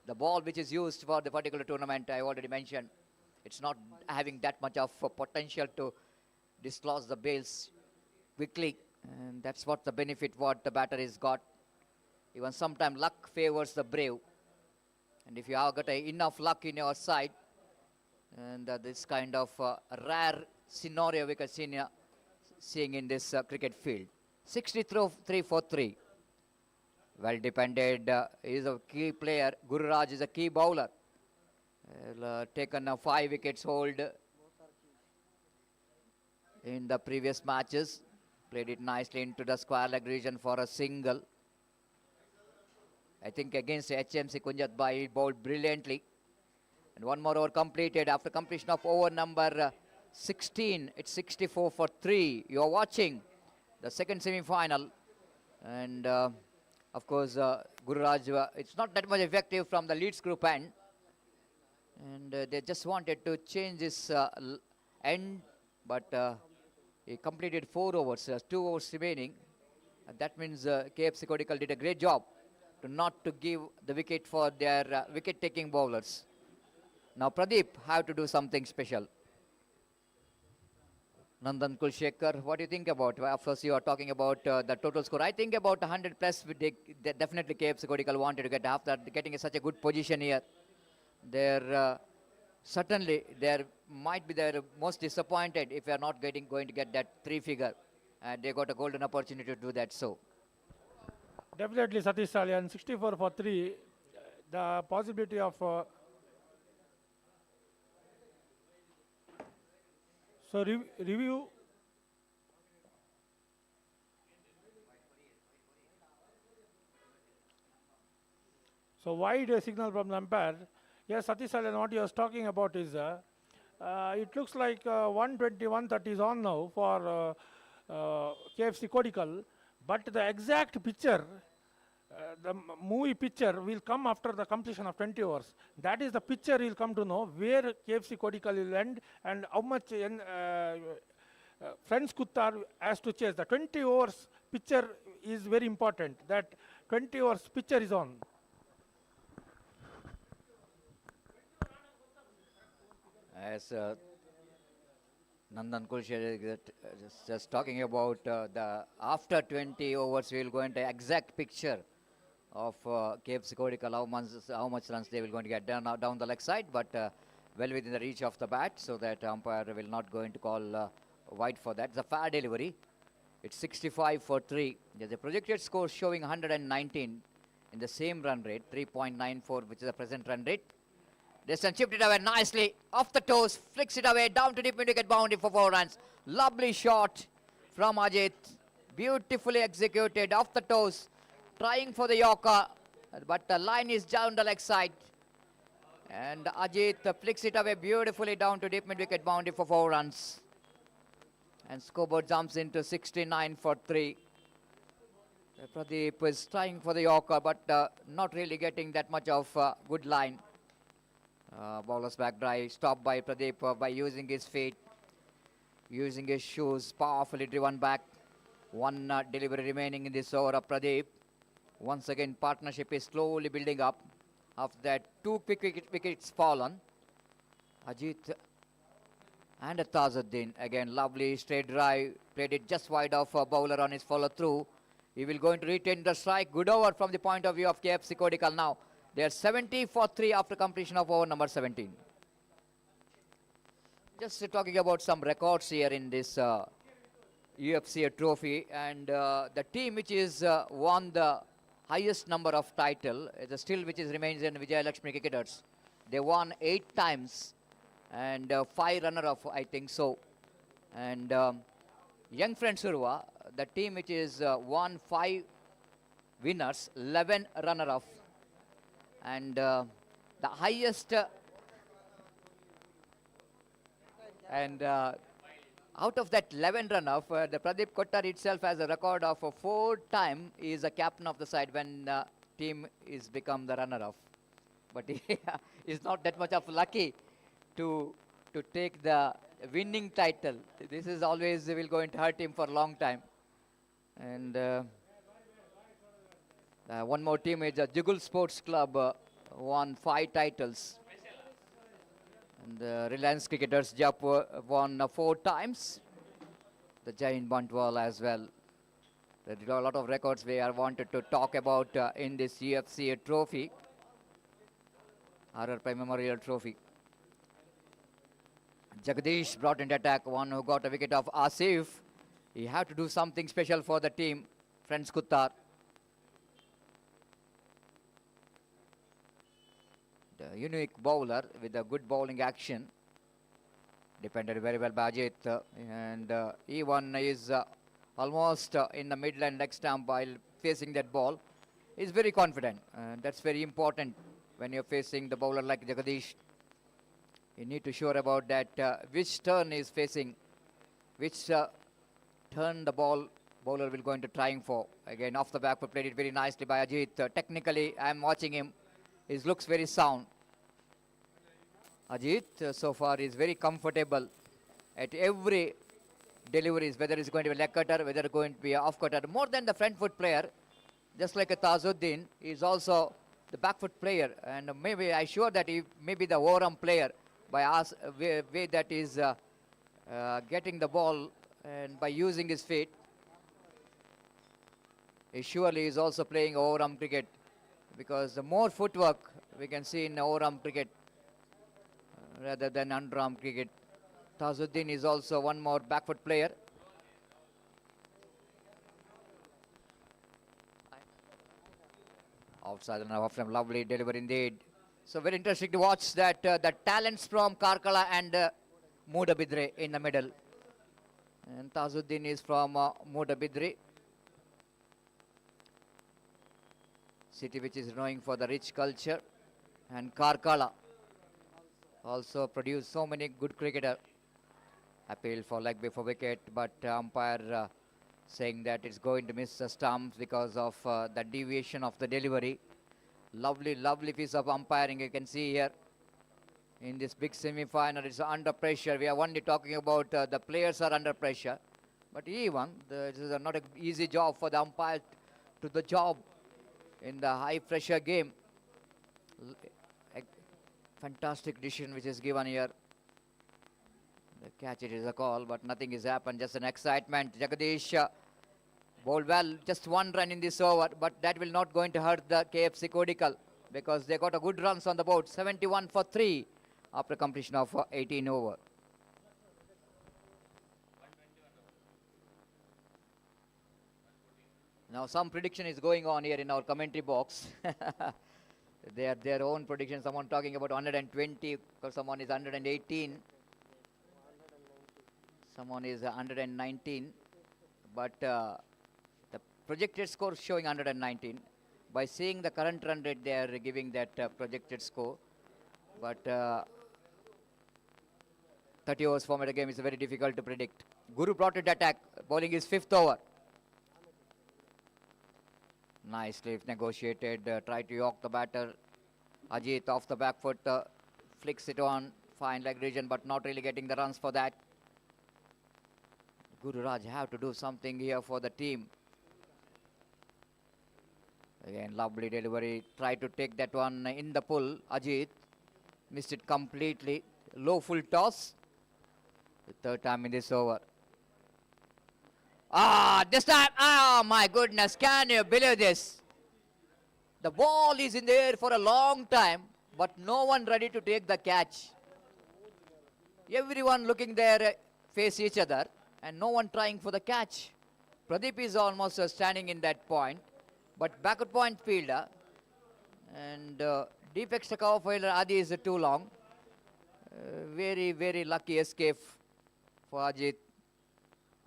The ball which is used for the particular tournament, I already mentioned, it's not having that much of potential to dislodge the bales quickly. And that's what the benefit what the batter has got. Even sometimes luck favors the brave. And if you have got enough luck in your side, and this kind of rare scenario we can seeing in this cricket field. 63 for 3. Well defended. He is a key player. Guru Raj is a key bowler. Taken 5 wickets hold in the previous matches. Played it nicely into the square leg region for a single. I think against HMC Kunjat Bhai, he bowled brilliantly. And one more over completed. After completion of over number 16, it's 64 for 3. You are watching the second semi-final. And of course, Guru Raj, it's not that much effective from the Leeds group end. And they just wanted to change this end. But he completed 4 overs, 2 overs remaining. That means KFC Kodical did a great job to not to give the wicket for their wicket-taking bowlers. Now Pradeep have to do something special. Nandan Kulshekar, what do you think about? Well, of course, you are talking about the total score. I think about 100 plus. Definitely KFC Kodical wanted to get after getting such a good position here. Certainly, they might be their most disappointed if they are not going to get that 3 figure. And they got a golden opportunity to do that. So. Definitely Satish Salyan, 64 for 3. The possibility of review. So wide signal from the umpire. Yes, Satish Salyan, what he was talking about is it looks like 120, 130 is on now for KFC Kodical. But the exact picture, the movie picture will come after the completion of 20 overs. That is the picture you'll come to know where KFC Kodical will end and how much Friends Kuttar has to chase. The 20 overs picture is very important. That 20 overs picture is on. As Nandan Kulshekar just talking about the after 20 overs, we will go into exact picture of KFC Kodical, how much runs they will going to get down the leg side, but well within the reach of the bat, so that umpire will not going to call wide for that. It's a fair delivery. It's 65 for 3. There's a projected score showing 119 in the same run rate, 3.94, which is the present run rate. Destin chipped it away nicely, off the toes, flicks it away, down to deep mid-wicket boundary for 4 runs. Lovely shot from Ajit, beautifully executed, off the toes, trying for the Yorker, but the line is down the leg side. And Ajit flicks it away beautifully down to deep mid-wicket boundary for 4 runs. And scoreboard jumps into 69 for 3. Pradeep is trying for the Yorker, but not really getting that much of good line. Bowler's back drive, stopped by Pradeep by using his feet, using his shoes, powerfully driven back. 1 delivery remaining in this over of Pradeep. Once again, partnership is slowly building up. After that, two quick wickets fallen. Ajit and Tazuddin. Again, lovely straight drive. Played it just wide of a bowler on his follow through. He will going to retain the strike. Good over from the point of view of KFC Kodical now. They are 70 for 3 after completion of over number 17. Just talking about some records here in this UFC trophy, and the team which is won the highest number of title is still which is remains in Vijay Lakshmi cricketers. They won 8 times and 5 runner-up, I think so. And Young Friends Urva, the team which is won 5 winners, 11 runner-up, and the highest out of that 11 run-off, the Pradeep Kottar itself has a record of 4 times. He is a captain of the side when team is become the runner-up. But he is not that much of lucky to take the winning title. This is always will going to hurt him for a long time. And one more team is Jugul Sports Club, won 5 titles. And the Reliance cricketers won 4 times. The Giant Bantwal as well. There are a lot of records we are wanted to talk about in this UFC trophy. RR Memorial Trophy. Jagdish brought into attack, one who got a wicket of Asif. He had to do something special for the team. Friends Kuttar. The unique bowler with a good bowling action. Defended very well by Ajit. And E1 is almost in the mid-line leg stump while facing that ball. He's very confident. That's very important when you're facing the bowler like Jagadish. You need to sure about that which turn is facing, which turn the bowler will going to trying for. Again, off the back foot, played it very nicely by Ajit. Technically, I'm watching him. He looks very sound. Ajit so far is very comfortable at every deliveries, whether it's going to be leg cutter, whether it's going to be off cutter. More than the front foot player, just like a Tazuddin, is also the back foot player. And maybe I sure that he may be the overarm player by us way that is getting the ball and by using his feet. He surely is also playing overarm cricket, because the more footwork we can see in overarm cricket rather than underarm cricket. Tazuddin is also one more back foot player. Outside and off from lovely delivery indeed. So very interesting to watch that the talents from Karkala and Moodshedde in the middle. And Tazuddin is from Moodshedde. City which is known for the rich culture, and Karkala also produced so many good cricketer. Appeal for leg before wicket, but umpire saying that it's going to miss the stumps because of the deviation of the delivery. Lovely piece of umpiring you can see here in this big semi-final. It's under pressure. We are only talking about the players are under pressure, but even this is not an easy job for the umpire to the job in the high pressure game. A fantastic decision which is given here. The catch, it is a call, but nothing has happened, just an excitement. Jagadish bowled well, just 1 run in this over, but that will not going to hurt the KFC Kodical because they got a good runs on the board. 71 for 3 after completion of 18 over. Now some prediction is going on here in our commentary box. They are their own prediction. Someone talking about 120, because someone is 118. Someone is 119. But the projected score showing 119. By seeing the current run rate, they are giving that projected score. But 30 overs format game is very difficult to predict. Guru brought it attack, bowling his 5th over. Nicely negotiated, tried to york the batter. Ajit off the back foot, flicks it on, fine leg region, but not really getting the runs for that. Guru Raj have to do something here for the team. Again, lovely delivery. Try to take that one in the pull. Ajit missed it completely. Low full toss. The third time in this over. This time, my goodness, can you believe this? The ball is in the air for a long time, but no one ready to take the catch. Everyone looking there, face each other, and no one trying for the catch. Pradeep is almost standing in that point, but backward point fielder, and deep extra cover fielder Adi is too long. Very, very lucky escape for Ajit.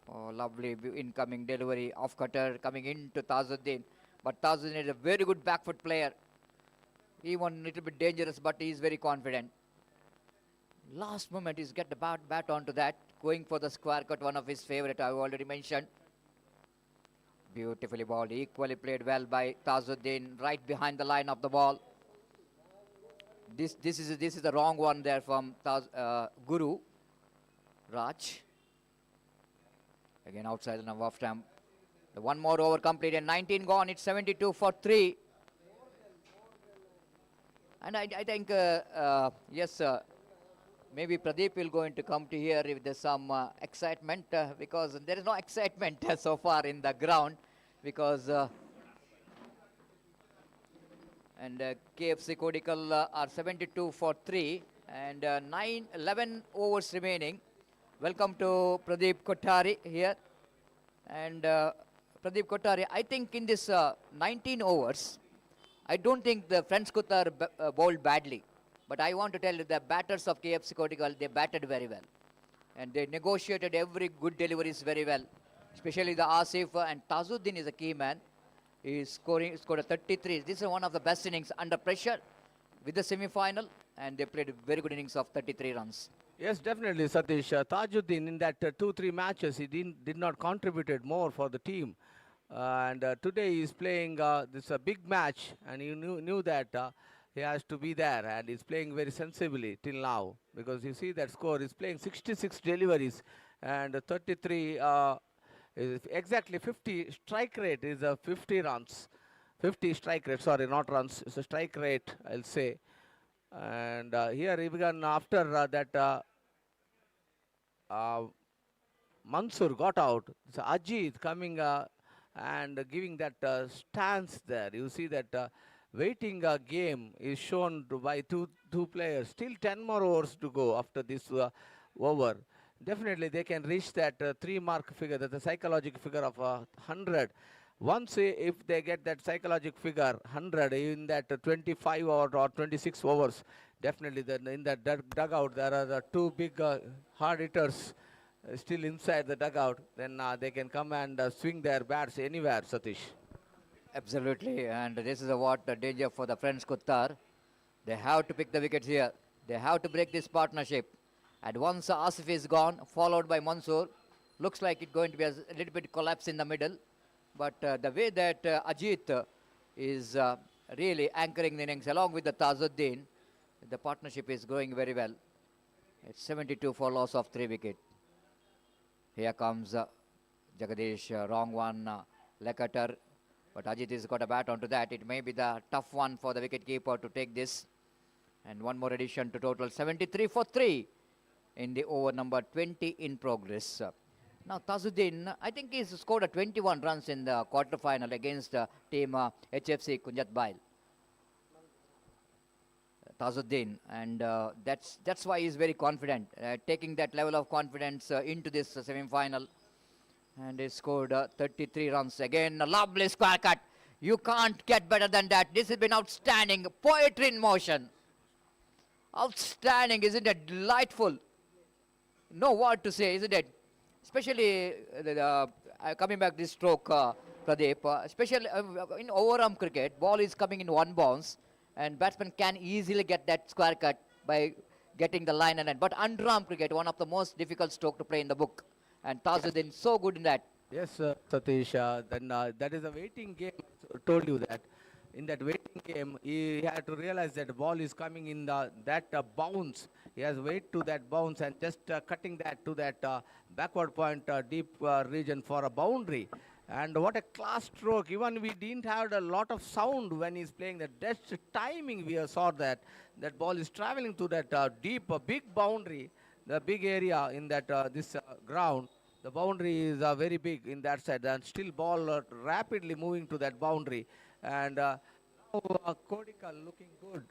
Oh, lovely incoming delivery off cutter coming into Tajuddin. But Tajuddin is a very good back foot player. Even a little bit dangerous, but he is very confident. Last moment, he's get the bat onto that. Going for the square cut, one of his favorite, I've already mentioned. Beautifully balled, equally played well by Tajuddin, right behind the line of the ball. This is the wrong one there from Guru Raj. Again outside the off stamp. The one more over completed, 19 gone, it's 72 for 3. And I think, yes, maybe Pradeep will going to come to here if there's some excitement, because there is no excitement so far in the ground, because KFC Kodical are 72 for 3, and 11 overs remaining. Welcome to Pradeep Kothari here. And Pradeep Kothari, I think in this 19 overs, I don't think the Friends Kutar bowled badly. But I want to tell you, the batters of KFC Kodical, they batted very well. And they negotiated every good deliveries very well. Especially the Asif, and Tajuddin is a key man. He scored a 33. This is one of the best innings under pressure with the semi-final. And they played very good innings of 33 runs. Yes, definitely, Satish. Tajuddin, in that 2-3 matches, he did not contributed more for the team. And today he is playing this big match, and he knew that he has to be there, and he's playing very sensibly till now, because you see that score, he's playing 66 deliveries and 33, is exactly 50 strike rate is 50 runs. 50 strike rate, sorry, not runs, it's a strike rate, I'll say. And here even after that Mansur got out, so Ajit coming and giving that stance there. You see that waiting game is shown by two players. Still 10 more overs to go after this over. Definitely they can reach that 3-mark figure, that's the psychological figure of 100. Once if they get that psychological figure 100 in that 25 or 26 overs, definitely in that dugout there are the two big hard hitters still inside the dugout. Then they can come and swing their bats anywhere, Satish. Absolutely, and this is what the danger for the Friends Kuttar. They have to pick the wickets here. They have to break this partnership. And once Asif is gone, followed by Mansoor, looks like it's going to be a little bit collapse in the middle. But the way that Ajit is really anchoring the innings along with the Tajuddin, the partnership is going very well. It's 72 for loss of 3 wickets. Here comes Jagadish, wrong one, Lekater. But Ajit has got a bat onto that. It may be the tough one for the wicketkeeper to take this. And one more addition to total 73 for 3 in the over number 20 in progress. Now Tajuddin, I think he's scored a 21 runs in the quarterfinal against team HFC Kunjatbail. Tajuddin, and that's why he's very confident, taking that level of confidence into this semi-final. And he scored 33 runs. Again, a lovely square cut. You can't get better than that. This has been outstanding. Poetry in motion. Outstanding, isn't it? Delightful. No word to say, isn't it? Especially coming back this stroke, Pradeep, especially in overarm cricket, ball is coming in one bounce, and batsman can easily get that square cut by getting the line and end. But underarm cricket, one of the most difficult stroke to play in the book, and Tajuddin so good in that. Yes, Satish, then that is a waiting game, told you that. In that waiting game, he had to realize that the ball is coming in that bounce. He has wait to that bounce and just cutting that to that backward point deep region for a boundary. And what a class stroke. Even we didn't have a lot of sound when he's playing that. That's the timing we saw that. That ball is traveling to that deep, big boundary, the big area in that this ground. The boundary is very big in that side, and still ball rapidly moving to that boundary. And now Kodical looking good.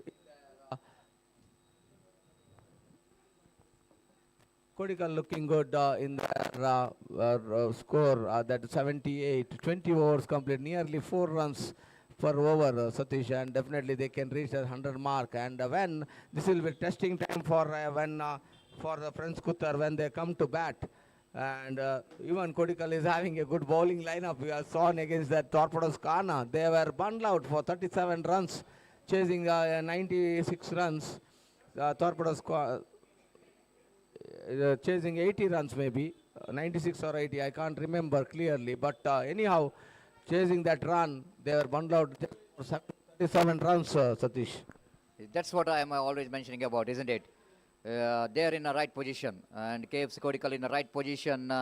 Kodical looking good in their score that 78, 20 overs complete, nearly 4 runs per over, Satish, and definitely they can reach the 100 mark. And when this will be testing time for when for the French Kutar when they come to bat. And even Kodical is having a good bowling lineup. We have seen against that Torpedoes Kana. They were bundled out for 37 runs, chasing 96 runs. Torpedoes chasing 80 runs maybe, 96 or 80, I can't remember clearly. But anyhow, chasing that run, they were bundled out for 37 runs, Satish. That's what I am always mentioning about, isn't it? They are in the right position, and KFC Kodical in the right position.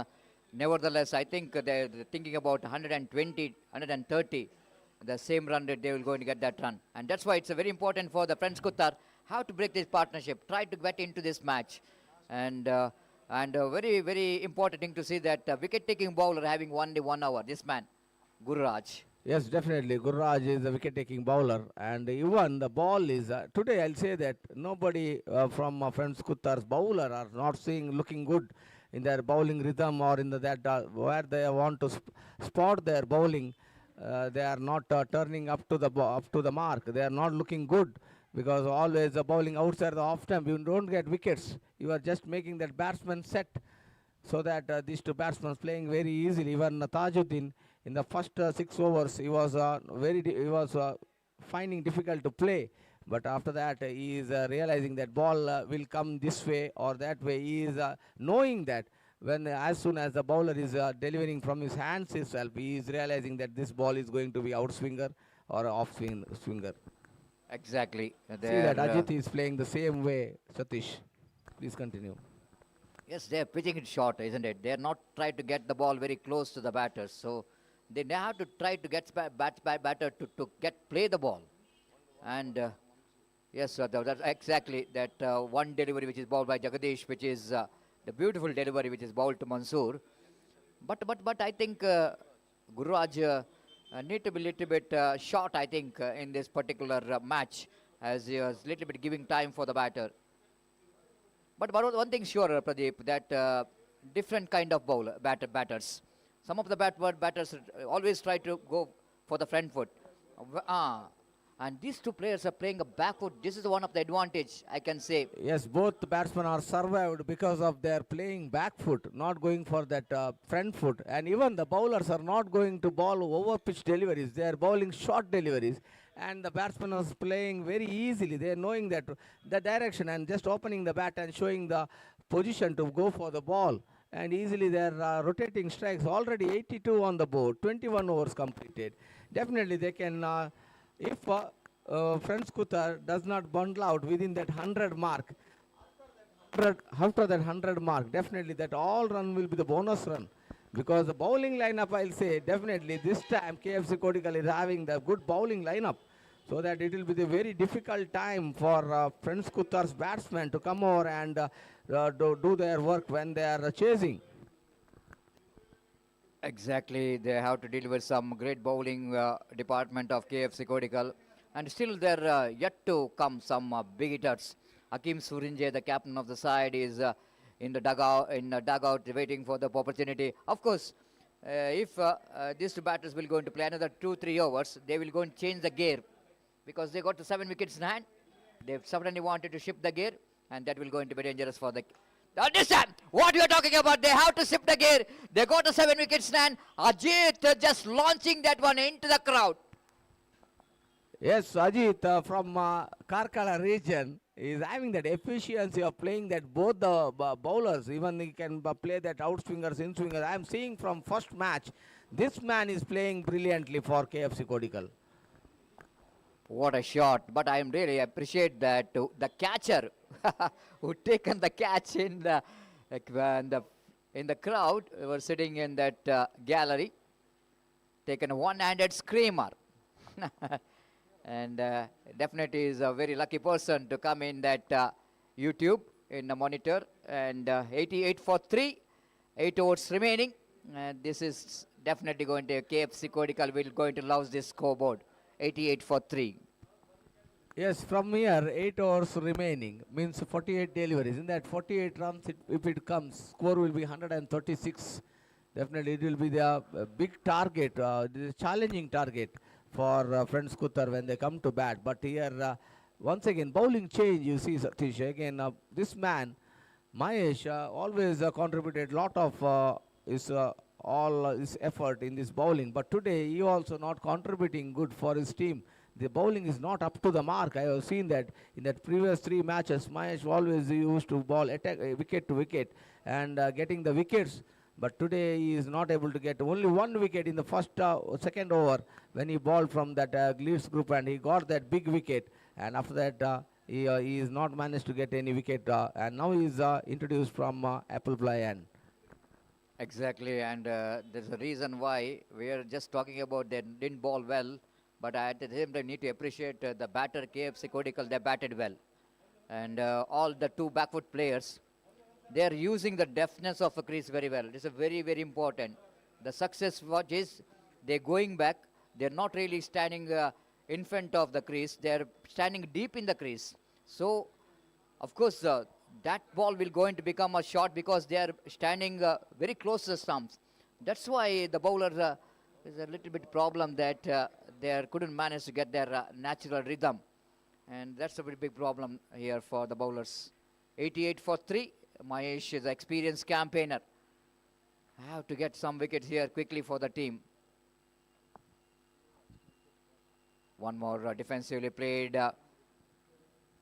Nevertheless, I think they're thinking about 120, 130, the same run that they will going to get that run. And that's why it's very important for the French Kutar how to break this partnership, try to get into this match. And very, very important thing to see that wicket-taking bowler having only 1 hour, this man, Gururaj. Yes, definitely. Gururaj is a wicket-taking bowler, and even the ball is today. I'll say that nobody from French Kutar's bowler are not looking good in their bowling rhythm or in that where they want to spot their bowling. They are not turning up to the mark. They are not looking good because always the bowling outside the off stump. You don't get wickets. You are just making that batsman set so that these two batsmen playing very easily. Even Tajuddin in the first 6 overs, he was finding difficult to play. But after that, he is realizing that ball will come this way or that way. He is knowing that when as soon as the bowler is delivering from his hands itself, he is realizing that this ball is going to be outswinger or off swinger. Exactly. See that Ajit is playing the same way. Satish, please continue. Yes, they are pitching it short, isn't it? They are not trying to get the ball very close to the batters. So they have to try to get batter to play the ball. And yes, that's exactly that one delivery which is bowled by Jagadish, which is the beautiful delivery which is bowled to Mansoor. But I think Gururaj need to be a little bit short, I think, in this particular match, as he was a little bit giving time for the batter. But one thing sure, Pradeep, that different kind of batters. Some of the batters always try to go for the front foot. And these two players are playing a back foot. This is one of the advantage, I can say. Yes, both the batsmen are survived because of their playing back foot, not going for that front foot. And even the bowlers are not going to bowl over pitch deliveries. They are bowling short deliveries. And the batsman is playing very easily. They are knowing that the direction and just opening the bat and showing the position to go for the ball. And easily they are rotating strikes. Already 82 on the board, 21 overs completed. Definitely they can, if French Kutar does not bundle out within that 100 mark, after that 100 mark, definitely that all run will be the bonus run. Because the bowling lineup, I'll say, definitely this time KFC Kodical is having the good bowling lineup. So that it will be the very difficult time for French Kutar's batsmen to come over and do their work when they are chasing. Exactly, they have to deal with some great bowling department of KFC Kodical. And still there yet to come some big hitters. Hakim Surinje, the captain of the side, is in the dugout waiting for the opportunity. Of course, if these two batters will going to play another 2-3 overs, they will go and change the gear because they got the 7 wickets in hand. They suddenly wanted to shift the gear, and that will going to be dangerous for the... Understand what you are talking about? They have to shift the gear. They got the 7 wickets in hand. Ajit just launching that one into the crowd. Yes, Ajit from Karkala region is having that efficiency of playing that both the bowlers, even he can play that out swingers, in swingers. I am seeing from first match, this man is playing brilliantly for KFC Kodical. What a shot. But I really appreciate that the catcher who taken the catch in the crowd were sitting in that gallery. taken a one-handed screamer. And definitely is a very lucky person to come in that YouTube in the monitor. And 88 for 3, 8 overs remaining. And this is definitely going to KFC Kodical will going to lose this scoreboard. 88 for 3. Yes, from here, 8 overs remaining means 48 deliveries. In that 48 runs, if it comes, score will be 136. Definitely, it will be the big target, the challenging target for friends Kutar when they come to bat. But here, once again, bowling change, you see, Satish. Again, this man, Mahesh, always contributed lot of all his effort in this bowling. But today, he also not contributing good for his team. The bowling is not up to the mark. I have seen that in that previous 3 matches, Mahesh always used to bowl attack, wicket to wicket and getting the wickets. But today he is not able to get only 1 wicket in the second over when he bowled from that Leeds group, and he got that big wicket. And after that, he is not managed to get any wicket. And now he is introduced from Apple Play end. Exactly, and there's a reason why we are just talking about they didn't bowl well. But at the same time, need to appreciate the batter KFC Kodical. They batted well, and all the 2 backfoot players, they are using the deftness of a crease very well. It is a very, very important. The success what is they're going back. They're not really standing in front of the crease. They're standing deep in the crease. So, of course, that ball will going to become a shot because they are standing very close to the stumps. That's why the bowler is a little bit problem that they couldn't manage to get their natural rhythm. And that's a very big problem here for the bowlers. 88 for 3. Mahesh is an experienced campaigner. I have to get some wickets here quickly for the team. One more defensively played. The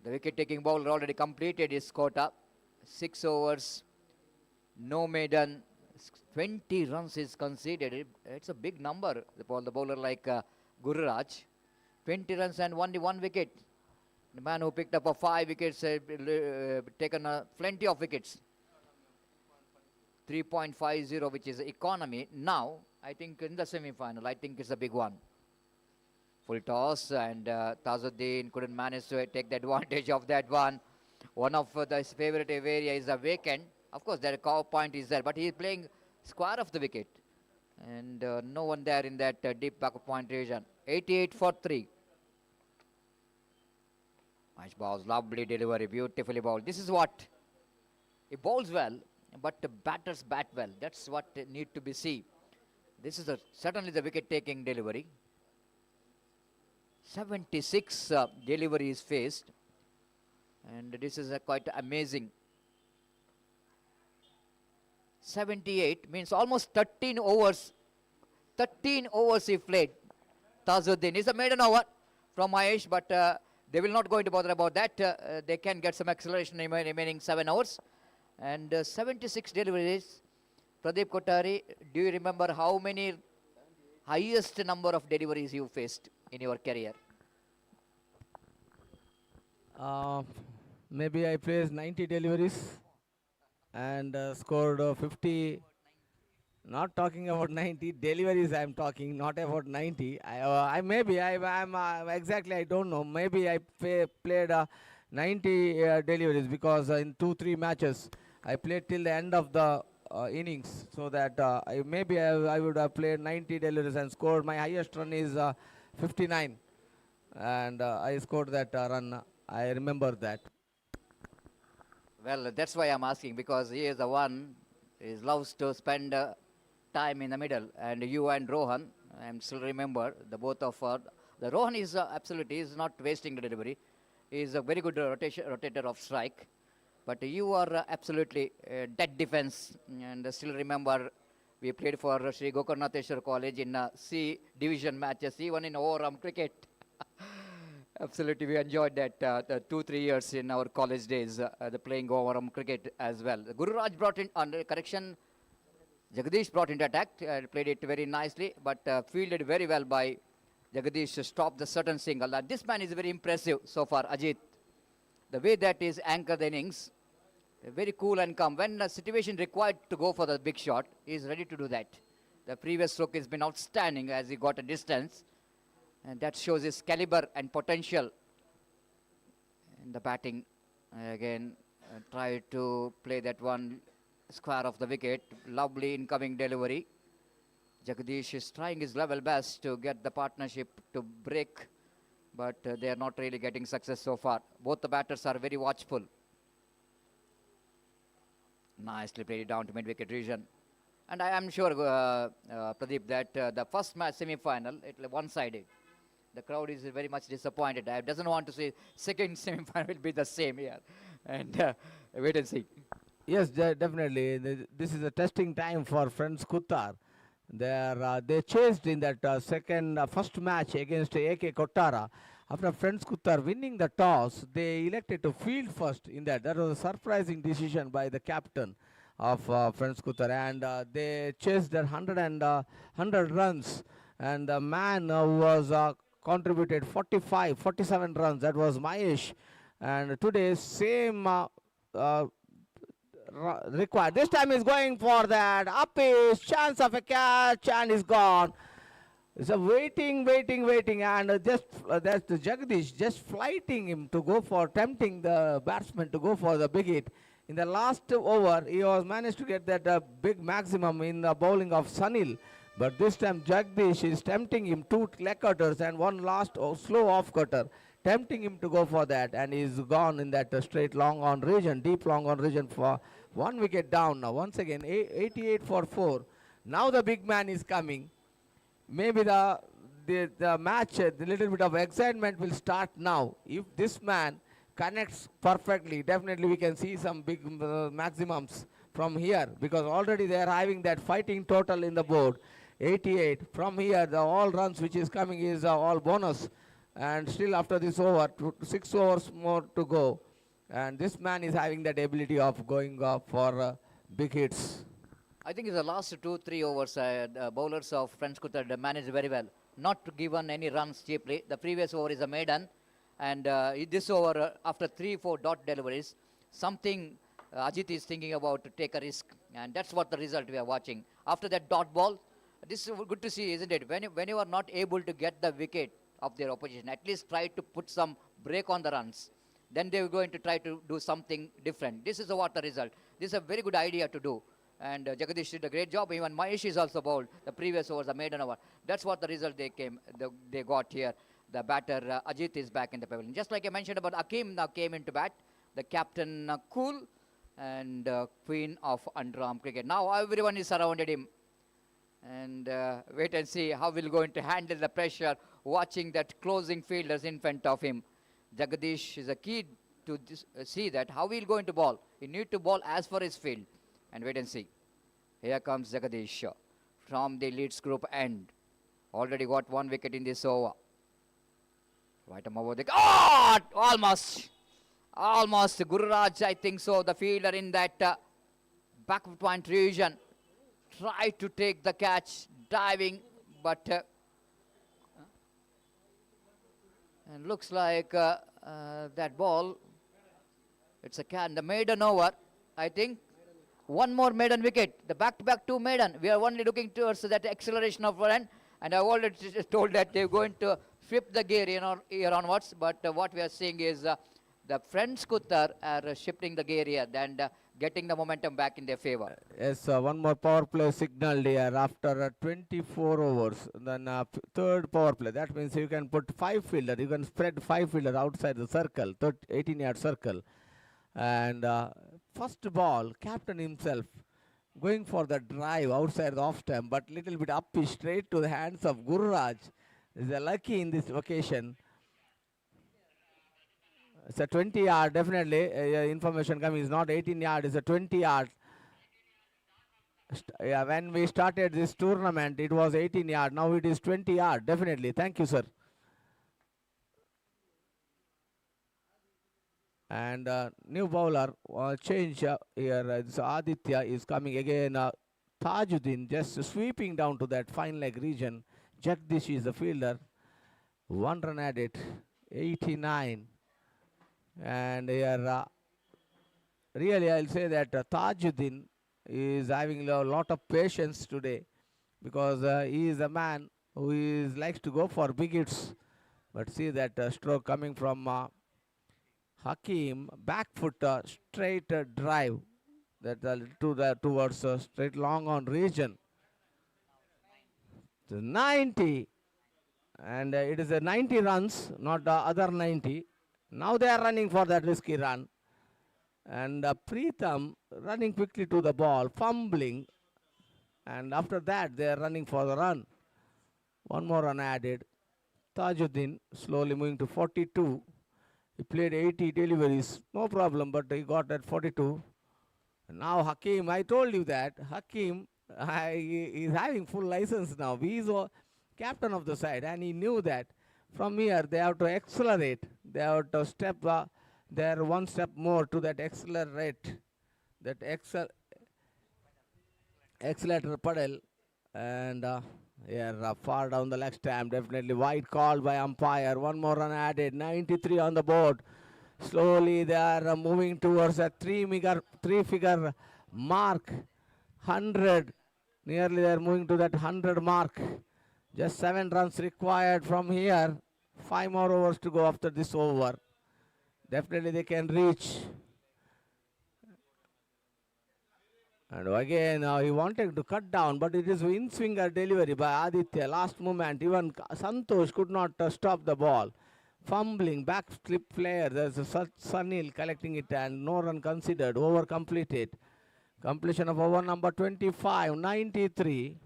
wicket-taking bowler already completed his quota. 6 overs, no maiden. 20 runs is conceded. It's a big number for the bowler like Gururaj. 20 runs and only 1 wicket. The man who picked up a 5 wickets taken plenty of wickets. 3.50, which is economy. Now, I think in the semi-final, I think it's a big one. Full toss, and Tazuddin couldn't manage to take the advantage of that one. One of the favorite area is a vacant. Of course, their cow point is there, but he is playing square of the wicket. And no one there in that deep back point region. 88 for 3. Nice balls, lovely delivery, beautifully bowled. This is what, he bowls well, but the batters bat well. That's what need to be seen. This is certainly the wicket-taking delivery. 76 deliveries faced, and this is quite amazing. 78 means almost 13 overs. 13 overs he played. Tazuddin is a maiden over from Mahesh, but they will not go into bother about that. They can get some acceleration in the remaining 7 hours. And 76 deliveries. Pradeep Kothari, do you remember how many highest number of deliveries you faced in your career? Maybe I placed 90 deliveries and scored 50. Not talking about 90 deliveries, I am talking, not about 90. I maybe I'm exactly, I don't know. Maybe I played 90 deliveries because in 2-3 matches I played till the end of the innings, so that I would have played 90 deliveries and scored. My highest run is 59, and I scored that run. I remember that. Well, that's why I'm asking, because he is the one who loves to spend time in the middle. And you and Rohan, I still remember the both of the Rohan is absolutely, he is not wasting the delivery. He is a very good rotator of strike. But you are absolutely dead defense. And still remember, we played for Sri Gokarnatheshwar College in C division matches, even in Underarm cricket. Absolutely, we enjoyed that the 2-3 years in our college days, the playing Underarm cricket as well. Gururaj brought in, under correction, Jagadish brought into attack, played it very nicely, but fielded very well by Jagadish to stop the certain single. This man is very impressive so far, Ajit. The way that is anchored the innings, very cool and calm. When the situation required to go for the big shot, he is ready to do that. The previous stroke has been outstanding as he got a distance. And that shows his caliber and potential in the batting. Again, try to play that one square of the wicket. Lovely incoming delivery. Jagdish is trying his level best to get the partnership to break, but they are not really getting success so far. Both the batters are very watchful. Nicely played down to mid-wicket region. And I am sure, Pradeep, that the first match semi-final, it one-sided. The crowd is very much disappointed. I doesn't want to say second semi-final will be the same here. And wait and see. Yes, definitely. This is a testing time for friends Kuttar. They chased in that first match against AK Kottara. After friends Kuttar winning the toss, they elected to field first in that. That was a surprising decision by the captain of friends Kuttar. And they chased their 100 runs. And the man who was contributed 47 runs, that was Mahesh. And today, same required. This time he's going for that up is chance of a catch and is gone. It's a waiting, and just that's the Jagdish just flighting him to go for tempting the batsman to go for the big hit. In the last over, he was managed to get that big maximum in the bowling of Sunil. But this time Jagdish is tempting him, 2 leg cutters and one last slow off cutter, tempting him to go for that, and he's gone in that straight long on region, deep long on region for 1 wicket down now. Once again, 88 for 4. Now the big man is coming. Maybe the match, the little bit of excitement will start now. If this man connects perfectly, definitely we can see some big maximums from here, because already they are having that fighting total in the board. 88. From here, the all runs which is coming is all bonus. And still after this over, 6 overs more to go. And this man is having that ability of going for big hits. I think in the last 2-3 overs, the bowlers of French Kutar managed very well. Not to given any runs cheaply. The previous over is a maiden. And this over, after 3-4 dot deliveries, something Ajit is thinking about to take a risk. And that's what the result we are watching. After that dot ball, this is good to see, isn't it? When you are not able to get the wicket of their opposition, at least try to put some break on the runs. Then they are going to try to do something different. This is what the result. This is a very good idea to do. And Jagadish did a great job. Even Mahesh is also bowled. The previous overs, the maiden over. That's what the result they got here. The batter Ajit is back in the pavilion. Just like I mentioned about Akim now came into bat. The captain cool and queen of underarm cricket. Now everyone is surrounded him. And wait and see how we're going to handle the pressure watching that closing fielders in front of him. Jagadish is a key to see that how he's going to bowl. He need to bowl as for his field. And wait and see. Here comes Jagadish from the Leeds group end. Already got 1 wicket in this over. Right over the... Oh! Almost. Gururaj, I think so. The fielder in that back point region. Tried to take the catch. Diving. But... and looks like that ball. It's a can. The maiden over, I think. 1 more maiden wicket. The back-to-back 2 maiden. We are only looking towards that acceleration of run. And I've already told that they're going to flip the gear here onwards. But what we are seeing is the friends Kuttar are shifting the gear here and getting the momentum back in their favor. Yes, 1 more power play signaled here after 24 overs. Then 3rd power play. That means you can put 5 fielder. You can spread 5 fielder outside the circle, 18-yard circle. And first ball, captain himself going for the drive outside the off stump, but little bit up straight to the hands of Gururaj. Is a lucky in this occasion. It's a 20-yard, definitely. Information coming is not 18-yard, it's a 20-yard. When we started this tournament, it was 18-yard. Now it is 20-yard, definitely. Thank you, sir. And new bowler change here. So Aditya is coming again. Tajuddin just sweeping down to that fine leg region. Jagdish is the fielder. 1 run at it. 89. And here, really, I'll say that Tajuddin is having a lot of patience today. because he is a man who likes to go for big hits. But see that stroke coming from Hakim, back foot straight drive that towards straight long on region. So 90, and it is a 90 runs, not the other 90. Now they are running for that risky run. And Preetham running quickly to the ball, fumbling. And after that, they are running for the run. One more run added. Tajuddin slowly moving to 42. He played 80 deliveries, no problem, but he got at 42. Now Hakim, I told you that. Hakim he is having full license now. He is captain of the side, and he knew that from here they have to accelerate. They have to step there one step more to that accelerate, that accelerator pedal, and here far down the leg stamp, definitely wide call by umpire. One more run added, 93 on the board. Slowly they are moving towards a three-figure mark, 100. Nearly they are moving to that 100 mark. Just 7 runs required from here. 5 more overs to go after this over. Definitely they can reach. And again, he wanted to cut down, but it is in-swinger delivery by Aditya. Last moment, even Santosh could not stop the ball. Fumbling, back slip player. There's a Sunil collecting it, and no run considered. Over completed. Completion of over number 25, 93.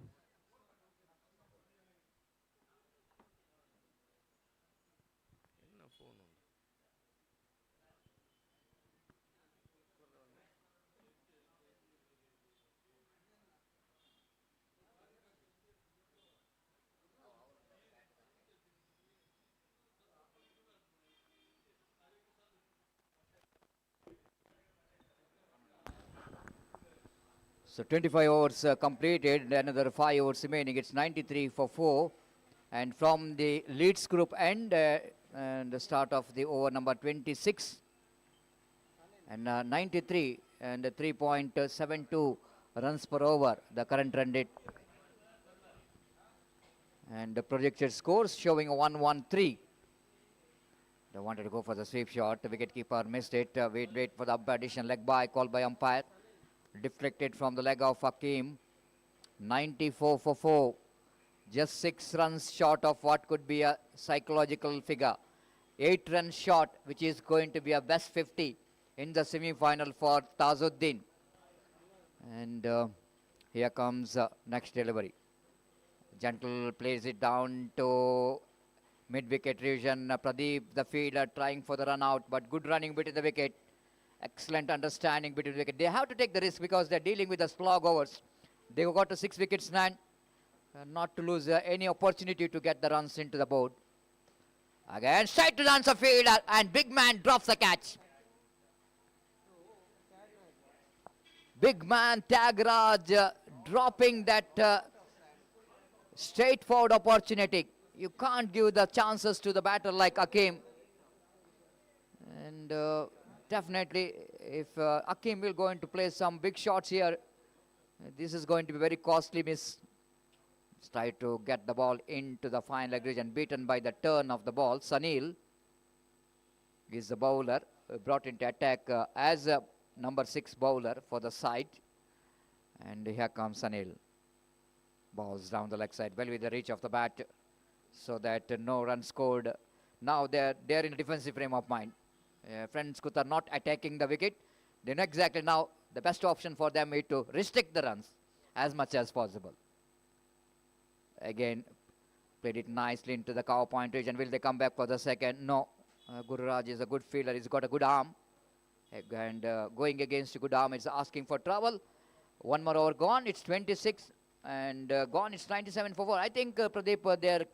So 25 overs completed, another 5 overs remaining. It's 93 for 4. And from the Leeds group end, and the start of the over number 26, and 93 and 3.72 runs per over, the current run rate. And the projected scores showing a 1-1-3. They wanted to go for the sweep shot. The wicketkeeper missed it. Wait for the additional leg by, called by umpire. Deflected from the leg of Hakim. 94 for 4. Just 6 runs short of what could be a psychological figure. 8 runs short, which is going to be a best 50 in the semi-final for Tajuddin. And here comes next delivery. Gentle plays it down to mid-wicket region. Pradeep, the fielder, trying for the run out, but good running between the wicket. Excellent understanding between the wicket. They have to take the risk because they're dealing with the slog overs. They got to 6 wickets, not to lose any opportunity to get the runs into the board. Again, straight to the answer fielder, and big man drops the catch. Big man Tyagaraja dropping that straightforward opportunity. You can't give the chances to the batter like Hakim. And definitely, if Hakim will go into play some big shots here, this is going to be very costly miss. Try to get the ball into the fine leg region, beaten by the turn of the ball. Sunil is the bowler, brought into attack as a number 6 bowler for the side. And here comes Sunil. Balls down the leg side, well with the reach of the bat, so that no run scored. Now they're in a defensive frame of mind. Friends Kutar not attacking the wicket. They know exactly now the best option for them is to restrict the runs as much as possible. Again, played it nicely into the cow point region. Will they come back for the second? No. Gururaj is a good fielder. He's got a good arm. And going against a good arm, it's asking for trouble. One more over gone. It's 26. And gone, it's 97 for 4. I think Pradeep, they're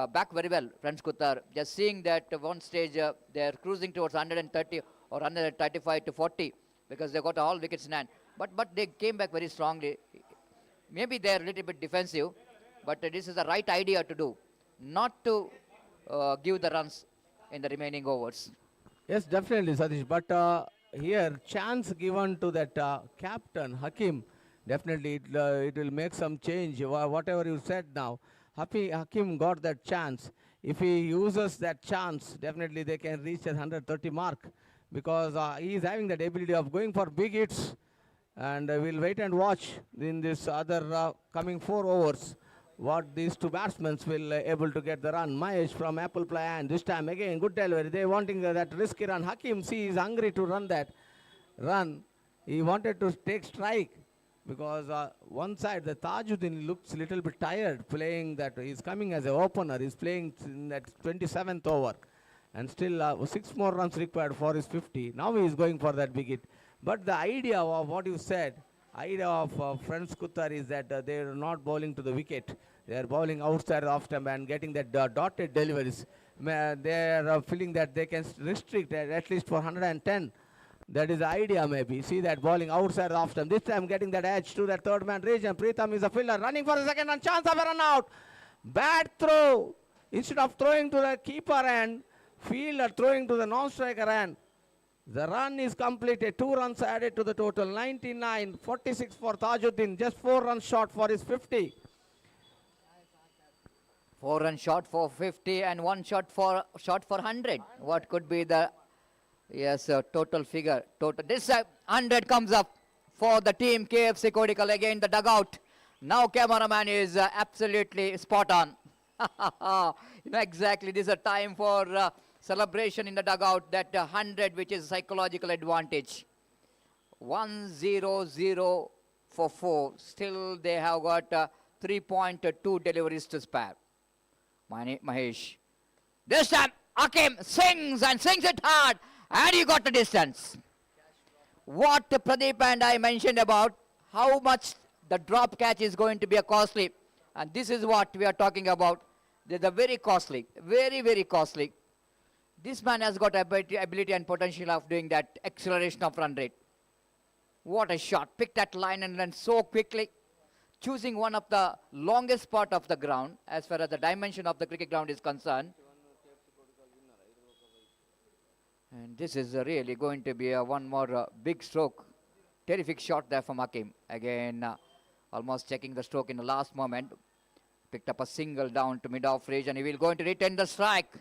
back very well. Friends Kutar, just seeing that one stage they're cruising towards 130 or 135 to 40 because they got all wickets in hand. But they came back very strongly. Maybe they're a little bit defensive, but this is the right idea to do, not to give the runs in the remaining overs. Yes, definitely, Satish. But here, chance given to that captain, Hakim. Definitely, it will make some change. Whatever you said now, Hakim got that chance. If he uses that chance, definitely they can reach that 130 mark because he is having that ability of going for big hits. And we'll wait and watch in this other coming 4 overs what these two batsmen will able to get the run. Mahesh from Apple Play, and this time again good delivery. They wanting that risky run. Hakim, see, is hungry to run that run. He wanted to take strike because one side the Tajuddin looks a little bit tired playing that. He's coming as an opener. He's playing in that 27th over, and still 6 more runs required for his 50. Now he is going for that big hit. But the idea of what you said, idea of Friends Kuttar is that they are not bowling to the wicket. They are bowling outside off stump and getting that dotted deliveries. They are feeling that they can restrict at least for 110. That is the idea maybe. See that bowling outside off stump. This time getting that edge to that third man region. Pritham is a fielder running for a second run. Chance of a run out. Bad throw. Instead of throwing to the keeper and fielder throwing to the non-striker end. The run is completed. 2 runs added to the total. 99, 46 for Tajuddin. Just 4 runs short for his 50. 4 runs short for 50 and 1 shot for 100. What could be the total figure? Total. This 100 comes up for the team KFC Kodical. Again the dugout. Now cameraman is absolutely spot on. Exactly. This is a time for celebration in the dugout. That 100, which is psychological advantage. 1-0-0 for 4. Still they have got 3.2 deliveries to spare. Mahesh. This time Hakim swings it hard, and he got the distance. What Pradeep and I mentioned about how much the drop catch is going to be a costly, and this is what we are talking about. They are very costly, very, very costly. This man has got ability and potential of doing that acceleration of run rate. What a shot. Picked that line and then so quickly. Choosing one of the longest part of the ground as far as the dimension of the cricket ground is concerned. And this is really going to be one more big stroke. Terrific shot there from Hakim. Again, almost checking the stroke in the last moment. Picked up a single down to mid-off range, and he will going to retain the strike.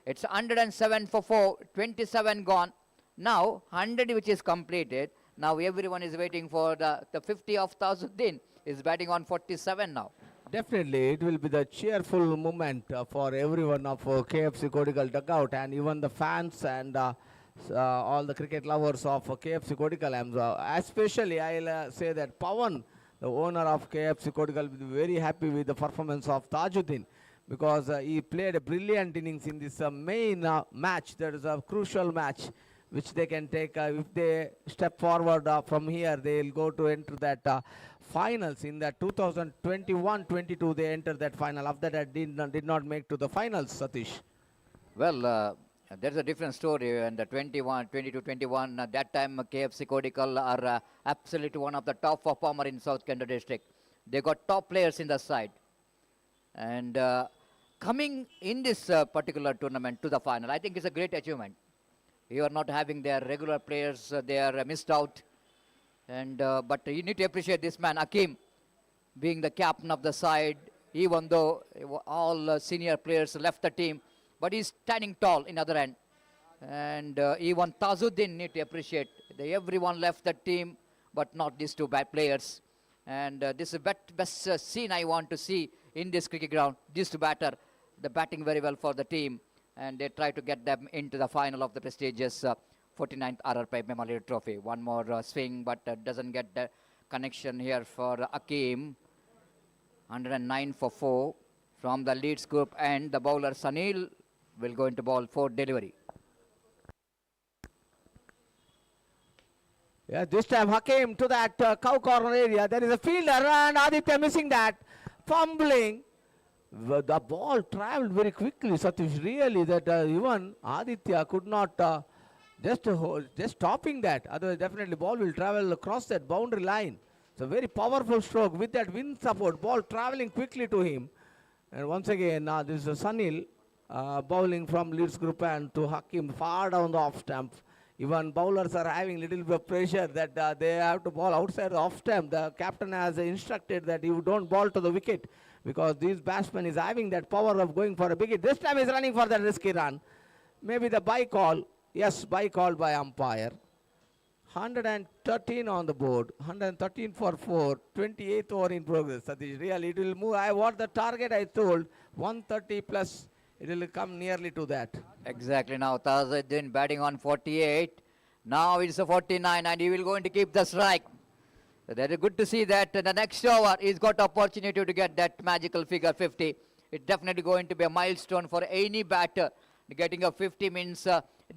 It's 107 for 4, 27 gone. Now 100 which is completed. Now everyone is waiting for the 50 of Tajuddin. Is batting on 47 now. Definitely, it will be the cheerful moment for everyone of KFC Kodical dugout, and even the fans and all the cricket lovers of KFC Kodical. Especially, I'll say that Pawan, the owner of KFC Kodical, will be very happy with the performance of Tajuddin, because he played a brilliant innings in this main match. That is a crucial match which they can take. If they step forward from here, they will go to enter that finals. In that 2021-22, they entered that final. After that, did not make to the finals, Satish. Well, there's a different story. And the 22-21, that time KFC Kodical are absolutely one of the top performer in South Kenda district. They got top players in the side. And coming in this particular tournament to the final, I think it's a great achievement. You are not having their regular players, they are missed out. And but you need to appreciate this man, Hakim, being the captain of the side, even though all senior players left the team, but he's standing tall in other end. And even Tajuddin need to appreciate. Everyone left the team, but not these two bad players. And this is the best scene I want to see in this cricket ground. These two batter, the batting very well for the team. And they try to get them into the final of the prestigious 49th RR Memorial Trophy. One more swing, but doesn't get the connection here for Hakim. 109 for 4 from the Leeds group, and the bowler Sanil will go into ball for delivery. Yeah, this time Hakim to that cow corner area. There is a fielder, and Aditya missing that. Fumbling. The ball travelled very quickly, Satish. Really, that even Aditya could not just stopping that. Otherwise, definitely ball will travel across that boundary line. It's a very powerful stroke with that wind support. Ball travelling quickly to him. And once again, this is Sanil bowling from Leeds group and to Hakim far down the off stump. Even bowlers are having little bit of pressure that they have to ball outside the off stump. The captain has instructed that you don't ball to the wicket because this batsman is having that power of going for a big hit. This time he's running for that risky run. Maybe the bye call. Yes, bye called by umpire. 113 on the board. 113 for 4. 28th over in progress. Satish, really, it will move. What the target I told, 130 plus. It will come nearly to that. Exactly now, Tazuddin batting on 48. Now it's a 49 and he will going to keep the strike. So that is good to see that the next over he's got opportunity to get that magical figure 50. It's definitely going to be a milestone for any batter. Getting a 50 means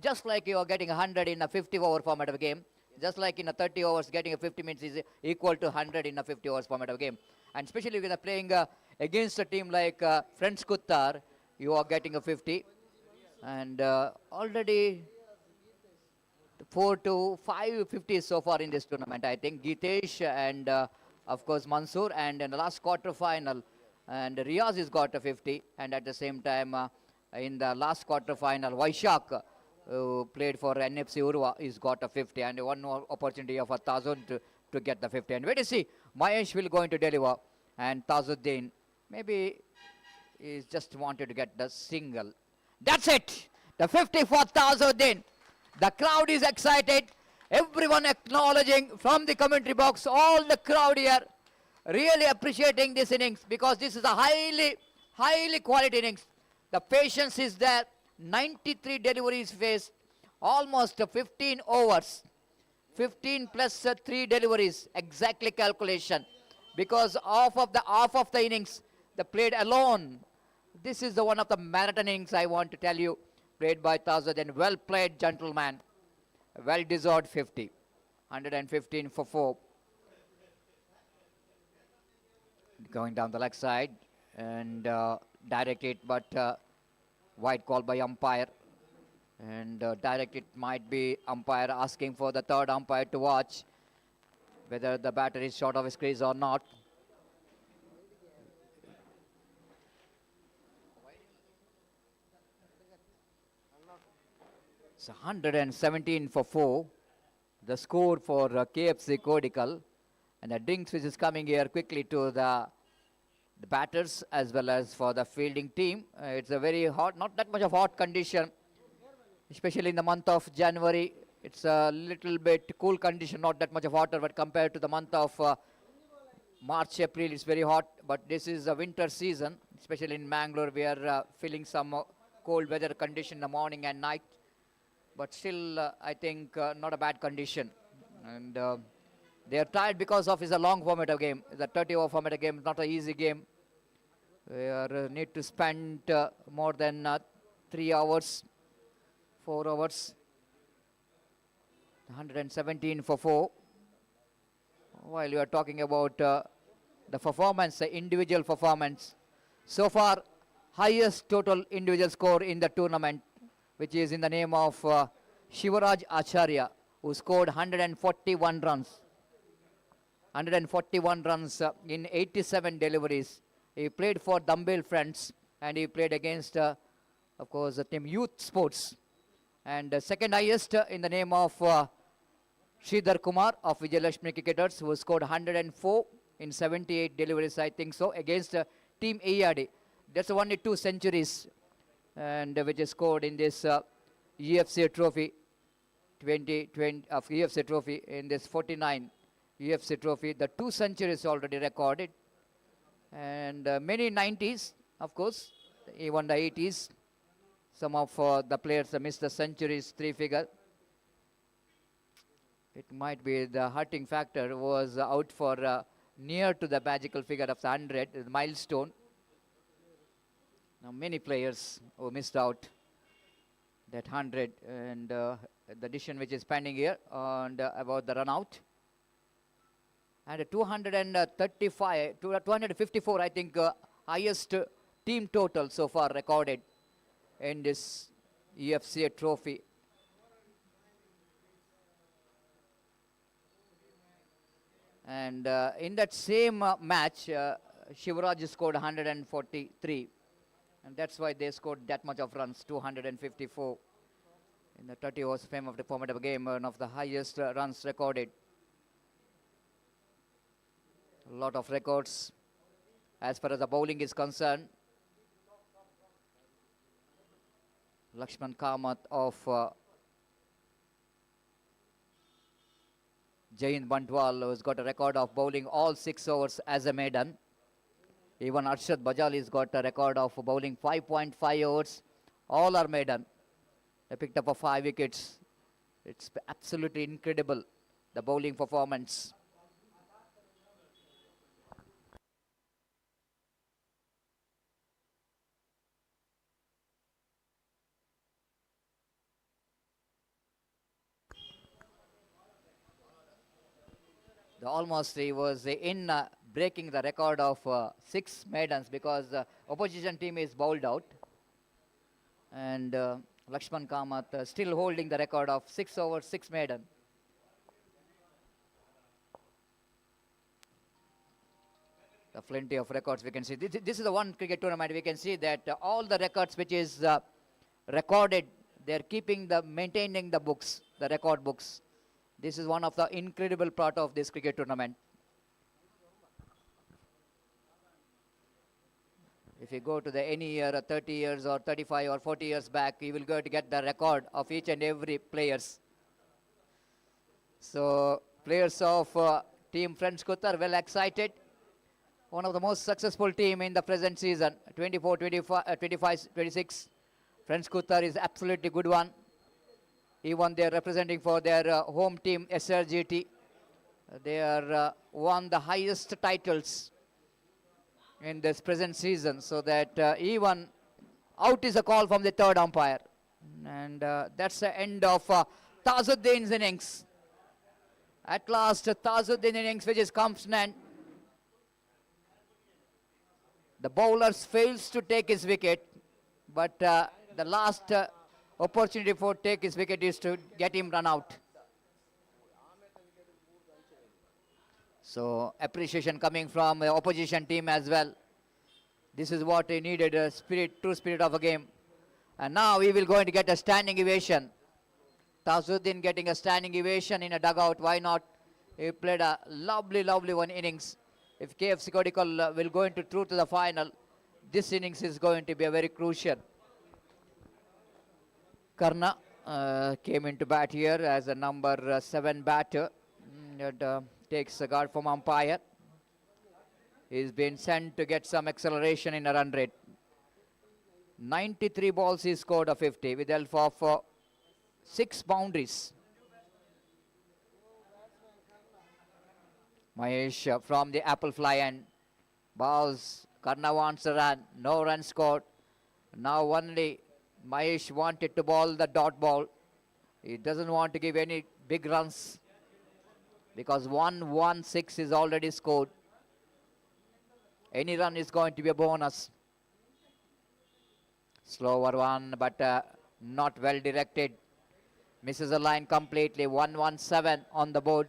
just like you are getting 100 in a 50 over format of a game. Just like in a 30 overs, getting a 50 means is equal to 100 in a 50 overs format of a game. And especially when you are playing against a team like Friends Kuttar, you are getting a 50. And already 4 to 5 50s so far in this tournament. I think Gitesh and of course Mansoor, and in the last quarter final, and Riaz has got a 50, and at the same time in the last quarter final, Vaishak, who played for NFC Urva, is got a 50, and one more opportunity of a Tazuddin to get the 50. And wait to see, Mahesh will going to deliver, and Tazuddin maybe is just wanted to get the single. That's it, the 50 for Tazuddin. The crowd is excited. Everyone acknowledging from the commentary box. All the crowd here really appreciating this innings because this is a highly quality innings. The patience is there. 93 deliveries faced. Almost 15 overs. 15 plus 3 deliveries. Exactly calculation. Because half of the innings, they played alone. This is the one of the marathon innings I want to tell you. Played by Tazuddin. Well played, gentleman. Well deserved 50. 115 for 4. Going down the leg side and direct it, but wide call by umpire. And direct it might be umpire asking for the third umpire to watch whether the batter is short of his crease or not. It's 117 for 4. The score for KFC Kodical. And the drinks which is coming here quickly to the batters as well as for the fielding team. It's a very hot, not that much of hot condition, especially in the month of January. It's a little bit cool condition, not that much of water, but compared to the month of March, April, it's very hot. But this is a winter season, especially in Mangalore. We are feeling some cold weather condition in the morning and night. But still, I think not a bad condition. And they are tired because of it's a long format of game. It's a 30-over format of game, not an easy game. We need to spend more than 3 hours, 4 hours. 117 for 4. While you are talking about the performance, the individual performance, so far highest total individual score in the tournament, which is in the name of Shivaraj Acharya, who scored 141 runs. 141 runs in 87 deliveries. He played for Dumbbell Friends and he played against, of course, the team Youth Sports. And second highest in the name of Sridhar Kumar of Vijayalakshmi Cricketers, who scored 104 in 78 deliveries, I think so, against Team ARD. That's only 2 centuries, and which is scored in this UFC Trophy 2020 of UFC Trophy in this 49 UFC Trophy. The 2 centuries already recorded, and many 90s, of course, even the 80s. Some of the players missed the centuries 3-figure. It might be the hurting factor was out for near to the magical figure of the 100, the milestone. Now many players who missed out that 100, and the decision which is pending here and about the run out. And 235, 254, I think, highest team total so far recorded in this UFC Trophy. And in that same match, Shivaraj scored 143. And that's why they scored that much of runs, 254 in the 30 overs frame of the format of a game, one of the highest runs recorded. A lot of records as far as the bowling is concerned. Lakshman Kamath of Jayant Bantwal, who's got a record of bowling all 6 overs as a maiden. Even Arshad Bajali's got a record of bowling 5.5 overs, all are maiden. They picked up 5 wickets. It's absolutely incredible, the bowling performance. Almost he was in breaking the record of 6 maidens, because the opposition team is bowled out. And Lakshman Kamath still holding the record of 6 overs, 6 maiden. The plenty of records we can see. This is the one cricket tournament we can see that all the records which is recorded, they are maintaining the books, the record books. This is one of the incredible part of this cricket tournament. If you go to any year, 30 years or 35 or 40 years back, you will go to get the record of each and every players. So players of team Friends Kutar well excited. One of the most successful team in the present season, 24, 25, 26. Friends Kutar is absolutely good one. Even they are representing for their home team SRGT. They are won the highest titles in this present season, so that even out is a call from the third umpire. And that's the end of Tajuddin's innings. At last, Tajuddin innings which is comes to an end. The bowlers fails to take his wicket, but the last opportunity for take his wicket is to get him run out. So appreciation coming from the opposition team as well. This is what he needed, a true spirit of a game. And now we will going to get a standing ovation. Tajuddin getting a standing ovation in a dugout. Why not? He played a lovely one innings. If KFC Kodical will go into through to the final, this innings is going to be a very crucial. Karna came into bat here as a number 7 batter. Takes a guard from umpire. He's been sent to get some acceleration in a run rate. 93 balls he scored a 50 with help of 6 boundaries. Mahesh from the apple fly end bowls. Karna wants a run. No run scored. Now only Mahesh wanted to bowl the dot ball. He doesn't want to give any big runs, because 116 is already scored. Any run is going to be a bonus. Slower one, but not well directed. Misses the line completely. 117 on the board.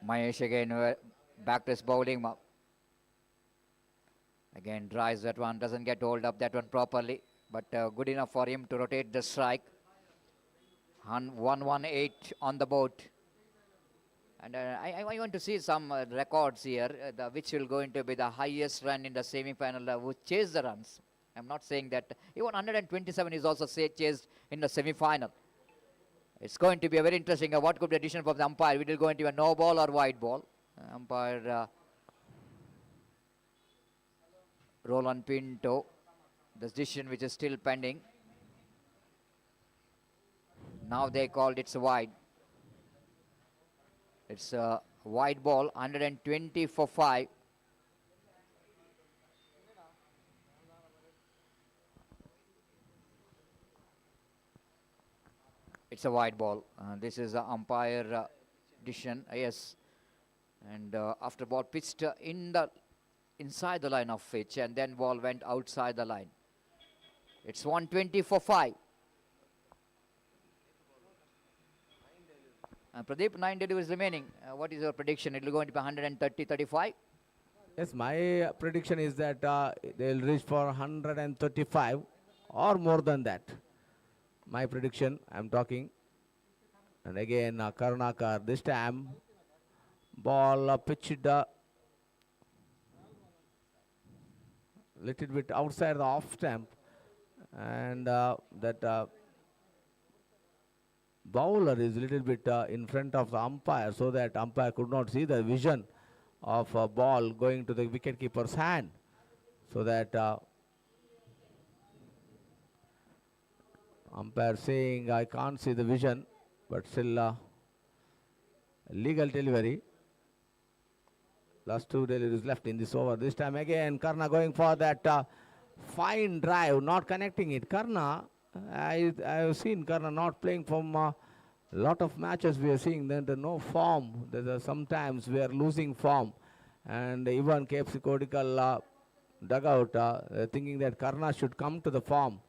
Mahesh again back to his bowling. Again drives that one, doesn't get hold of that one properly, but good enough for him to rotate the strike. 118 on the board. And I want to see some records here, which will going to be the highest run in the semi-final, who chase the runs. I'm not saying that. Even 127 is also chased in the semi-final. It's going to be a very interesting. What could be the decision from the umpire? It will going to be a no ball or wide ball. Umpire Roland Pinto. The decision which is still pending. Now they called it's wide. It's a wide ball, 120 for 5. It's a wide ball. This is the umpire decision. Yes. And after ball pitched inside the line of pitch, and then ball went outside the line. It's 120 for 5. Pradeep, 9 deliveries remaining. What is your prediction? It will go into 130-35? Yes, my prediction is that they'll reach for 135 or more than that. My prediction, I'm talking. And again, Karnakar, this time, ball pitched little bit outside the off stamp, and that bowler is little bit in front of the umpire, so that umpire could not see the vision of a ball going to the wicket keeper's hand, so that umpire saying I can't see the vision, but still legal delivery. Last 2 deliveries left in this over. This time again, Karna going for that fine drive, not connecting it. Karna, I have seen Karna not playing from a lot of matches. We are seeing that no form. Sometimes we are losing form. And even KFC Kodical dugout thinking that Karna should come to the form.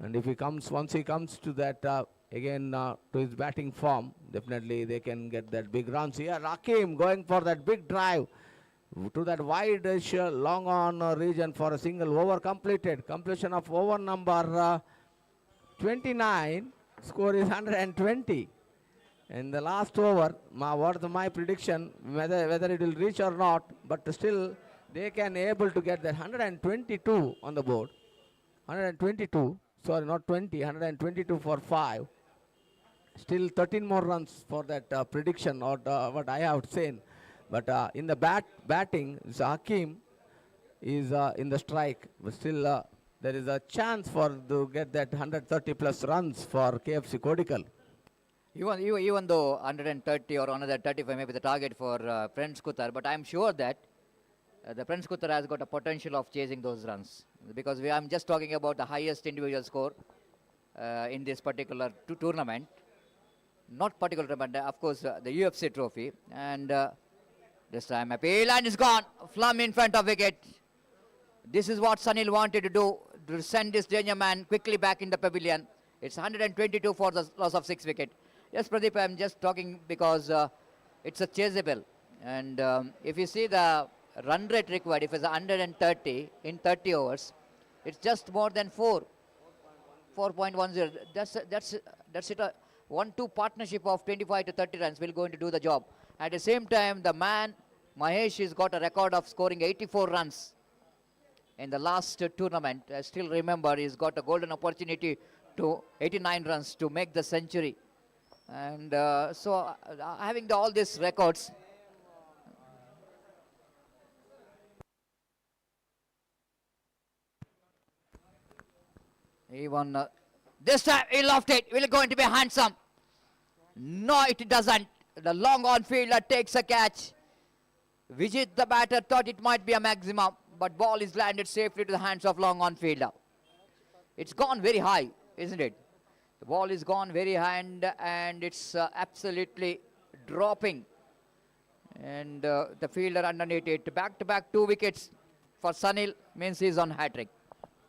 And if he comes, once he comes to that again to his batting form, definitely they can get that big runs here. Rakim going for that big drive to that wide long on region for a single over completed. Completion of over number 29. Score is 120. In the last over, what is my prediction, whether it will reach or not, but still they can able to get that 122 on the board. 122, sorry, not 20, 122 for 5. Still 13 more runs for that prediction or what I have seen. But in the batting, Hakim is in the strike. But still there is a chance for to get that 130 plus runs for KFC Kodical. Even though 130 or another 35 may be the target for Prince Kutar, but I'm sure that the Prince Kutar has got a potential of chasing those runs. Because I'm just talking about the highest individual score in this particular tournament. Not particular tournament, of course, the UFC trophy. And this time appeal and it's gone. Flum in front of wicket. This is what Sunil wanted to do, to send this danger man quickly back in the pavilion. It's 122 for the loss of 6 wicket. Yes, Pradeep, I'm just talking because it's a chaseable. And if you see the run rate required, if it's 130 in 30 overs, it's just more than 4.10. That's it. A 1-2 partnership of 25 to 30 runs will going to do the job. At the same time, the man Mahesh has got a record of scoring 84 runs in the last tournament. I still remember he's got a golden opportunity to 89 runs to make the century. And so having all these records, even this time he lofted it. Will it going to be handsome? No, it doesn't. The long on fielder takes a catch. Vijit, the batter, thought it might be a maximum, but ball is landed safely to the hands of long on fielder. It's gone very high, isn't it? The ball is gone very high and it's absolutely dropping. And the fielder underneath it. Back-to-back 2 wickets for Sunil means he's on hat-trick.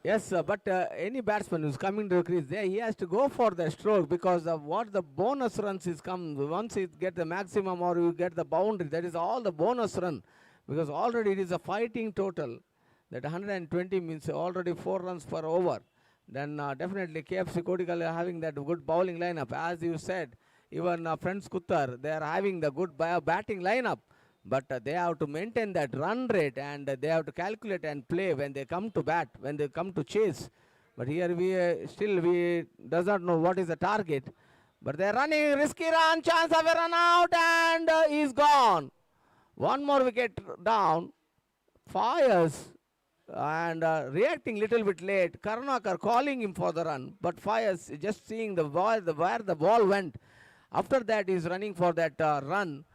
Yes, but any batsman who's coming to the crease there, he has to go for the stroke because what the bonus runs is come. Once he get the maximum or you get the boundary, that is all the bonus run. Because already it is a fighting total. That 120 means already 4 runs per over. Then definitely KFC Kodical are having that good bowling lineup. As you said, even Friends Kuttar, they are having the good batting lineup. But they have to maintain that run rate and they have to calculate and play when they come to bat, when they come to chase. But here we does not know what is the target. But they are running, risky run, chance of a run out and he's gone. One more wicket down, fires and reacting little bit late. Karnakar calling him for the run, but fires just seeing the ball, where the ball went. After that he's running for that run.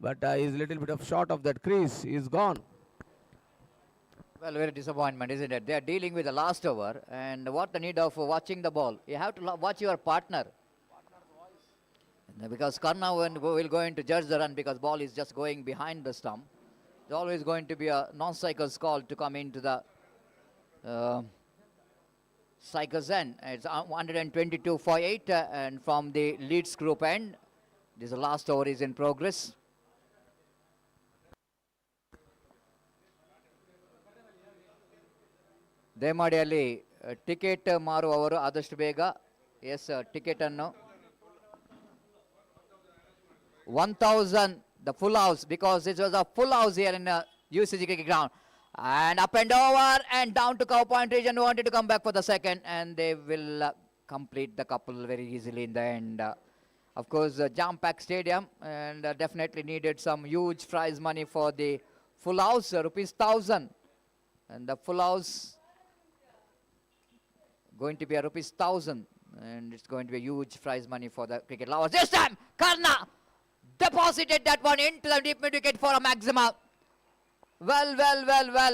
But he's a little bit of short of that crease. He's gone. Well, very disappointment, isn't it? They are dealing with the last over. And what the need of watching the ball? You have to watch your partner. Because Karna will going to judge the run because ball is just going behind the stump. There's always going to be a non-cycles call to come into the cycles end. It's 122 for 8 and from the Leeds group end. This last over is in progress. ದಯಮಾಡಿ ಅಲ್ಲಿ ticket ಮಾರುವವರು ಆದಷ್ಟು ಬೇಗ S ticket ಅನ್ನು 1000 the full house, because it was a full house here in UCG cricket ground, and up and over and down to cow point region. Wanted to come back for the second, and they will complete the couple very easily in the end. Of course, jam pack stadium, and definitely needed some huge prize money for the full house, rupees 1000, and the full house going to be a rupees 1000, and it's going to be a huge prize money for the cricket lovers. This time Karna deposited that one into the deep mid wicket for a maximum. Well,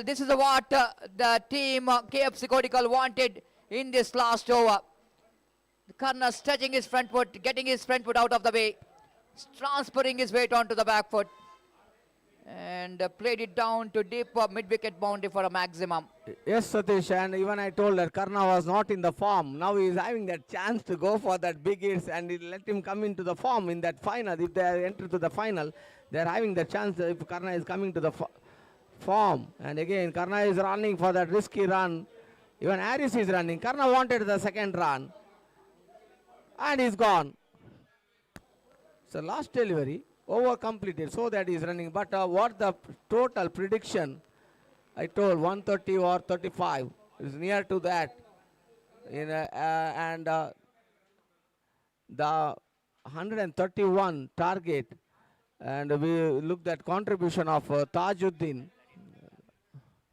this is what the team KFC Kodical wanted in this last over. Karna stretching his front foot, getting his front foot out of the way, transferring his weight onto the back foot, and played it down to deep mid-wicket boundary for a maximum. Yes, Satish, and even I told that Karna was not in the form. Now he is having that chance to go for that big hits, and it let him come into the form in that final. If they enter to the final, they are having the chance if Karna is coming to the form. And again, Karna is running for that risky run. Even Harris is running. Karna wanted the second run, and he's gone. So last delivery over completed, so that he's running. But what the total prediction? I told 130 or 35 is near to that. And the 131 target, and we looked at contribution of Tajuddin.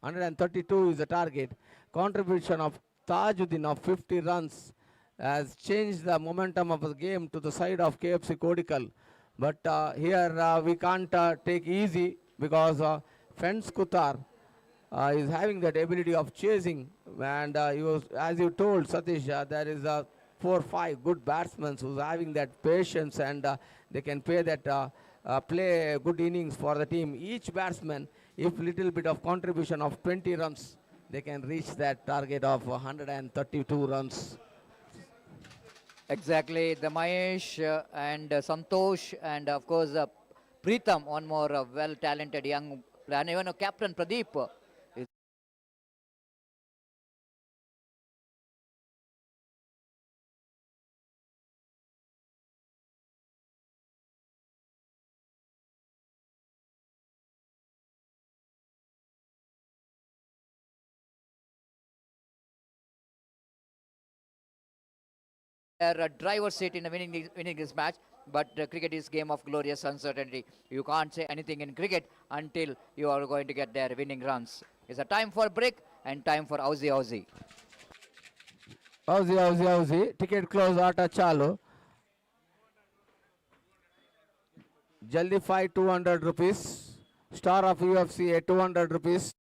132 is the target. Contribution of Tajuddin of 50 runs has changed the momentum of the game to the side of KFC Kodical. But here we can't take easy, because Fence Kutar is having that ability of chasing, and he was, as you told Satish, there is 4-5 good batsmen who's having that patience, and they can play good innings for the team. Each batsman, if little bit of contribution of 20 runs, they can reach that target of 132 runs. Exactly, the Mahesh and Santosh, and of course Preetham, one more well-talented young player, and even Captain Pradeep their driver's seat in the winning this match. But cricket is game of glorious uncertainty. You can't say anything in cricket until you are going to get their winning runs. It's a time for break and time for Aussie. Aussie. Ticket close aata chalu. Jaldi 200 rupees. Star of UFC 200 rupees.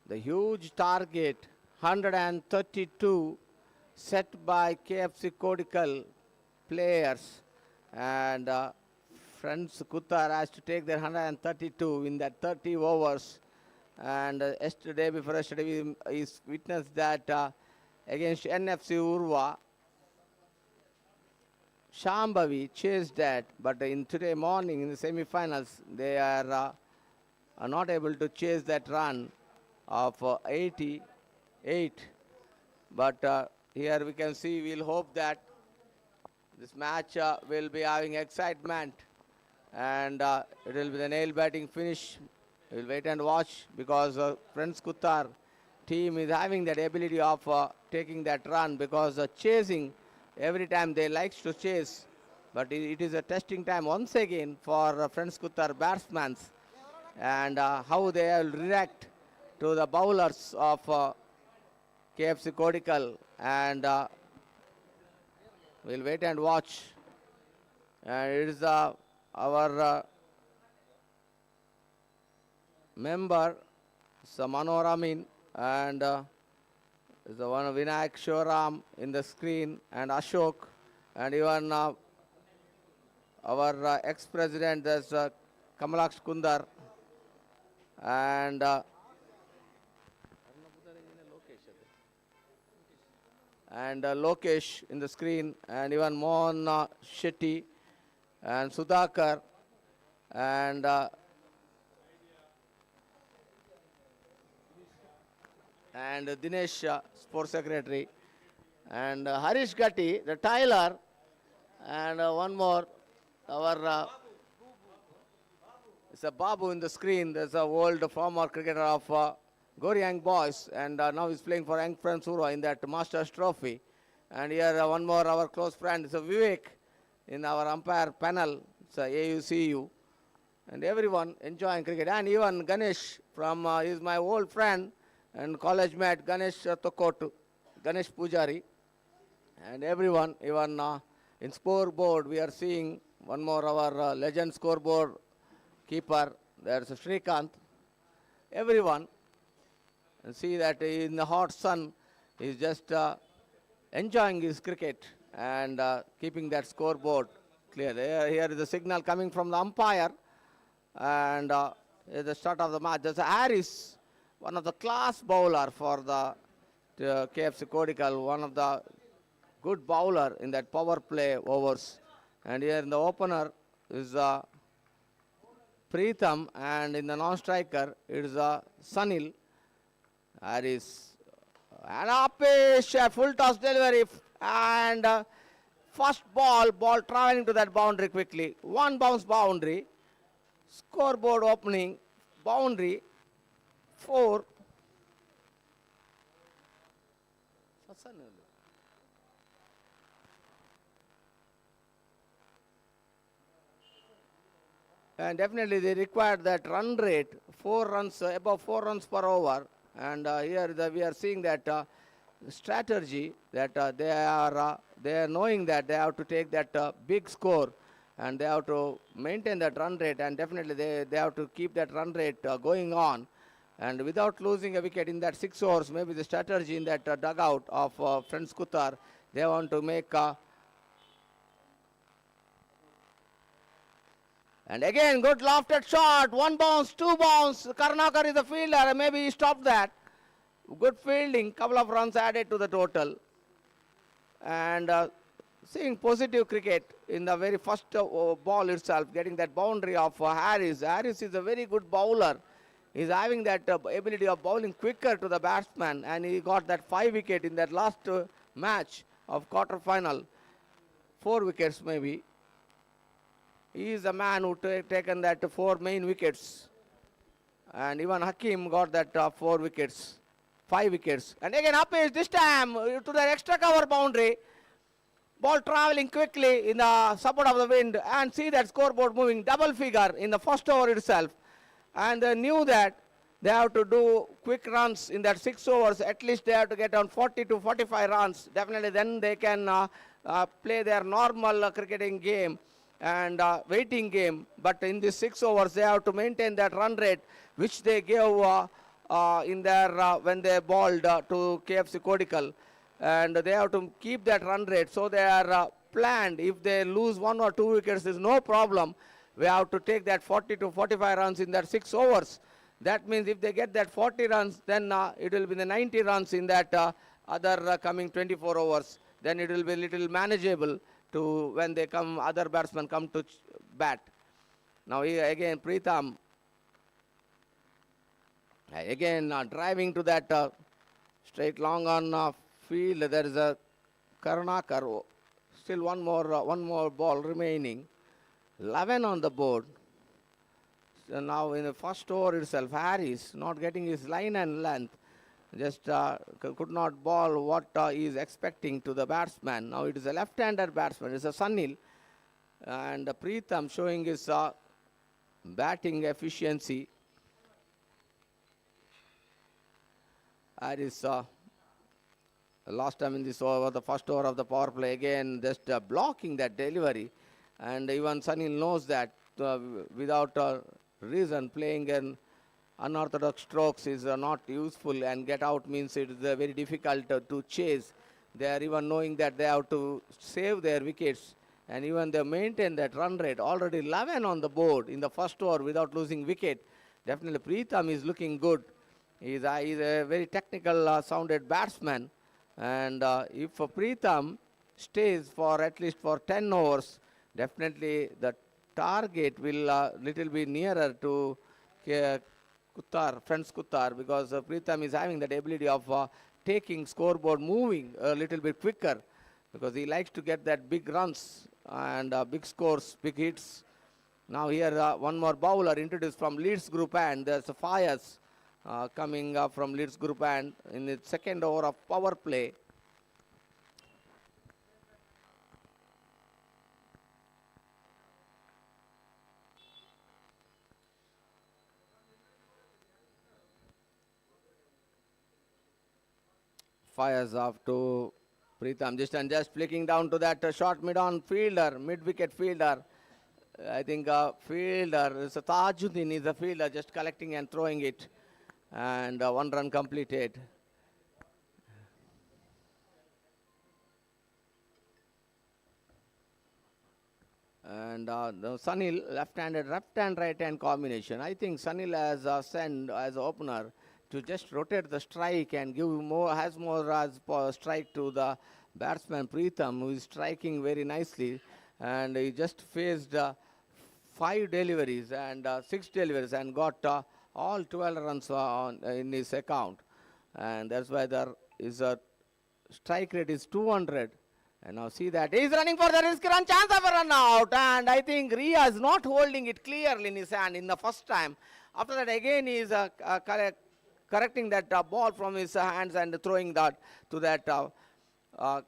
The huge target, 132, set by KFC Kodical players. And friends Kutar has to take their 132 in that 30 overs. And before yesterday, we witnessed that against NFC Urva. Shambhavi chased that, but in today morning in the semi-finals, they are not able to chase that run of 88. But here we can see, we'll hope that this match will be having excitement, and it will be the nail batting finish. We'll wait and watch, because Friends Kutar team is having that ability of taking that run, because chasing, every time they like to chase, but it is a testing time once again for Friends Kutar batsmen, and how they will react to the bowlers of KFC Kodical, and we'll wait and watch. And it is our member, Manoramin, and is the one of Vinayak Shoram in the screen, and Ashok, and even our ex-president, there's Kamalaksh Kundar, and Lokesh in the screen, and even Mohan Shetty, and Sudhakar, and Dinesh, sports secretary, and Harish Gatti, the Tyler, and one more, our it's a Babu in the screen. There's a old former cricketer of Goryang Boys, and now he's playing for Young Friends Ura in that Masters Trophy. And here one more, our close friend, it's a Vivek in our umpire panel. It's a AUCU, and everyone enjoying cricket. And even Ganesh from is my old friend and college mate, Ganesh Tokotu, Ganesh Pujari, and everyone, even in scoreboard, we are seeing one more, our legend scoreboard keeper, there's Shrikant, everyone, and see that in the hot sun, he's just enjoying his cricket and keeping that scoreboard clear. Here is the signal coming from the umpire, and at the start of the match, there's Harris, one of the class bowler for the KFC Kodical, one of the good bowler in that power play overs. And here in the opener is Preetham, and in the non-striker it is Sunil. Harris, and Apesh, full toss delivery, and first ball traveling to that boundary quickly. One bounce boundary, scoreboard opening, boundary, 4. And definitely they require that run rate, 4 runs, above 4 runs per over. And here we are seeing that strategy, that they are knowing that they have to take that big score, and they have to maintain that run rate, and definitely they have to keep that run rate going on. And without losing a wicket in that 6 overs, maybe the strategy in that dugout of Friends Kutar, they want to make and again, good lofted shot, 1 bounce, 2 bounce. Karnakar is the fielder, maybe he stopped that. Good fielding, couple of runs added to the total. And seeing positive cricket in the very first ball itself, getting that boundary of Harris. Harris is a very good bowler. He's having that ability of bowling quicker to the batsman, and he got that 5 wicket in that last match of quarter final. 4 wickets maybe. He is a man who taken that 4 main wickets. And even Hakim got that 4 wickets, 5 wickets. And again Apesh this time to the extra cover boundary. Ball traveling quickly in the support of the wind, and see that scoreboard moving double figure in the first over itself. And they knew that they have to do quick runs in that 6 overs. At least they have to get on 40 to 45 runs. Definitely then they can play their normal cricketing game and waiting game. But in these 6 overs, they have to maintain that run rate, which they gave in their when they bowled to KFC Kodical, and they have to keep that run rate. So they are planned. If they lose 1 or 2 wickets, is no problem. We have to take that 40 to 45 runs in that 6 overs. That means if they get that 40 runs, then it will be the 90 runs in that other coming 24 overs. Then it will be little manageable to when they come, other batsmen come to bat. Now here again Pritham again driving to that straight long on field. There is a Karnakar. Still one more ball remaining. 11 on the board. So now in the first over itself, Harris not getting his line and length, just could not ball what he is expecting to the batsman. Now it is a left-hander batsman. It's a Sunil, and Pritham showing his batting efficiency. Harris last time in this over, the first over of the power play, again just blocking that delivery, and even Sunil knows that without reason playing an unorthodox strokes is not useful, and get out means it is very difficult to chase. They are even knowing that they have to save their wickets, and even they maintain that run rate. Already 11 on the board in the first over without losing wicket. Definitely Pritham is looking good. He is a very technical sounded batsman, and if Pritham stays for at least for 10 overs, definitely the target will little be nearer to Kuttar, friends Kuttar, because Pritham is having that ability of taking scoreboard moving a little bit quicker, because he likes to get that big runs and big scores, big hits. Now here one more bowler introduced from Leeds Group, and there's Fires coming from Leeds Group, and in the second over of power play. Fires off to Pritham, just flicking down to that short mid-on fielder, mid-wicket fielder. I think fielder, so Tajuddin is a fielder, just collecting and throwing it, and 1 run completed. And Sunil, left-handed, left and right-hand combination. I think Sunil has sent as opener to just rotate the strike and give more, has more strike to the batsman Pritham, who is striking very nicely, and he just faced 5 deliveries and 6 deliveries and got all 12 runs in his account, and that's why there is a strike rate is 200. And now see that he's running for the risk run, chance of a run out, and I think Ria is not holding it clearly in his hand in the first time. After that again he is correcting that ball from his hands and throwing that to that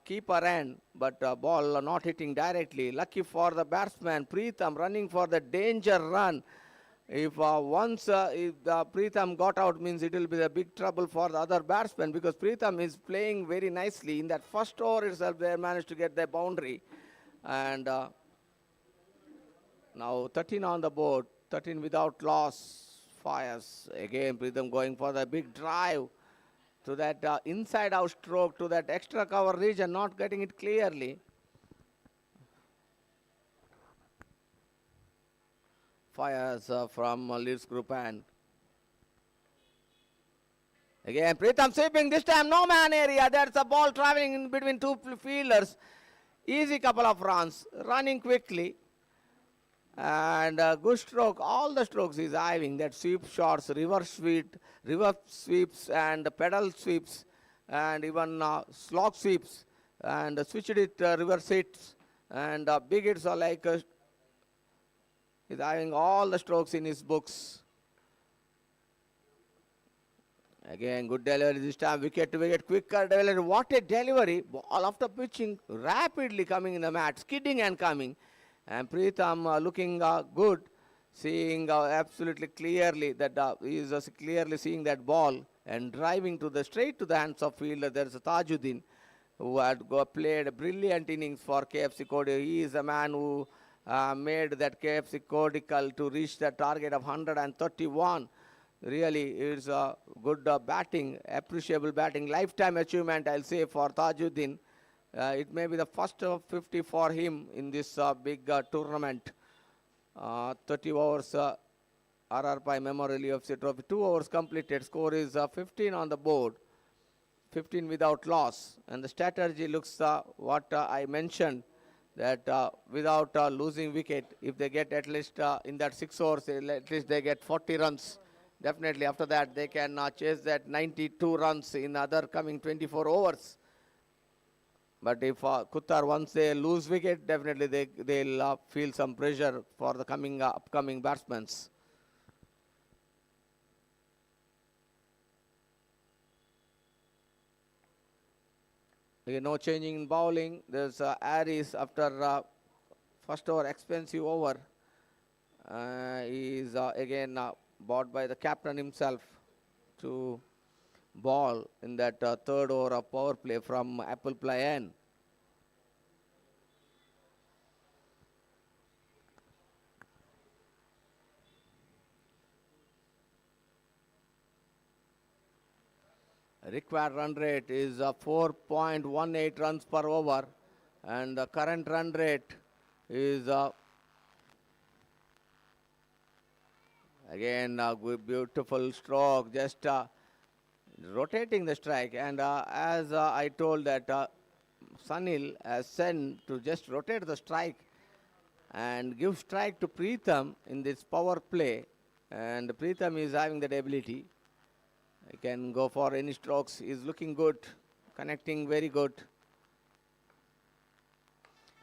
keeper end, but ball not hitting directly. Lucky for the batsman Pritham, running for the danger run. If once if Pritham got out, means it will be a big trouble for the other batsman, because Pritham is playing very nicely. In that first over itself, they managed to get their boundary, and now 13 on the board, 13 without loss. Fires again. Pritham going for the big drive to that inside out stroke to that extra cover region, not getting it clearly. Fires from Leeds Group, and again Pritham sweeping, this time no man area. There's a ball traveling in between 2 fielders. Easy couple of runs, running quickly, and good stroke. All the strokes he's having, that sweep shots, reverse sweeps and pedal sweeps, and even slog sweeps, and switched it reverse hits, and big hits are like he's having all the strokes in his books. Again, good delivery this time, wicket to wicket, quicker delivery. What a delivery! Ball after pitching, rapidly coming in the mat, skidding and coming. And Pritham looking good, seeing absolutely clearly that he is clearly seeing that ball and driving to the straight to the hands of fielder. There is Tajuddin, who had played a brilliant innings for KFC Kodical. He is a man who made that KFC Kodical to reach the target of 131. Really, it's a good batting, appreciable batting, lifetime achievement, I'll say, for Tajuddin. It may be the first 50 for him in this big tournament. 30 overs RR Pai Memorial UFC Trophy. 2 overs completed. Score is 15 on the board. 15 without loss. And the strategy looks what I mentioned, that without losing wicket, if they get at least in that 6 overs, at least they get 40 runs. Definitely after that, they can chase that 92 runs in other coming 24 overs. But if Kuttar, once they lose wicket, definitely they'll feel some pressure for the coming upcoming batsmen. Again, no changing in bowling. There's Aris after first over expensive over. He is again bought by the captain himself to ball in that third over of power play from Apple Playan. Required run rate is 4.18 runs per over, and the current run rate is again a beautiful stroke, just rotating the strike. And as I told that Sunil has sent to just rotate the strike and give strike to Pritham in this power play, and Pritham is having that ability. He can go for any strokes. He's looking good, connecting very good.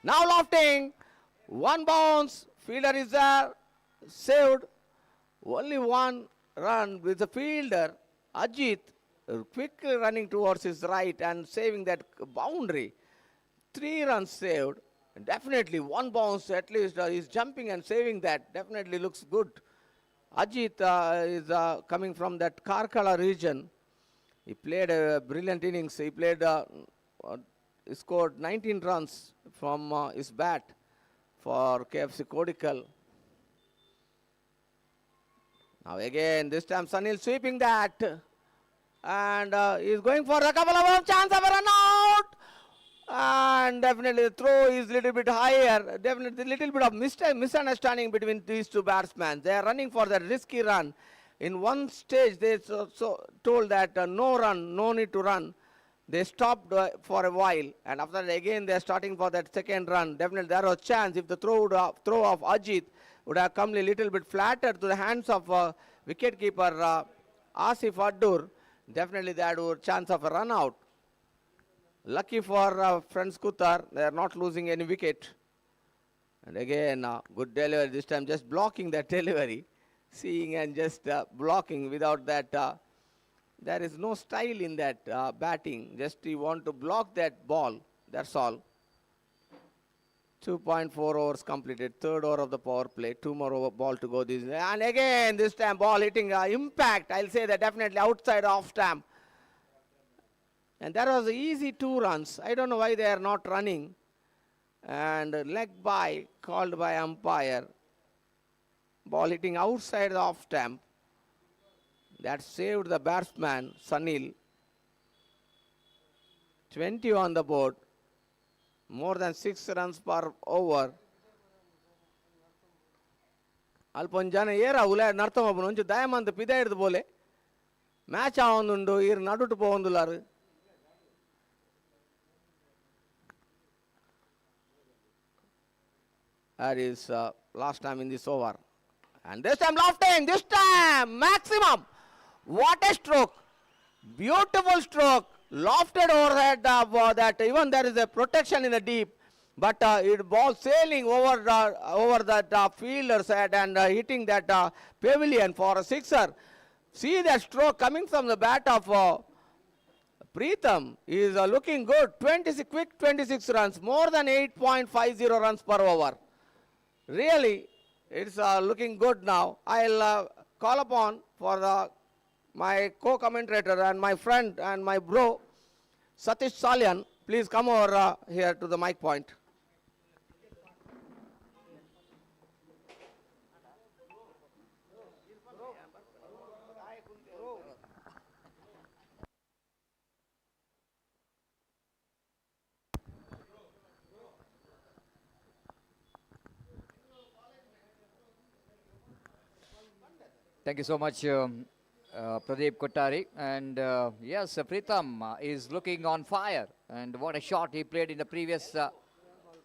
Now lofting, one bounce, fielder is there, saved. Only one run with the fielder, Ajit, quickly running towards his right and saving that boundary. 3 runs saved. Definitely one bounce at least. He's jumping and saving that. Definitely looks good. Ajit is coming from that Karkala region. He played a brilliant innings. He played, he scored 19 runs from his bat for KFC Kodical. Now again, this time Sunil sweeping that. And he's going for a couple of chance of a run out. And definitely the throw is a little bit higher. Definitely a little bit of misunderstanding between these two batsmen. They are running for that risky run. In one stage, they told that no run, no need to run. They stopped for a while. And after that, again, they are starting for that second run. Definitely there was a chance if the throw of Ajit would have come a little bit flatter to the hands of wicketkeeper Asif Addur. Definitely they had a chance of a run out. Lucky for friends Kuttar, they are not losing any wicket. And again, good delivery this time, just blocking that delivery. Seeing and just blocking without that. There is no style in that batting. Just you want to block that ball, that's all. 2.4 overs completed, third over of the power play, 2 more over ball to go. And again, this time ball hitting impact. I'll say that definitely outside off stamp. And that was easy 2 runs. I don't know why they are not running. And leg by called by umpire. Ball hitting outside the off stamp. That saved the batsman, Sunil. 20 on the board. More than 6 runs per over. Alponjana era ula nartham apnu onju dayamandu pida irdu pole. Match avundu ir naduttu povundularu. That is last time in this over. And this time lofting, this time maximum. What a stroke. Beautiful stroke. Lofted overhead that even there is a protection in the deep. But it ball sailing over that fielder's head and hitting that pavilion for a sixer. See that stroke coming from the bat of Pritham. He is looking good. 26 runs. More than 8.50 runs per over. Really, it's looking good now. I'll call upon for my co-commentator and my friend and my bro, Satish Salyan. Please come over here to the mic point. Thank you so much, Pradeep Kottari. And yes, Pritham is looking on fire. And what a shot he played in the previous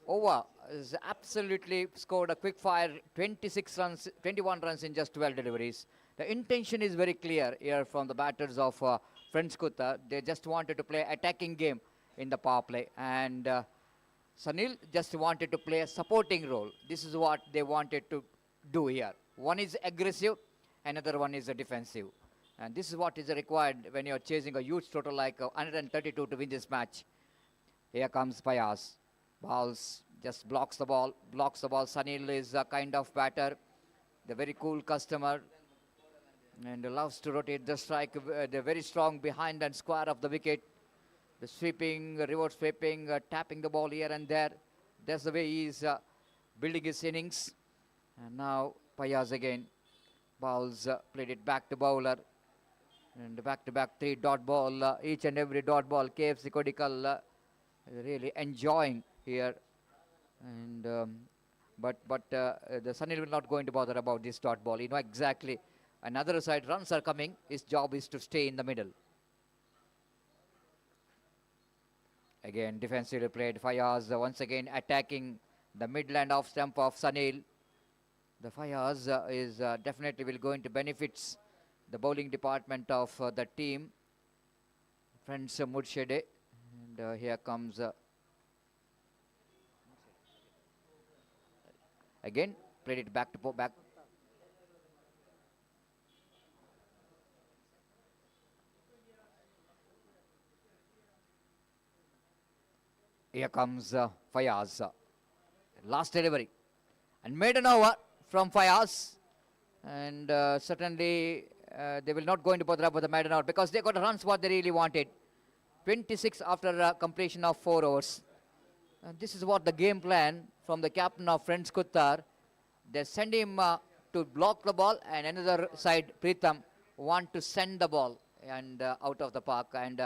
over. Is absolutely scored a quick fire, 26 runs, 21 runs in just 12 deliveries. The intention is very clear here from the batters of Friends Kutta. They just wanted to play attacking game in the power play. And Sanil just wanted to play a supporting role. This is what they wanted to do here. One is aggressive, another one is defensive. And this is what is required when you're chasing a huge total like 132 to win this match. Here comes Payas. Balls just blocks the ball. Sanil is a kind of batter, the very cool customer, and loves to rotate the strike. They're very strong behind and square of the wicket. The sweeping, reverse sweeping, tapping the ball here and there. That's the way he's building his innings. And now Payas again. Bowls played it back to bowler. And back-to-back 3 dot ball. Each and every dot ball. KFC Kodical really enjoying here. And but the Sunil will not going to bother about this dot ball. You know exactly. Another side runs are coming. His job is to stay in the middle. Again, defensively played. Fayaz once again attacking the midland off stump of Sanil. The Fayaz is definitely will going to benefits the bowling department of the team. Friends Moodshedde. And here comes again played it back to back. Here comes Fayaz. Last delivery. And made an over from Fayaz. And certainly they will not going to bother up with the maiden over because they got runs what they really wanted. 26 after completion of 4 overs. This is what the game plan from the captain of Friends Kuttar. They send him to block the ball, and another side, Pritham, want to send the ball and out of the park and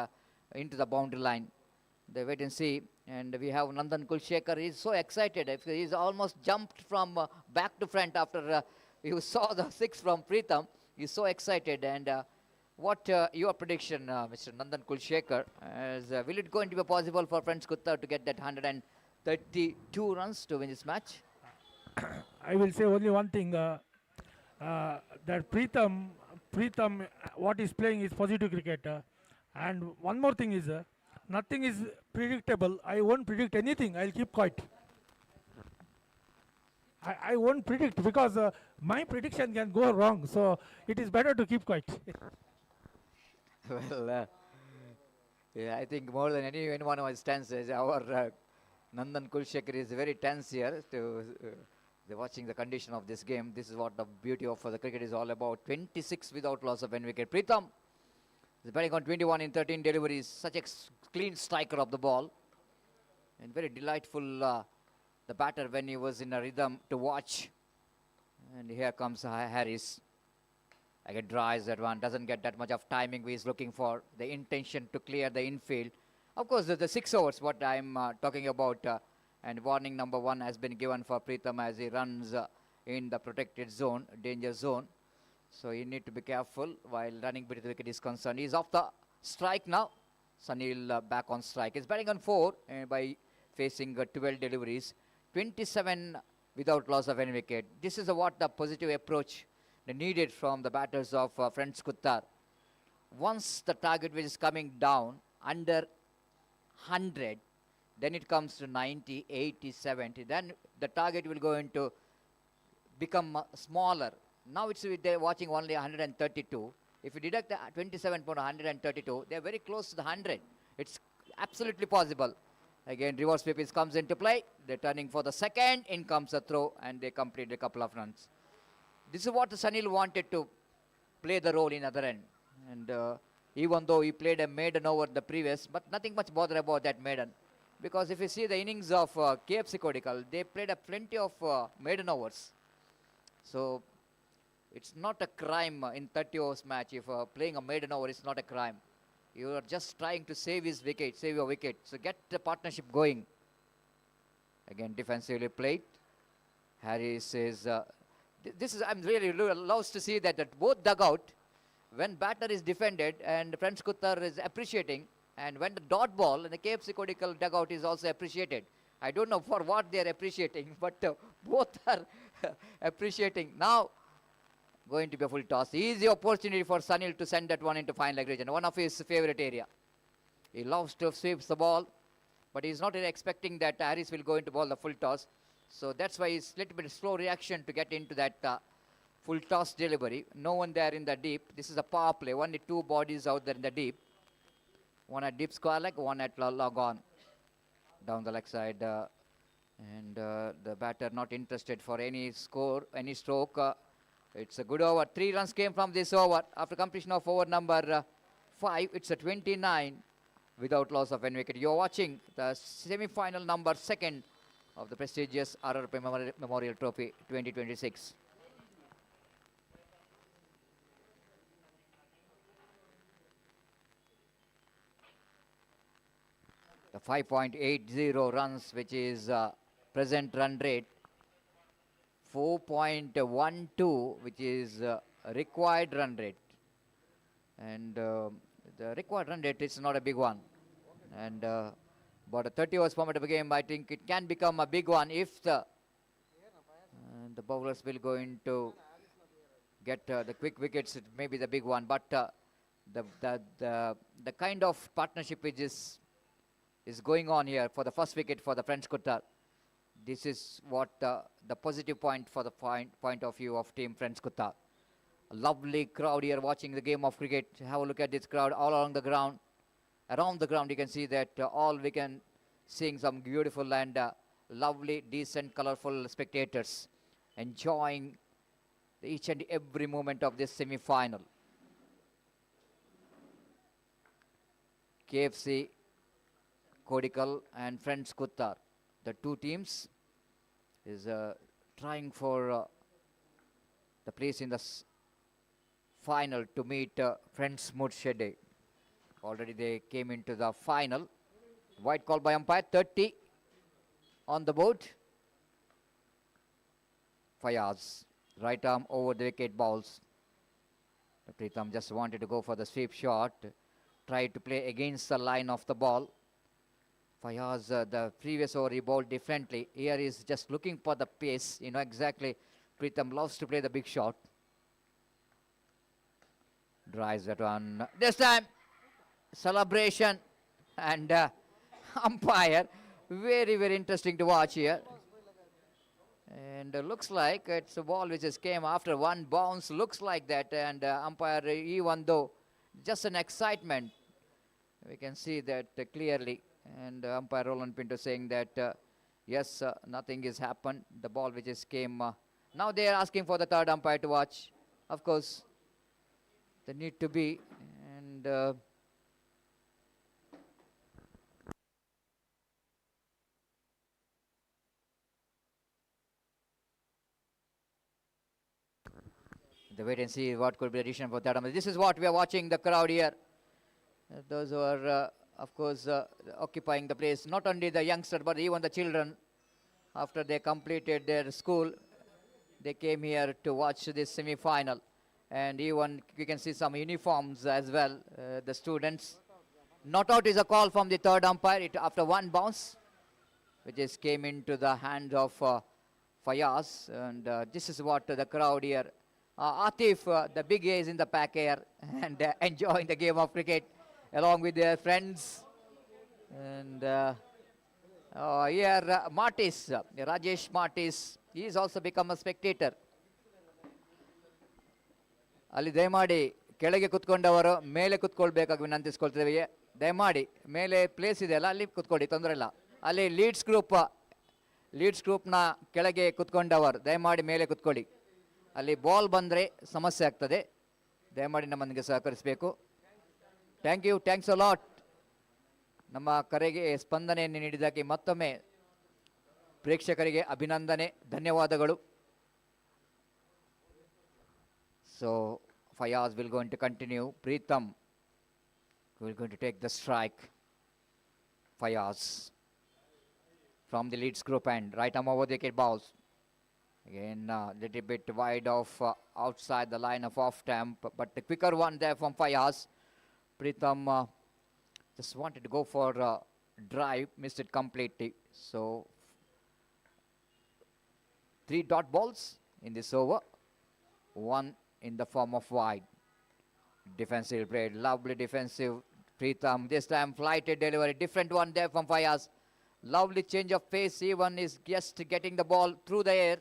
into the boundary line. They wait and see. And we have Nandan Kulshekar. He's so excited. He's almost jumped from back to front after you saw the 6 from Pritham. He's so excited. And what your prediction, Mr. Nandan Kulshekar? Will it going to be possible for Friends Kuttar to get that 132 runs to win this match? I will say only one thing, that Pritham, what is playing is positive cricket. And one more thing is, nothing is predictable. I won't predict anything. I'll keep quiet. I won't predict because my prediction can go wrong. So it is better to keep quiet. Well, yeah, I think more than anyone who has tenses, our Nandan Kulshekar is very tense here to watching the condition of this game. This is what the beauty of the cricket is all about. 26 without loss of any wicket. Pritham is batting on 21 in 13 deliveries. Such a clean striker of the ball. And very delightful, the batter when he was in a rhythm to watch. And here comes Harris. Again, dries that one. Doesn't get that much of timing. He's looking for the intention to clear the infield. Of course, the 6 overs, what I'm talking about. And warning number 1 has been given for Pritham as he runs in the protected zone, danger zone. So you need to be careful while running between the wicket is concerned. He's off the strike now. Sanil back on strike. He's batting on 4 by facing 12 deliveries. 27 without loss of any wicket. This is what the positive approach needed from the batters of Friends Kuttar. Once the target which is coming down under 100, then it comes to 90, 80, 70. Then the target will go into become smaller. Now it's they're watching only 132. If you deduct the 27 from 132, they're very close to the 100. It's absolutely possible. Again, reverse sweep comes into play. They're turning for the second. In comes a throw, and they complete a couple of runs. This is what Sanil wanted to play the role in other end. And even though he played a maiden over the previous, but nothing much bother about that maiden. Because if you see the innings of KFC Kodical, they played a plenty of maiden overs. So it's not a crime in 30 overs match. If playing a maiden over is not a crime. You are just trying to save his wicket, save your wicket. So get the partnership going. Again, defensively played. Harris is This is, I'm really loves to see that at both dugout, when batter is defended and French Kuttar is appreciating, and when the dot ball in the KFC Kodical dugout is also appreciated. I don't know for what they are appreciating, but both are appreciating. Now, going to be a full toss. Easy opportunity for Sunil to send that one into fine leg region, one of his favorite area. He loves to sweep the ball, but he's not really expecting that Harris will go into ball the full toss. So that's why he's a little bit slow reaction to get into that full toss delivery. No one there in the deep. This is a power play. Only two bodies out there in the deep. One at deep square leg, one at log on. Down the leg side. And the batter not interested for any score, any stroke. It's a good over. 3 runs came from this over. After completion of over number 5, it's a 29 without loss of any wicket. You're watching the semi-final number 2nd of the prestigious RRP Memorial Trophy 2026. The 5.80 runs, which is present run rate. 4.12, which is required run rate. And the required run rate is not a big one. And but a 30 overs format of a game, I think it can become a big one if the bowlers will go into get the quick wickets. It may be the big one, but the kind of partnership which is going on here for the first wicket for the French Kuttar. This is what the positive point for the point of view of team French Kuttar. A lovely crowd here watching the game of cricket. Have a look at this crowd all along the ground. Around the ground you can see that all we can seeing some beautiful and lovely, decent, colorful spectators enjoying each and every moment of this semi-final. KFC Kodical and French Kuttar, the two teams, is trying for the place in the final to meet French Moodshedde. Already they came into the final. White call by umpire, 30 on the board. Fayaz, right arm over the wicket balls. Pritham just wanted to go for the sweep shot, tried to play against the line of the ball. Fayaz, the previous over he bowled differently. Here he's just looking for the pace. You know exactly, Pritham loves to play the big shot. Drives that one. This time, celebration and umpire. Very, very interesting to watch here. And looks like it's a ball which just came after one bounce. Looks like that. And umpire, even though just an excitement, we can see that clearly. And umpire Roland Pinto saying that yes, nothing has happened. The ball which just came. Now they are asking for the third umpire to watch. Of course, they need to be. And the wait and see what could be the addition for third umpire. This is what we are watching the crowd here. Those who are of course, occupying the place, not only the youngsters, but even the children. After they completed their school, they came here to watch this semi-final. And even you can see some uniforms as well, the students. Not out is a call from the third umpire after one bounce, which just came into the hand of Fayaz. And this is what the crowd here. Atif, the big A is in the pack here and enjoying the game of cricket along with their friends. And here Martis, Rajesh Martis, he is also become a spectator. ಅಲ್ಲಿ ದಯಮಾಡಿ ಕೆಳಗೆ ಕುತ್ಕೊಂಡವರು ಮೇಲೆ ಕುತ್ಕೊಳ್ಬೇಕಾಗಿ ವಿನಂತಿಸ್ಕೊಳ್ತೇವೆ. ದಯಮಾಡಿ ಮೇಲೆ place ಇದೆಯಲ್ಲ ಅಲ್ಲಿ ಕುತ್ಕೊಳ್ಳಿ, ತೊಂದರೆ ಇಲ್ಲ. ಅಲ್ಲಿ ಲೀಡ್ಸ್ ಗ್ರೂಪ್ನ ಕೆಳಗೆ ಕುತ್ಕೊಂಡವರು ದಯಮಾಡಿ ಮೇಲೆ ಕುತ್ಕೊಳ್ಳಿ. ಅಲ್ಲಿ ಬಾಲ್ ಬಂದರೆ ಸಮಸ್ಯೆ ಆಗ್ತದೆ. ದಯಮಾಡಿ ನಮ್ಮೊಂದಿಗೆ ಸಹಕರಿಸಬೇಕು. Thank you, thanks a lot. ನಮ್ಮ ಕರೆಗೆ ಸ್ಪಂದನೆಯನ್ನು ನೀಡಿದ್ದಕ್ಕೆ ಮತ್ತೊಮ್ಮೆ ಪ್ರೇಕ್ಷಕರಿಗೆ ಅಭಿನಂದನೆ, ಧನ್ಯವಾದಗಳು. So Fayaz will going to continue. Pritham will going to take the strike. Fayaz from the leads group and right arm over the wicket balls. Again, little bit wide of outside the line of off stamp, but the quicker one there from Fayaz. Pritham just wanted to go for drive, missed it completely. So 3 dot balls in this over, 1 in the form of wide. Defensive play, lovely defensive. Pritham this time flighted delivery, different one there from Fayaz. Lovely change of pace, even is just getting the ball through the air.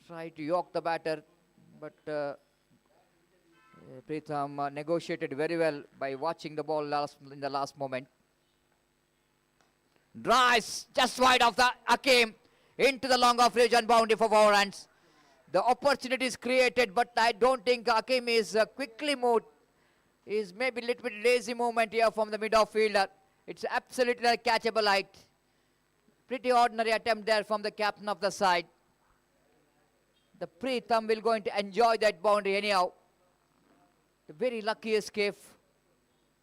Try to yoke the batter, but Pritham negotiated very well by watching the ball in the last moment. Drives just wide of the Hakim into the long off region boundary for 4 runs. The opportunity is created, but I don't think Hakim is quickly moved. Is maybe a little bit lazy movement here from the mid-off fielder. It's absolutely a catchable height. Pretty ordinary attempt there from the captain of the side. The Pritham will going to enjoy that boundary anyhow. The very lucky escape.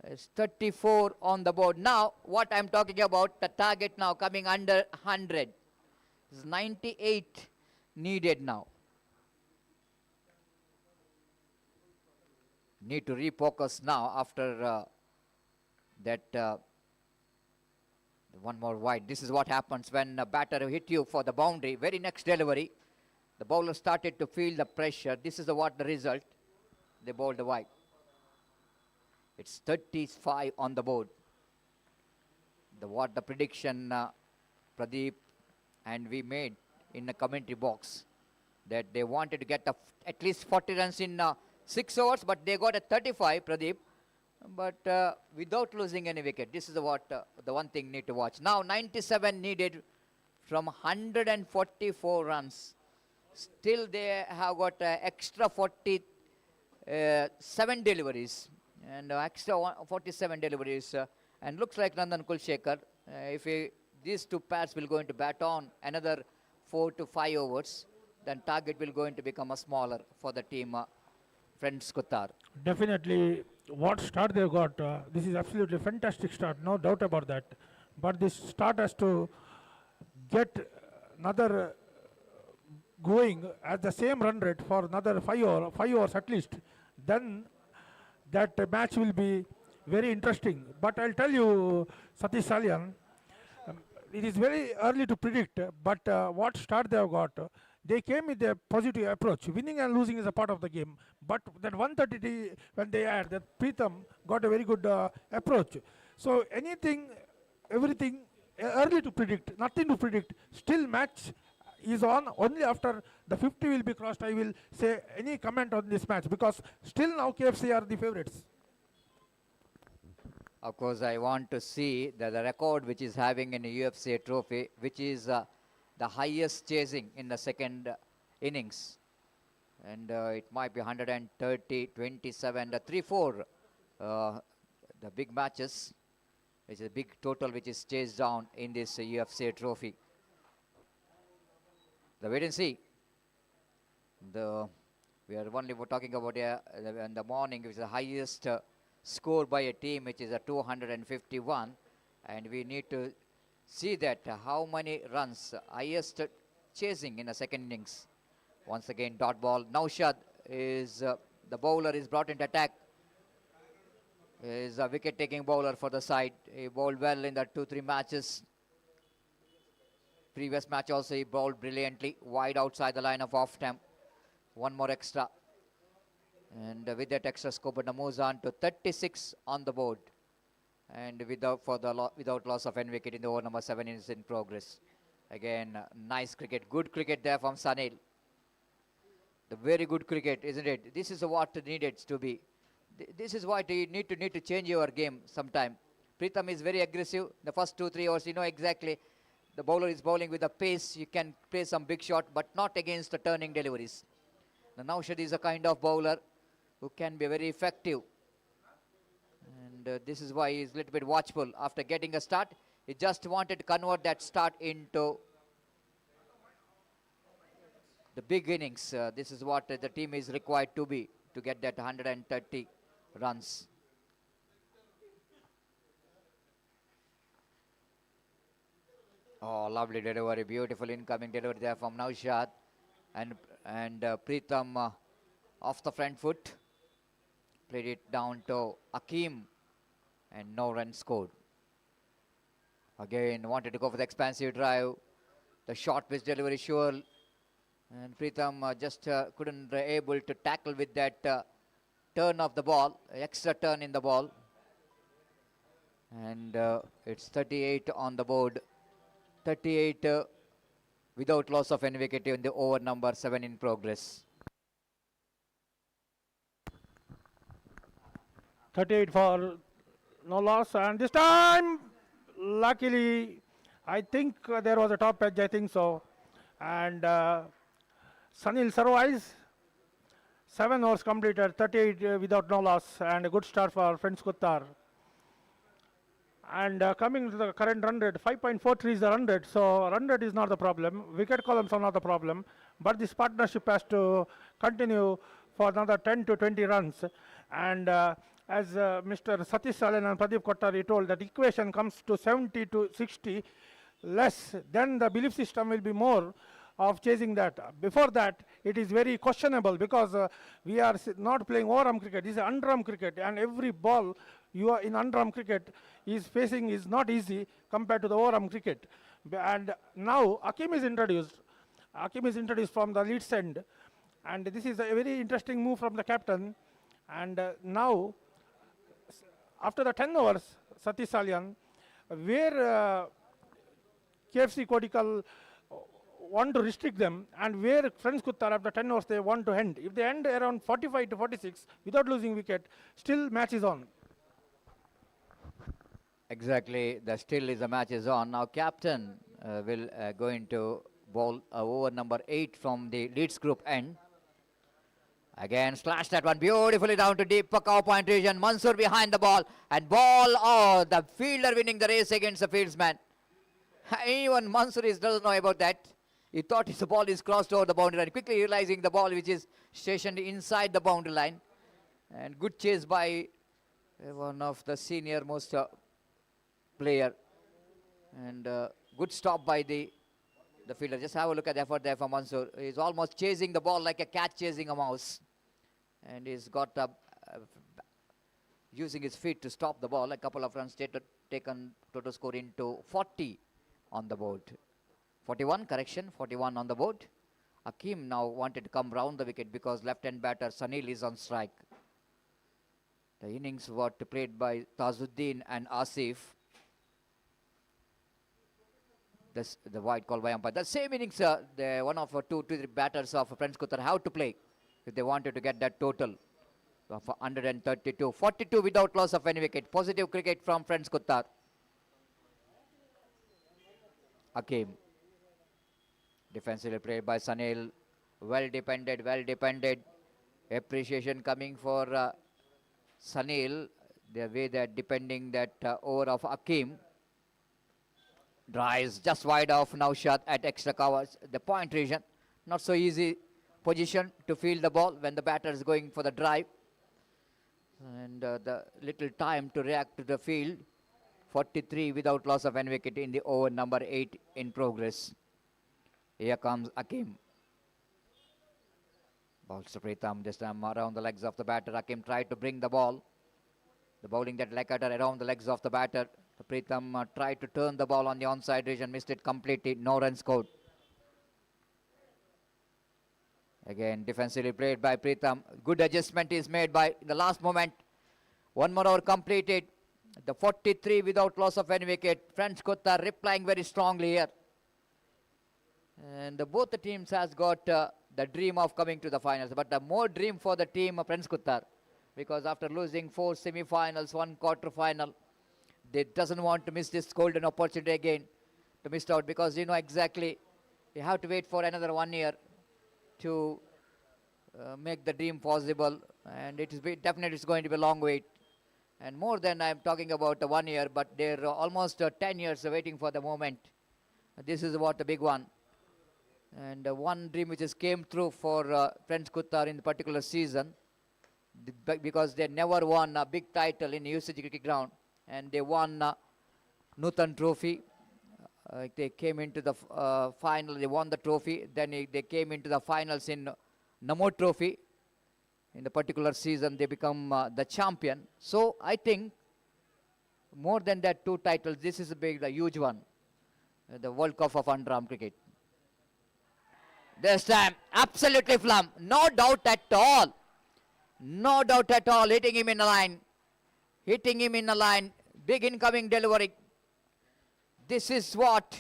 It's 34 on the board. Now, what I'm talking about, the target now coming under 100. It's 98 needed now. Need to refocus now after that one more wide. This is what happens when a batter hit you for the boundary. Very next delivery, the bowler started to feel the pressure. This is what the result. They bowled the wide. It's 35 on the board. What the prediction Pradeep and we made in the commentary box, that they wanted to get at least 40 runs in 6 overs, but they got a 35, Pradeep, but without losing any wicket. This is the one thing need to watch. Now 97 needed from 144 runs. Still they have got extra 47 deliveries and extra 47 deliveries. And looks like Nandan Kulshekar, if these two pairs will going to bat on another 4 to 5 overs, then target will going to become a smaller for the team. Friends Kuttar. Definitely, what start they got, this is absolutely fantastic start, no doubt about that. But this start has to get another going at the same run rate for another 5 hours at least. Then that match will be very interesting. But I'll tell you, Satish Salyan, it is very early to predict, but what start they have got, they came with a positive approach. Winning and losing is a part of the game. But that 130 when they had, that Pritham got a very good approach. So everything early to predict, nothing to predict. Still match is on. Only after the 50 will be crossed, I will say any comment on this match, because still now KFC are the favorites. Of course, I want to see the record which is having in the UFC trophy, which is the highest chasing in the second innings. And it might be 130, 27, the 3-4, the big matches, which is a big total which is chased down in this UFC trophy. The wait and see. We are only talking about in the morning, which is the highest score by a team, which is a 251, and we need to see that how many runs highest chasing in the second innings. Once again dot ball. Naushad is the bowler is brought into attack. Is a wicket taking bowler for the side. He bowled well in the 2-3 matches. Previous match also he bowled brilliantly wide outside the line of off stamp. One more extra. And with that extra scope, it moves on to 36 on the board. And without loss of any wicket in the over number 7 is in progress. Again, nice cricket, good cricket there from Sanil. The very good cricket, isn't it? This is what needed to be. This is what you need to change your game sometime. Pritham is very aggressive. The first 2-3 overs, you know exactly the bowler is bowling with the pace. You can play some big shot, but not against the turning deliveries. The Naushad is a kind of bowler who can be very effective. And this is why he's a little bit watchful. After getting a start, he just wanted to convert that start into the big innings. This is what the team is required to be, to get that 130 runs. Oh, lovely delivery, beautiful incoming delivery there from Naushad, and Pritham off the front foot, played it down to Akeem, and no run scored. Again, wanted to go for the expansive drive, the short pitch delivery sure, and Pritham just couldn't able to tackle with that turn of the ball, extra turn in the ball, and it's 38 on the board. 38 without loss of any wicket in the over number 7 in progress. 38 for no loss, and this time, luckily, I think there was a top edge, I think so, and Sunil survives. 7 overs completed, 38 without no loss, and a good start for Friends Kuttar. And coming to the current run rate, 5.43 is the run rate, so run rate is not the problem. Wicket columns are not the problem, but this partnership has to continue for another 10 to 20 runs. And as Mr. Satish Salan and Pradeep Kottari told, that equation comes to 70 to 60 less, then the belief system will be more of chasing that. Before that, it is very questionable because we are not playing overarm cricket. This is underarm cricket, and every ball you are in underarm cricket is facing is not easy compared to the overarm cricket. And now Akeem is introduced. Akeem is introduced from the leads end, and this is a very interesting move from the captain. And now, after the 10 overs, Satish Salyan, where KFC Kodical want to restrict them, and where Friends Kuttar after 10 overs they want to end. If they end around 45 to 46 without losing wicket, still match is on. Exactly, the still is the match is on. Now captain will going to bowl over number 8 from the Leeds group end. Again, slash that one beautifully down to deep cow point region. Mansoor behind the ball, and ball, oh, the fielder winning the race against the fieldsman. Even Mansoor doesn't know about that. He thought his ball is crossed over the boundary line, quickly realizing the ball which is stationed inside the boundary line. And good chase by one of the senior most player. And good stop by the fielder. Just have a look at the effort there for Mansoor. He's almost chasing the ball like a cat chasing a mouse. And he's got using his feet to stop the ball. A couple of runs taken total score into 40 on the board. 41, correction, 41 on the board. Akeem now wanted to come round the wicket because left-hand batter Sunil is on strike. The innings were played by Tazuddin and Asif. The white call by umpire. The same innings, the one of two to three batters of Friends Kuttar have to play if they wanted to get that total of 132. 42 without loss of any wicket. Positive cricket from Friends Kuttar. Akeem. Defensively played by Sunil. Well depended. Appreciation coming for Sunil. The way that depending that over of Akeem. Drives just wide off Naushad at extra covers. The point region. Not so easy position to field the ball when the batter is going for the drive. And the little time to react to the field. 43 without loss of any wicket in the over number 8 in progress. Here comes Akeem. Balls to Pritham, this time around the legs of the batter. Akeem tried to bring the ball. The bowling that Lekater around the legs of the batter. Pritham tried to turn the ball on the onside region, missed it completely, no run scored. Again, defensively played by Pritham. Good adjustment is made by the last moment. One more over completed. The 43 without loss of any wicket. Friends Kuttar replying very strongly here. And both the teams has got the dream of coming to the finals, but the more dream for the team of Friends Kuttar, because after losing 4 semi-finals, 1 quarter-final, they doesn't want to miss this golden opportunity again to miss out, because you know exactly you have to wait for another 1 year to make the dream possible, and it is definitely it's going to be a long wait, and more than I'm talking about 1 year, but they're almost 10 years waiting for the moment. This is what a big one. And one dream which has came through for Friends Kuttar in the particular season, because they never won a big title in UCG cricket ground, and they won Nutan Trophy They came into the final, they won the trophy. Then they came into the finals in Namo Trophy. In the particular season, they become the champion. So I think more than that 2 titles, this is the huge one. The World Cup of Underarm cricket. This time, absolutely flum. No doubt at all. No doubt at all. Hitting him in the line. Hitting him in the line. Big incoming delivery. This is what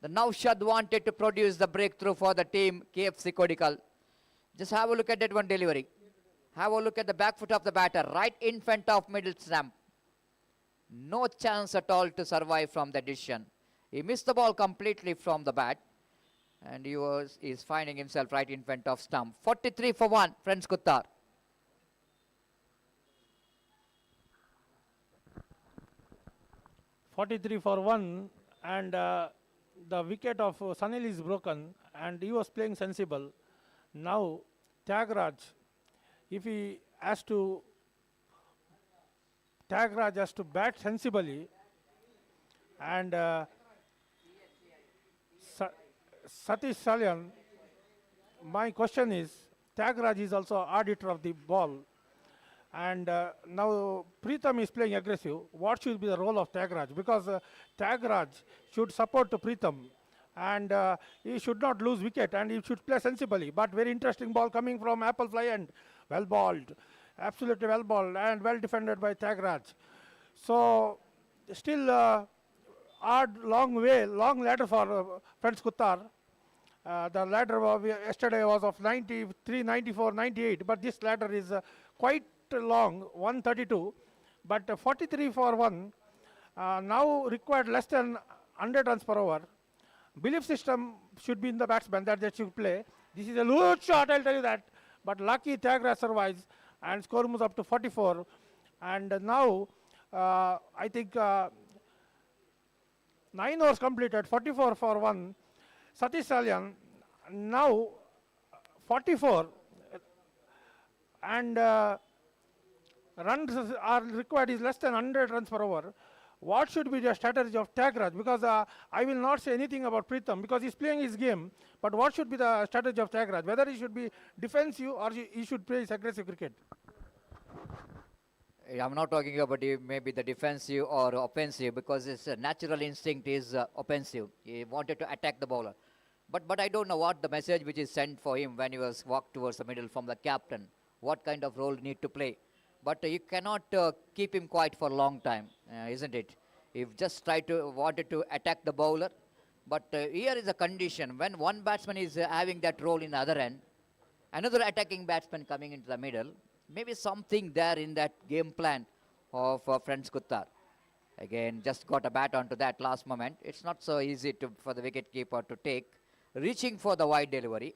the Naushad wanted to produce the breakthrough for the team, KFC Kodical. Just have a look at that one delivery. Have a look at the back foot of the batter, right in front of middle stump. No chance at all to survive from the decision. He missed the ball completely from the bat. And is finding himself right in front of stump. 43 for 1, Friends Kuttar. .43 for 1, and the wicket of Sunil is broken, and he was playing sensible. Now Tyagaraja, if he has to, Tyagaraja has to bat sensibly, and Satish Salyan, my question is, Tyagaraja is also auditor of the ball, and now Pritham is playing aggressive. What should be the role of Tyagaraja? Because Tyagaraja should support Pritham, and he should not lose wicket, and he should play sensibly. But very interesting ball coming from Apple Fly, and well balled, absolutely well balled, and well defended by Tyagaraja. So still hard, long ladder for Friends Kuttar. The ladder yesterday was of 93, 94, 98, but this ladder is quite long, 132, but 43 for 1. Now required less than 100 runs per over. Belief system should be in the batsman that they should play. This is a loose shot, I'll tell you that. But lucky Tyagaraja survives, and score moves up to 44. And now I think 9 overs completed, 44 for 1. Satish Salyan now 44, and runs are required is less than 100 runs per over. What should be the strategy of Tyagaraja? Because I will not say anything about Pritham because he's playing his game. But what should be the strategy of Tyagaraja? Whether he should be defensive or he should play his aggressive cricket? I'm not talking about maybe the defensive or offensive because his natural instinct is offensive. He wanted to attack the bowler. But I don't know what the message which is sent for him when he was walked towards the middle from the captain. What kind of role need to play. But you cannot keep him quiet for a long time, isn't it? You've just wanted to attack the bowler. But here is a condition. When one batsman is having that role in the other end, another attacking batsman coming into the middle, maybe something there in that game plan of Friends Kuttar. Again, just got a bat onto that last moment. It's not so easy for the wicketkeeper to take. Reaching for the wide delivery,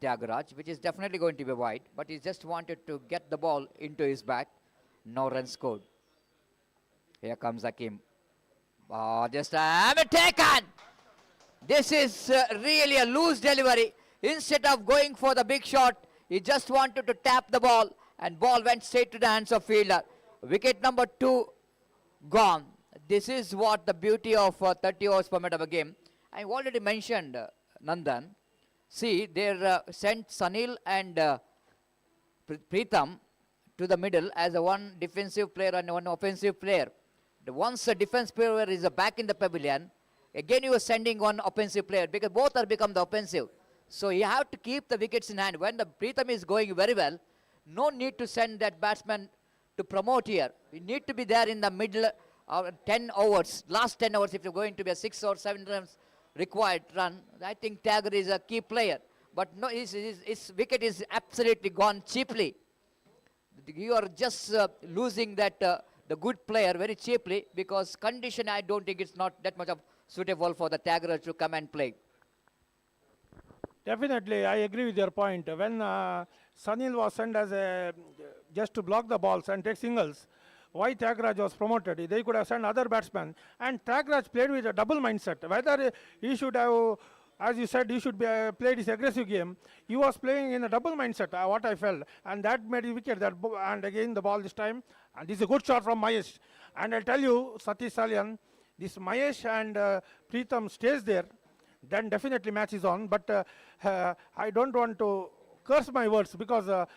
Tyagaraja, which is definitely going to be wide, but he just wanted to get the ball into his bat. No run scored. Here comes Hakim. Just have it taken. This is really a loose delivery. Instead of going for the big shot, he just wanted to tap the ball, and ball went straight to the hands of fielder. Wicket number 2 gone. This is what the beauty of 30 overs per minute of a game. I already mentioned, Nandan. See, they sent Sunil and Pritham to the middle as a one defensive player and one offensive player. Once the defense player is back in the pavilion, again you are sending one offensive player because both are become the offensive. So you have to keep the wickets in hand. When the Pritham is going very well, no need to send that batsman to promote here. You need to be there in the middle of 10 overs, last 10 overs if you're going to be a 6 or 7 runs required run. I think Tyagaraja is a key player. But no, his wicket is absolutely gone cheaply. You are just losing that the good player very cheaply because condition I don't think it's not that much of suitable for the Tyagaraja to come and play. Definitely, I agree with your point. When Sunil was sent as just to block the balls and take singles, why Tyagaraja was promoted? They could have sent other batsmen. And Tyagaraja played with a double mindset. Whether he should have, as you said, he should be played his aggressive game. He was playing in a double mindset, what I felt. And that made his wicket. And again, the ball this time. And this is a good shot from Mahesh. And I'll tell you, Satish Salyan, this Mahesh and Preetham stays there, then definitely match is on. But I don't want to curse my words because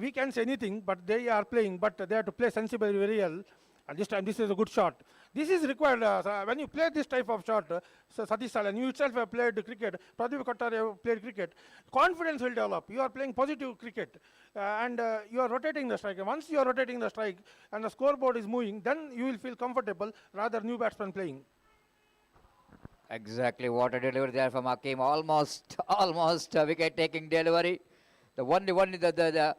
we can say anything, but they are playing, but they have to play sensibly very well. And this time, this is a good shot. This is required when you play this type of shot. So Satish Salan, you itself have played cricket. Pradeep Kottare have played cricket. Confidence will develop. You are playing positive cricket, and you are rotating the strike. Once you are rotating the strike and the scoreboard is moving, then you will feel comfortable rather new batsman playing. Exactly what a delivery there from Hakim. Almost wicket-taking delivery. The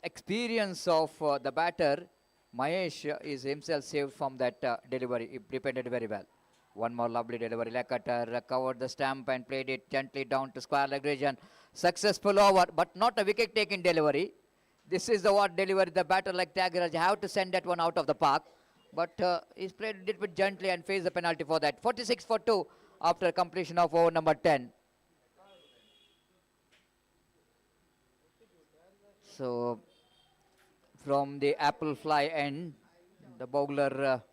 experience of the batter, Mahesh, is himself saved from that delivery. He defended very well. One more lovely delivery. Lekatar covered the stump and played it gently down to square leg region. Successful over, but not a wicket-taking delivery. This is the what delivery the batter like Tyagiraj have to send that one out of the park. But he's played a little bit gently and faced the penalty for that. 46 for 2 after completion of over number 10. So from the apple fly end, the bowler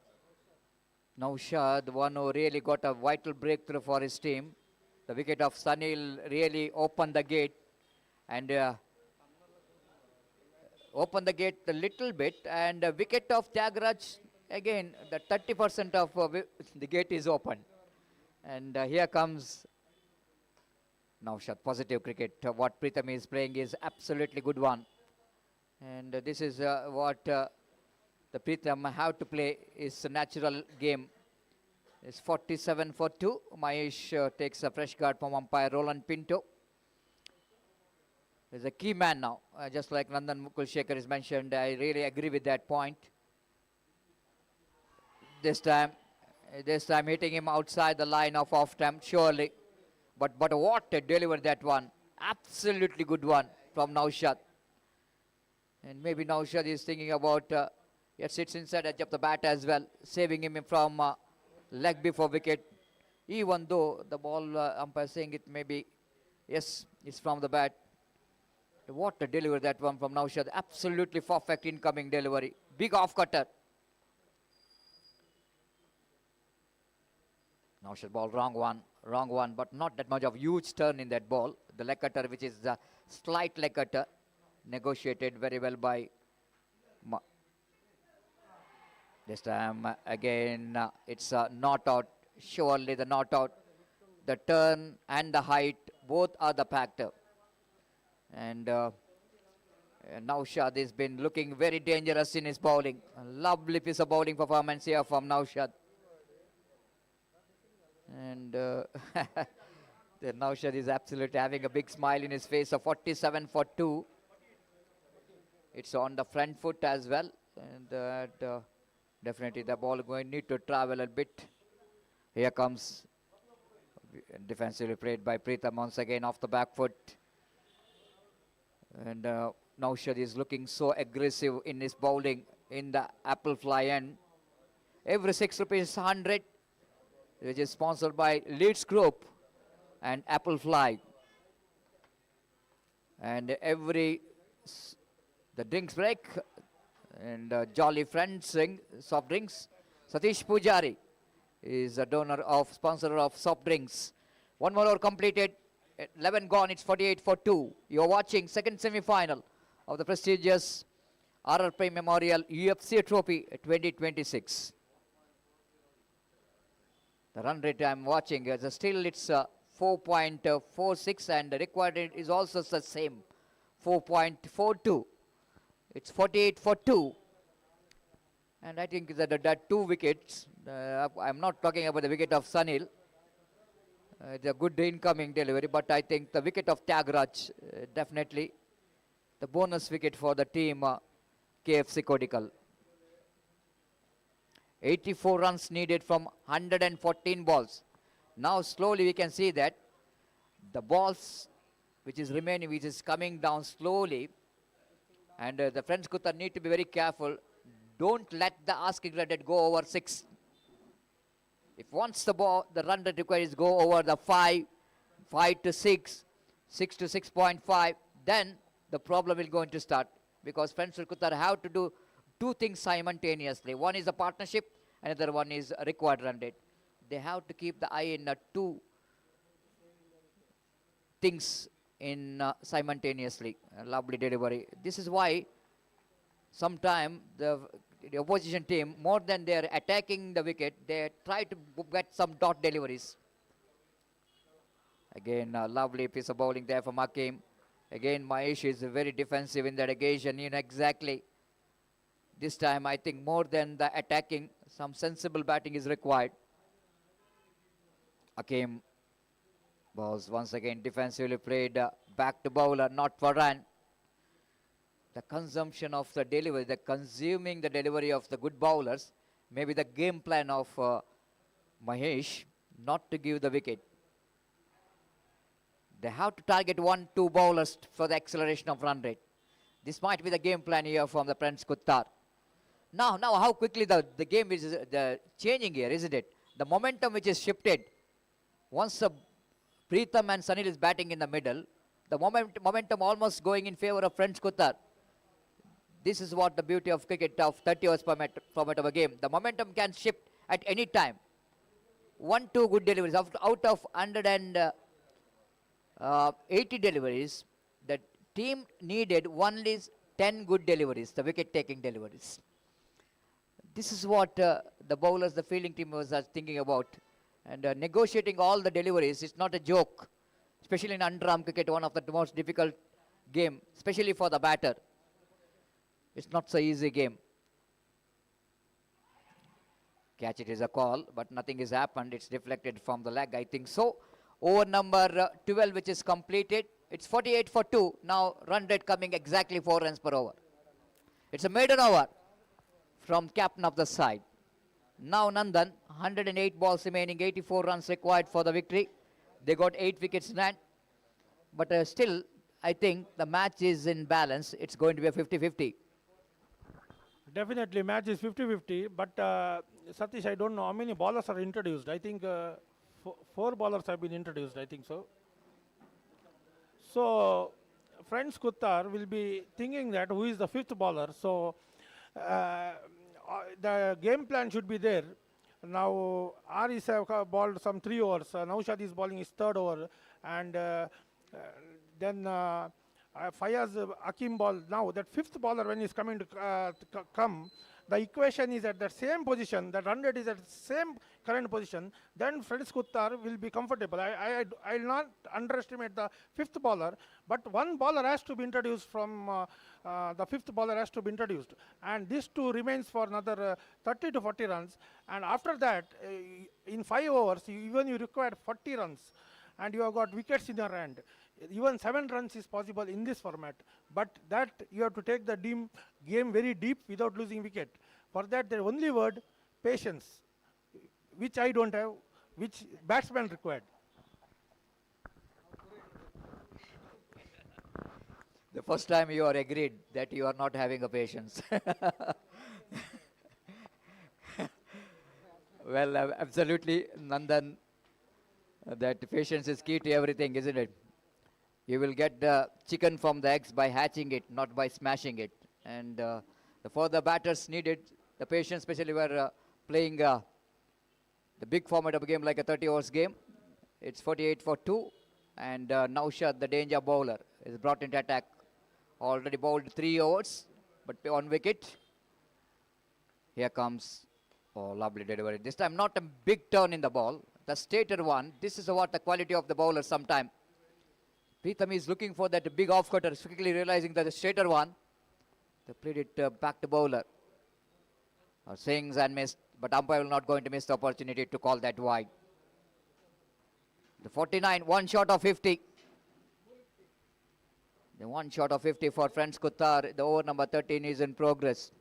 Naushad, the one who really got a vital breakthrough for his team. The wicket of Sunil really opened the gate and opened the gate a little bit, and the wicket of Tyagiraj, again the 30% of the gate is open. And here comes Naushad. Positive cricket. What Preetham is playing is absolutely good one. And this is what the Preetham have to play is a natural game. It's 47 for 2. Mahesh takes a fresh guard from umpire Roland Pinto. He's a key man now. Just like Nandan Mukulshekar is mentioned, I really agree with that point. This time hitting him outside the line of off stump, surely. But what a deliver that one. Absolutely good one from Naushad. And maybe Naushad is thinking about, it sits inside edge of the bat as well, saving him from leg before wicket. Even though the ball umpire saying it maybe, yes, it's from the bat. What a delivery that one from Naushad. Absolutely perfect incoming delivery. Big off cutter. Naushad ball, wrong one, but not that much of huge turn in that ball. The leg cutter, which is the slight leg cutter, negotiated very well by this time again. It's a not out. Surely the not out. The turn and the height both are the factor. And Naushad has been looking very dangerous in his bowling. A lovely piece of bowling performance here from Naushad. And the Naushad is absolutely having a big smile in his face. So 47 for 2. It's on the front foot as well. And definitely the ball going need to travel a bit. Here comes defensively played by Preetham once again off the back foot. And Naushad is looking so aggressive in his bowling in the apple fly end. Every 6 rupees 100, which is sponsored by Leeds Group and Apple Fly. And the drinks break and Jolly Friends soft drinks. Satish Pujari is a sponsor of soft drinks. One more over completed. 11 gone. It's 48 for 2. You're watching second semi-final of the prestigious R.R. Prem Memorial UFC Trophy 2026. The run rate I'm watching is still it's 4.46 and the required is also the same 4.42. It's 48 for 2. And I think that 2 wickets, I'm not talking about the wicket of Sunil. It's a good incoming delivery, but I think the wicket of Tyagiraj, definitely the bonus wicket for the team KFC Kodical. 84 runs needed from 114 balls. Now slowly we can see that the balls which is remaining, which is coming down slowly, and the French Kutar need to be very careful. Don't let the asking run rate go over 6. If once the run rate required is go over the 5 to 6, 6 to 6.5, then the problem will going to start, because French Kutar have to do 2 things simultaneously. One is a partnership another one is required run rate. They have to keep the eye in two things in simultaneously. A lovely delivery. This is why sometime the opposition team, more than they are attacking the wicket, they try to get some dot deliveries. Again, a lovely piece of bowling there from Hakim. Again, Mahesh is very defensive in that occasion. Exactly. This time, I think more than the attacking, some sensible batting is required. Hakim was once again defensively played back to bowler, not for run. The consumption of the delivery, the consuming the delivery of the good bowlers, maybe the game plan of Mahesh not to give the wicket. They have to target 1-2 bowlers for the acceleration of run rate. This might be the game plan here from the Prince Kuttar. Now how quickly the game is changing here, isn't it? The momentum which is shifted. Once Pritham and Sunil is batting in the middle, the momentum almost going in favor of Prince Kuttar. This is what the beauty of cricket of 30 overs format of a game. The momentum can shift at any time. 1-2 good deliveries. Out of 180 deliveries, the team needed only 10 good deliveries, the wicket-taking deliveries. This is what the bowlers, the fielding team was thinking about. And negotiating all the deliveries is not a joke, especially in underarm cricket, one of the most difficult game, especially for the batter. It's not so easy game. Catch it is a call, but nothing has happened. It's deflected from the leg, I think so. Over number 12, which is completed. It's 48 for 2. Now run rate coming exactly 4 runs per over. It's a maiden over from captain of the side. Now Nandan, 108 balls remaining, 84 runs required for the victory. They got 8 wickets in hand. But still, I think the match is in balance. It's going to be a 50-50. Definitely, match is 50-50. But Satish, I don't know how many bowlers are introduced. I think 4 bowlers have been introduced. I think so. So, Friends Kuttar will be thinking that who is the 5th bowler. So, the game plan should be there. Now, Aris have bowled some 3 overs. Moodshedde is bowling his 3rd over. And then Fayaz Hakim ball. Now, that 5th bowler, when he's coming to come, the equation is at the same position, the run rate is at the same current position, then Friends Kuttar will be comfortable. I will not underestimate the 5th bowler, but one bowler has to be introduced from the 5th bowler has to be introduced. And this too remains for another 30 to 40 runs. And after that, in 5 overs, even you require 40 runs. And you have got wickets in your hand. Even 7 runs is possible in this format. But that you have to take the game very deep without losing wicket. For that, the only word, patience, which I don't have, which batsman required. The first time you are agreed that you are not having a patience. Well, absolutely, Nandan. That patience is key to everything, isn't it? You will get the chicken from the eggs by hatching it, not by smashing it. And for the batters needed the patience, especially were playing the big format of a game like a 30 overs game. It's 48 for 2. And Naushad, the danger bowler, is brought into attack. Already bowled 3 overs, but 1 wicket. Here comes, oh, lovely delivery. This time not a big turn in the ball. The straighter one. This is what the quality of the bowler sometime. Pritham is looking for that big off-cutter, quickly realizing that the straighter one. They played it back to bowler. Swings and missed, but umpire will not going to miss the opportunity to call that wide. The 49, 1 short of 50. The 1 short of 50 for Friends Kuttar. The over number 13 is in progress.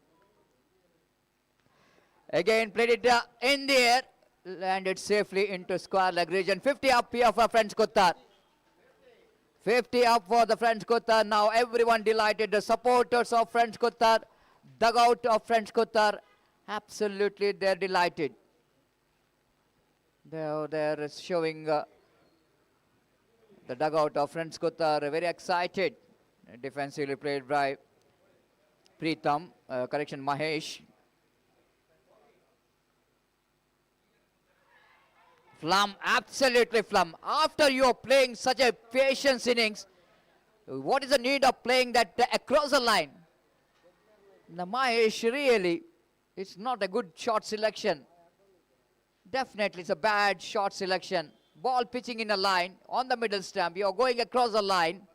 Again played it in the air. Landed safely into square leg region. 50 up here for Friends Kuttar. 50 up for the Friends Kuttar. Now everyone delighted. The supporters of Friends Kuttar, dugout of Friends Kuttar, absolutely they're delighted. They're showing the dugout of Friends Kuttar, very excited. Defensively played by Pritham, Mahesh. Flum, absolutely flum. After you are playing such a patience innings, what is the need of playing that across the line? Now, Mahesh, really, it's not a good shot selection. Definitely, it's a bad shot selection. Ball pitching in a line on the middle stump. You are going across the line.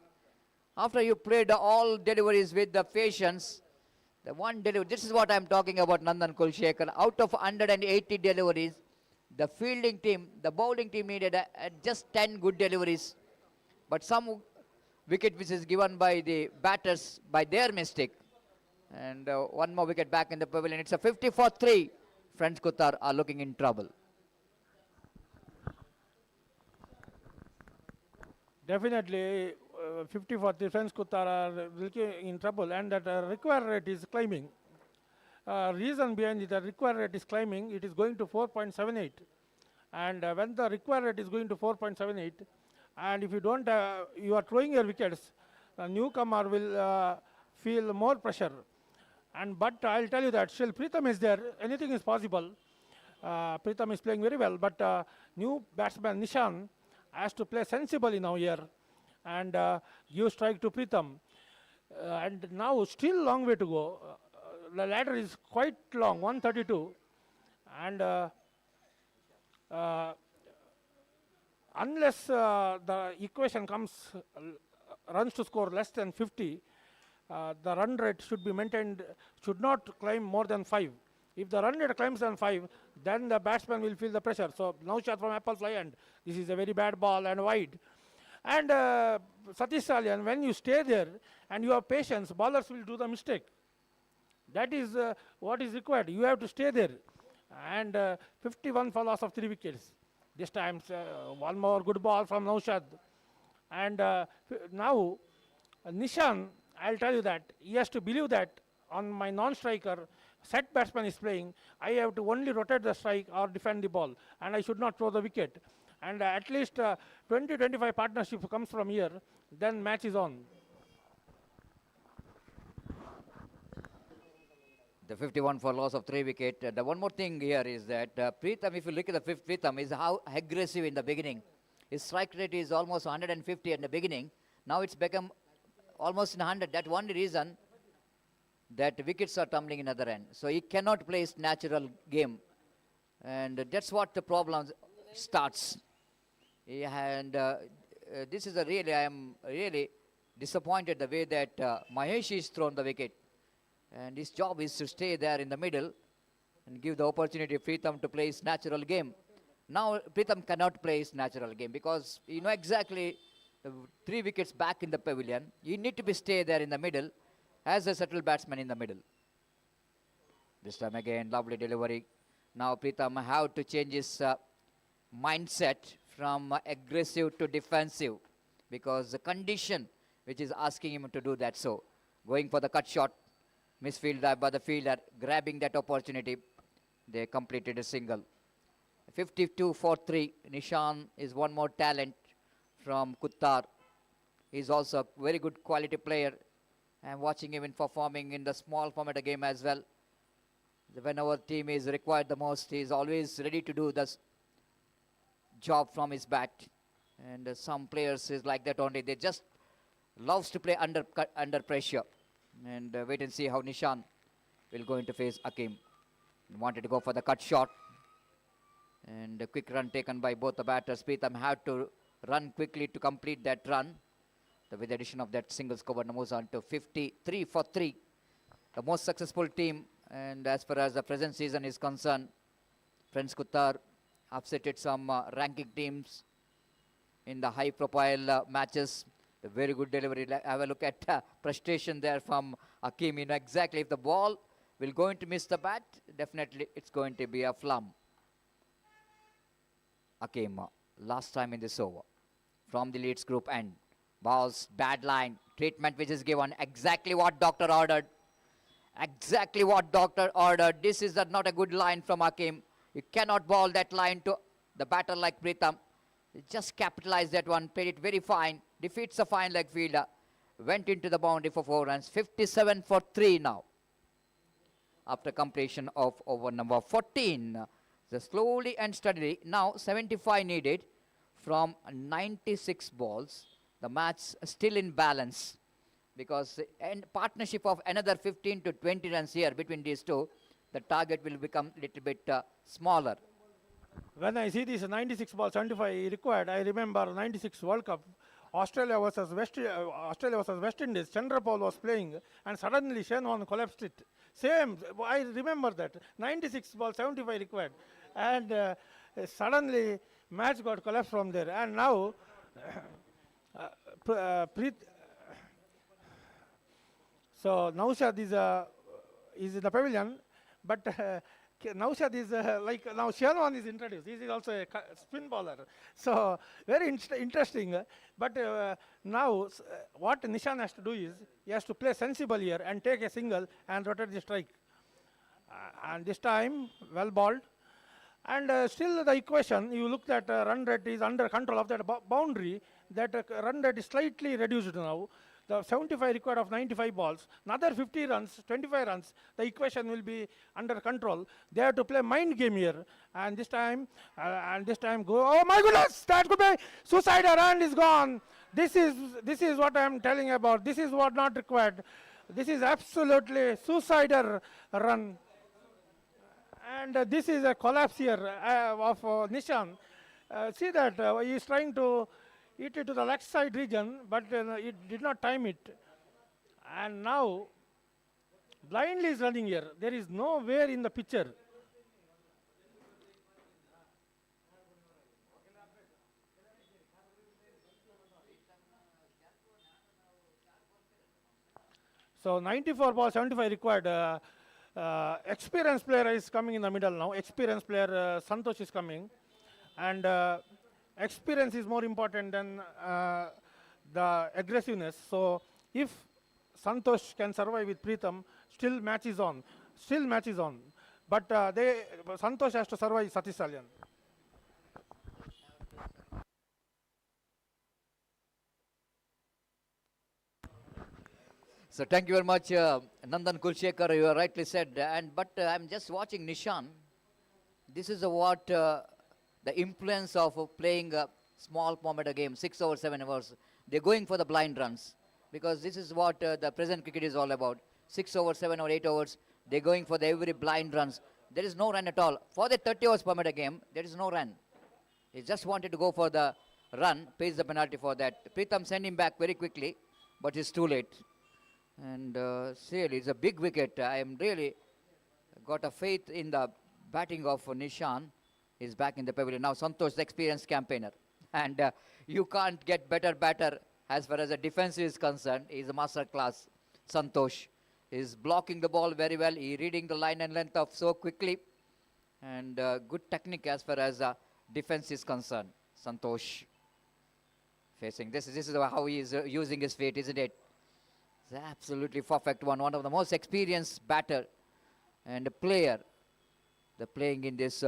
After you played all deliveries with the patience, the one delivery, this is what I'm talking about, Nandan Kulshekar. Out of 180 deliveries, the fielding team, the bowling team needed just 10 good deliveries. But some wicket which is given by the batters by their mistake. And one more wicket back in the pavilion. It's a 50 for 3. Friends Qatar are looking in trouble. Definitely, 50 for the Friends Qatar are looking in trouble, and that required rate is climbing. Reason behind it, the required rate is climbing, it is going to 4.78. And when the required rate is going to 4.78, and if you don't, you are throwing your wickets, the newcomer will feel more pressure. But I'll tell you that still Pritham is there, anything is possible. Pritham is playing very well, but new batsman Nishan has to play sensibly now here and give strike to Pritham. And now still long way to go. The ladder is quite long, 132. And unless the equation comes, runs to score less than 50, the run rate should be maintained, should not climb more than 5. If the run rate climbs than 5, then the batsman will feel the pressure. So now shot from apple fly, and this is a very bad ball and wide. And Satish Salyan, when you stay there and you have patience, bowlers will do the mistake. That is what is required. You have to stay there. And 51 for loss of 3 wickets. This time, one more good ball from Naushad. And now, Nishan, I'll tell you that he has to believe that on my non-striker, set batsman is playing, I have to only rotate the strike or defend the ball, and I should not throw the wicket. And at least 20-25 partnership comes from here, then match is on. The 51 for loss of 3 wicket. The one more thing here is that Pritham, if you look at the fifth Pritham, is how aggressive in the beginning. His strike rate is almost 150 in the beginning. Now it's become almost 100. That's one reason that wickets are tumbling in other end. So he cannot play his natural game. And that's what the problem starts. And this is I am really disappointed the way that Mahesh is thrown the wicket. And his job is to stay there in the middle and give the opportunity to Pritham to play his natural game. Now Pritham cannot play his natural game because you know exactly 3 wickets back in the pavilion. You need to be stay there in the middle as a settled batsman in the middle. This time again, lovely delivery. Now Pritham have to change his mindset from aggressive to defensive because the condition which is asking him to do that. So going for the cut shot. Misfield by the fielder, grabbing that opportunity. They completed a single. 52 for 3. Nishan is one more talent from Quttar. He's also a very good quality player. I'm watching him in performing in the small format game as well. When our team is required the most, he's always ready to do this job from his bat. And some players is like that only. They just loves to play under pressure. And wait and see how Nishan will go into face Akim. Wanted to go for the cut shot. And a quick run taken by both the batters. Pritham had to run quickly to complete that run. With the addition of that single score, moves on to 53 for 3. The most successful team. And as far as the present season is concerned, Friends Quttar upsetted some ranking teams in the high profile matches. A very good delivery. Have a look at frustration there from Akim. You know exactly if the ball will going to miss the bat, definitely it's going to be a flum. Akim, last time in this over. From the Leeds group end. Balls, bad line. Treatment which is given. Exactly what doctor ordered. Exactly what doctor ordered. This is not a good line from Akim. You cannot ball that line to the batter like Pritham. He just capitalized that one. Played it very fine. Defeats a fine leg fielder. Went into the boundary for 4 runs. 57 for 3 now. After completion of over number 14. So slowly and steadily, now 75 needed from 96 balls. The match still in balance because in partnership of another 15 to 20 runs here between these two, the target will become a little bit smaller. When I see this 96 ball 75 required, I remember 96 World Cup, Australia versus West Indies. Chandrapal was playing, and suddenly Shenwan collapsed it. Same, I remember that 96 ball 75 required, and suddenly match got collapsed from there. And now, so Naushad is in the pavilion, but Naushad is like now Sherwan is introduced. He is also a spin bowler. So very interesting. But now what Nishan has to do is he has to play sensible here and take a single and rotate the strike. And this time well balled. And still the equation, you look at run rate is under control of that boundary. That run rate is slightly reduced now. The 75 required of 95 balls, another 50 runs, 25 runs, the equation will be under control. They have to play mind game here. And this time go, oh my goodness, that could be suicider and is gone. This is what I am telling about. This is what not required. This is absolutely suicider run. And this is a collapse here of Nishan. See that he is trying to hit it to the left side region, but it did not time it. And now, blindly is running here. There is nowhere in the picture. So 94 ball, 75 required. Experienced player is coming in the middle now. Experienced player Santosh is coming. And experience is more important than the aggressiveness. So if Santosh can survive with Pritham, still match is on. But Santosh has to survive Satish Salyan. So thank you very much, Nandan Kulshekar. You rightly said. But I'm just watching Nishan. This is what the influence of playing a small format game, 6 over 7 hours. They're going for the blind runs because this is what the present cricket is all about. 6 over 7 or 8 hours, they're going for the every blind runs. There is no run at all. For the 30 hours format game, there is no run. He just wanted to go for the run, pays the penalty for that. Pritham sent him back very quickly, but it's too late. And seriously, it's a big wicket. I am really got a faith in the batting of Nishan. He's back in the pavilion. Now Santosh, the experienced campaigner. And you can't get better batter as far as the defense is concerned. He's a master class. Santosh is blocking the ball very well. He's reading the line and length of so quickly. And good technique as far as defense is concerned. Santosh facing. This is how he is using his feet, isn't it? It's absolutely perfect one. One of the most experienced batter and player. They're playing in this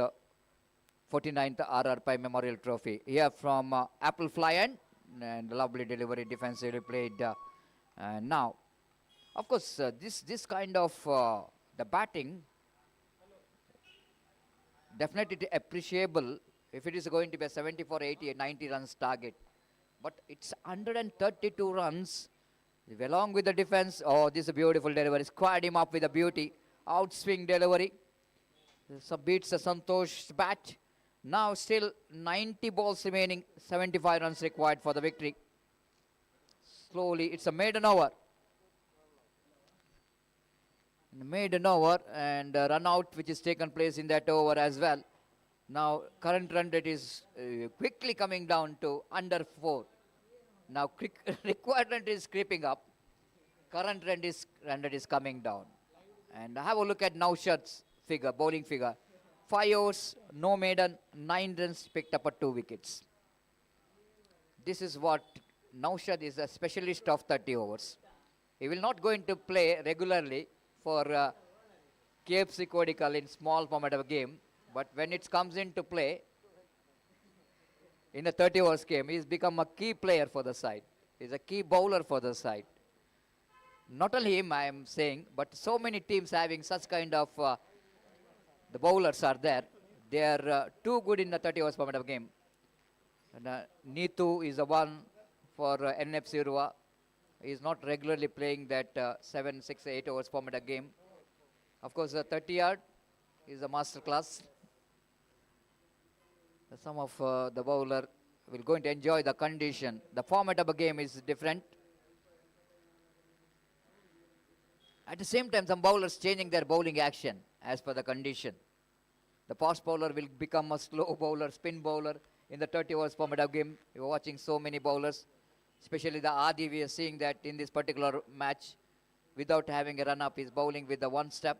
49th RR Pai Memorial Trophy. Here from Apple Flyan, and lovely delivery, defensively played. And now, of course, this kind of the batting definitely appreciable if it is going to be a 74, 80, 90 runs target. But it's 132 runs along with the defense. Oh, this is a beautiful delivery. Squared him up with a beauty. Outswing delivery. So beats the Santosh bat. Now still 90 balls remaining, 75 runs required for the victory. Slowly, it's a maiden over. Maiden over and run out which is taken place in that over as well. Now current run rate is quickly coming down to under 4. Now required run rate is creeping up. Current run rate is coming down. And have a look at Naushad's figure, bowling figure. 5 overs, no maiden, 9 runs picked up at 2 wickets. This is what Naushad is, a specialist of 30 overs. He will not going to play regularly for KFC Kodical in small format of a game. But when it comes into play, in a 30 overs game, he's become a key player for the side. He's a key bowler for the side. Not only him, I am saying, but so many teams having such kind of the bowlers are there. They are too good in the 30 overs format of game. And, Neetu is the one for NFC Rua. He is not regularly playing that 7, 6, 8 overs format of game. Of course, the 30 yard is a master class. Some of the bowler will going to enjoy the condition. The format of a game is different. At the same time, some bowlers changing their bowling action as per the condition. The fast bowler will become a slow bowler, spin bowler in the 30 overs format of game. You are watching so many bowlers, especially the Adi. We are seeing that in this particular match, without having a run up, he's bowling with the one step.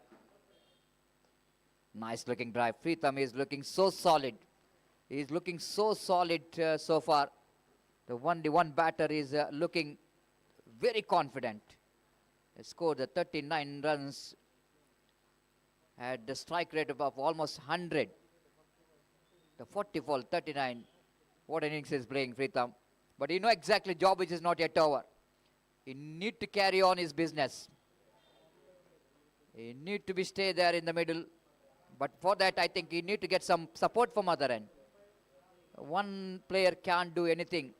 Nice looking drive. Pritham is looking so solid. He is looking so solid so far. The one batter is looking very confident. He scored the 39 runs at the strike rate of almost 100. The 44, 39. What innings is playing Pritham. But you know exactly job which is not yet over. He need to carry on his business. He need to be stay there in the middle. But for that, I think he need to get some support from other end. One player can't do anything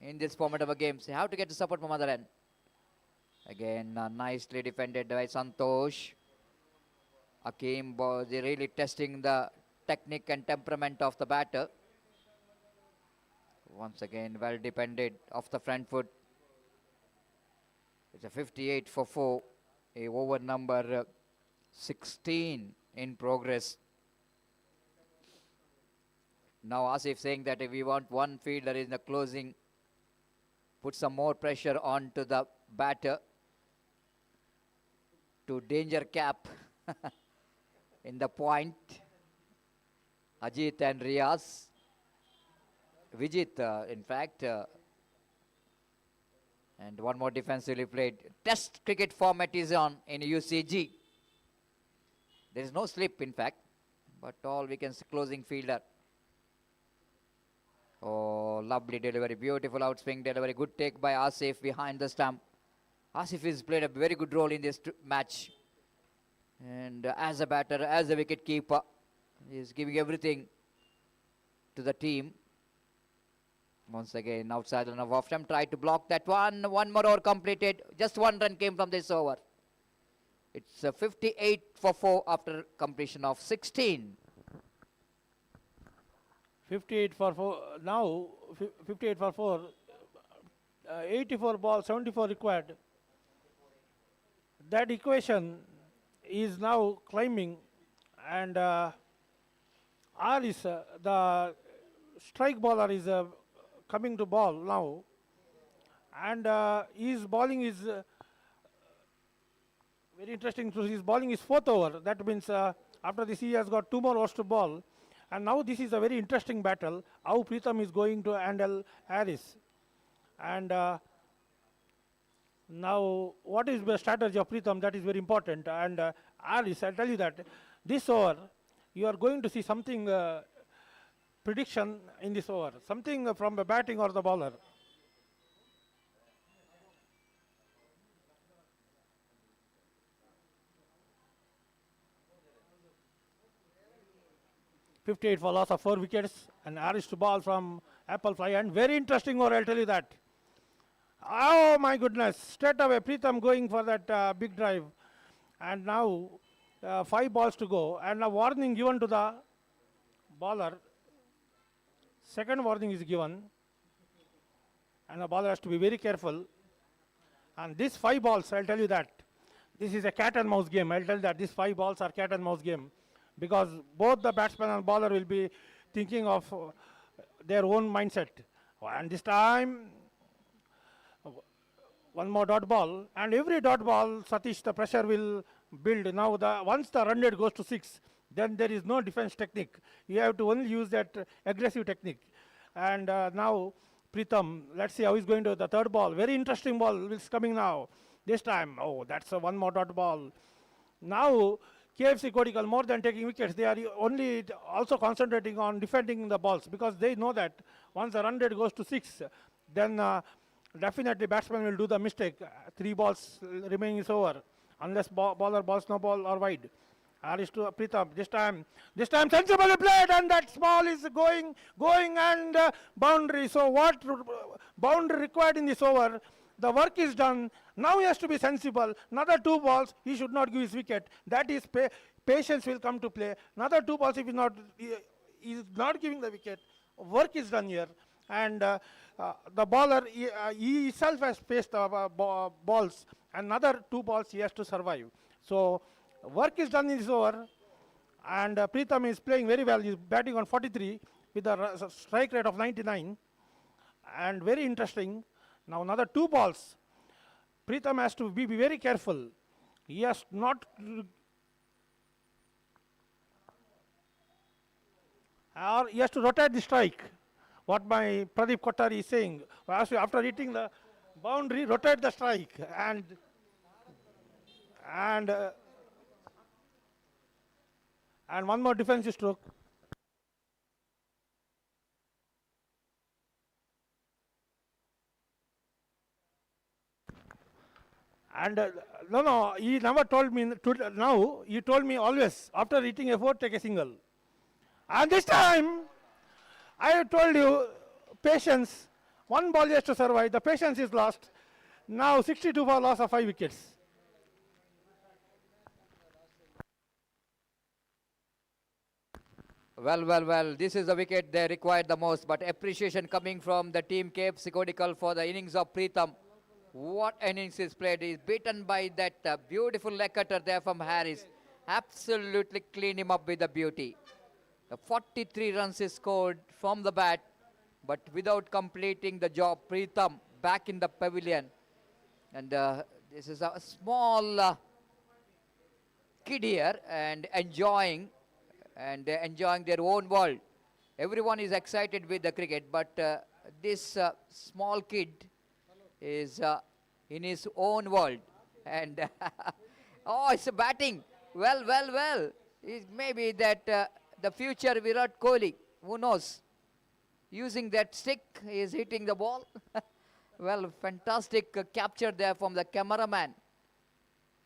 in this format of a game. So you have to get the support from other end. Again, nicely defended by Santosh. Akeem was really testing the technique and temperament of the batter. Once again, well defended off the front foot. It's a 58 for 4. A over number 16 in progress. Now Asif saying that if we want one fielder in the closing, put some more pressure onto the batter to danger cap in the point. Ajit and Riaz. Vijit, in fact, and one more defensively played. Test cricket format is on in UCG. There is no slip, in fact, but all we can see closing fielder. Oh, lovely delivery, beautiful outswing delivery, good take by Asif behind the stump. Asif has played a very good role in this match. And as a batter, as a wicket keeper, he is giving everything to the team. Once again, outside run of off stump, tried to block that one. One more over completed. Just one run came from this over. It's 58 for 4 after completion of 16. 58 for 4. Now, 58 for 4. 84 ball, 74 required. That equation is now climbing, and the strike bowler is coming to ball now, and his bowling is very interesting. So his bowling is 4th over. That means after this he has got 2 more overs to bowl, and now this is a very interesting battle. How Pritham is going to handle Harris, and now what is the strategy of Pritham? That is very important. And Harris, I'll tell you that this over you are going to see something. Prediction in this over, something from the batting or the bowler. .58 for loss of 4 wickets, and Harris to ball from Apple Fly, and very interesting over, I'll tell you that. Oh my goodness, straight away Pritham going for that big drive, and now 5 balls to go, and a warning given to the bowler. Second warning is given, and the bowler has to be very careful. And these 5 balls, I'll tell you that this is a cat and mouse game. I'll tell you that these 5 balls are cat and mouse game, because both the batsman and bowler will be thinking of their own mindset. And this time, one more dot ball, and every dot ball, Satish, the pressure will build. Now, once the run rate goes to 6, then there is no defense technique. You have to only use that aggressive technique. And now Pritham, let's see how he's going to the third ball. Very interesting ball is coming now. This time, oh, that's a one more dot ball. Now KFC Kodical, more than taking wickets, they are only also concentrating on defending the balls, because they know that once the run rate goes to 6, then definitely batsman will do the mistake. 3 balls remaining is over, unless bowler balls no ball or wide. Harish to Pritam. This time sensibly played, and that small is going, and boundary. So what boundary required in this over? The work is done. Now he has to be sensible. Another 2 balls, he should not give his wicket. That is patience will come to play. Another 2 balls, if he is not giving the wicket, work is done here. And the bowler, he himself has faced the balls. Another 2 balls he has to survive. So work is done in this over. And Pritham is playing very well. He's batting on 43 with a strike rate of 99. And very interesting. Now another 2 balls. Pritham has to be very careful. He has not... or he has to rotate the strike. What my Pradeep Kothari is saying. After hitting the boundary, rotate the strike. And one more defensive stroke. And no, he never told me. Now he told me always after hitting a 4, take a single. And this time, I told you patience. 1 ball has to survive. The patience is lost. Now 62 for loss of 5 wickets. Well, this is the wicket they required the most, but appreciation coming from the team KFC Kodical for the innings of Pritham. What innings is played. He's beaten by that beautiful leg cutter there from Harris. Absolutely clean him up with the beauty. The 43 runs is scored from the bat, but without completing the job. Pritham back in the pavilion. And this is a small kid here and enjoying their own world. Everyone is excited with the cricket, but this small kid is in his own world. And oh, it's a batting. Well. Maybe that the future Virat Kohli, who knows? Using that stick, he is hitting the ball. Well, fantastic capture there from the cameraman.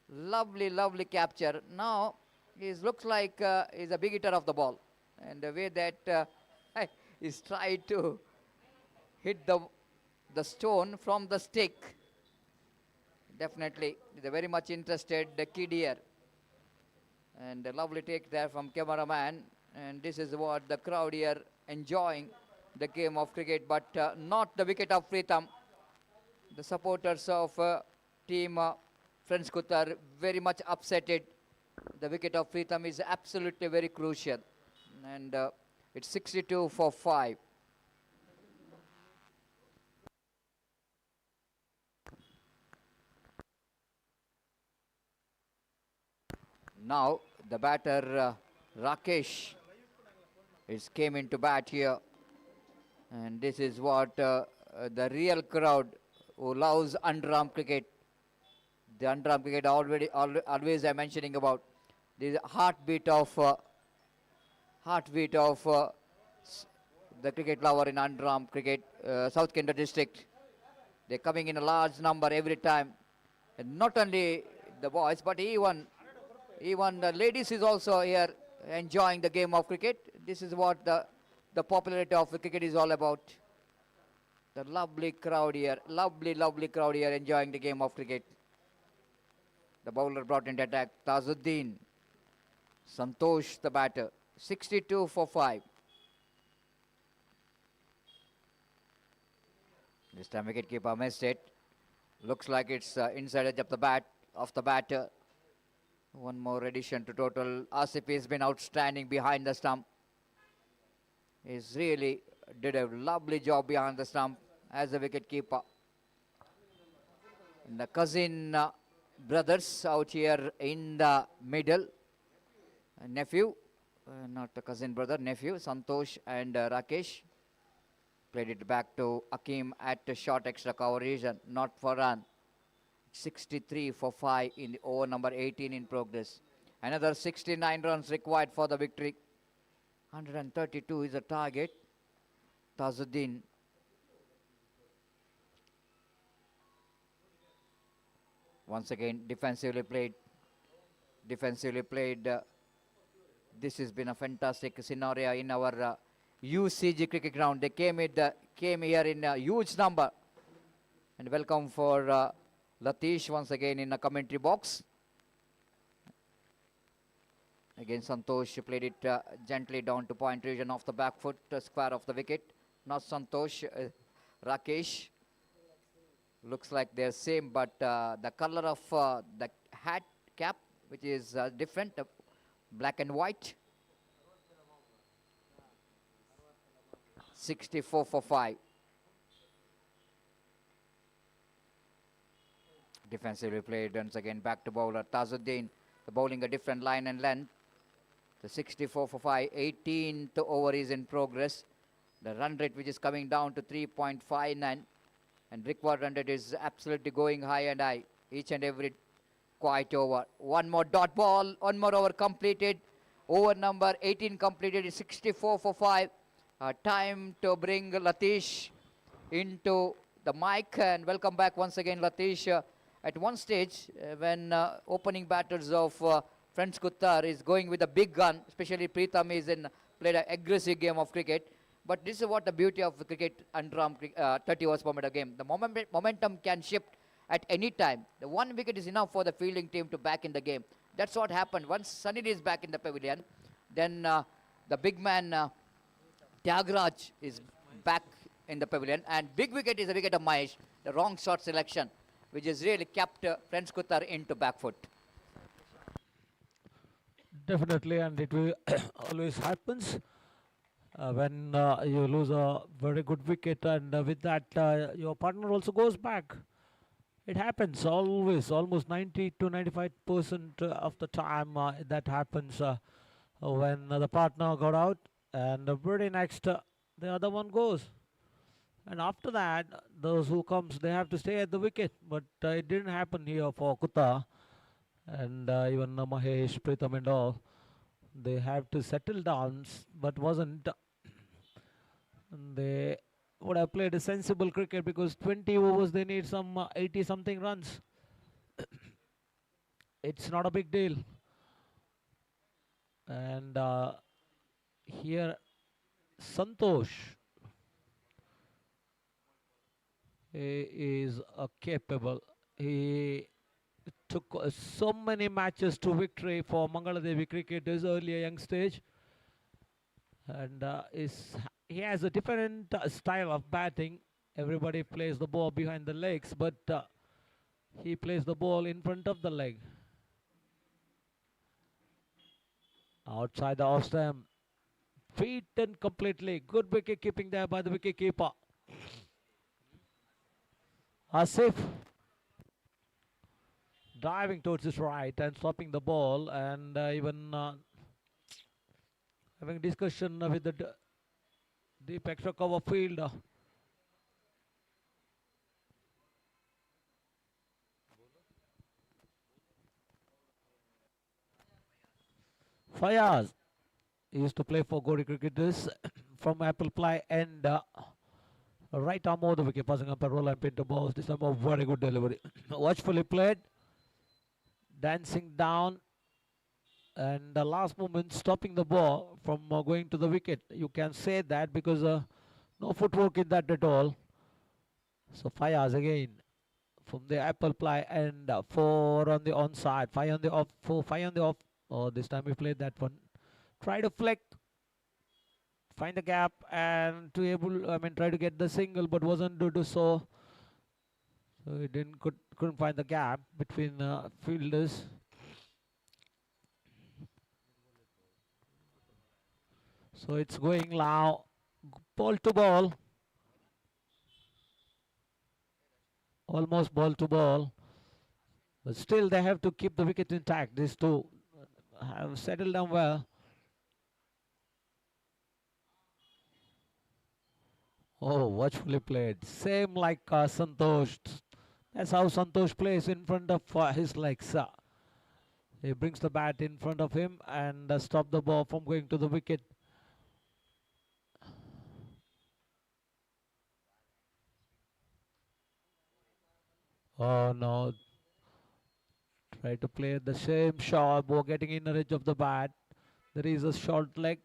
Lovely capture. Now, he looks like he's a big hitter of the ball. And the way that he's tried to hit the stone from the stick. Definitely, they're very much interested, the kid here. And a lovely take there from cameraman. And this is what the crowd here enjoying the game of cricket, but not the wicket of Pritham. The supporters of team Friends Kutar very much upsetted. The wicket of Pritham is absolutely very crucial. And it's 62 for 5. Now the batter Rakesh came into bat here, and this is what the real crowd who loves underarm cricket. The underarm cricket always I'm mentioning about the heartbeat of the cricket lover in underarm cricket, South Kendra district. They're coming in a large number every time, and not only the boys but even the ladies is also here enjoying the game of cricket. This is what the popularity of the cricket is all about. The lovely crowd here, lovely crowd here enjoying the game of cricket. The bowler brought into attack, Tazuddin. Santosh the batter, 62 for 5. This time wicketkeeper missed it. Looks like it's inside edge of the batter. One more addition to total. Asif has been outstanding behind the stump. He's really did a lovely job behind the stump as a wicketkeeper. And the cousin brothers out here in the middle. Nephew, not the cousin brother, nephew, Santosh and Rakesh. Played it back to Akim at the short extra cover region, not for run. 63 for 5 in the over number 18 in progress. Another 69 runs required for the victory. 132 is the target. Tazuddin. Once again, defensively played This has been a fantastic scenario in our UCG cricket ground. They came here in a huge number. And welcome for Latish once again in a commentary box. Again, Santosh played it gently down to point region of the back foot, square of the wicket. Not Santosh, Rakesh. Looks like they're same, but the color of the hat cap, which is different, black and white. 64 for 5. Defensively played once again, back to bowler Tazuddin. The bowling a different line and length. The 64 for 5, 18th over is in progress. The run rate which is coming down to 3.59, and required run rate is absolutely going high and high each and every quiet over. One more dot ball, one more over completed. Over number 18 completed is 64 for 5. Time to bring Latish into the mic, and welcome back once again, Latish. At one stage, when opening batters of Friends Kuttar is going with a big gun, especially Pritham is played an aggressive game of cricket. But this is what the beauty of cricket, Underarm 30 overs per minute game. The momentum can shift at any time. The one wicket is enough for the fielding team to back in the game. That's what happened. Once Sunil is back in the pavilion, then the big man Tyagiraj is back in the pavilion, and big wicket is a wicket of Mahesh, the wrong shot selection, which has really kept Friends Kuttar into back foot. Definitely, and it will always happens when you lose a very good wicket, and with that your partner also goes back. It happens always, almost 90 to 95% of the time that happens when the partner got out, and the very next the other one goes. And after that, those who comes, they have to stay at the wicket. But it didn't happen here for Kutta. And even Mahesh, Pritham and all, they have to settle down, but wasn't. They would have played a sensible cricket, because 20 overs they need some 80 something runs. It's not a big deal. And here Santosh, he is capable. He took so many matches to victory for Mangaladevi cricketers earlier young stage, and he has a different style of batting. Everybody plays the ball behind the legs, but he plays the ball in front of the leg. Outside the off stump, beaten completely. Good wicket keeping there by the wicket keeper. Asif diving towards his right and stopping the ball, and even having discussion with the deep extra cover fielder. Fayaz used to play for Gori cricketers from Apple Ply, and right arm over the wicket, passing up a roll and pinto balls. This time a very good delivery. Watchfully played, dancing down, and the last moment stopping the ball from going to the wicket. You can say that because no footwork in that at all. So Fayaz again from the Apple Ply, and 4 on the onside, 5 on the off, 4, 5 on the off. Oh, this time we played that one. Try to flick, find the gap, and try to get the single, but wasn't due to so. So he couldn't find the gap between fielders. So it's going now, ball to ball, almost ball to ball, but still they have to keep the wicket intact. These two have settled down well. Oh, watchfully played. Same like Santosh. That's how Santosh plays, in front of his legs. He brings the bat in front of him and stop the ball from going to the wicket. Oh no. Try to play the same shot, ball getting in the edge of the bat. There is a short leg.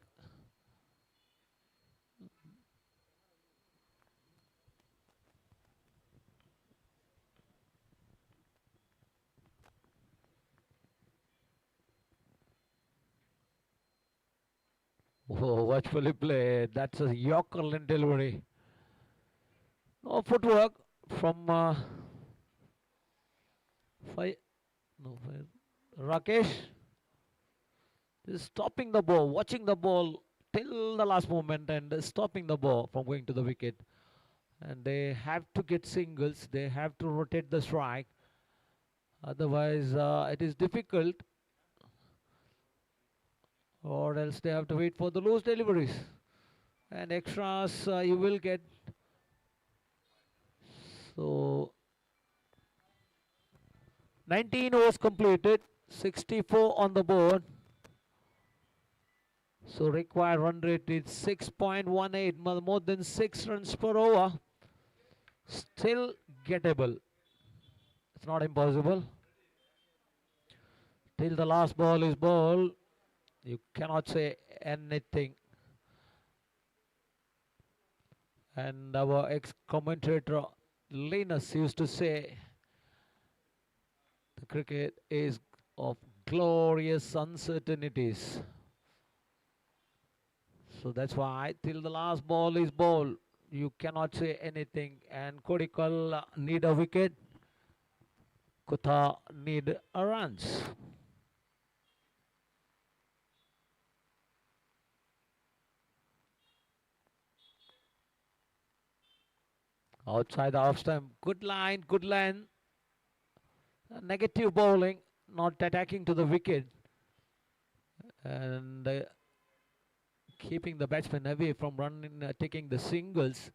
Oh, watchfully played. That's a Yorker line delivery. No footwork from five. No, Rakesh is stopping the ball, watching the ball till the last moment and stopping the ball from going to the wicket. And they have to get singles. They have to rotate the strike. Otherwise, it is difficult. Or else they have to wait for the loose deliveries. And extras you will get. So 19 overs completed, 64 on the board. So required run rate is 6.18, more than 6 runs per over. Still gettable. It's not impossible. Till the last ball is ball, you cannot say anything. And our ex-commentator Linus used to say, the cricket is of glorious uncertainties. So that's why till the last ball is ball, you cannot say anything. And Kodical need a wicket. Kutha need a runs. Outside the off stump, good line, good line. Negative bowling, not attacking to the wicket. And keeping the batsman away from running, taking the singles.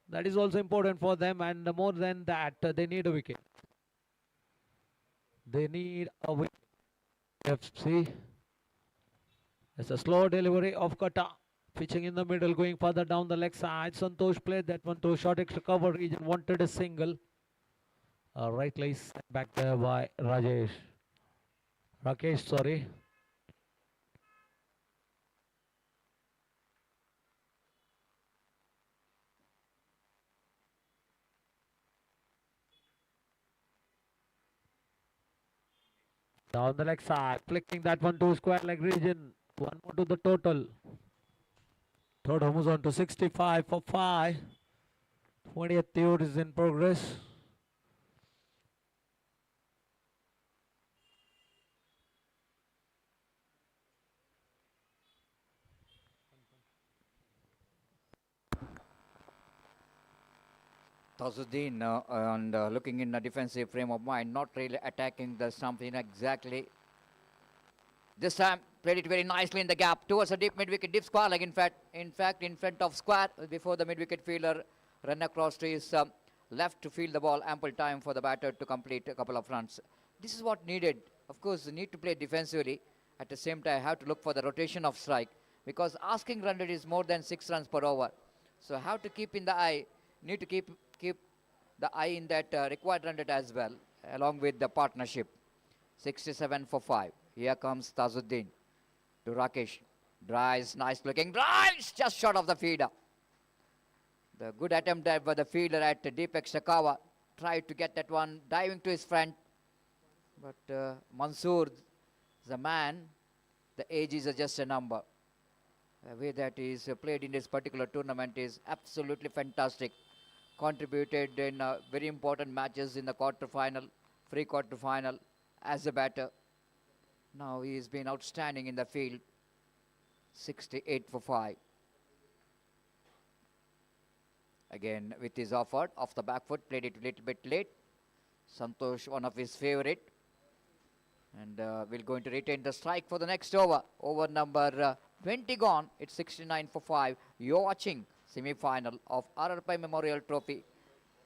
That is also important for them, and more than that, they need a wicket. They need a wicket. FC. It's a slow delivery of Kata. Pitching in the middle, going further down the leg side. Santosh played that one to short extra cover region, wanted a single. Rightly sent back there by Rakesh, sorry. Down the leg side, flicking that one to square leg region. One more to the total. Third home is on to 65 for 5. 20th over is in progress. Tazuddin and looking in a defensive frame of mind, not really attacking the something exactly. This time played it very nicely in the gap towards a deep mid-wicket, deep square leg. In fact, in front of square before the mid-wicket fielder run across to his left to field the ball. Ample time for the batter to complete a couple of runs. This is what needed. Of course, need to play defensively. At the same time, have to look for the rotation of strike because asking run rate is more than 6 runs per over. So have to keep in the eye. Need to keep the eye in that required run rate as well, along with the partnership. 67 for 5. Here comes Tazuddin to Rakesh. Drives, nice looking drives, just short of the feeder. The good attempt there by the fielder at deep extra cover. Tried to get that one, diving to his front. But Mansoor, the man, the age is just a number. The way that is played in this particular tournament is absolutely fantastic. Contributed in very important matches in the quarter-final, free quarter-final as a batter. Now he has been outstanding in the field. 68 for 5. Again with his offer off the back foot, played it a little bit late. Santosh, one of his favorite. And we're going to retain the strike for the next over. Over number 20 gone. It's 69 for 5. You're watching semi-final of RRP Memorial Trophy,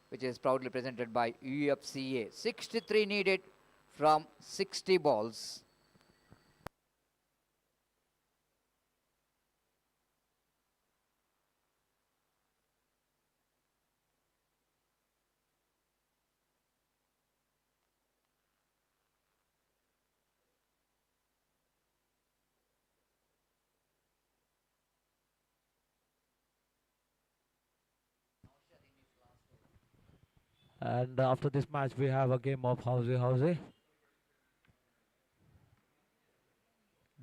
which is proudly presented by Ufca. 63 needed from 60 balls. And after this match, we have a game of housey.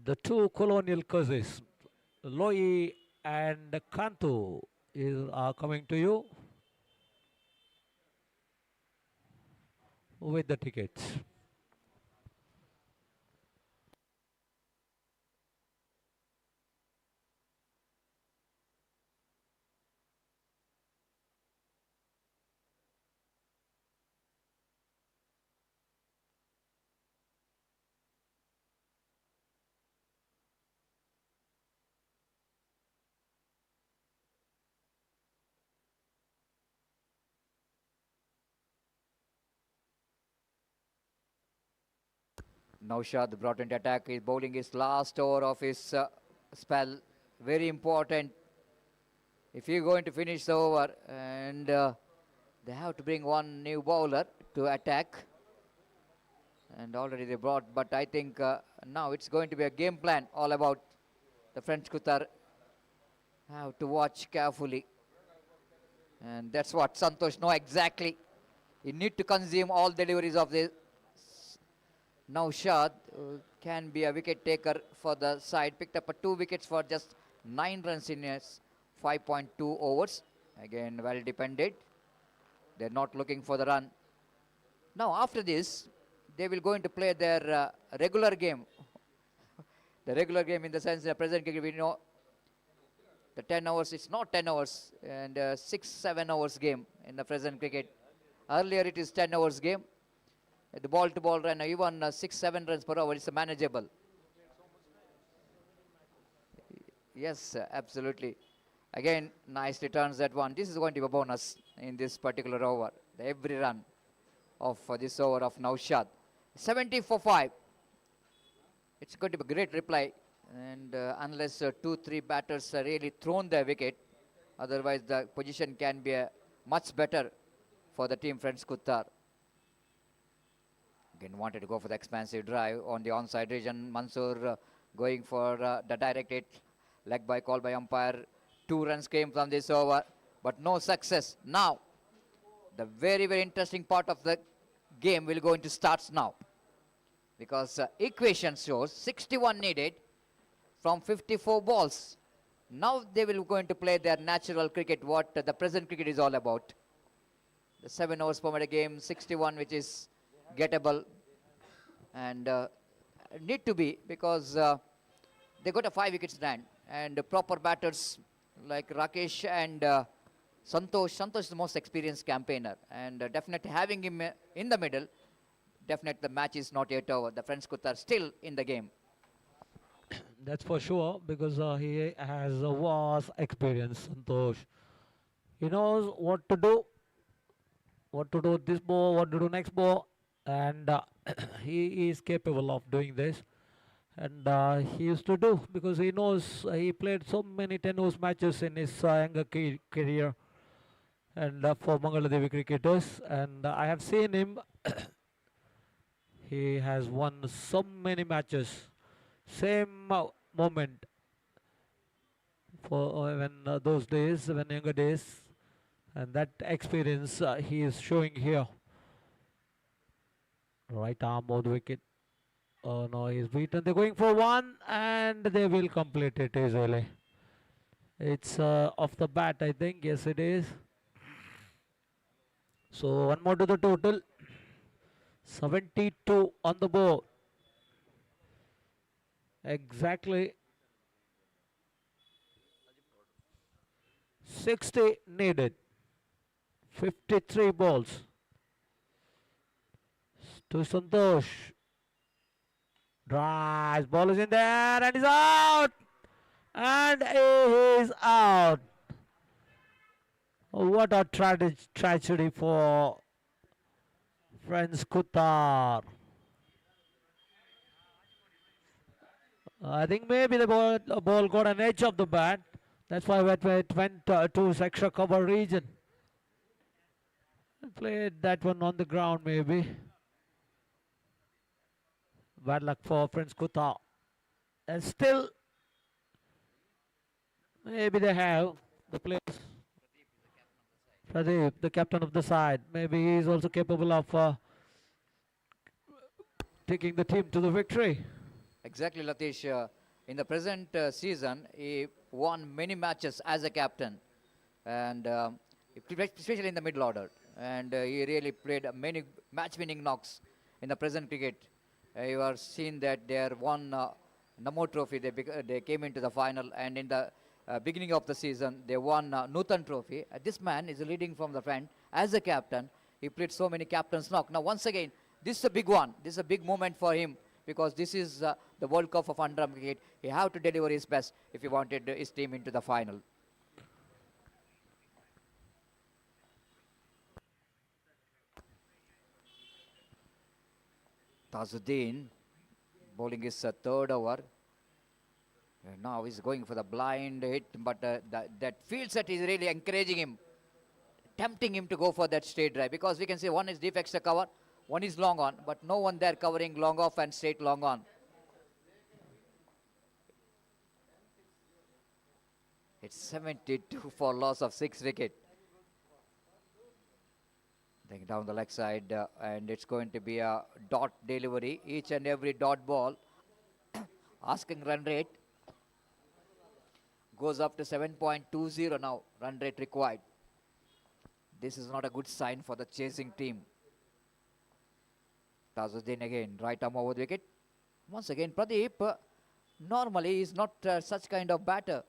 The two colonial cousins, Loi and Kantu, are coming to you with the tickets. Naushad brought into attack. He's bowling his last over of his spell. Very important if you're going to finish the over. And they have to bring one new bowler to attack. And already they brought, but I think now it's going to be a game plan all about the French Kutar. Have to watch carefully. And that's what Santosh know exactly. You need to consume all deliveries of this. Naushad can be a wicket taker for the side. Picked up 2 wickets for just 9 runs in his 5.2 overs. Again, well defended. They're not looking for the run. Now, after this, they will going to play their regular game. The regular game in the sense the present cricket, we know the 10 hours, it's not 10 hours, and 6-7 hours game in the present cricket. Earlier it is 10 hours game. The ball to ball run, even 6-7 runs per hour is manageable. Yes, absolutely. Again, nice returns that one. This is going to be a bonus in this particular over. Every run of this over of Naushad. 70 for 5. It's going to be a great reply. And unless 2-3 batters really thrown their wicket, otherwise the position can be much better for the team French Kutar. Again, wanted to go for the expansive drive on the onside region. Mansoor going for the direct hit. Leg by call by umpire. 2 runs came from this over, but no success. Now, the very, very interesting part of the game will go into starts now. Because equation shows 61 needed from 54 balls. Now they will going to play their natural cricket, what the present cricket is all about. The 7 overs per minute game, 61, which is gettable. And need to be, because they got a 5 wickets in hand. And proper batters like Rakesh and Santosh. Santosh is the most experienced campaigner. And definitely having him in the middle, definitely the match is not yet over. The French Kutar still in the game. That's for sure, because he has a vast experience, Santosh. He knows what to do this ball, what to do next ball, and he is capable of doing this. And he used to do, because he knows he played so many 10 overs matches in his younger career, and for Mangalore cricketers. And I have seen him. He has won so many matches. Same moment for when those days, when younger days, and that experience he is showing here. Right arm of the wicket. Oh no, he's beaten. They're going for 1, and they will complete it easily. It's off the bat, I think. Yes, it is. So 1 more to the total. 72 on the board. Exactly 60 needed. 53 balls. To Santosh. Drives, ball is in there, and he's out. And he is out. What a tragedy for French Kutar. I think maybe the ball got an edge of the bat. That's why it went to his extra cover region. Played that one on the ground maybe. Bad luck for French Kutar. And still, maybe they have the players. Pradeep, the captain of the side, maybe he is also capable of taking the team to the victory. Exactly, Latish. In the present season, he won many matches as a captain, and especially in the middle order. And he really played many match-winning knocks in the present cricket. You are seen that they are won Namo Trophy. They came into the final, and in the beginning of the season, they won Nutan Trophy. This man is leading from the front as a captain. He played so many captain's knock. Now, once again, this is a big one. This is a big moment for him because this is the World Cup of Underarm cricket. He have to deliver his best if he wanted his team into the final. Tazuddin bowling his third over. Now he's going for the blind hit, but that field set is really encouraging him, tempting him to go for that straight drive because we can say one is deep extra cover, one is long on, but no one there covering long off and straight long on. It's 72 for loss of 6 wicket. Then down the leg side, and it's going to be a dot delivery. Each and every dot ball, asking run rate, goes up to 7.20 now, run rate required. This is not a good sign for the chasing team. Tazuddin again, right arm over the wicket. Once again, Pradeep, normally is not such kind of batter,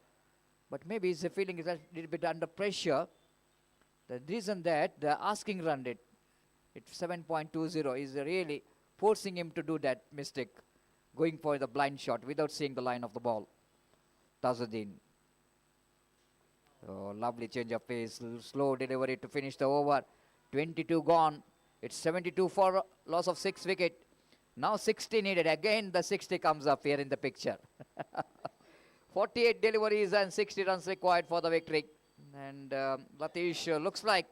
but maybe he's feeling a little bit under pressure. The reason that the asking run rate, it's 7.20, is really forcing him to do that mistake, going for the blind shot without seeing the line of the ball. Tazuddin. Oh, lovely change of pace, slow delivery to finish the over. 22 gone. It's 72 for loss of 6 wicket. Now 60 needed. Again the 60 comes up here in the picture. 48 deliveries and 60 runs required for the victory. And Latish, looks like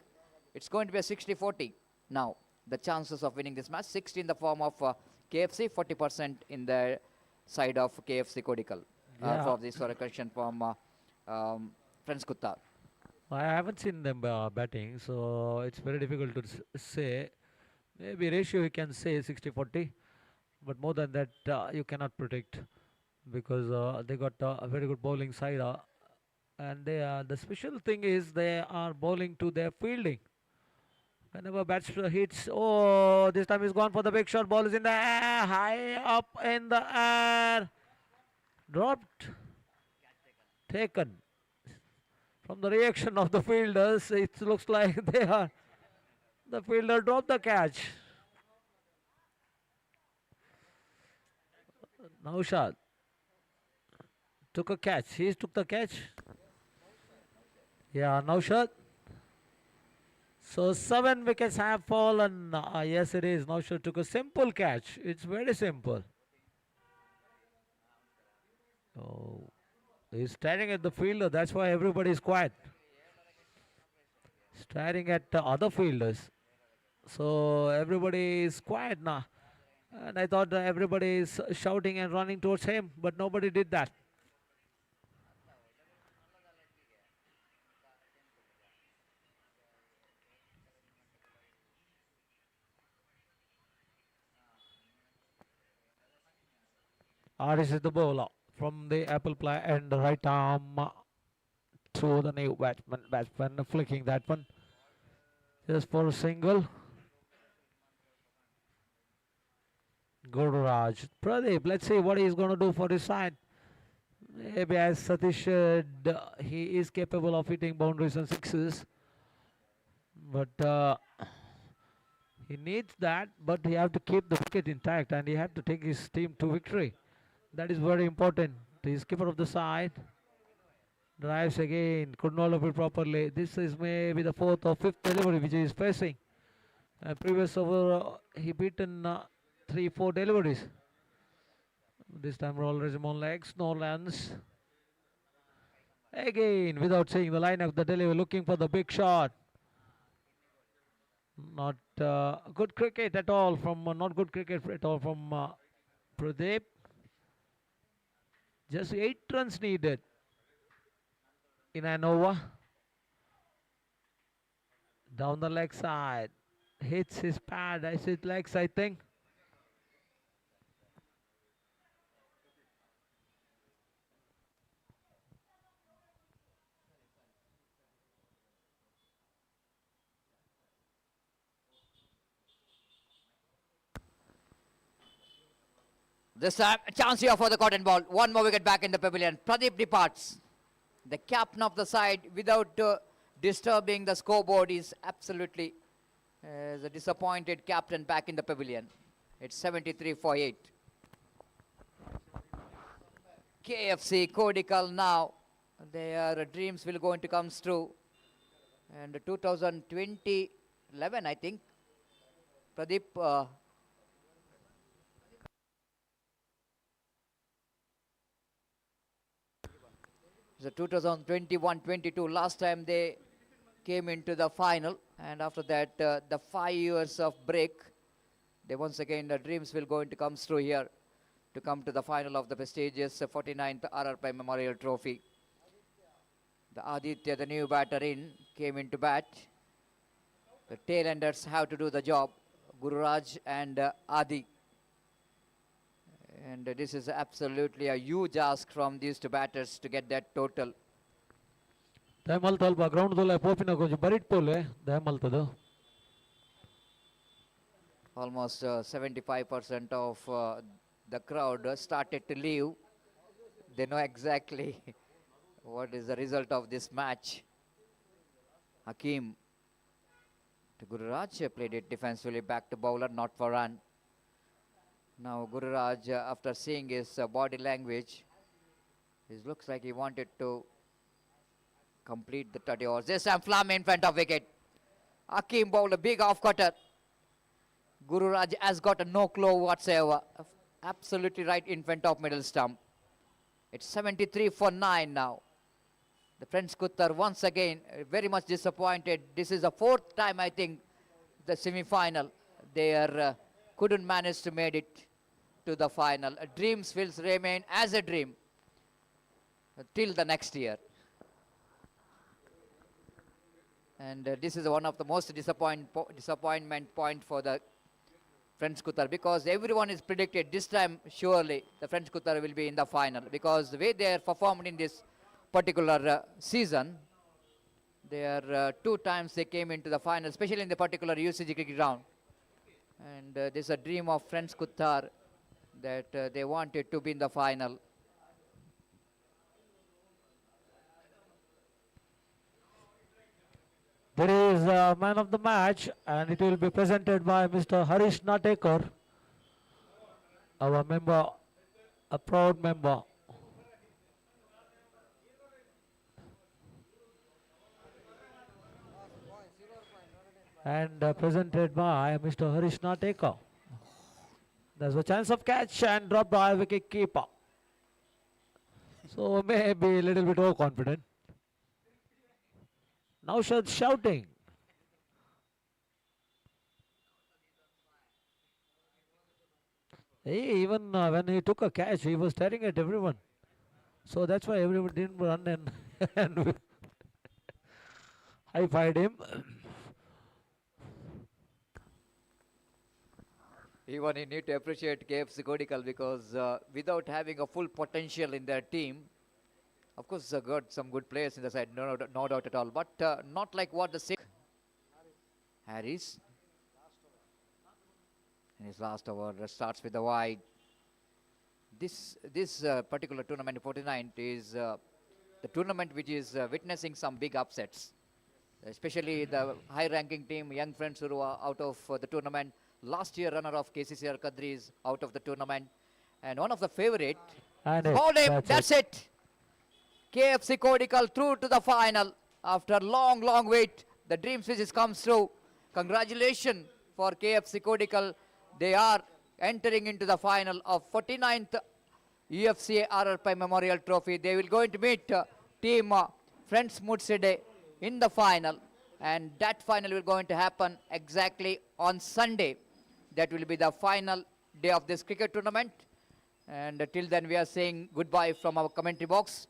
it's going to be a 60-40 now. The chances of winning this match, 60 in the form of KFC, 40% in the side of KFC Kodical. For this sort of question from Friends Kutta. I haven't seen them batting, so it's very difficult to say. Maybe ratio you can say 60-40, but more than that you cannot predict because they got a very good bowling side. And the special thing is they are bowling to their fielding. Whenever batsman hits, oh, this time he's gone for the big shot. Ball is in the air, high up in the air. Dropped. Taken. From the reaction of the fielders, it looks like the fielder dropped the catch. Naushad took a catch. He took the catch. Yeah, Naushad. So 7 wickets have fallen. Yes, it is. Naushad took a simple catch. It's very simple. Oh, he's staring at the fielder. That's why everybody is quiet. Staring at the other fielders. So everybody is quiet now. And I thought everybody is shouting and running towards him, but nobody did that. This is the bowler from the apple pie and the right arm to the new batsman flicking that one just for a single. Gururaj. Pradeep, let's see what he's going to do for his side. Maybe as Satish said, he is capable of hitting boundaries and sixes. But he needs that, but he have to keep the wicket intact and he have to take his team to victory. That is very important. The skipper of the side drives again, could not have it properly. This is maybe the 4th or 5th delivery which he is facing. Previous over he beaten 3-4 deliveries. This time rollers on legs, no runs. Again, without seeing the line of the delivery, looking for the big shot. Not good cricket at all from Pradeep. Just 8 runs needed in an over. Down the leg side. Hits his pad. I his legs, I think. This time, a chance here for the cotton ball. One more wicket back in the pavilion. Pradeep departs. The captain of the side, without disturbing the scoreboard, is absolutely the disappointed captain back in the pavilion. It's 73 for 8. KFC Kodical now. Their dreams will going to come true. And 2020, 11, I think. Pradeep. The 2021-22 last time they came into the final, and after that the 5 years of break, they once again the dreams will going to come through here to come to the final of the prestigious 49th RRP Memorial Trophy. The Aditya, the new batter came into bat. The tailenders have to do the job, Gururaj and Adi. And this is absolutely a huge ask from these two batters to get that total. Daimalta ground dole popina konju barit pole Daimaltadu. Almost 75% of the crowd started to leave. They know exactly what is the result of this match. Hakim to Gururaj played it defensively back to bowler, not for run. Now Gururaj, after seeing his body language, it looks like he wanted to complete the 30 overs. This time Flam in front of wicket. Hakim bowled a big off-cutter. Gururaj has got a no claw whatsoever. Absolutely right in front of middle stump. It's 73 for 9 now. The French Kuttar once again very much disappointed. This is the 4th time, I think, the semi-final. They are couldn't manage to make it to the final. Dreams will remain as a dream till the next year. And this is one of the most disappointment point for the French Kuttar, because everyone is predicted this time surely the French Kuttar will be in the final, because the way they are performed in this particular season, there are 2 times they came into the final, especially in the particular UCG cricket ground. And there's a dream of French Kuttar that they wanted to be in the final. There is a man of the match, and it will be presented by Mr. Harish Natekar, our member, a proud member. And presented by Mr. Harish Natekar. There's a chance of catch and drop by wicket keeper. So maybe a little bit overconfident. Now shouting. Hey, even when he took a catch, he was staring at everyone. So that's why everyone didn't run and high-fived him. Even you need to appreciate KFC Kodical, because without having a full potential in their team, of course got some good players in the side, no doubt at all, but not like what the same. Harris in his last over starts with the wide. This particular tournament, 49th, is the tournament which is witnessing some big upsets, especially the high-ranking team, young friends who are out of the tournament. Last year runner-up KCCR Kadri is out of the tournament, and one of the favorite. And Bowled him. That's it. KFC Kodical through to the final after long wait. The dream switches comes through. Congratulations for KFC Kodical. They are entering into the final of 49th UFC RRP Memorial Trophy. They will going to meet team Friends Moodshedde in the final, and that final will going to happen exactly on Sunday. That will be the final day of this cricket tournament. And till then we are saying goodbye from our commentary box.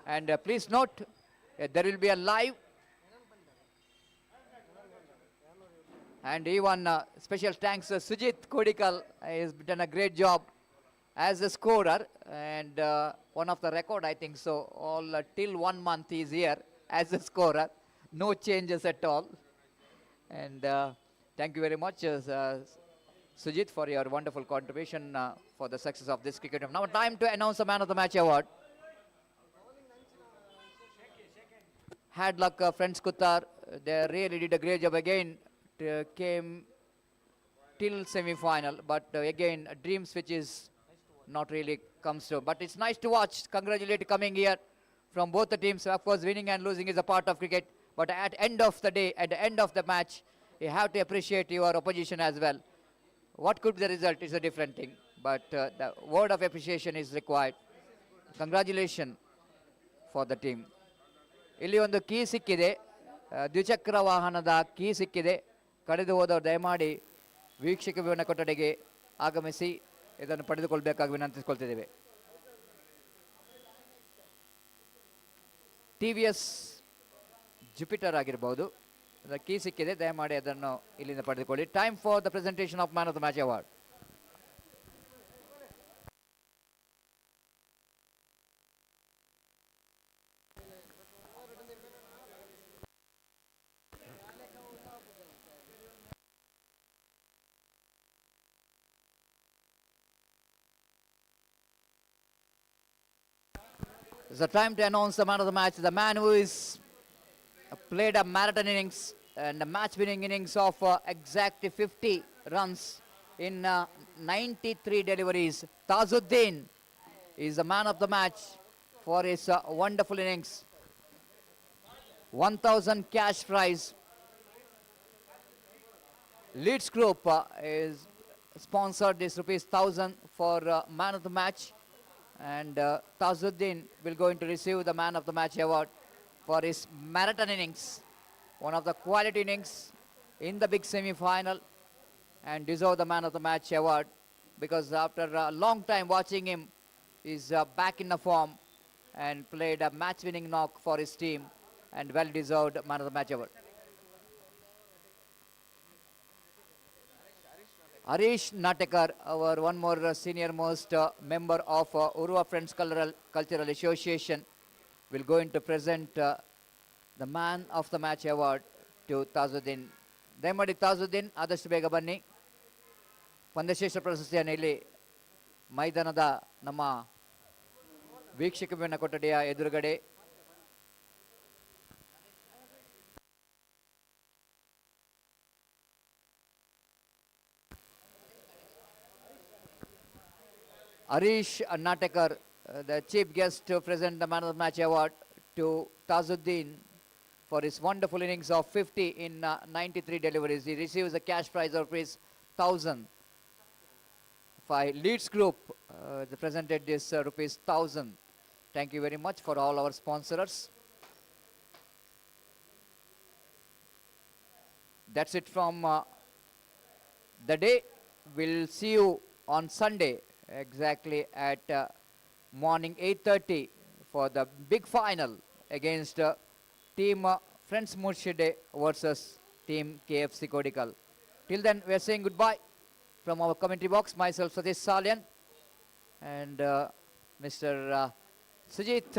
And please note, There will be a live and even special thanks to Sujit Kodikal. He has done a great job as a scorer and one of the record, I think so. All till 1 month he is here as a scorer. No changes at all. And thank you very much, Sujit, for your wonderful contribution for the success of this cricket. Now time to announce the Man of the Match award. Had luck, friends Kutar. They really did a great job again. Came till semi-final, but again, dreams which is not really comes to. But it's nice to watch. Congratulate coming here from both the teams. Of course, winning and losing is a part of cricket. But at end of the day, at the end of the match, you have to appreciate your opposition as well. What could be the result is a different thing. But the word of appreciation is required. Congratulations for the team. ಇಲ್ಲಿ ಒಂದು key ಸಿಕ್ಕಿದೆ, ದ್ವಿಚಕ್ರ ವಾಹನದ key ಸಿಕ್ಕಿದೆ. ಕಳೆದು ಹೋದವರು ದಯಮಾಡಿ ವೀಕ್ಷಕ ವಿವರಣ ಕೊಠಡಿಗೆ ಆಗಮಿಸಿ ಇದನ್ನು ಪಡೆದುಕೊಳ್ಳಬೇಕಾಗಿ ವಿನಂತಿಸಿಕೊಳ್ತಿದ್ದೇವೆ. TVS ಜುಪಿಟರ್ ಆಗಿರಬಹುದು, ಅದರ ಕೀ ಸಿಕ್ಕಿದೆ, ದಯಮಾಡಿ ಅದನ್ನು ಇಲ್ಲಿಂದ ಪಡೆದುಕೊಳ್ಳಿ. Time for the presentation of man of the match award. It's the time to announce the man of the match, the man who is played a marathon innings and a match-winning innings of exactly 50 runs in 93 deliveries. Tazuddin is the man of the match for his wonderful innings. 1,000 cash prize. Leeds Group is sponsored this ₹1,000 for man of the match. And Tazuddin will going to receive the man of the match award for his marathon innings. One of the quality innings in the big semi-final and deserve the man of the match award because after a long time watching him, he's back in the form and played a match-winning knock for his team and well-deserved man of the match award. Harish Natekar, our one more senior most member of Urva Friends Cultural Association, will go in to present the man of the match award to Tazuddin. ದಯಮಾಡಿ ತಾಜುದ್ದೀನ್ ಆದಷ್ಟು ಬೇಗ ಬನ್ನಿ. ಪಂದ್ಯಶ್ರೇಷ್ಠ ಪ್ರಶಸ್ತಿಯನ್ನು ಇಲ್ಲಿ ಮೈದಾನದ ನಮ್ಮ ವೀಕ್ಷಕ ವಿವರಣ ಕೊಠಡಿಯ ಎದುರುಗಡೆ Harish Natekar, the chief guest to present the man of the match award to Tazuddin for his wonderful innings of 50 in 93 deliveries. He receives a cash prize of ₹1,000. By Leeds Group, they presented this ₹1,000. Thank you very much for all our sponsors. That's it from the day. We'll see you on Sunday exactly at morning 8:30 for the big final against team Friends Moodshedde versus team KFC Kodical. Till then, we are saying goodbye from our commentary box. Myself, Satish Salyan, and Mr. Sujit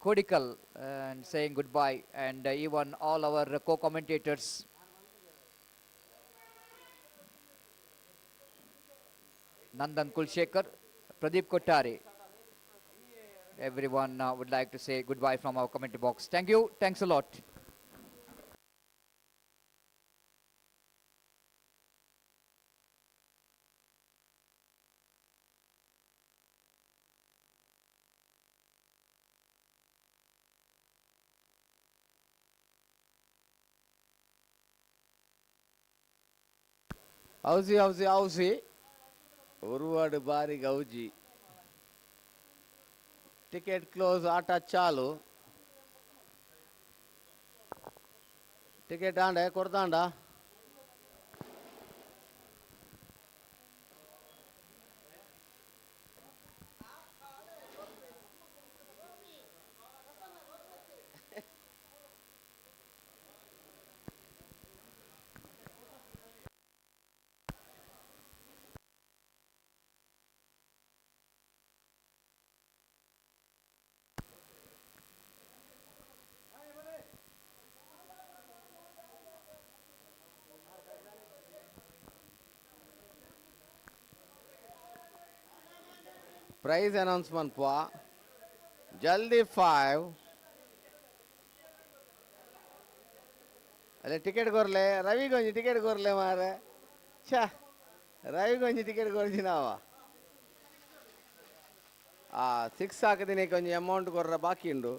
Kodical, and saying goodbye, and even all our co-commentators. Nandan Kulshekar, Pradeep Kottari. Everyone would like to say goodbye from our commentary box. Thank you. Thanks a lot. Howsy. Urwad Bari Gauji. Ticket close, Ata Chalu. Ticket anda, Kordanda. Prize announcement pa. Jaldi 5. ಅಲ್ಲ ticket ಕೊರ್ಲೆ ರವಿಗೊಂಜಿ ticket ಕೊರ್ಲೆ ಮಾರೆ ಛಾ ರವಿಗೊಂಜಿ ticket ಕೊರ್ಜಿನಾವ six ಹಾಕದಿನಿ ಕೊಂಚ amount ಕೊರ್ರ ಬಾಕಿ ಉಂಡು